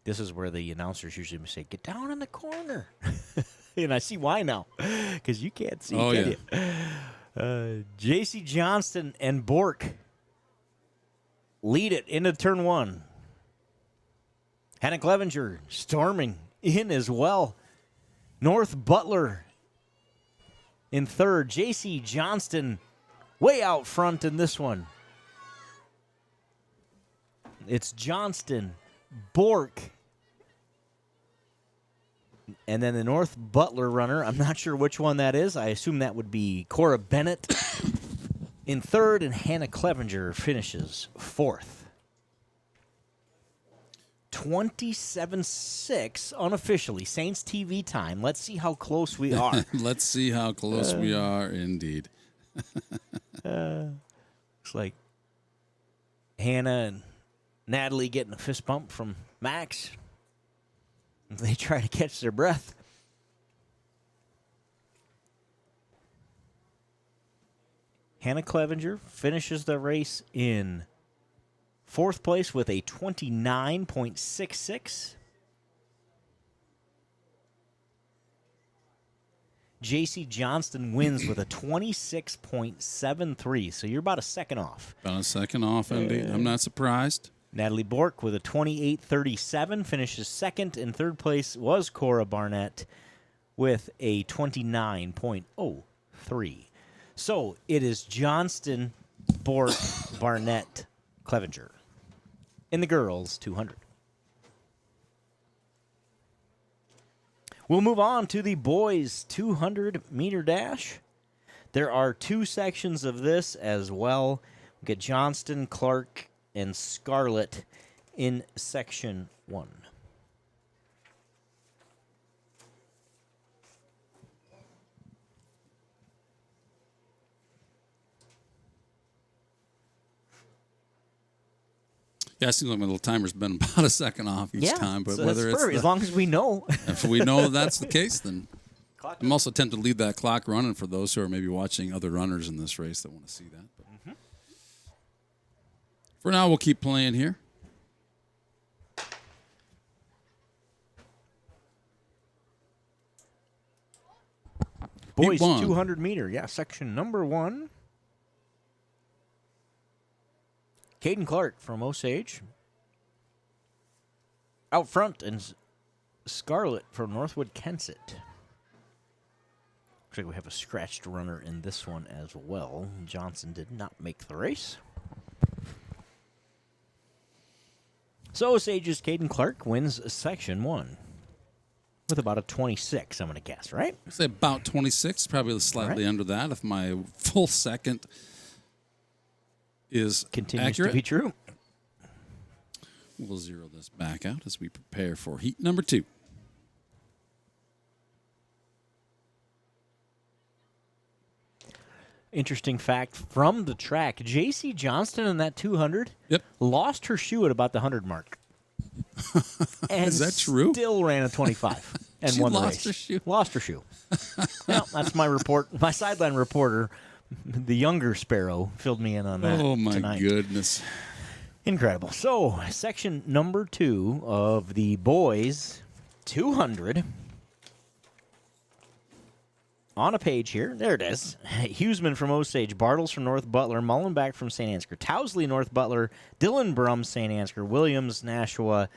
[SPEAKER 14] This is where the announcers usually say, "Get down in the corner." And I see why now, because you can't see, can you? J.C. Johnston and Bork lead it into turn 1. Hannah Clevenger storming in as well. North Butler in third. J.C. Johnston way out front in this one. It's Johnston, Bork, and then the North Butler runner. I'm not sure which one that is. I assume that would be Cora Bennett in third, and Hannah Clevenger finishes fourth. 27-6 unofficially. Saints TV time. Let's see how close we are.
[SPEAKER 5] Let's see how close we are indeed.
[SPEAKER 14] Looks like Hannah and Natalie getting a fist bump from Max. They try to catch their breath. Hannah Clevenger finishes the race in fourth place with a 29.66. J.C. Johnston wins with a 26.73. So you're about a second off.
[SPEAKER 5] About a second off, indeed. I'm not surprised.
[SPEAKER 14] Natalie Bork with a 28.37 finishes second. In third place was Cora Barnett with a 29.03. So it is Johnston Sport Barnett Clevenger in the girls 200. We'll move on to the boys 200-meter dash. There are 2 sections of this as well. We get Johnston, Clark, and Scarlett in section 1.
[SPEAKER 5] Yeah, it seems like my little timer's been about a second off each time. But
[SPEAKER 14] so
[SPEAKER 5] whether it's
[SPEAKER 14] as long as we know.
[SPEAKER 5] if we know that's the case, then I'm also tempted to leave that clock running for those who are maybe watching other runners in this race that want to see that. But for now, we'll keep playing here.
[SPEAKER 14] Boys 200-meter, section number 1. Caden Clark from Osage. Out front, and Scarlett from Northwood-Kensett. Looks like we have a scratched runner in this one as well. Johnson did not make the race. So Osage's Caden Clark wins section 1 with about a 26, I'm going to guess, right?
[SPEAKER 5] I'd say about 26, probably slightly under that if my full second is
[SPEAKER 14] continues
[SPEAKER 5] accurate.
[SPEAKER 14] To be true.
[SPEAKER 5] We'll zero this back out as we prepare for heat number 2.
[SPEAKER 14] Interesting fact from the track, J.C. Johnston in that 200 lost her shoe at about the 100 mark. And
[SPEAKER 5] is that true?
[SPEAKER 14] Still ran a 25 and
[SPEAKER 5] she
[SPEAKER 14] won the
[SPEAKER 5] lost
[SPEAKER 14] race.
[SPEAKER 5] Her shoe.
[SPEAKER 14] Lost her shoe. Well, that's my report. My sideline reporter, the younger Sparrow, filled me in on that.
[SPEAKER 5] Oh my
[SPEAKER 14] tonight.
[SPEAKER 5] Goodness.
[SPEAKER 14] Incredible. So, section number 2 of the boys 200. On a page here. There it is. Huseman from Osage, Bartles from North Butler, Mullenback from St. Ansgar, Towsley, North Butler, Dylan Brum, St. Ansgar, Williams, Nashua,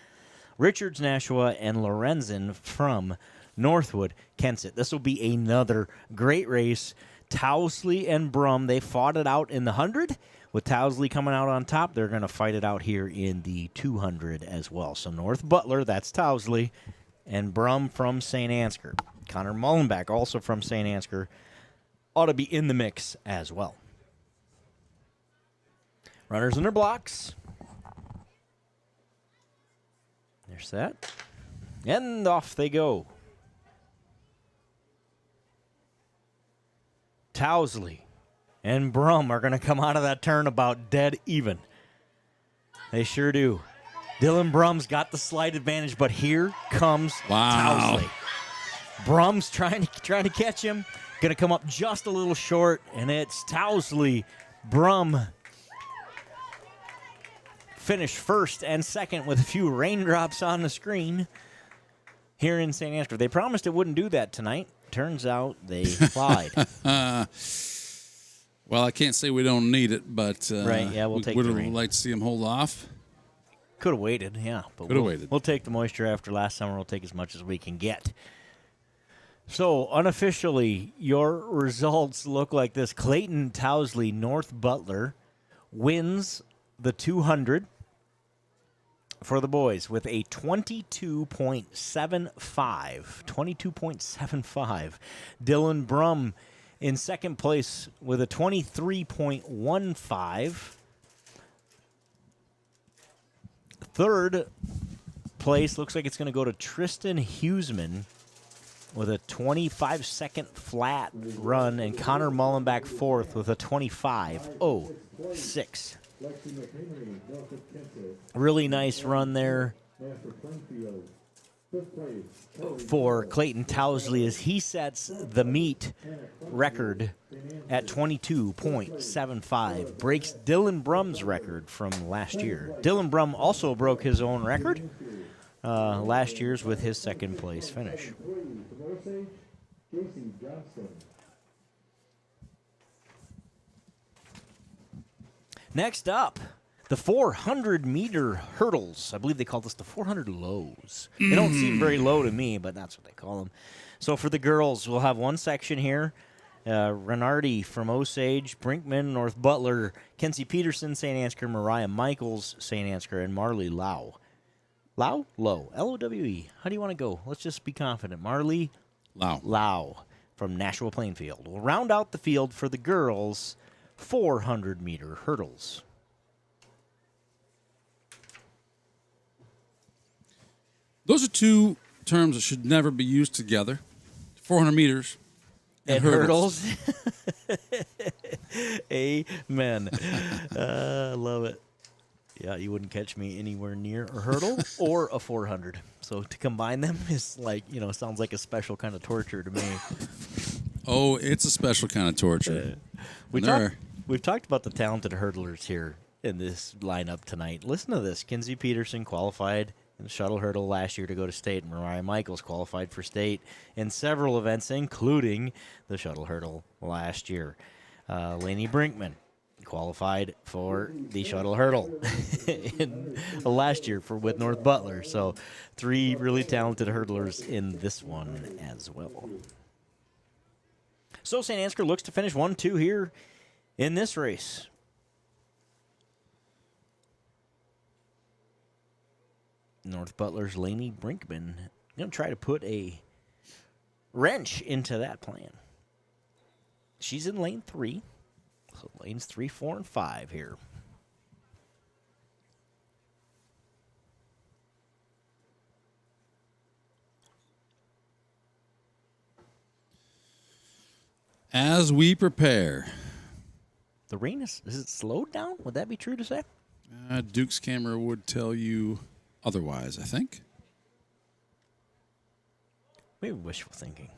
[SPEAKER 14] Richards, Nashua, and Lorenzen from Northwood-Kensett. This will be another great race. Towsley and Brum, they fought it out in the 100. With Towsley coming out on top, they're going to fight it out here in the 200 as well. So North Butler, that's Towsley, and Brum from St. Ansgar. Connor Mullenback, also from St. Ansgar, ought to be in the mix as well. Runners in their blocks. They're set. And off they go. Towsley and Brum are going to come out of that turn about dead even. They sure do. Dylan Brum's got the slight advantage, but here comes Towsley. Brum's trying to catch him. Going to come up just a little short, and it's Towsley. Brum finished first and second with a few raindrops on the screen here in St. Ansgar. They promised it wouldn't do that tonight. Turns out they lied.
[SPEAKER 5] Well, I can't say we don't need it, but
[SPEAKER 14] right, yeah, we'll take the rain.
[SPEAKER 5] Would like to see them hold off.
[SPEAKER 14] Could have waited, yeah. But we'll take the moisture after last summer. We'll take as much as we can get. So, unofficially, your results look like this. Clayton Towsley, North Butler, wins the 200 for the boys with a 22.75. 22.75. Dylan Brum in second place with a 23.15. Third place looks like it's going to go to Tristan Huseman with a 25-second flat run, and Connor Mullenback fourth with a 25.06. Really nice run there for Clayton Towsley as he sets the meet record at 22.75. Breaks Dylan Brum's record from last year. Dylan Brum also broke his own record last year's with his second place finish. Next up, the 400-meter hurdles. I believe they call this the 400 lows. They don't seem very low to me, but that's what they call them. So for the girls, we'll have one section here Renardi from Osage, Brinkman, North Butler, Kenzie Peterson, St. Ansgar, Mariah Michaels, St. Ansgar, and Marley Lau. Lau? Low. L-O-W-E. How do you want to go? Let's just be confident. Marley Lau from Nashua-Plainfield will round out the field for the girls' 400-meter hurdles.
[SPEAKER 25] Those are two terms that should never be used together. 400 meters
[SPEAKER 14] and hurdles. Amen. I love it. Yeah, you wouldn't catch me anywhere near a hurdle or a 400. So to combine them is like, sounds like a special kind of torture to me.
[SPEAKER 25] Oh, it's a special kind of torture.
[SPEAKER 14] We've talked about the talented hurdlers here in this lineup tonight. Listen to this. Kenzie Peterson qualified in the shuttle hurdle last year to go to state. Mariah Michaels qualified for state in several events, including the shuttle hurdle last year. Lainey Brinkman qualified for the shuttle hurdle last year with North Butler. So 3 really talented hurdlers in this one as well. So St. Ansgar looks to finish 1-2 here in this race. North Butler's Lainey Brinkman going to try to put a wrench into that plan. She's in lane 3. So lanes 3, 4, and 5 here.
[SPEAKER 25] As we prepare.
[SPEAKER 14] The rain is it slowed down? Would that be true to say?
[SPEAKER 25] Duke's camera would tell you otherwise, I think.
[SPEAKER 14] Maybe wishful thinking.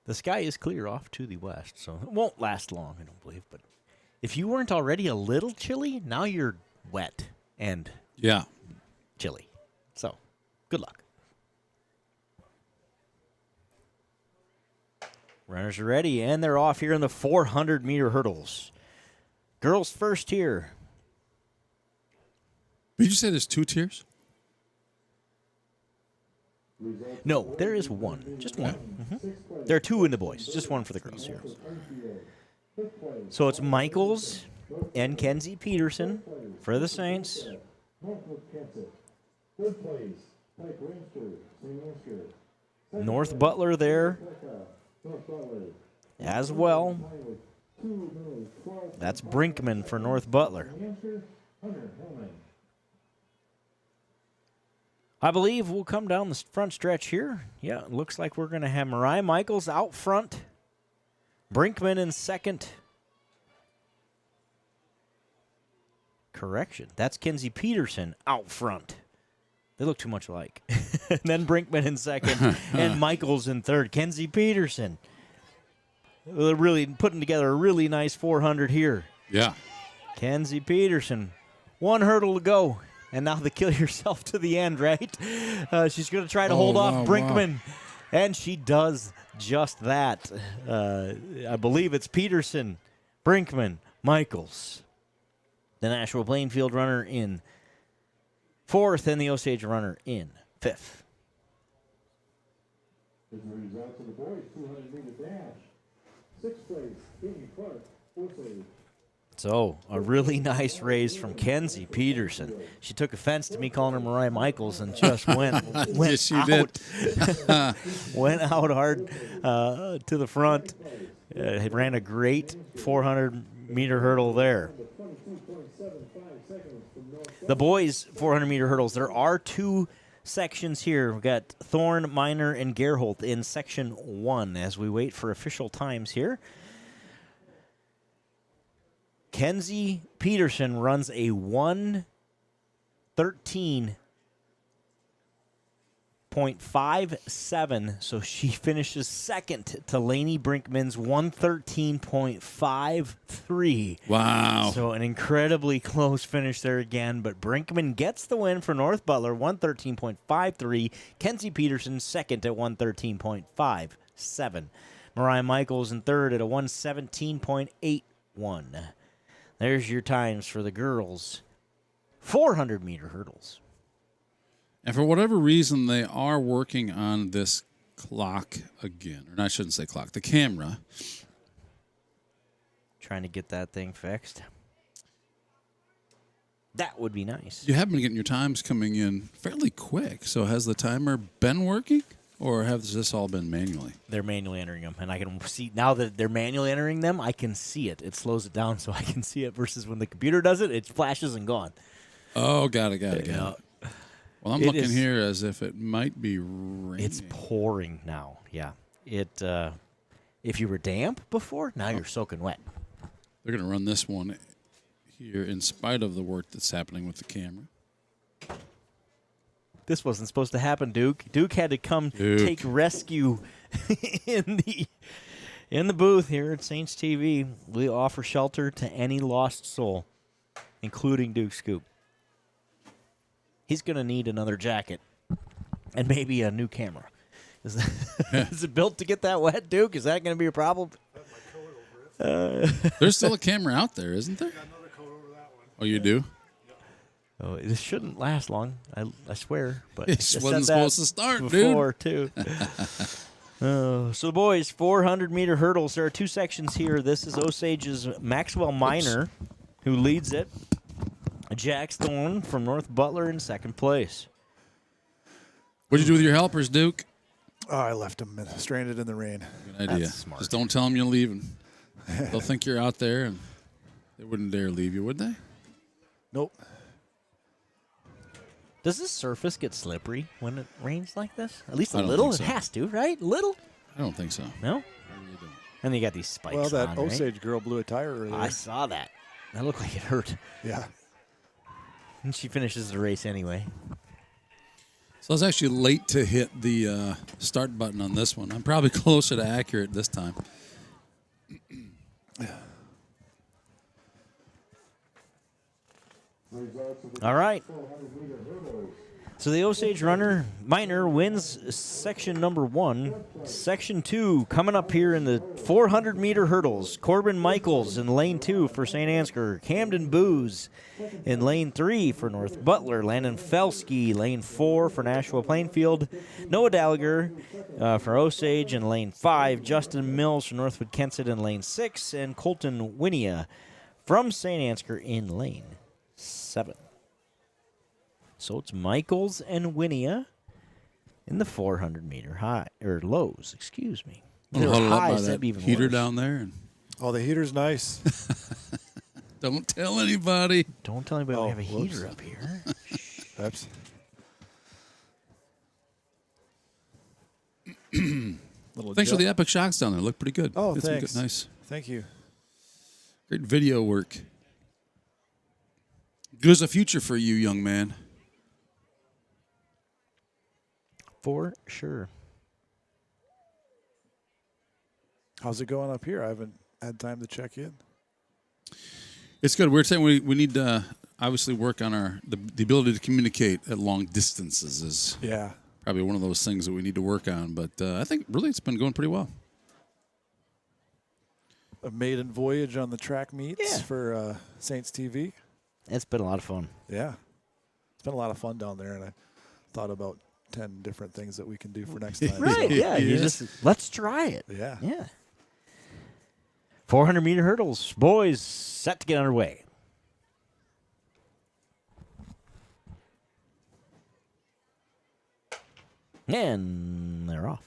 [SPEAKER 14] The sky is clear off to the west, so it won't last long, I don't believe. But if you weren't already a little chilly, now you're wet and chilly. So, good luck. Runners are ready, and they're off here in the 400-meter hurdles. Girls first here.
[SPEAKER 25] Did you say there's 2 tiers?
[SPEAKER 14] No, there is one. Just one. Mm-hmm. There are 2 in the boys. Just one for the girls here. So it's Michaels and Kenzie Peterson for the Saints. North Butler there as well. That's Brinkman for North Butler. I believe we'll come down the front stretch here. Yeah, it looks like we're going to have Mariah Michaels out front. Brinkman in second. Correction. That's Kenzie Peterson out front. They look too much alike. And then Brinkman in second and Michaels in third. Kenzie Peterson. They're really putting together a really nice 400 here.
[SPEAKER 25] Yeah.
[SPEAKER 14] Kenzie Peterson. 1 hurdle to go. And now the kill yourself to the end, right? She's going to try to hold off Brinkman. Wow. And she does just that. I believe it's Peterson, Brinkman, Michaels. The Nashua-Plainfield runner in 4th and the Osage runner in 5th.
[SPEAKER 10] As a result of the boys' 200-meter dash, 6th place, Amy Clark, Osage.
[SPEAKER 14] So, a really nice race from Kenzie Peterson. She took offense to me calling her Mariah Michaels and just went
[SPEAKER 25] yes, you
[SPEAKER 14] out.
[SPEAKER 25] Did.
[SPEAKER 14] Went out hard to the front. Ran a great 400-meter hurdle there. The boys' 400-meter hurdles, there are 2 sections here. We've got Thorne, Miner, and Gerholt in Section 1 as we wait for official times here. Kenzie Peterson runs a 1:13.57, so she finishes second to Lainey Brinkman's 1:13.53.
[SPEAKER 25] Wow.
[SPEAKER 14] So an incredibly close finish there again, but Brinkman gets the win for North Butler, 1:13.53. Kenzie Peterson second at 1:13.57. Mariah Michaels in third at a 1:17.81. There's your times for the girls' 400-meter hurdles.
[SPEAKER 25] And for whatever reason, they are working on this
[SPEAKER 5] clock again. Or I shouldn't say clock, the camera.
[SPEAKER 14] Trying to get that thing fixed. That would be nice.
[SPEAKER 5] You have been getting your times coming in fairly quick. So has the timer been working, or has this all been manually?
[SPEAKER 14] They're manually entering them, and I can see now that they're manually entering them. I can see it. It slows it down so I can see it. Versus when the computer does it, it flashes and gone.
[SPEAKER 5] Oh, got it. Well, I'm looking here as if it might be raining.
[SPEAKER 14] It's pouring now. Yeah. It. If you were damp before, now you're soaking wet.
[SPEAKER 5] They're going to run this one here in spite of the work that's happening with the camera.
[SPEAKER 14] This wasn't supposed to happen, Duke. Duke had to come take rescue in the booth here at Saints TV. We offer shelter to any lost soul, including Duke Scoop. He's going to need another jacket and maybe a new camera. Is it built to get that wet, Duke? Is that going to be a problem?
[SPEAKER 5] There's still a camera out there, isn't there? Oh, you do?
[SPEAKER 14] Oh, this shouldn't last long, I swear. But
[SPEAKER 5] it wasn't supposed to start, before,
[SPEAKER 14] dude. Too. So the boys, 400-meter hurdles. There are two sections here. This is Osage's Maxwell Minor, who leads it. Jax Thorne from North Butler in second place.
[SPEAKER 5] What'd you do with your helpers, Duke?
[SPEAKER 19] Oh, I left them stranded in the rain.
[SPEAKER 5] Good idea. Just don't tell them you're leaving. They'll think you're out there, and they wouldn't dare leave you, would they?
[SPEAKER 19] Nope.
[SPEAKER 14] Does this surface get slippery when it rains like this? At least a little? It has to, right? A little?
[SPEAKER 5] I don't think so.
[SPEAKER 14] No?
[SPEAKER 5] I really don't.
[SPEAKER 14] And then you got these spikes
[SPEAKER 19] Well, that
[SPEAKER 14] on,
[SPEAKER 19] Osage
[SPEAKER 14] right?
[SPEAKER 19] girl blew a tire earlier.
[SPEAKER 14] I saw that. That looked like it hurt.
[SPEAKER 19] Yeah.
[SPEAKER 14] And she finishes the race anyway.
[SPEAKER 5] So I was actually late to hit the start button on this one. I'm probably closer to accurate this time.
[SPEAKER 14] All right. So the Osage runner minor wins section number 1. Section 2 coming up here in the 400-meter hurdles. Corbin Michaels in lane 2 for St. Ansgar. Camden Booz in lane 3 for North Butler. Landon Felsky, lane 4 for Nashua-Plainfield. Noah Gallagher for Osage in lane 5. Justin Mills from Northwood-Kensett in lane 6. And Colton Winia from St. Ansgar in lane 7. So it's Michaels and Winia in the 400-meter high or lows. Excuse me.
[SPEAKER 5] Highs, that'd be even heater worse. Down there.
[SPEAKER 19] Oh, the heater's nice.
[SPEAKER 5] Don't tell anybody.
[SPEAKER 14] Don't tell anybody we have a heater up here.
[SPEAKER 19] Oops.
[SPEAKER 5] Thanks for the epic shots down there. Look pretty good.
[SPEAKER 19] Oh,
[SPEAKER 5] Did
[SPEAKER 19] thanks.
[SPEAKER 5] Some good, nice.
[SPEAKER 19] Thank you.
[SPEAKER 5] Great video work. There's a future for you, young man.
[SPEAKER 14] For sure.
[SPEAKER 19] How's it going up here? I haven't had time to check in.
[SPEAKER 5] It's good. We're saying we need to obviously work on the ability to communicate at long distances is probably one of those things that we need to work on. But I think really it's been going pretty well.
[SPEAKER 19] A maiden voyage on the track meets for Saints TV.
[SPEAKER 14] It's been a lot of fun.
[SPEAKER 19] Yeah. It's been a lot of fun down there, and I thought about 10 different things that we can do for next time.
[SPEAKER 14] Right,
[SPEAKER 19] so.
[SPEAKER 14] yeah. You just let's try it.
[SPEAKER 19] Yeah.
[SPEAKER 14] Yeah. 400-meter hurdles. Boys set to get underway. And they're off.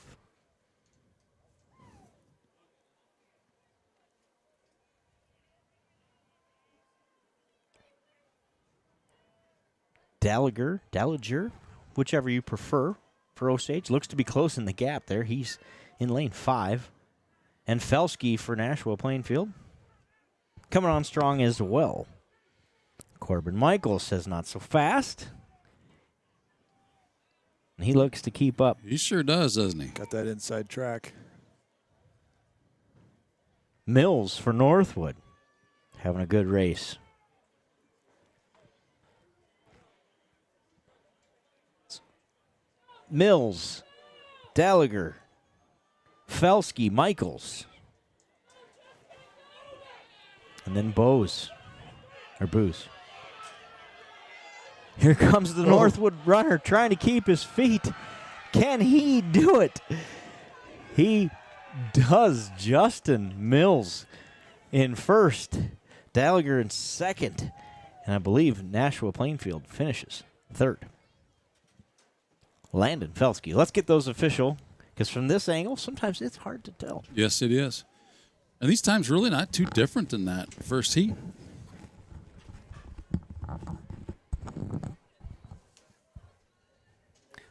[SPEAKER 14] Gallagher, whichever you prefer for Osage. Looks to be close in the gap there. He's in lane 5. And Felsky for Nashua-Plainfield. Coming on strong as well. Corbin Michaels says not so fast. And he looks to keep up.
[SPEAKER 5] He sure does, doesn't he?
[SPEAKER 19] Got that inside track.
[SPEAKER 14] Mills for Northwood. Having a good race. Mills, Gallagher, Felsky, Michaels. And then Booze. Here comes the Northwood runner trying to keep his feet. Can he do it? He does. Justin Mills in first, Gallagher in second, and I believe Nashua-Plainfield finishes third. Landon Felsky. Let's get those official, because from this angle, sometimes it's hard to tell.
[SPEAKER 5] Yes, it is. And these times really not too different than that first heat.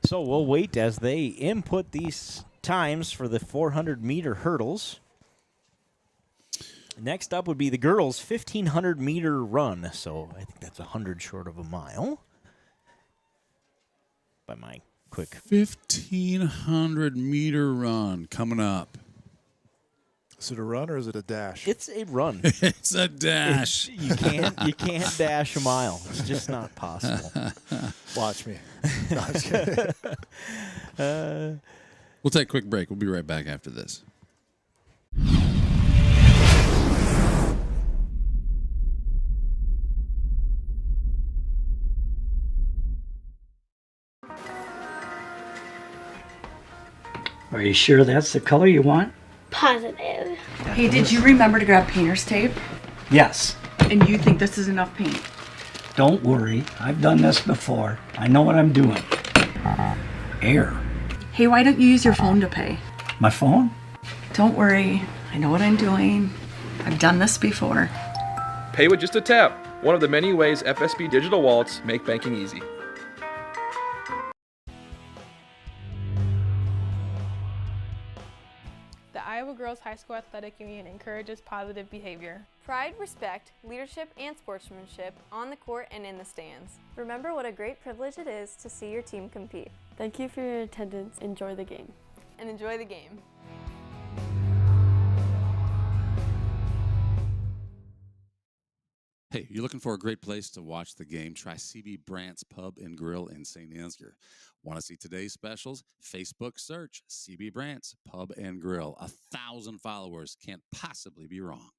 [SPEAKER 14] So we'll wait as they input these times for the 400-meter hurdles. Next up would be the girls' 1,500-meter run. So I think that's 100 short of a mile. By my quick.
[SPEAKER 5] 1,500-meter run coming up.
[SPEAKER 8] Is it a run or is it a dash?
[SPEAKER 14] It's a run.
[SPEAKER 5] It's a dash.
[SPEAKER 14] You can't dash a mile. It's just not possible.
[SPEAKER 8] Watch me.
[SPEAKER 5] No, I'm just kidding. We'll take a quick break. We'll be right back after this.
[SPEAKER 9] Are you sure that's the color you want?
[SPEAKER 11] Positive.
[SPEAKER 12] Hey, did you remember to grab painter's tape?
[SPEAKER 9] Yes.
[SPEAKER 12] And you think this is enough paint?
[SPEAKER 9] Don't worry. I've done this before. I know what I'm doing. Air.
[SPEAKER 12] Hey, why don't you use your phone to pay?
[SPEAKER 9] My phone?
[SPEAKER 12] Don't worry. I know what I'm doing. I've done this before.
[SPEAKER 13] Pay with just a tap. One of the many ways FSB digital wallets make banking easy.
[SPEAKER 7] The Iowa Girls High School Athletic Union encourages positive behavior.
[SPEAKER 15] Pride, respect, leadership, and sportsmanship on the court and in the stands. Remember what a great privilege it is to see your team compete.
[SPEAKER 16] Thank you for your attendance. Enjoy the game.
[SPEAKER 15] And enjoy the game.
[SPEAKER 5] Hey, you're looking for a great place to watch the game? Try CB Brandt's Pub and Grill in Saint Ansgar. Want to see today's specials? Facebook search CB Brandt's Pub and Grill. 1,000 followers. Can't possibly be wrong.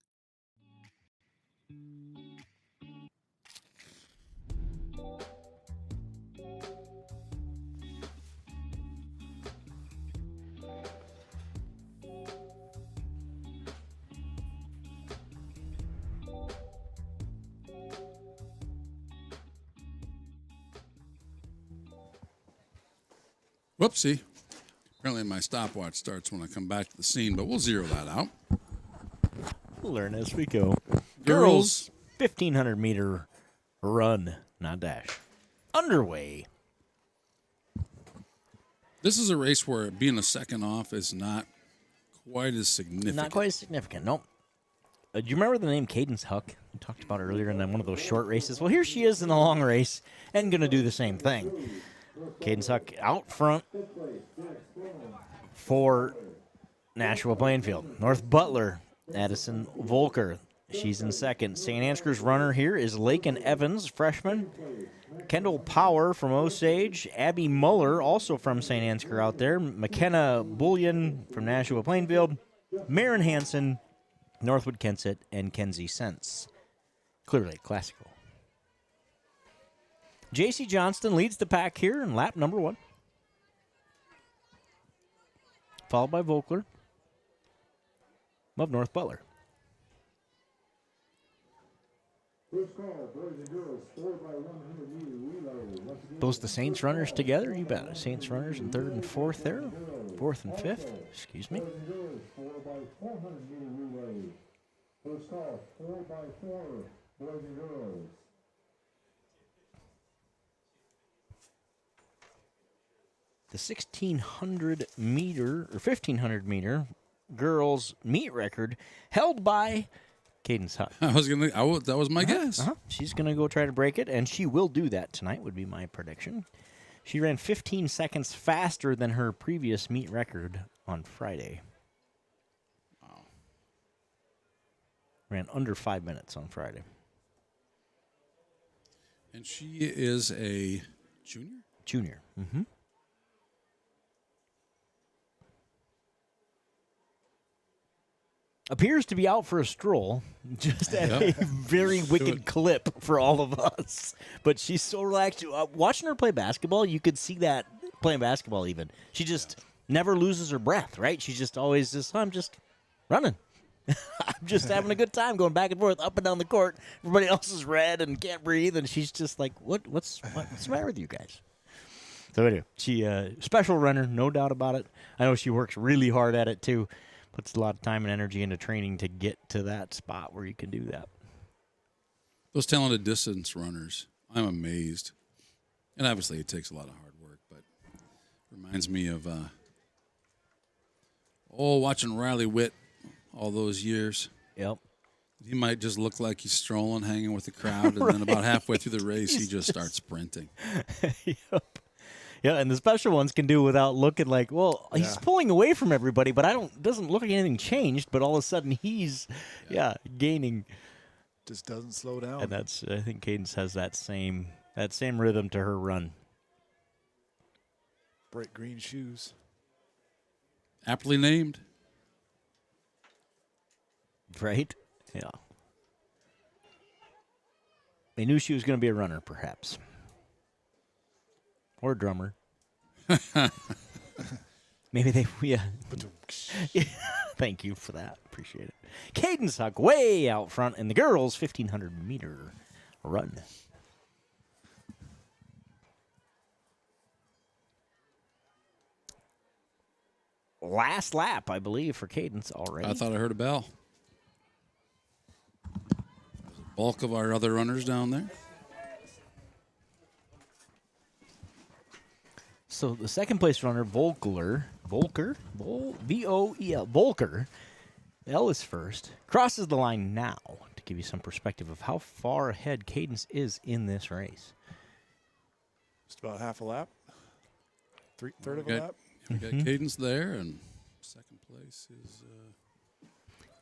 [SPEAKER 5] Whoopsie. Apparently my stopwatch starts when I come back to the scene, but we'll zero that out.
[SPEAKER 14] We'll learn as we go.
[SPEAKER 5] Girls,
[SPEAKER 14] 1,500-meter run, not dash. Underway.
[SPEAKER 5] This is a race where being a second off is not quite as significant.
[SPEAKER 14] Not quite as significant, nope. Do you remember the name Cadence Huck we talked about earlier in one of those short races? Well, here she is in the long race and going to do the same thing. Cadence Huck out front for Nashua-Plainfield. North Butler, Addison Volker. She's in second. St. Ansgar's runner here is Laken Evans, freshman. Kendall Power from Osage. Abby Muller, also from St. Ansgar out there. McKenna Bullion from Nashua-Plainfield. Marin Hansen, Northwood-Kensett, and Kenzie Sense. Clear Lake Classical. J.C. Johnston leads the pack here in lap number 1. Followed by Volkler of North Butler. Those the Saints runners together? You bet. Saints runners in 3rd and 4th there. 4th and 5th. Excuse me.
[SPEAKER 10] First call, 4x4, boys and girls.
[SPEAKER 14] The 1,600-meter or 1,500-meter girls meet record held by Cadence Huck.
[SPEAKER 5] That was my guess.
[SPEAKER 14] She's gonna go try to break it, and she will do that tonight. Would be my prediction. She ran 15 seconds faster than her previous meet record on Friday.
[SPEAKER 5] Wow.
[SPEAKER 14] Ran under 5 minutes on Friday.
[SPEAKER 5] And she is a junior?
[SPEAKER 14] Junior. Mm-hmm. Appears to be out for a stroll, just at a very wicked clip for all of us. But she's so relaxed. Watching her play basketball, you could see that playing basketball even. She just never loses her breath, right? She's just always just, I'm just running. I'm just having a good time going back and forth up and down the court. Everybody else is red and can't breathe, and she's just like, what's the matter with you guys? So anyway, she special runner, no doubt about it. I know she works really hard at it too. Puts a lot of time and energy into training to get to that spot where you can do that.
[SPEAKER 5] Those talented distance runners, I'm amazed. And obviously it takes a lot of hard work, but reminds me of watching Riley Witt all those years.
[SPEAKER 14] Yep.
[SPEAKER 5] He might just look like he's strolling, hanging with the crowd, and then about halfway through the race, he just starts sprinting.
[SPEAKER 14] Yep. Yeah, and the special ones can do without looking like, well, he's pulling away from everybody, but doesn't look like anything changed, but all of a sudden he's gaining.
[SPEAKER 8] Just doesn't slow down.
[SPEAKER 14] And I think Cadence has that same rhythm to her run.
[SPEAKER 8] Bright green shoes.
[SPEAKER 5] Aptly named.
[SPEAKER 14] Right? Yeah. They knew she was going to be a runner, perhaps. Or a drummer. Maybe they, yeah. Thank you for that. Appreciate it. Cadence Huck way out front in the girls' 1,500-meter run. Last lap, I believe, for Cadence already.
[SPEAKER 5] I thought I heard a bell. There's a bulk of our other runners down there.
[SPEAKER 14] So the second place runner, Volker, V-O-E-L, Volker, L is first, crosses the line now to give you some perspective of how far ahead Cadence is in this race.
[SPEAKER 8] Just about half a lap. Third of a lap.
[SPEAKER 5] We got Cadence there, and second place is...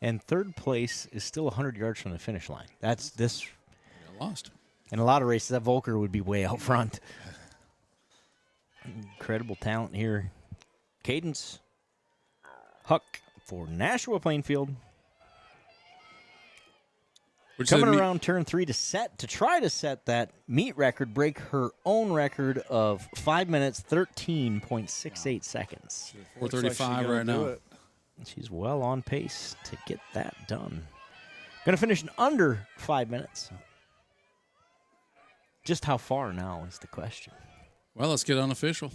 [SPEAKER 14] And third place is still 100 yards from the finish line. That's this...
[SPEAKER 5] Got lost.
[SPEAKER 14] In a lot of races, that Volker would be way out front. Incredible talent here. Cadence Huck for Nashua-Plainfield. Coming around turn 3 to try to set that meet record, break her own record of 5 minutes, 13.68 seconds.
[SPEAKER 5] 4:35 right now.
[SPEAKER 14] She's well on pace to get that done. Going to finish in under 5 minutes. Just how far now is the question.
[SPEAKER 5] Well, let's get unofficial.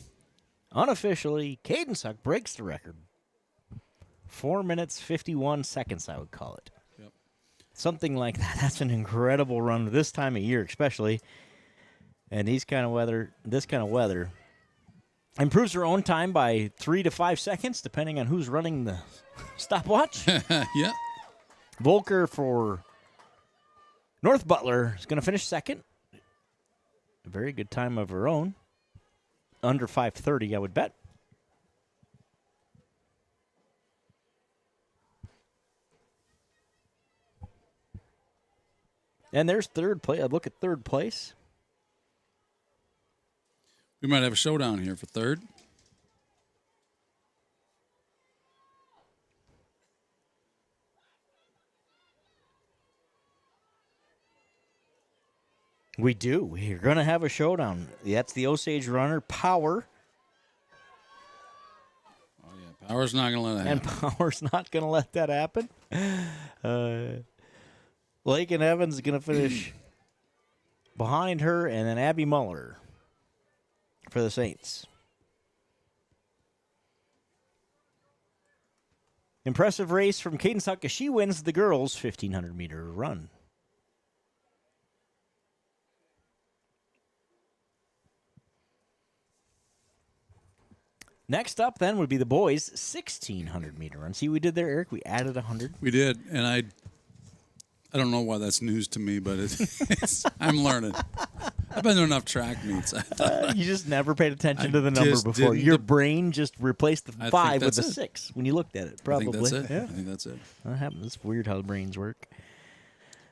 [SPEAKER 14] Unofficially, Cadence Huck breaks the record. 4 minutes, 51 seconds, I would call it.
[SPEAKER 5] Yep.
[SPEAKER 14] Something like that. That's an incredible run this time of year, especially. And this kind of weather. Improves her own time by 3 to 5 seconds, depending on who's running the stopwatch.
[SPEAKER 5] Yeah.
[SPEAKER 14] Volker for North Butler is going to finish second. A very good time of her own. Under 5:30, I would bet. And there's third place. I'd look at third place.
[SPEAKER 5] We might have a showdown here for third.
[SPEAKER 14] We do. We're going to have a showdown. That's the Osage runner, Power.
[SPEAKER 5] Oh, yeah. Power's not going to let that happen.
[SPEAKER 14] And Power's not going to let that happen. Lake and Evans is going to finish behind her, and then Abby Muller for the Saints. Impressive race from Cadence Huck as she wins the girls' 1,500-meter run. Next up, then, would be the boys' 1,600-meter run. See what we did there, Eric? We added 100.
[SPEAKER 5] We did, and I don't know why that's news to me, but I'm learning. I've been to enough track meets.
[SPEAKER 14] You just never paid attention to the number before. Your brain just replaced the 5 with the 6 when you looked at it, probably.
[SPEAKER 5] I think that's it.
[SPEAKER 14] Yeah.
[SPEAKER 5] I think that's it.
[SPEAKER 14] That happens. It's weird how the brains work.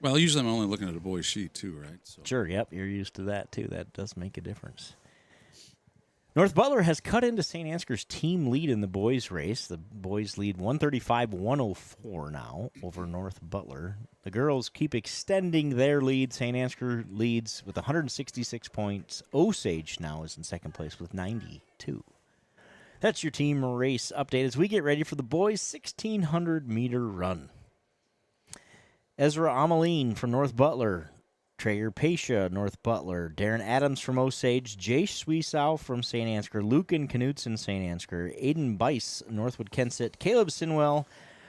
[SPEAKER 5] Well, usually I'm only looking at a boy's sheet, too, right? So.
[SPEAKER 14] Sure, yep. You're used to that, too. That does make a difference. North Butler has cut into St. Ansgar's team lead in the boys' race. The boys lead 135-104 now over North Butler. The girls keep extending their lead. St. Ansgar leads with 166 points. Osage now is in second place with 92. That's your team race update as we get ready for the boys' 1,600-meter run. Ezra Ameline from North Butler, Traeger Pasha, North Butler, Darren Adams from Osage, Jace Sweesow from St. Ansgar, Lucan Knutson, St. Ansgar, Aiden Bice, Northwood-Kensett, Caleb Sinwell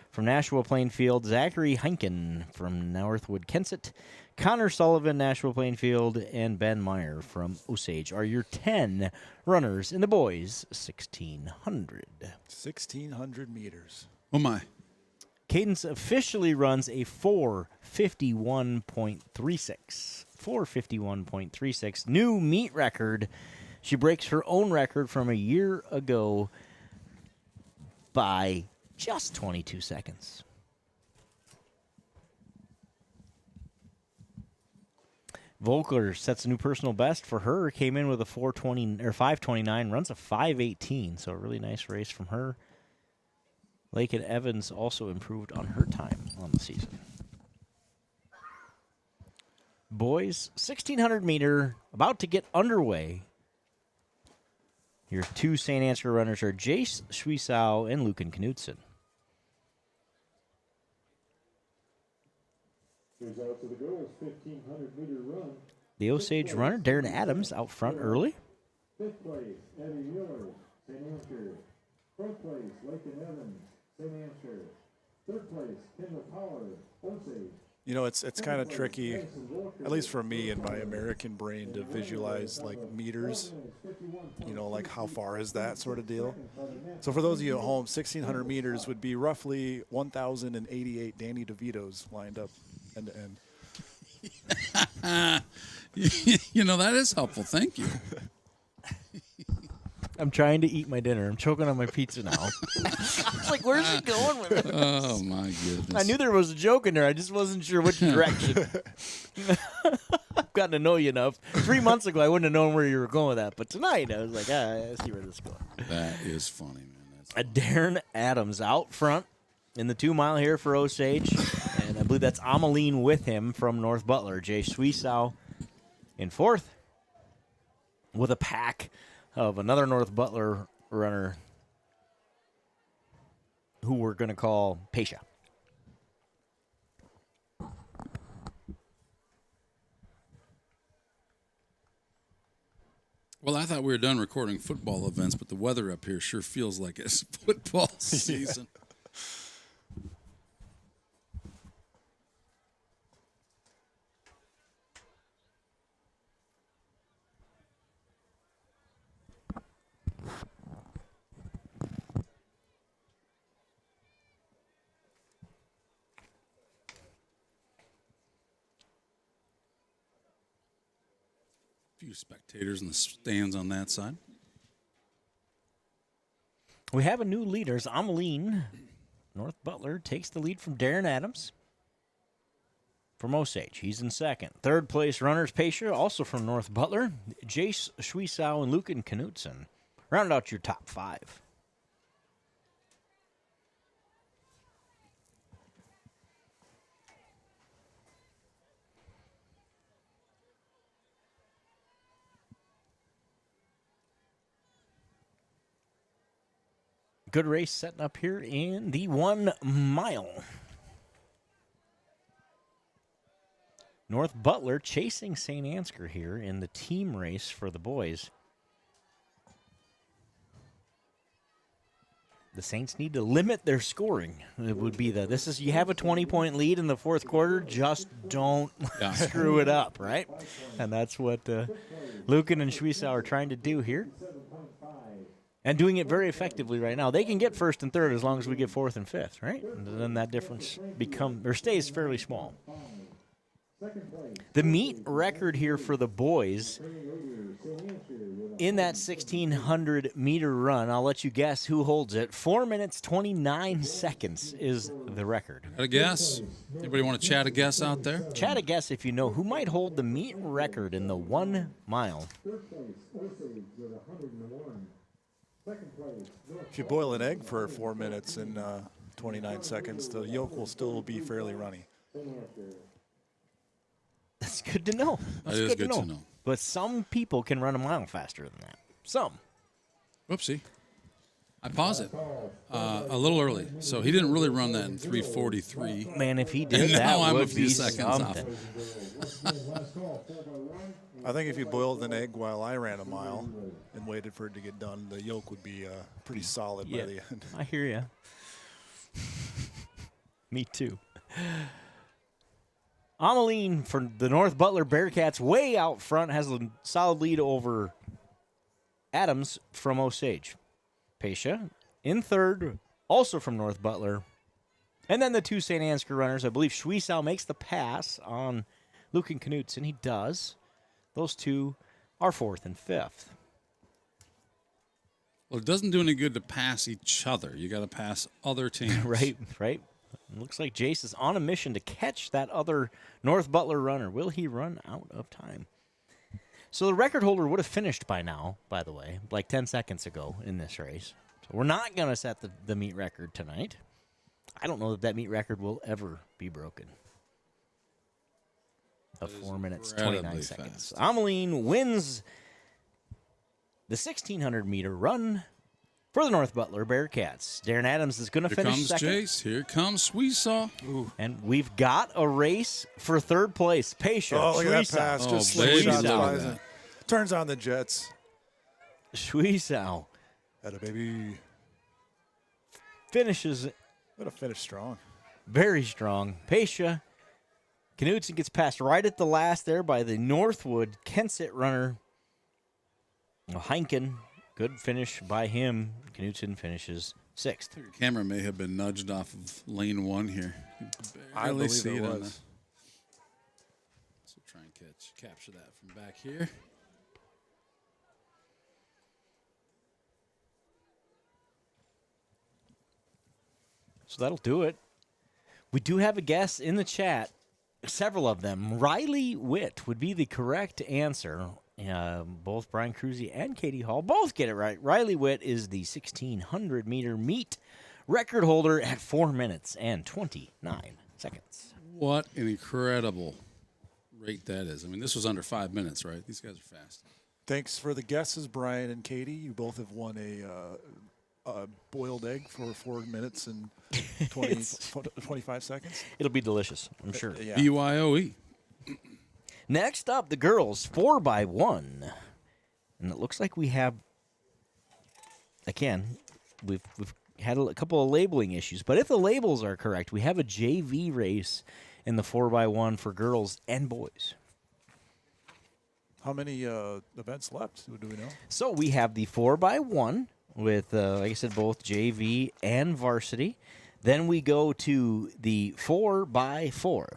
[SPEAKER 14] from Nashua-Plainfield, Zachary Heinken from Northwood-Kensett, Connor Sullivan, Nashua-Plainfield, and Ben Meyer from Osage are your 10 runners in the boys' 1,600.
[SPEAKER 8] 1,600 meters.
[SPEAKER 25] Oh, my.
[SPEAKER 14] Cadence officially runs a 4:51.36. 4:51.36. New meet record. She breaks her own record from a year ago by just 22 seconds. Volkler sets a new personal best for her. Came in with a 5:29, runs a 5:18, so a really nice race from her. Lakin Evans also improved on her time on the season. Boys, 1,600 meter, about to get underway. Your two St. Ansgar runners are Jace Sweesow and Lucan Knutson.
[SPEAKER 10] Here's out to the girls' 1,500-meter run.
[SPEAKER 14] The Osage runner, Darren Adams, out front early.
[SPEAKER 10] Fifth place, Eddie Mueller, St. Ansgar. Fourth place, Lakin Evans, St. Ansgar. Third place, Kendall Power, Osage.
[SPEAKER 8] You know, it's kind of tricky, at least for me in my American brain, to visualize like meters, you know, like how far is that sort of deal. So for those of you at home, 1,600 meters would be roughly 1,088 Danny DeVitos lined up end to end.
[SPEAKER 25] You know, that is helpful. Thank you.
[SPEAKER 14] I'm trying to eat my dinner. I'm choking on my pizza now. It's like, where's he going with it?
[SPEAKER 25] Oh, my goodness.
[SPEAKER 14] I knew there was a joke in there. I just wasn't sure which direction. I've gotten to know you enough. 3 months ago, I wouldn't have known where you were going with that. But tonight, I was like, I see where this is going.
[SPEAKER 25] That is funny, man.
[SPEAKER 14] That's Darren Adams out front in the 2 mile here for Osage. And I believe that's Ameline with him from North Butler. Jay Sweesow in fourth with a pack of another North Butler runner who we're going to call Pasha.
[SPEAKER 25] Well, I thought we were done recording football events, but the weather up here sure feels like it's football season. Few spectators in the stands on that side.
[SPEAKER 14] We have a new leader. Ameline. North Butler takes the lead from Darren Adams from Osage. He's in second. Third place runners Pasha, also from North Butler. Jace Sweesow and Lucan Knutson. Round out your top five. Good race setting up here in the 1 mile. North Butler chasing St. Ansgar here in the team race for the boys. The Saints need to limit their scoring. It would be you have a 20-point lead in the fourth quarter, just don't screw it up, right? And that's what Lucan and Sweesow are trying to do here. And doing it very effectively right now. They can get first and third as long as we get fourth and fifth, right? And then that difference stays fairly small. The meet record here for the boys in that 1,600-meter run, I'll let you guess who holds it. 4 minutes, 29 seconds is the record.
[SPEAKER 25] Got a guess? Anybody want to chat a guess out there?
[SPEAKER 14] Chat a guess if you know who might hold the meet record in the 1 mile.
[SPEAKER 8] If you boil an egg for 4 minutes and 29 seconds, the yolk will still be fairly runny.
[SPEAKER 14] That's good to know.
[SPEAKER 25] That is good to know.
[SPEAKER 14] But some people can run a mile faster than that. Some.
[SPEAKER 25] Whoopsie. I paused it a little early, so he didn't really run that in 3:43.
[SPEAKER 14] Man, if he did,
[SPEAKER 25] and
[SPEAKER 14] that
[SPEAKER 25] now I'm a
[SPEAKER 14] would
[SPEAKER 25] few
[SPEAKER 14] be
[SPEAKER 25] seconds
[SPEAKER 14] something.
[SPEAKER 8] I think if you boiled an egg while I ran a mile and waited for it to get done, the yolk would be pretty solid by the end.
[SPEAKER 14] I hear you. Me too. Ameline for the North Butler Bearcats way out front has a solid lead over Adams from Osage. Pesha in third, also from North Butler. And then the two Saint Ansgar runners, I believe Schwiesau makes the pass on Lucan Knutson. He does. Those two are fourth and fifth.
[SPEAKER 25] Well, it doesn't do any good to pass each other. You got to pass other teams.
[SPEAKER 14] Right. It looks like Jace is on a mission to catch that other North Butler runner. Will he run out of time? So the record holder would have finished by now, by the way, like 10 seconds ago in this race. So we're not going to set the meet record tonight. I don't know that meet record will ever be broken. Of 4 minutes, 29 seconds. Ameline wins the 1,600-meter run for the North Butler Bearcats. Darren Adams is going to finish second.
[SPEAKER 25] Here comes Jace. Here comes Schwiesau.
[SPEAKER 14] And we've got a race for third place. Pesha.
[SPEAKER 8] Oh, look at that pass. Just slingshots by him. Turns on the jets.
[SPEAKER 14] Schwiesau.
[SPEAKER 8] Atta baby.
[SPEAKER 14] Finishes.
[SPEAKER 8] What a finish strong.
[SPEAKER 14] Very strong. Pesha. Knutson gets passed right at the last there by the Northwood-Kensett runner. Heinken. Good finish by him. Knutson finishes sixth.
[SPEAKER 25] Your camera may have been nudged off of lane one here.
[SPEAKER 8] I believe it was.
[SPEAKER 25] So try and capture that from back here.
[SPEAKER 14] So that'll do it. We do have a guess in the chat. Several of them. Riley Witt would be the correct answer. Both Brian Cruzy and Katie Hall both get it right. Riley Witt is the 1,600-meter meet record holder at 4 minutes and 29 seconds.
[SPEAKER 25] What an incredible rate that is. I mean, this was under 5 minutes, right? These guys are fast.
[SPEAKER 8] Thanks for the guesses, Brian and Katie. You both have won a boiled egg for 4 minutes and 25 seconds.
[SPEAKER 14] It'll be delicious, I'm sure.
[SPEAKER 8] Yeah.
[SPEAKER 25] BYOE.
[SPEAKER 14] Next up, the girls 4x1. And it looks like we have, again, we've had a couple of labeling issues. But if the labels are correct, we have a JV race in the 4x1 for girls and boys.
[SPEAKER 8] How many events left? Do we know?
[SPEAKER 14] So we have the 4x1 with, like I said, both JV and varsity. Then we go to the 4x4.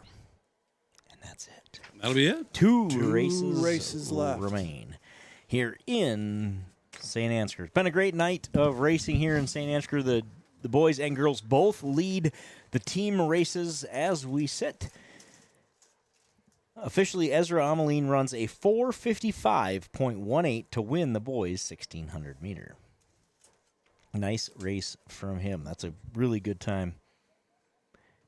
[SPEAKER 14] And that's it.
[SPEAKER 25] That'll be it.
[SPEAKER 14] Two
[SPEAKER 8] races left
[SPEAKER 14] remain here in Saint Ansgar. It's been a great night of racing here in Saint Ansgar. The boys and girls both lead the team races as we sit. Officially, Ezra Ameline runs a 4:55.18 to win the boys' 1,600 meter. Nice race from him. That's a really good time.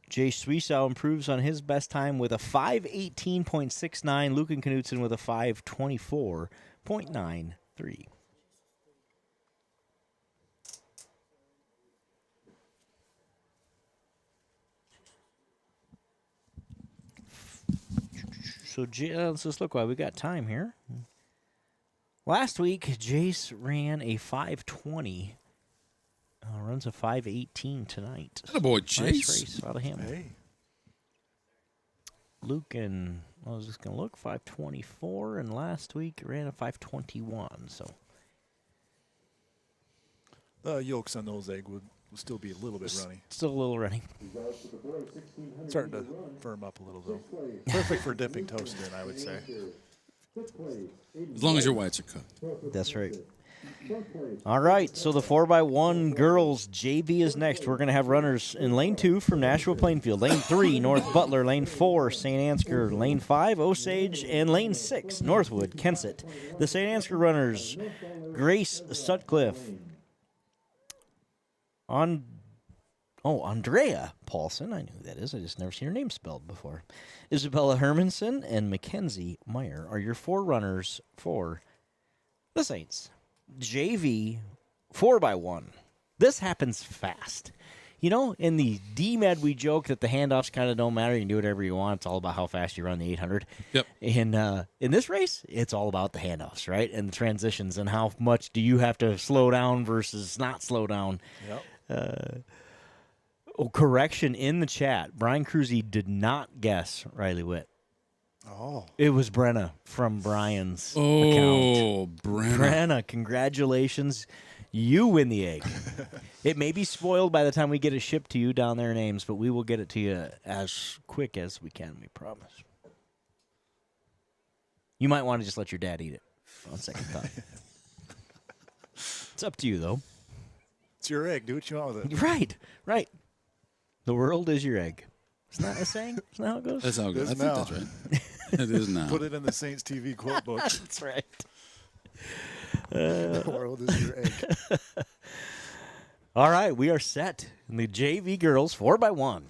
[SPEAKER 14] Jay Schwiesau improves on his best time with a 5:18.69. Lucan Knutson with a 5:24.93. So let's just look while we got time here. Last week, Jace ran a 5:20. Runs a 5:18 tonight.
[SPEAKER 25] That a boy, Chase.
[SPEAKER 14] Nice race out of him.
[SPEAKER 8] Hey.
[SPEAKER 14] Lucan, I was just going to look, 5:24, and last week ran a 5:21. So
[SPEAKER 8] the yolks on those eggs would still be a little bit runny.
[SPEAKER 14] Still a little runny.
[SPEAKER 8] Starting to firm up a little, though. Perfect for dipping toast in, I would say.
[SPEAKER 25] As long as your whites are cooked.
[SPEAKER 14] That's right. All right, so the 4x1 girls JV is next. We're going to have runners in lane 2 from Nashua-Plainfield, lane 3 North Butler, lane 4 Saint Ansgar, lane 5 Osage, and lane 6 Northwood-Kensett. The Saint Ansgar runners, Grace Sutcliffe, Andrea Paulson, I know who that is, I just never seen her name spelled before. Isabella Hermanson and Mackenzie Meyer are your 4 runners for the Saints. JV 4x1. This happens fast. You know, in the D-Med, we joke that the handoffs kind of don't matter. You can do whatever you want. It's all about how fast you run the 800.
[SPEAKER 5] Yep.
[SPEAKER 14] In this race, it's all about the handoffs, right? And the transitions and how much do you have to slow down versus not slow down.
[SPEAKER 8] Yep.
[SPEAKER 14] Correction in the chat. Brian Cruzy did not guess Riley Witt.
[SPEAKER 8] Oh.
[SPEAKER 14] It was Brenna from Brian's account.
[SPEAKER 5] Oh, Brenna.
[SPEAKER 14] Brenna, congratulations. You win the egg. It may be spoiled by the time we get it shipped to you down there in Ames, but we will get it to you as quick as we can, we promise. You might want to just let your dad eat it on second thought. It's up to you, though.
[SPEAKER 8] It's your egg. Do what you want with it.
[SPEAKER 14] Right. The world is your egg. Isn't that a saying? Isn't that how it goes?
[SPEAKER 5] That's how it goes. I think that's right. It is now.
[SPEAKER 8] Put it in the Saints TV quote book.
[SPEAKER 14] That's right.
[SPEAKER 8] The world is your egg.
[SPEAKER 14] All right, we are set. In the JV girls 4x1.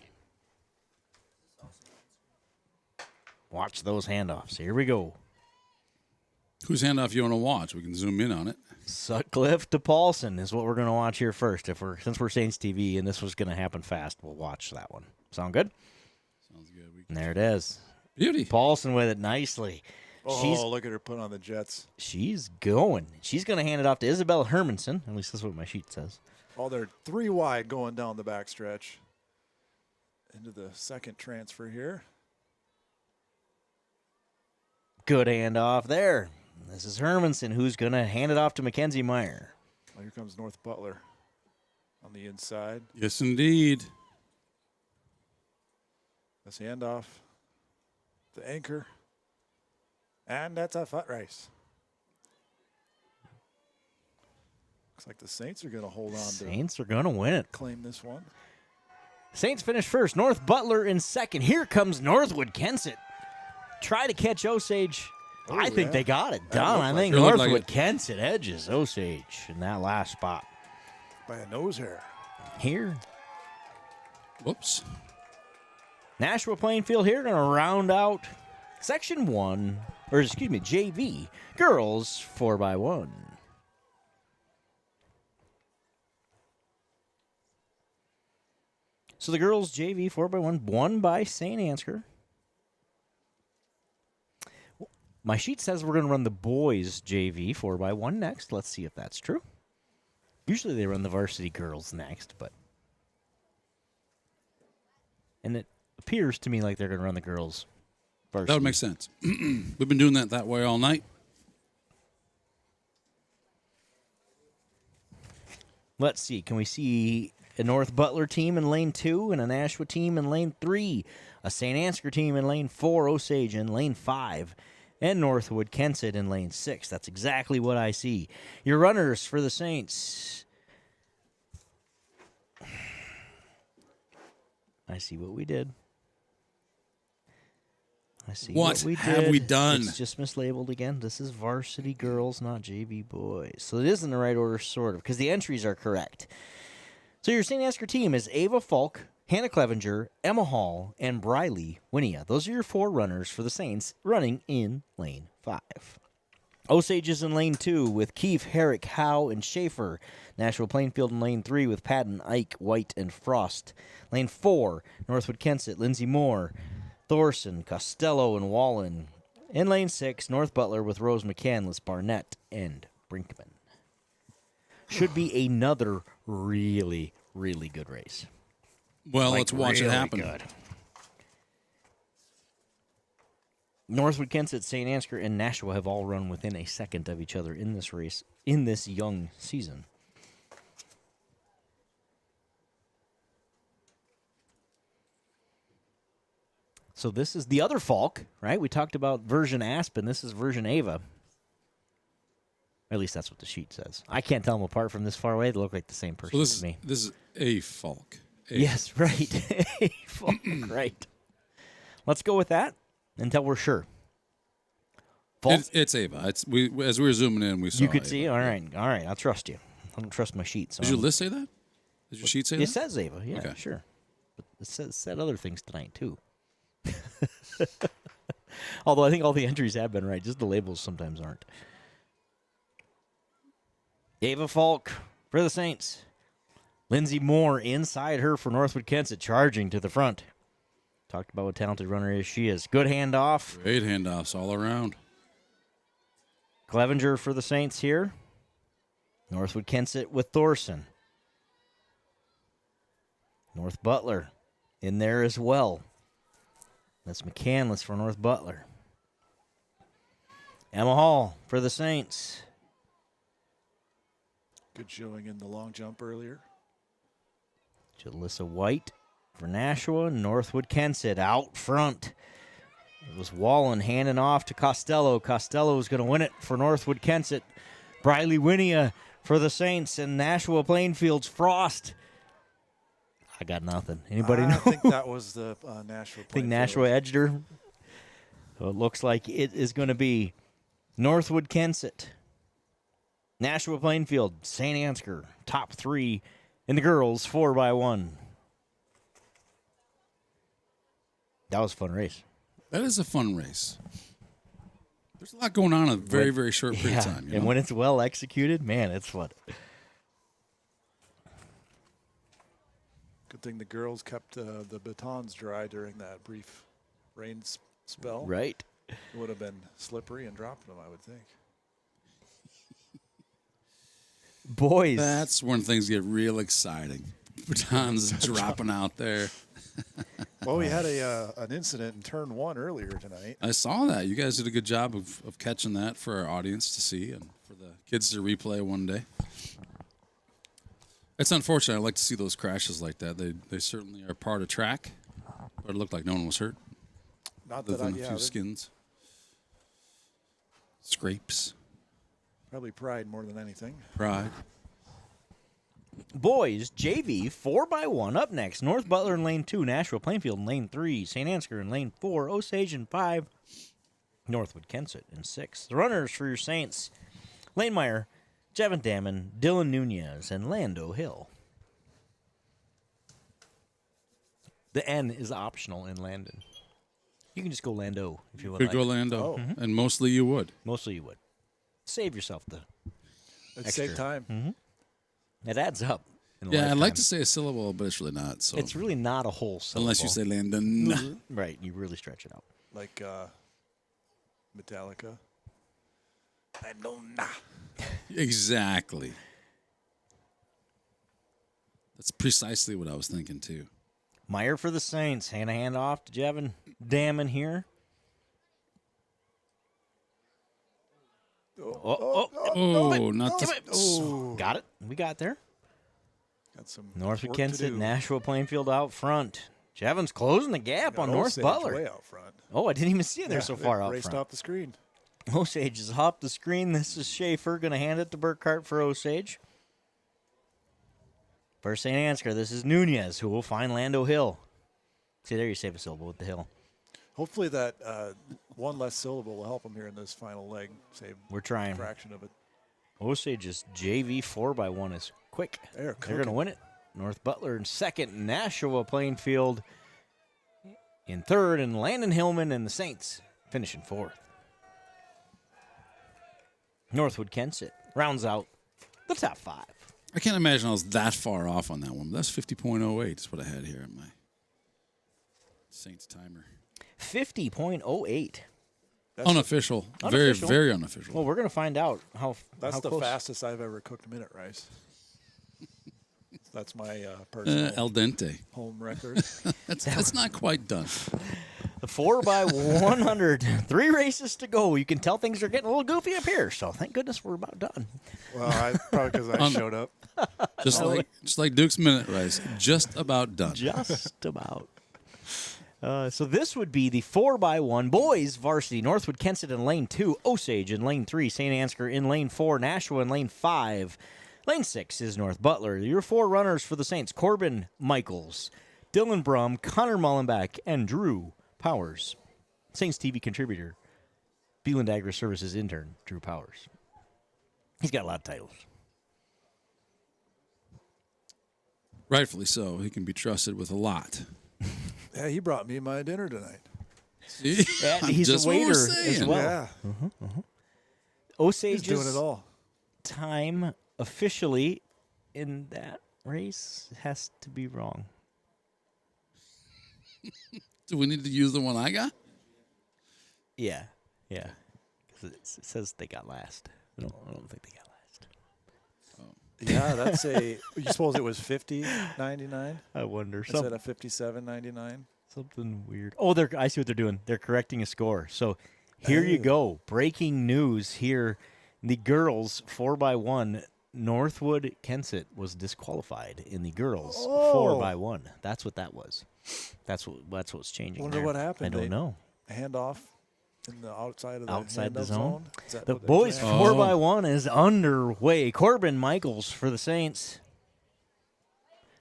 [SPEAKER 14] Watch those handoffs. Here we go.
[SPEAKER 5] Whose handoff you want to watch? We can zoom in on it.
[SPEAKER 14] Sutcliffe to Paulson is what we're going to watch here first. Since we're Saints TV and this was going to happen fast, we'll watch that one. Sound good?
[SPEAKER 5] Sounds good.
[SPEAKER 14] And there it is.
[SPEAKER 5] Beauty.
[SPEAKER 14] Paulson with it nicely.
[SPEAKER 8] Look at her put on the Jets.
[SPEAKER 14] She's going. She's going to hand it off to Isabel Hermanson. At least that's what my sheet says.
[SPEAKER 8] Oh, they're 3 wide going down the backstretch. Into the second transfer here.
[SPEAKER 14] Good handoff there. This is Hermanson, who's going to hand it off to Mackenzie Meyer.
[SPEAKER 8] Oh, here comes North Butler on the inside.
[SPEAKER 5] Yes, indeed.
[SPEAKER 8] This handoff. The anchor. And that's a foot race. Looks like the Saints are going to hold on.
[SPEAKER 14] Saints are going to win it.
[SPEAKER 8] Claim this one.
[SPEAKER 14] Saints finish first. North Butler in second. Here comes Northwood-Kensett. Try to catch Osage. I think they got it done. I think Northwood-Kensett edges Osage in that last spot.
[SPEAKER 8] By a nose hair.
[SPEAKER 14] Here.
[SPEAKER 5] Whoops.
[SPEAKER 14] Nashua-Plainfield here going to round out Section 1, or excuse me, JV, girls 4x1. So the girls JV 4x1 won by Saint Ansgar. My sheet says we're going to run the boys JV 4x1 next. Let's see if that's true. Usually they run the varsity girls next, but... And it appears to me like they're going to run the girls varsity.
[SPEAKER 5] That would make sense. We've been doing that way all night.
[SPEAKER 14] Let's see. Can we see a North Butler team in lane 2 and a Nashua team in lane 3? A Saint Ansgar team in lane 4, Osage in lane 5, and Northwood-Kensett in lane 6. That's exactly what I see. Your runners for the Saints. I see what we did. I see what we did.
[SPEAKER 5] What have we done?
[SPEAKER 14] It's just mislabeled again. This is varsity girls, not JV boys. So it is in the right order, sort of, because the entries are correct. So your St. Ansgar team is Ava Falk, Hannah Clevenger, Emma Hall, and Briley Winia. Those are your 4 runners for the Saints running in lane 5. Osage is in lane 2 with Keefe, Herrick, Howe, and Schaefer. Nashua-Plainfield in lane 3 with Patton, Ike, White, and Frost. Lane 4, Northwood-Kensett, Lindsay Moore, Thorson, Costello, and Wallen. In lane 6, North Butler with Rose McCandless, Barnett, and Brinkman. Should be another really, really good race.
[SPEAKER 5] Well, let's watch it happen.
[SPEAKER 14] Good. Northwood-Kensett, St. Ansgar, and Nashua have all run within a second of each other in this race in this young season. So this is the other Falk, right? We talked about version Aspen. This is version Ava. At least that's what the sheet says. I can't tell them apart from this far away. They look like the same person to me.
[SPEAKER 5] This is a Falk.
[SPEAKER 14] Yes, right. A Falk, right. Let's go with that until we're sure.
[SPEAKER 5] It's Ava. As we were zooming in, we saw
[SPEAKER 14] You could
[SPEAKER 5] Ava.
[SPEAKER 14] see? All right. I'll trust you. I don't trust my sheet. So
[SPEAKER 5] Does your list say that? Does your sheet say that?
[SPEAKER 14] It says Ava, yeah,
[SPEAKER 5] Okay.
[SPEAKER 14] sure. But it said other things tonight, too. Although I think all the entries have been right. Just the labels sometimes aren't. Ava Falk for the Saints. Lindsay Moore inside her for Northwood-Kensett, charging to the front. Talked about what talented runner she is. Good handoff.
[SPEAKER 5] Great handoffs all around.
[SPEAKER 14] Clevenger for the Saints here. Northwood-Kensett with Thorson. North Butler in there as well. That's McCandless for North Butler. Emma Hall for the Saints.
[SPEAKER 8] Good showing in the long jump earlier.
[SPEAKER 14] Jalissa White for Nashua. Northwood-Kensett out front. It was Wallen handing off to Costello. Costello is going to win it for Northwood-Kensett. Briley Winia for the Saints, and Nashua-Plainfield's Frost. I got nothing. Anybody know?
[SPEAKER 8] I think that was the Nashua.
[SPEAKER 14] I think Nashua edged her. So it looks like it is going to be Northwood-Kensett, Nashua-Plainfield, Saint Ansgar, top 3 in the girls 4x1. That was a fun race.
[SPEAKER 5] That is a fun race. There's a lot going on in a very, very short period of time.
[SPEAKER 14] And when it's well executed, man, it's fun.
[SPEAKER 8] Good thing the girls kept the batons dry during that brief rain spell.
[SPEAKER 14] Right.
[SPEAKER 8] It would have been slippery and dropped them, I would think.
[SPEAKER 14] Boys.
[SPEAKER 5] That's when things get real exciting. Batons dropping out there.
[SPEAKER 8] Well, we had an incident in turn 1 earlier tonight.
[SPEAKER 5] I saw that. You guys did a good job of catching that for our audience to see and for the kids to replay one day. It's unfortunate. I like to see those crashes like that. They certainly are part of track, but it looked like no one was hurt.
[SPEAKER 8] Not
[SPEAKER 5] other
[SPEAKER 8] that
[SPEAKER 5] than a few skins. Scrapes.
[SPEAKER 8] Probably pride more than anything.
[SPEAKER 5] Pride.
[SPEAKER 14] Boys, JV 4x1 up next. North Butler in lane 2, Nashua-Plainfield in lane 3, Saint Ansgar in lane 4, Osage in 5, Northwood-Kensett in 6. The runners for your Saints, Lane Meyer, Jevin Damon, Dylan Nunez, and Lando Hill. The N is optional in Landon. You can just go Lando if you would.
[SPEAKER 5] Could go Lando, and mostly you would.
[SPEAKER 14] Mostly you would. Save yourself the
[SPEAKER 8] It'd save time.
[SPEAKER 14] It adds up.
[SPEAKER 5] Yeah, I'd like to say a syllable, but it's really not. So
[SPEAKER 14] it's really not a whole syllable.
[SPEAKER 5] Unless you say Landon.
[SPEAKER 14] Right, you really stretch it out.
[SPEAKER 8] Like Metallica. Landon.
[SPEAKER 5] Exactly. That's precisely what I was thinking, too.
[SPEAKER 14] Meyer for the Saints. Hand off to Jevin Damon here. Got it. We got there.
[SPEAKER 8] Got some
[SPEAKER 14] Northwood-Kensett, Nashua-Plainfield out front. Jevin's closing the gap on North Butler.
[SPEAKER 8] Way out front.
[SPEAKER 14] Oh, I didn't even see it there so far out
[SPEAKER 8] raced
[SPEAKER 14] front.
[SPEAKER 8] off the screen.
[SPEAKER 14] Osage is off the screen. This is Schaefer going to hand it to Burkhart for Osage. For St. Ansgar, this is Nunez, who will find Lando Hill. See, there you save a syllable with the hill.
[SPEAKER 8] Hopefully that one less syllable will help him here in this final leg. Save
[SPEAKER 14] We're trying.
[SPEAKER 8] a fraction of it.
[SPEAKER 14] Osage's JV 4x1 is quick. They're going to win it. North Butler in second. Nashua-Plainfield in third. And Landon Hillman and the Saints finishing fourth. Northwood-Kensett rounds out the top 5.
[SPEAKER 5] I can't imagine I was that far off on that one. But that's 50.08 is what I had here at my Saints timer.
[SPEAKER 14] 50.08.
[SPEAKER 5] Unofficial. Very, very unofficial.
[SPEAKER 14] Well, we're going to find out how
[SPEAKER 8] That's the
[SPEAKER 14] close.
[SPEAKER 8] fastest I've ever cooked minute rice. That's my personal
[SPEAKER 5] al dente
[SPEAKER 8] home record.
[SPEAKER 5] That's not quite done.
[SPEAKER 14] The 4x100. 3 races to go. You can tell things are getting a little goofy up here, so thank goodness we're about done.
[SPEAKER 8] Well, probably because I showed up.
[SPEAKER 5] Just like Duke's minute rice. Just about done.
[SPEAKER 14] Just about. So this would be the 4x1 boys varsity. Northwood-Kensett in lane 2, Osage in lane 3, St. Ansgar in lane 4, Nashua in lane 5. Lane 6 is North Butler. Your 4 runners for the Saints, Corbin Michaels, Dylan Brum, Connor Mullenbeck, and Drew Powers. Saints TV contributor, Beeland Agri Services intern, Drew Powers. He's got a lot of titles.
[SPEAKER 5] Rightfully so. He can be trusted with a lot.
[SPEAKER 8] Yeah, he brought me my dinner tonight.
[SPEAKER 14] See? Yeah, he's a waiter as well.
[SPEAKER 8] Yeah.
[SPEAKER 14] Osage's
[SPEAKER 8] He's doing it all.
[SPEAKER 14] time officially in that race has to be wrong.
[SPEAKER 5] Do we need to use the one I got?
[SPEAKER 14] Yeah. Because it says they got last. I don't think they got last.
[SPEAKER 8] Yeah, that's you suppose it was 50.99?
[SPEAKER 14] I wonder.
[SPEAKER 8] Instead of 57.99?
[SPEAKER 14] Something weird. Oh, I see what they're doing. They're correcting a score. So here you go. Breaking news here. The girls 4x1. Northwood-Kensett was disqualified in the girls 4x1. That's what that was. That's what's changing.
[SPEAKER 8] Wonder what happened.
[SPEAKER 14] I don't know.
[SPEAKER 8] Handoff in the outside
[SPEAKER 14] the
[SPEAKER 8] zone.
[SPEAKER 14] The boys 4x1 is underway. Corbin Michaels for the Saints.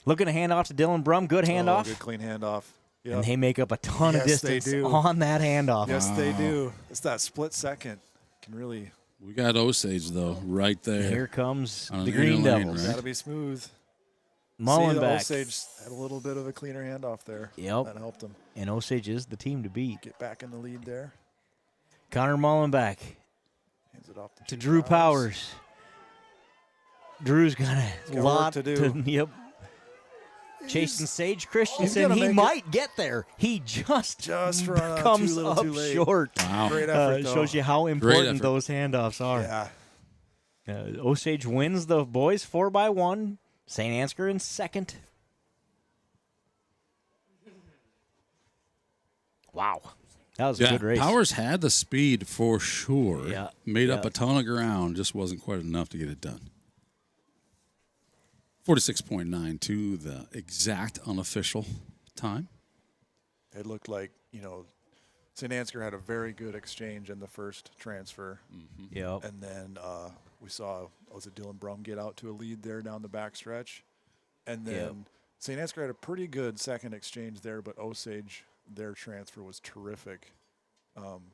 [SPEAKER 14] Looking to hand off to Dylan Brum. Good handoff.
[SPEAKER 8] Good clean handoff. Yep.
[SPEAKER 14] And they make up a ton of distance on that handoff.
[SPEAKER 8] Yes, they do. It's that split second. Can really.
[SPEAKER 5] We got Osage, though, right there.
[SPEAKER 14] Here comes the Green Devils.
[SPEAKER 8] Got to be smooth.
[SPEAKER 14] Mullenbeck.
[SPEAKER 8] Osage had a little bit of a cleaner handoff there.
[SPEAKER 14] Yep.
[SPEAKER 8] That helped them.
[SPEAKER 14] And Osage is the team to beat.
[SPEAKER 8] Get back in the lead there.
[SPEAKER 14] Connor Mullenbeck.
[SPEAKER 8] Hands it off
[SPEAKER 14] to Drew Powers. Drew's got a lot
[SPEAKER 8] to do.
[SPEAKER 14] Yep. Chasing Sage Christensen. He might get there. He just comes up short.
[SPEAKER 8] Wow. Great effort,
[SPEAKER 14] shows you how important those handoffs are.
[SPEAKER 8] Yeah.
[SPEAKER 14] Osage wins the boys 4x1. St. Ansgar in second. Wow. That was a good race.
[SPEAKER 5] Powers had the speed for sure.
[SPEAKER 14] Yeah.
[SPEAKER 5] Made up a ton of ground. Just wasn't quite enough to get it done. 46.9 to the exact unofficial time.
[SPEAKER 8] It looked like, St. Ansgar had a very good exchange in the first transfer.
[SPEAKER 14] Mm-hmm. Yep.
[SPEAKER 8] And then we saw, Dylan Brum get out to a lead there down the backstretch. And then St. Ansgar had a pretty good second exchange there, but Osage, their transfer was terrific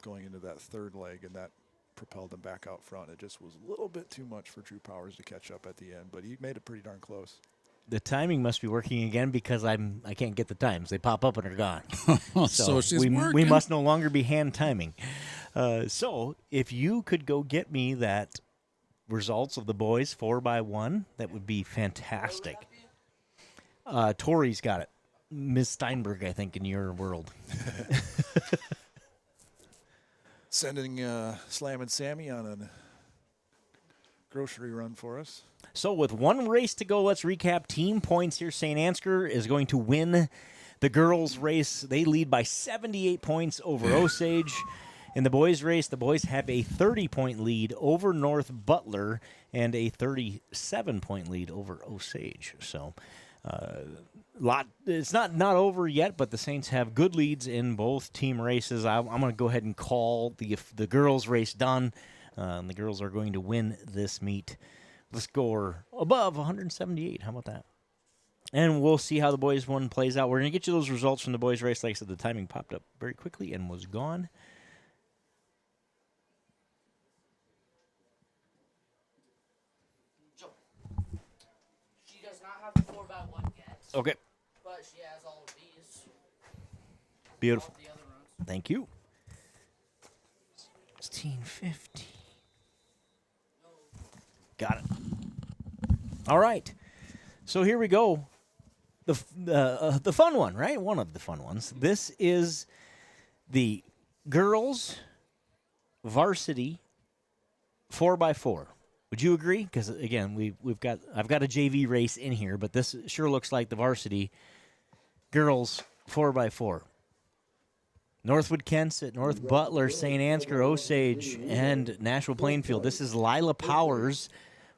[SPEAKER 8] going into that third leg, and that propelled them back out front. It just was a little bit too much for Drew Powers to catch up at the end, but he made it pretty darn close.
[SPEAKER 14] The timing must be working again because I can't get the times. They pop up and are gone.
[SPEAKER 5] So she's working.
[SPEAKER 14] We must no longer be hand timing. So if you could go get me that results of the boys 4x1, that would be fantastic. Tori's got it. Ms. Steinberg, I think, in your world.
[SPEAKER 8] Sending Slam and Sammy on a grocery run for us.
[SPEAKER 14] So with one race to go, let's recap team points here. St. Ansgar is going to win the girls' race. They lead by 78 points over Osage. In the boys' race, the boys have a 30-point lead over North Butler and a 37-point lead over Osage. So it's not over yet, but the Saints have good leads in both team races. I'm going to go ahead and call the girls' race done. The girls are going to win this meet. The score above 178. How about that? And we'll see how the boys one plays out. We're going to get you those results from the boys' race. Like I said, the timing popped up very quickly and was gone.
[SPEAKER 20] She does not have the 4x1 yet.
[SPEAKER 14] Okay.
[SPEAKER 20] But she has all of these.
[SPEAKER 14] Beautiful. Thank you. 1650. Got it. All right. So here we go. The fun one, right? One of the fun ones. This is the girls varsity 4x4. Would you agree? Because again, I've got a JV race in here, but this sure looks like the varsity girls 4x4. Northwood-Kensett, North Butler, St. Ansgar, Osage, and Nashua-Plainfield. This is Lila Powers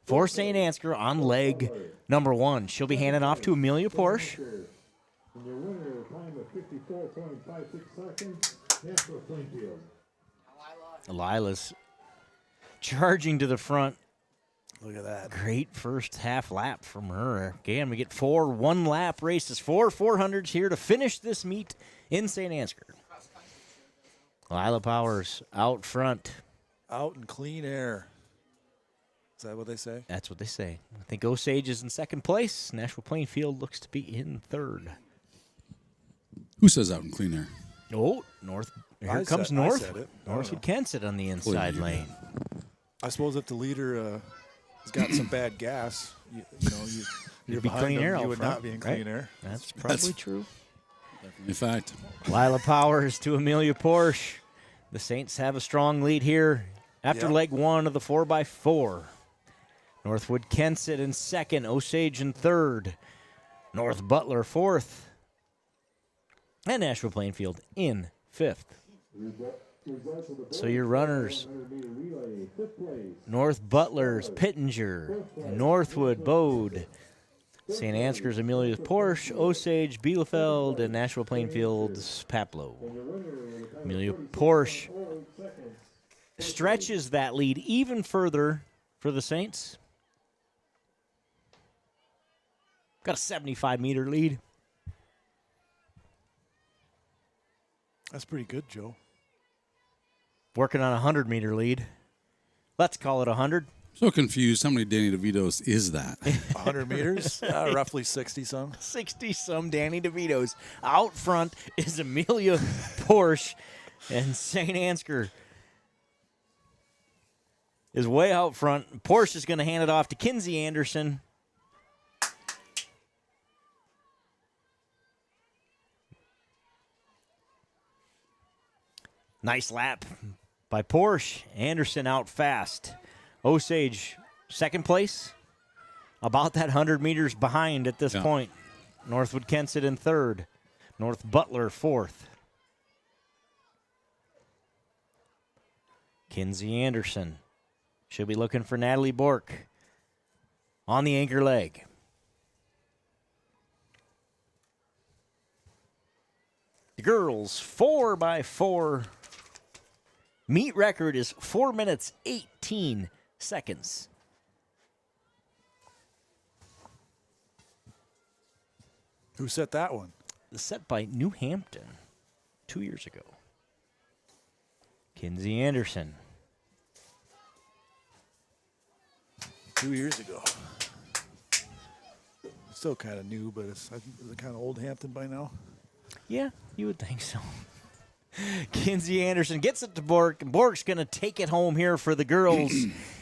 [SPEAKER 14] for St. Ansgar on leg number 1. She'll be handing off to Amelia Porsche.
[SPEAKER 10] And your winner, time of 54.56 seconds, Nashua-Plainfield.
[SPEAKER 14] Lila's charging to the front.
[SPEAKER 8] Look at that.
[SPEAKER 14] Great first half lap from her. Again, we get 4 one-lap races, 4 400s here to finish this meet in St. Ansgar. Lila Powers out front.
[SPEAKER 8] Out in clean air. Is that what they say?
[SPEAKER 14] That's what they say. I think Osage is in second place. Nashua-Plainfield looks to be in third.
[SPEAKER 5] Who says out in clean air?
[SPEAKER 14] Oh, Northwood-Kensett on the inside lane.
[SPEAKER 8] I suppose if the leader has got some bad gas, you You're
[SPEAKER 14] be
[SPEAKER 8] behind
[SPEAKER 14] clean air
[SPEAKER 8] them,
[SPEAKER 14] out
[SPEAKER 8] you would
[SPEAKER 14] front,
[SPEAKER 8] not be in
[SPEAKER 14] right?
[SPEAKER 8] clean air.
[SPEAKER 14] That's probably true.
[SPEAKER 5] In fact,
[SPEAKER 14] Lila Powers to Amelia Porsche. The Saints have a strong lead here after leg one of the 4x4. Northwood-Kensett in second, Osage in third, North Butler fourth, and Nashua-Plainfield in fifth. So your runners, North Butler's Pittenger, Northwood Bode, St. Ansgar's Amelia Porsche, Osage Bielefeld, and Nashua-Plainfield's Paplo. Amelia Porsche stretches that lead even further for the Saints. Got a 75-meter lead.
[SPEAKER 8] That's pretty good, Joe.
[SPEAKER 14] Working on a 100-meter lead. Let's call it 100.
[SPEAKER 5] So confused. How many Danny DeVitos is that?
[SPEAKER 8] 100 meters? Roughly 60-some.
[SPEAKER 14] 60-some Danny DeVitos. Out front is Amelia Porsche, and St. Ansgar is way out front. Porsche is going to hand it off to Kinsey Anderson. Nice lap by Porsche. Anderson out fast. Osage, second place. About that 100 meters behind at this point. Northwood-Kensett in third. North Butler fourth. Kinsey Anderson should be looking for Natalie Bork on the anchor leg. The girls, 4x4. Meet record is 4 minutes, 18 seconds.
[SPEAKER 8] Who set that one?
[SPEAKER 14] Set by New Hampton 2 years ago. Kinsey Anderson.
[SPEAKER 8] 2 years ago. Still kind of new, but it's kind of old Hampton by now.
[SPEAKER 14] Yeah, you would think so. Kinsey Anderson gets it to Bork. Bork's going to take it home here for the girls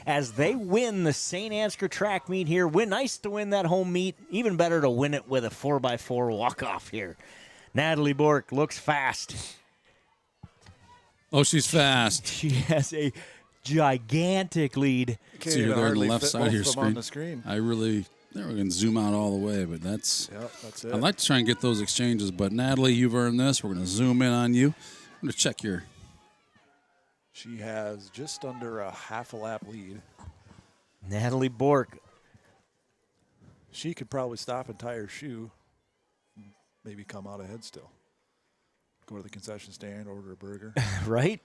[SPEAKER 14] as they win the St. Ansgar track meet here. Nice to win that home meet. Even better to win it with a 4x4 walk-off here. Natalie Bork looks fast.
[SPEAKER 5] Oh, she's fast.
[SPEAKER 14] She has a gigantic lead.
[SPEAKER 5] See her there on the left side of your screen.
[SPEAKER 8] On the screen.
[SPEAKER 5] There we can zoom out all the way, but that's
[SPEAKER 8] it.
[SPEAKER 5] I'd like to try and get those exchanges, but Natalie, you've earned this. We're going to zoom in on you. I'm going to check your.
[SPEAKER 8] She has just under a half a lap lead.
[SPEAKER 14] Natalie Bork.
[SPEAKER 8] She could probably stop and tie her shoe, maybe come out ahead still. Go to the concession stand, order a burger.
[SPEAKER 14] Right?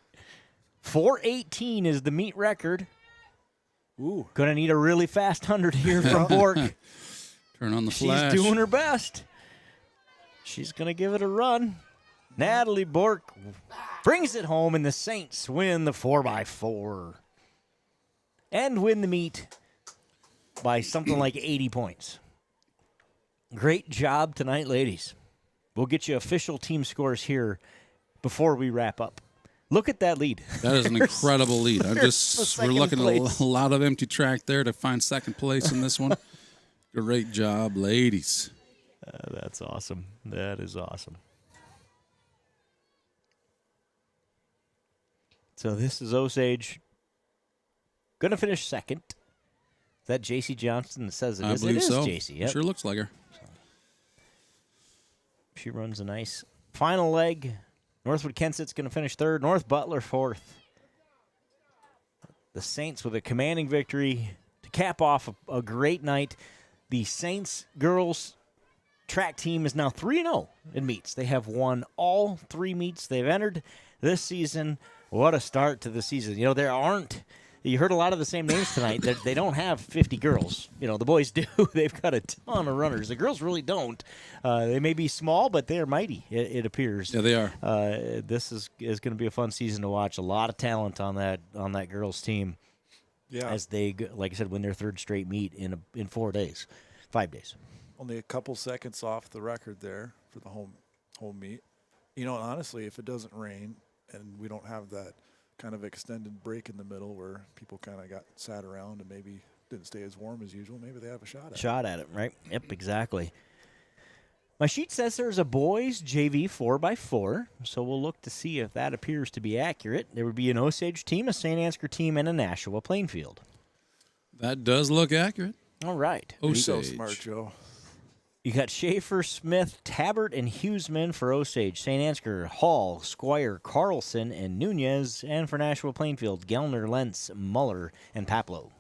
[SPEAKER 14] 4:18 is the meet record.
[SPEAKER 8] Ooh.
[SPEAKER 14] Gonna need a really fast 100 here from Bork.
[SPEAKER 5] Turn on the flash.
[SPEAKER 14] She's doing her best. She's gonna give it a run. Natalie Bork brings it home, and the Saints win the 4x4 and win the meet by something like 80 points. Great job tonight, ladies. We'll get you official team scores here before we wrap up. Look at that lead.
[SPEAKER 5] That is an incredible lead. We're looking at a lot of empty track there to find second place in this one. Great job, ladies.
[SPEAKER 14] That's awesome. That is awesome. So this is Osage. Going to finish second. Is that J.C. Johnston that says it is?
[SPEAKER 5] I believe so.
[SPEAKER 14] It is J.C. Yep.
[SPEAKER 5] Sure looks like her.
[SPEAKER 14] She runs a nice final leg. Northwood-Kensett's going to finish third. North Butler fourth. The Saints with a commanding victory to cap off a great night. The Saints girls track team is now 3-0 in meets. They have won all 3 meets they've entered this season. What a start to the season. You know, you heard a lot of the same names tonight. They don't have 50 girls. You know, the boys do. They've got a ton of runners. The girls really don't. They may be small, but they are mighty, it appears.
[SPEAKER 5] Yeah, they are.
[SPEAKER 14] This is going to be a fun season to watch. A lot of talent on that girls team.
[SPEAKER 8] Yeah.
[SPEAKER 14] As they, like I said, win their third straight meet in 4 days, 5 days.
[SPEAKER 8] Only a couple seconds off the record there for the home meet. You know, honestly, if it doesn't rain and we don't have that kind of extended break in the middle where people kind of got sat around and maybe didn't stay as warm as usual. Maybe they have a shot
[SPEAKER 14] at it. Right? Yep, exactly. My sheet says there's a boys JV 4x4, so we'll look to see if that appears to be accurate. There would be an Osage team, a Saint Ansgar team, and a Nashua-Plainfield.
[SPEAKER 5] That does look accurate.
[SPEAKER 14] All right.
[SPEAKER 8] You're so smart, Joe.
[SPEAKER 14] You got Schaefer, Smith, Tabbert, and Huseman for Osage. St. Ansgar, Hall, Squire, Carlson, and Nunez. And for Nashua-Plainfield, Gellner, Lentz, Muller, and Paplow.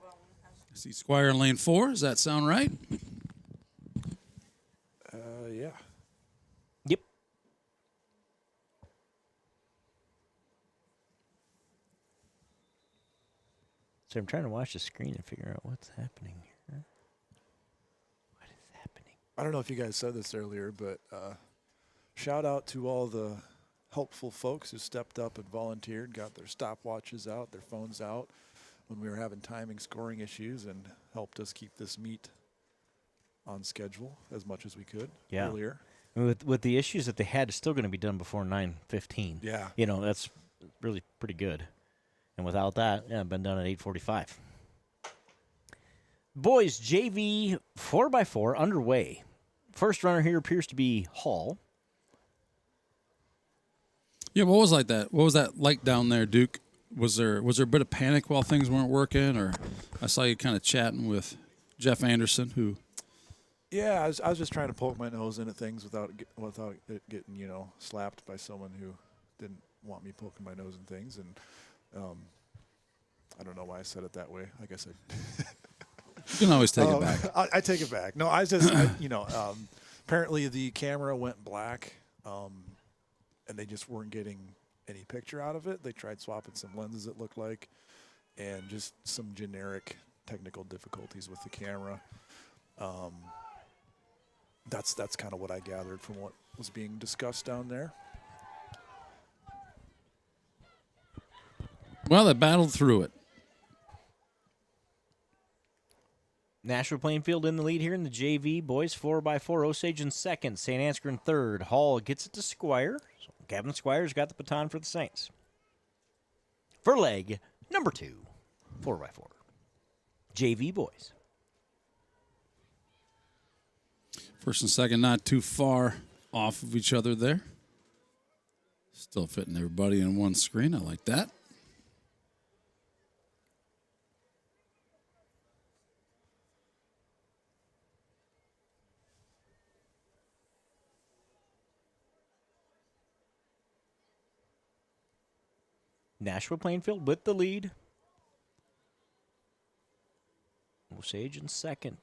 [SPEAKER 5] I see Squire in lane 4. Does that sound right?
[SPEAKER 8] Yeah.
[SPEAKER 14] Yep. So I'm trying to watch the screen and figure out what's happening here. What is happening?
[SPEAKER 8] I don't know if you guys said this earlier, but shout out to all the helpful folks who stepped up and volunteered, got their stopwatches out, their phones out when we were having timing scoring issues, and helped us keep this meet on schedule as much as we could earlier.
[SPEAKER 14] With the issues that they had, it's still going to be done before 9:15.
[SPEAKER 8] Yeah.
[SPEAKER 14] You know, that's really pretty good. And without that, yeah, been done at 8:45. Boys JV 4x4 underway. First runner here appears to be Hall.
[SPEAKER 5] Yeah, what was that like down there, Duke? Was there a bit of panic while things weren't working, or I saw you kind of chatting with Jeff Anderson, who?
[SPEAKER 8] Yeah, I was just trying to poke my nose into things without it getting slapped by someone who didn't want me poking my nose in things, and I don't know why I said it that way. I guess
[SPEAKER 5] you can always take it back.
[SPEAKER 8] I take it back. No, I just apparently the camera went black, and they just weren't getting any picture out of it. They tried swapping some lenses, it looked like, and just some generic technical difficulties with the camera. That's kind of what I gathered from what was being discussed down there.
[SPEAKER 5] Well, they battled through it.
[SPEAKER 14] Nashua-Plainfield in the lead here in the JV. Boys 4x4. Osage in second. St. Ansgar in third. Hall gets it to Squire. So Gavin Squire's got the baton for the Saints. For leg number 2, 4x4. JV boys.
[SPEAKER 5] First and second not too far off of each other there. Still fitting everybody in one screen. I like that.
[SPEAKER 14] Nashua-Plainfield with the lead. Osage in second.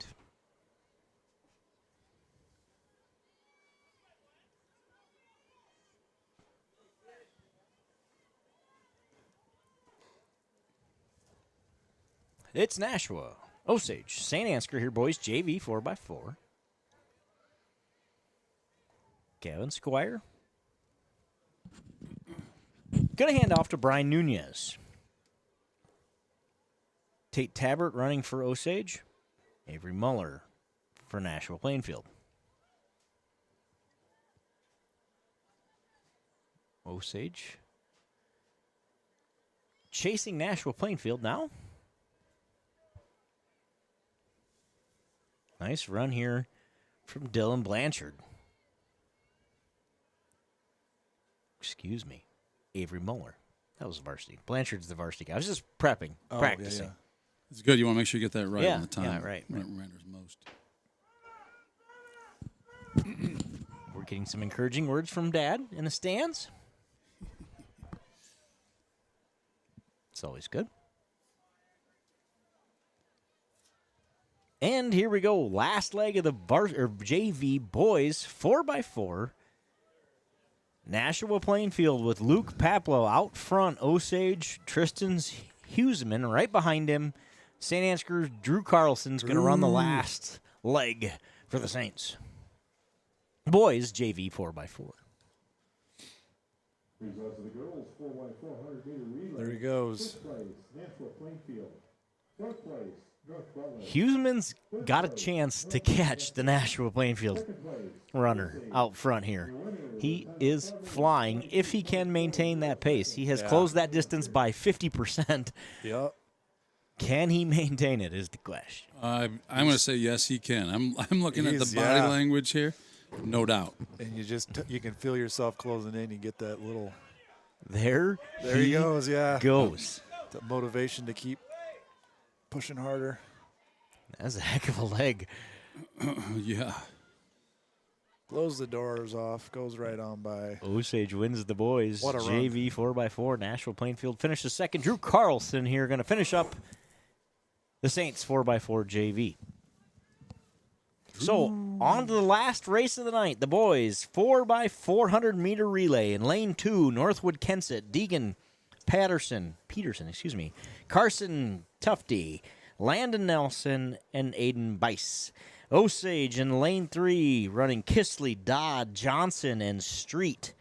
[SPEAKER 14] It's Nashua. Osage. St. Ansgar here, boys. JV 4x4. Gavin Squire. Going to hand off to Brian Nunez. Tate Tabbert running for Osage. Avery Muller for Nashua-Plainfield. Osage chasing Nashua-Plainfield now. Nice run here from Dylan Blanchard. Excuse me. Avery Muller. That was varsity. Blanchard's the varsity guy. I was just practicing.
[SPEAKER 8] Yeah.
[SPEAKER 5] It's good. You want to make sure you get that right on the time.
[SPEAKER 14] Yeah, right.
[SPEAKER 5] Matters most.
[SPEAKER 14] We're getting some encouraging words from Dad in the stands. It's always good. And here we go. Last leg of the JV boys 4x4. Nashua-Plainfield with Luke Paplow out front. Osage, Tristan's Huseman right behind him. St. Ansgar's Drew Carlson's going to run the last leg for the Saints. Boys, JV 4x4.
[SPEAKER 8] There he goes.
[SPEAKER 10] Nashua-Plainfield. Fourth place,
[SPEAKER 14] Huseman's got a chance to catch the Nashua-Plainfield runner out front here. He is flying if he can maintain that pace. He has closed that distance by 50%.
[SPEAKER 8] Yep.
[SPEAKER 14] Can he maintain it is the question.
[SPEAKER 5] I'm going to say yes, he can. I'm looking at the body language here. No doubt.
[SPEAKER 8] And you can feel yourself closing in. You get that little.
[SPEAKER 14] There
[SPEAKER 8] he goes. Yeah.
[SPEAKER 14] Goes.
[SPEAKER 8] The motivation to keep pushing harder.
[SPEAKER 14] That's a heck of a leg.
[SPEAKER 5] Yeah.
[SPEAKER 8] Blows the doors off. Goes right on by.
[SPEAKER 14] Osage wins the boys.
[SPEAKER 8] What a
[SPEAKER 14] JV 4x4. Nashua-Plainfield finishes second. Drew Carlson here going to finish up the Saints 4x4 JV. So, on to the last race of the night. The boys 4x400 meter relay in lane 2. Northwood-Kensett, Deegan Peterson, Carson Tufty, Landon Nelson, and Aiden Bice. Osage in lane 3, running Kisley, Dodd, Johnson, and Street.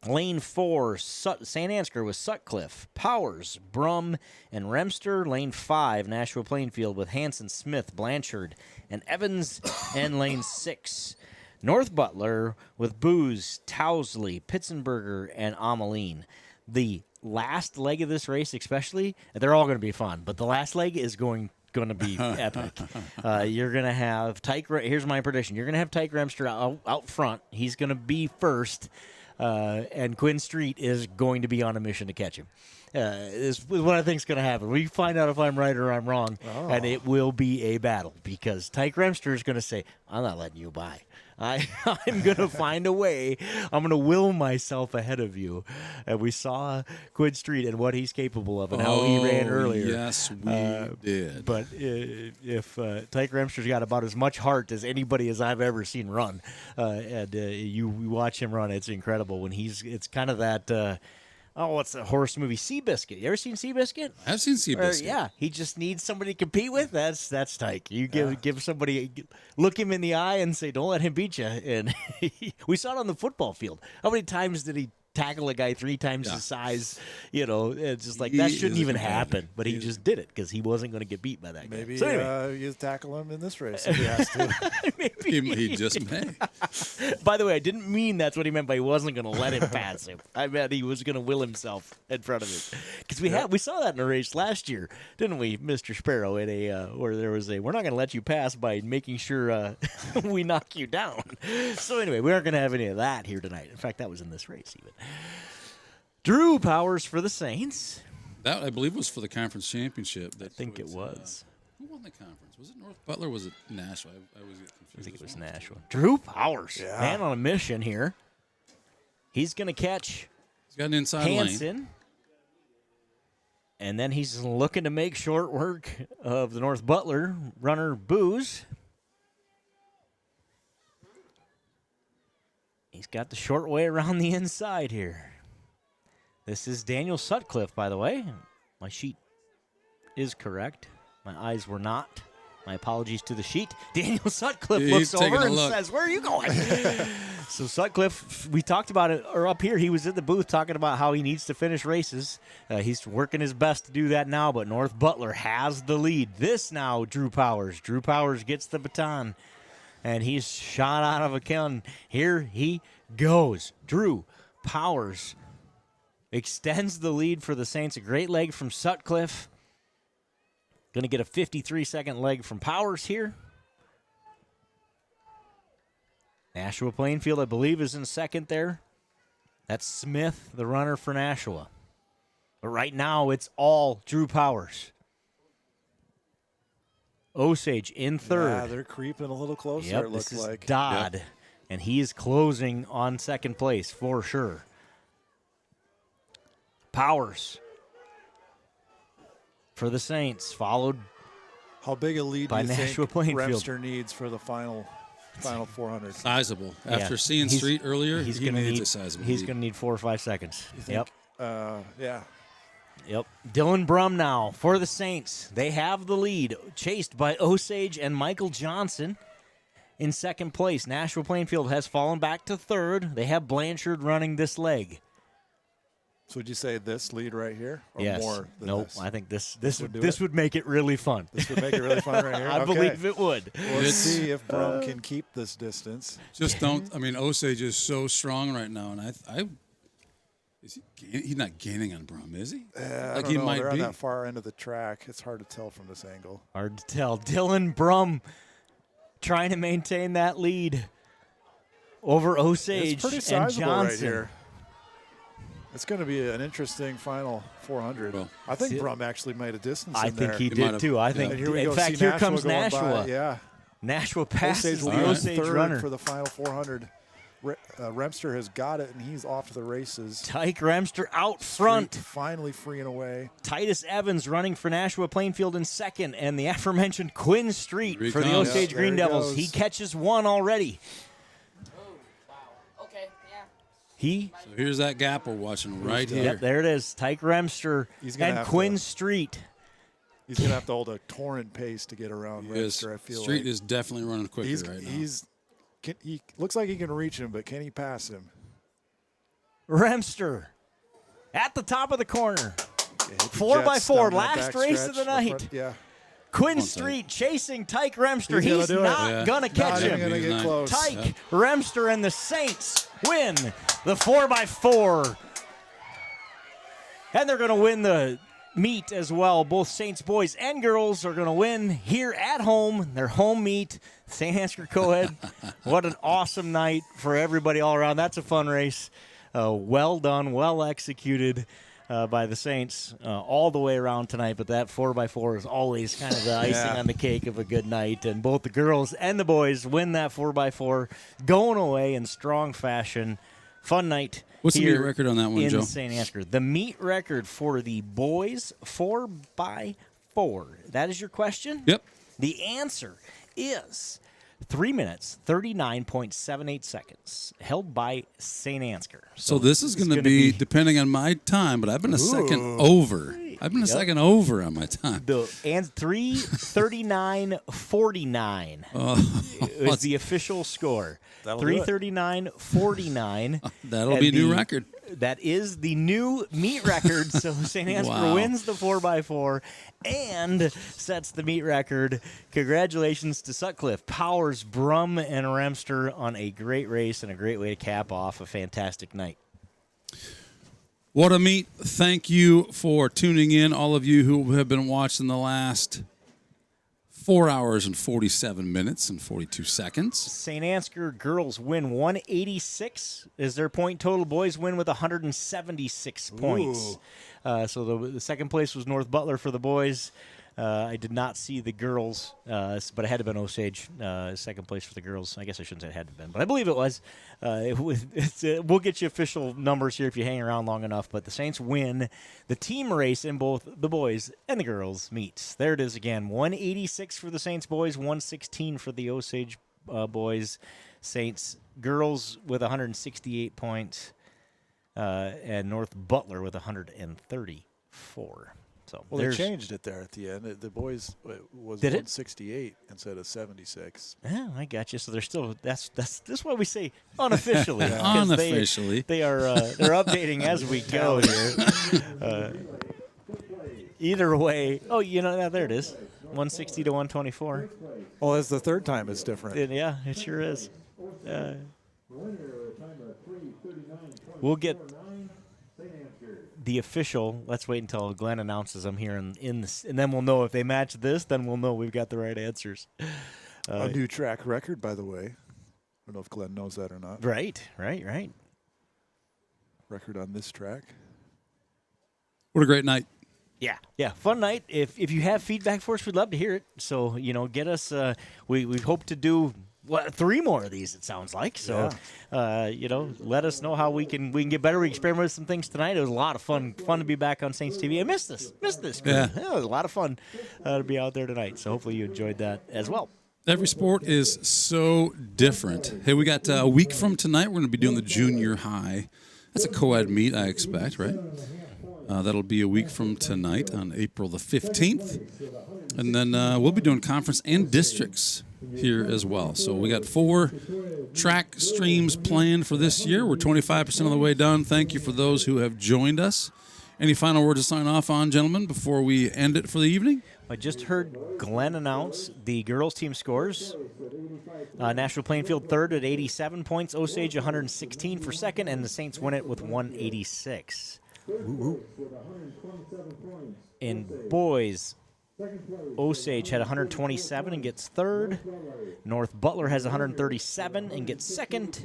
[SPEAKER 14] Lane 4, Saint Ansgar with Sutcliffe, Powers, Brum, and Remster. Lane 5, Nashua-Plainfield with Hanson, Smith, Blanchard, and Evans. And lane 6, North Butler with Booz, Towsley, Pitzenberger, and Ameline. The last leg of this race especially, they're all going to be fun, but the last leg is going to be epic. You're going to have here's my prediction. You're going to have Tyke Remster out front. He's going to be first. And Quinn Street is going to be on a mission to catch him. Is what I think is going to happen. We find out if I'm right or I'm wrong, and it will be a battle because Tyke Remster is going to say, I'm not letting you by. I'm going to find a way. I'm going to will myself ahead of you. And we saw Quinn Street and what he's capable of and how he ran earlier.
[SPEAKER 5] Yes, we did.
[SPEAKER 14] But if Tyke Remster's got about as much heart as anybody as I've ever seen run, and you watch him run, it's incredible. When it's kind of that. What's the horse movie? Seabiscuit. You ever seen Seabiscuit?
[SPEAKER 5] I've seen Seabiscuit.
[SPEAKER 14] Yeah, he just needs somebody to compete with. That's Tyke. You give somebody, look him in the eye and say, "Don't let him beat you." And we saw it on the football field. How many times did he tackle a guy 3 times his size? It's just like that shouldn't even happen. But he just did it because he wasn't going to get beat by that guy.
[SPEAKER 8] Maybe
[SPEAKER 14] so anyway.
[SPEAKER 8] you tackle him in this race if he has to.
[SPEAKER 14] Maybe
[SPEAKER 5] he just may.
[SPEAKER 14] By the way, I didn't mean that's what he meant by he wasn't going to let him pass him. I meant he was going to will himself in front of him. Because we saw that in a race last year, didn't we, Mr. Sparrow? In a where there was we're not going to let you pass by making sure we knock you down. So anyway, we aren't going to have any of that here tonight. In fact, that was in this race even. Drew Powers for the Saints.
[SPEAKER 5] That, I believe, was for the conference championship.
[SPEAKER 14] I think it was.
[SPEAKER 5] Who won the conference? Was it North Butler or was it Nashua? I always get confused.
[SPEAKER 14] I think it was Nashua. Drew Powers, man on a mission here. He's going to catch
[SPEAKER 5] He's got an inside
[SPEAKER 14] Hanson.
[SPEAKER 5] lane.
[SPEAKER 14] And then he's looking to make short work of the North Butler runner, Booz. He's got the short way around the inside here. This is Daniel Sutcliffe, by the way. My sheet is correct. My eyes were not. My apologies to the sheet. Daniel Sutcliffe looks over and says, "Where are you going?" So Sutcliffe, we talked about it, or up here, he was in the booth talking about how he needs to finish races. He's working his best to do that now, but North Butler has the lead. This now, Drew Powers. Drew Powers gets the baton, and he's shot out of a cannon. Here he goes. Drew Powers extends the lead for the Saints. A great leg from Sutcliffe. Going to get a 53-second leg from Powers here. Nashua-Plainfield, I believe, is in second there. That's Smith, the runner for Nashua. But right now, it's all Drew Powers. Osage in third.
[SPEAKER 8] Yeah, they're creeping a little closer,
[SPEAKER 14] yep,
[SPEAKER 8] it looks
[SPEAKER 14] this is
[SPEAKER 8] like.
[SPEAKER 14] Dodd,
[SPEAKER 8] yep.
[SPEAKER 14] And he is closing on second place for sure. Powers for the Saints, followed
[SPEAKER 8] How big a lead
[SPEAKER 14] by
[SPEAKER 8] do you think
[SPEAKER 14] Nashua-Plainfield
[SPEAKER 8] Remster needs for the final 400?
[SPEAKER 5] Sizable. After seeing Street earlier,
[SPEAKER 14] he's
[SPEAKER 5] going to
[SPEAKER 14] need
[SPEAKER 5] a sizable
[SPEAKER 14] He's
[SPEAKER 5] lead.
[SPEAKER 14] going to need 4 or 5 seconds.
[SPEAKER 8] You think, yeah.
[SPEAKER 14] Yep. Dylan Brum now for the Saints. They have the lead, chased by Osage and Michael Johnson in second place. Nashua-Plainfield has fallen back to third. They have Blanchard running this leg.
[SPEAKER 8] So would you say this lead right here, or
[SPEAKER 14] yes.
[SPEAKER 8] more than
[SPEAKER 14] nope.
[SPEAKER 8] this?
[SPEAKER 14] I think this would make it really fun.
[SPEAKER 8] This would make it really fun right here.
[SPEAKER 14] I believe it would.
[SPEAKER 8] Let's see if Brum can keep this distance.
[SPEAKER 5] Just don't. I mean, Osage is so strong right now, and he's not gaining on Brum, is he?
[SPEAKER 8] I don't know. They're on that far end of the track. It's hard to tell from this angle.
[SPEAKER 14] Hard to tell. Dylan Brum trying to maintain that lead over Osage
[SPEAKER 8] it's pretty
[SPEAKER 14] and
[SPEAKER 8] sizable
[SPEAKER 14] Johnson.
[SPEAKER 8] right here. It's going to be an interesting final 400.
[SPEAKER 5] Well,
[SPEAKER 8] I think Brum actually made a distance.
[SPEAKER 14] I think he did too. I think.
[SPEAKER 8] In
[SPEAKER 14] fact, here comes Nashua.
[SPEAKER 8] Yeah,
[SPEAKER 14] Nashua passes the
[SPEAKER 8] Osage
[SPEAKER 14] Osage runner
[SPEAKER 8] for the final 400. Remster has got it, and he's off to the races.
[SPEAKER 14] Tyke Remster out front.
[SPEAKER 8] Finally freeing away.
[SPEAKER 14] Titus Evans running for Nashua-Plainfield in second, and the aforementioned Quinn Street for the Osage Green Devils. He catches one already.
[SPEAKER 5] So here's that gap we're watching right here.
[SPEAKER 14] Yep, there it is. Tyke Remster and Quinn Street.
[SPEAKER 8] He's going to have to hold a torrent pace to get around Remster, I feel
[SPEAKER 5] Street is definitely running quicker right now.
[SPEAKER 8] He looks like he can reach him, but can he pass him?
[SPEAKER 14] Remster at the top of the corner. 4x4, last race of the night. Quinn Street chasing Tyke Remster. He's not going to catch him. Tyke Remster and the Saints win the 4x4. And they're going to win the meet as well. Both Saints boys and girls are going to win here at home, their home meet, Saint Ansgar Co-Ed. What an awesome night for everybody all around. That's a fun race. Well done, well executed by the Saints all the way around tonight. But that 4x4 is always kind of the icing on the cake of a good night. And both the girls and the boys win that 4x4, going away in strong fashion. Fun night.
[SPEAKER 5] What's the meet record on that one, Joe?
[SPEAKER 14] In Saint Ansgar. The meet record for the boys 4x4. That is your question?
[SPEAKER 5] Yep.
[SPEAKER 14] The answer is 3 minutes, 39.78 seconds, held by Saint Ansgar.
[SPEAKER 5] So this is going to be, depending on my time, but I've been a second over. I've been a second over on my time.
[SPEAKER 14] And 3:39.49 is the official score. 3:39.49.
[SPEAKER 5] That'll be a new record.
[SPEAKER 14] That is the new meet record. So Saint Ansgar wins the 4x4 and sets the meet record. Congratulations to Sutcliffe, Powers, Brum, and Remster on a great race and a great way to cap off a fantastic night.
[SPEAKER 5] What a meet. Thank you for tuning in, all of you who have been watching the last 4 hours and 47 minutes and 42 seconds.
[SPEAKER 14] Saint Ansgar girls win 186 is their point total. Boys win with 176 points. So the second place was North Butler for the boys. I did not see the girls, but it had to have been Osage, second place for the girls. I guess I shouldn't say it had to have been, but I believe it was. We'll get you official numbers here if you hang around long enough, but the Saints win the team race in both the boys and the girls meets. There it is again, 186 for the Saints boys, 116 for the Osage boys. Saints girls with 168 points, and North Butler with 134. So
[SPEAKER 8] they changed it there at the end. The boys was 168 instead of 76.
[SPEAKER 14] Yeah, I got you. So they're still that's why we say unofficially.
[SPEAKER 5] Unofficially,
[SPEAKER 14] they are they're updating as we go here. Either way, there it is, 160 to 124.
[SPEAKER 8] Well, it's the third time it's different.
[SPEAKER 14] Yeah, it sure is. We'll get the official. Let's wait until Glenn announces them here in this, and then we'll know if they match this. Then we'll know we've got the right answers.
[SPEAKER 8] A new track record, by the way. I don't know if Glenn knows that or not.
[SPEAKER 14] Right.
[SPEAKER 8] Record on this track.
[SPEAKER 5] What a great night.
[SPEAKER 14] Yeah, fun night. If you have feedback for us, we'd love to hear it. So get us. We hope to do 3 more of these, it sounds like. So, let us know how we can get better. We experimented with some things tonight. It was a lot of fun to be back on Saints TV. I missed this.
[SPEAKER 5] Yeah.
[SPEAKER 14] It was a lot of fun to be out there tonight. So hopefully you enjoyed that as well.
[SPEAKER 5] Every sport is so different. Hey, we got a week from tonight. We're going to be doing the junior high. That's a co-ed meet, I expect, right? That'll be a week from tonight on April the 15th. And then we'll be doing conference and districts here as well. So we got 4 track streams planned for this year. We're 25% of the way done. Thank you for those who have joined us. Any final words to sign off on, gentlemen, before we end it for the evening?
[SPEAKER 14] I just heard Glenn announce the girls' team scores. Nashua-Plainfield third at 87 points, Osage 116 for second, and the Saints win it with 186. In boys, Osage had 127 and gets third. North Butler has 137 and gets second.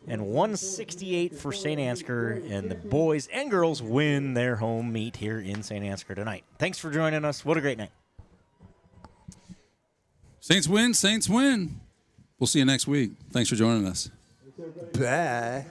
[SPEAKER 14] And 168 for Saint Ansgar. And the boys and girls win their home meet here in Saint Ansgar tonight. Thanks for joining us. What a great night.
[SPEAKER 5] Saints win, Saints win. We'll see you next week. Thanks for joining us.
[SPEAKER 14] Bye.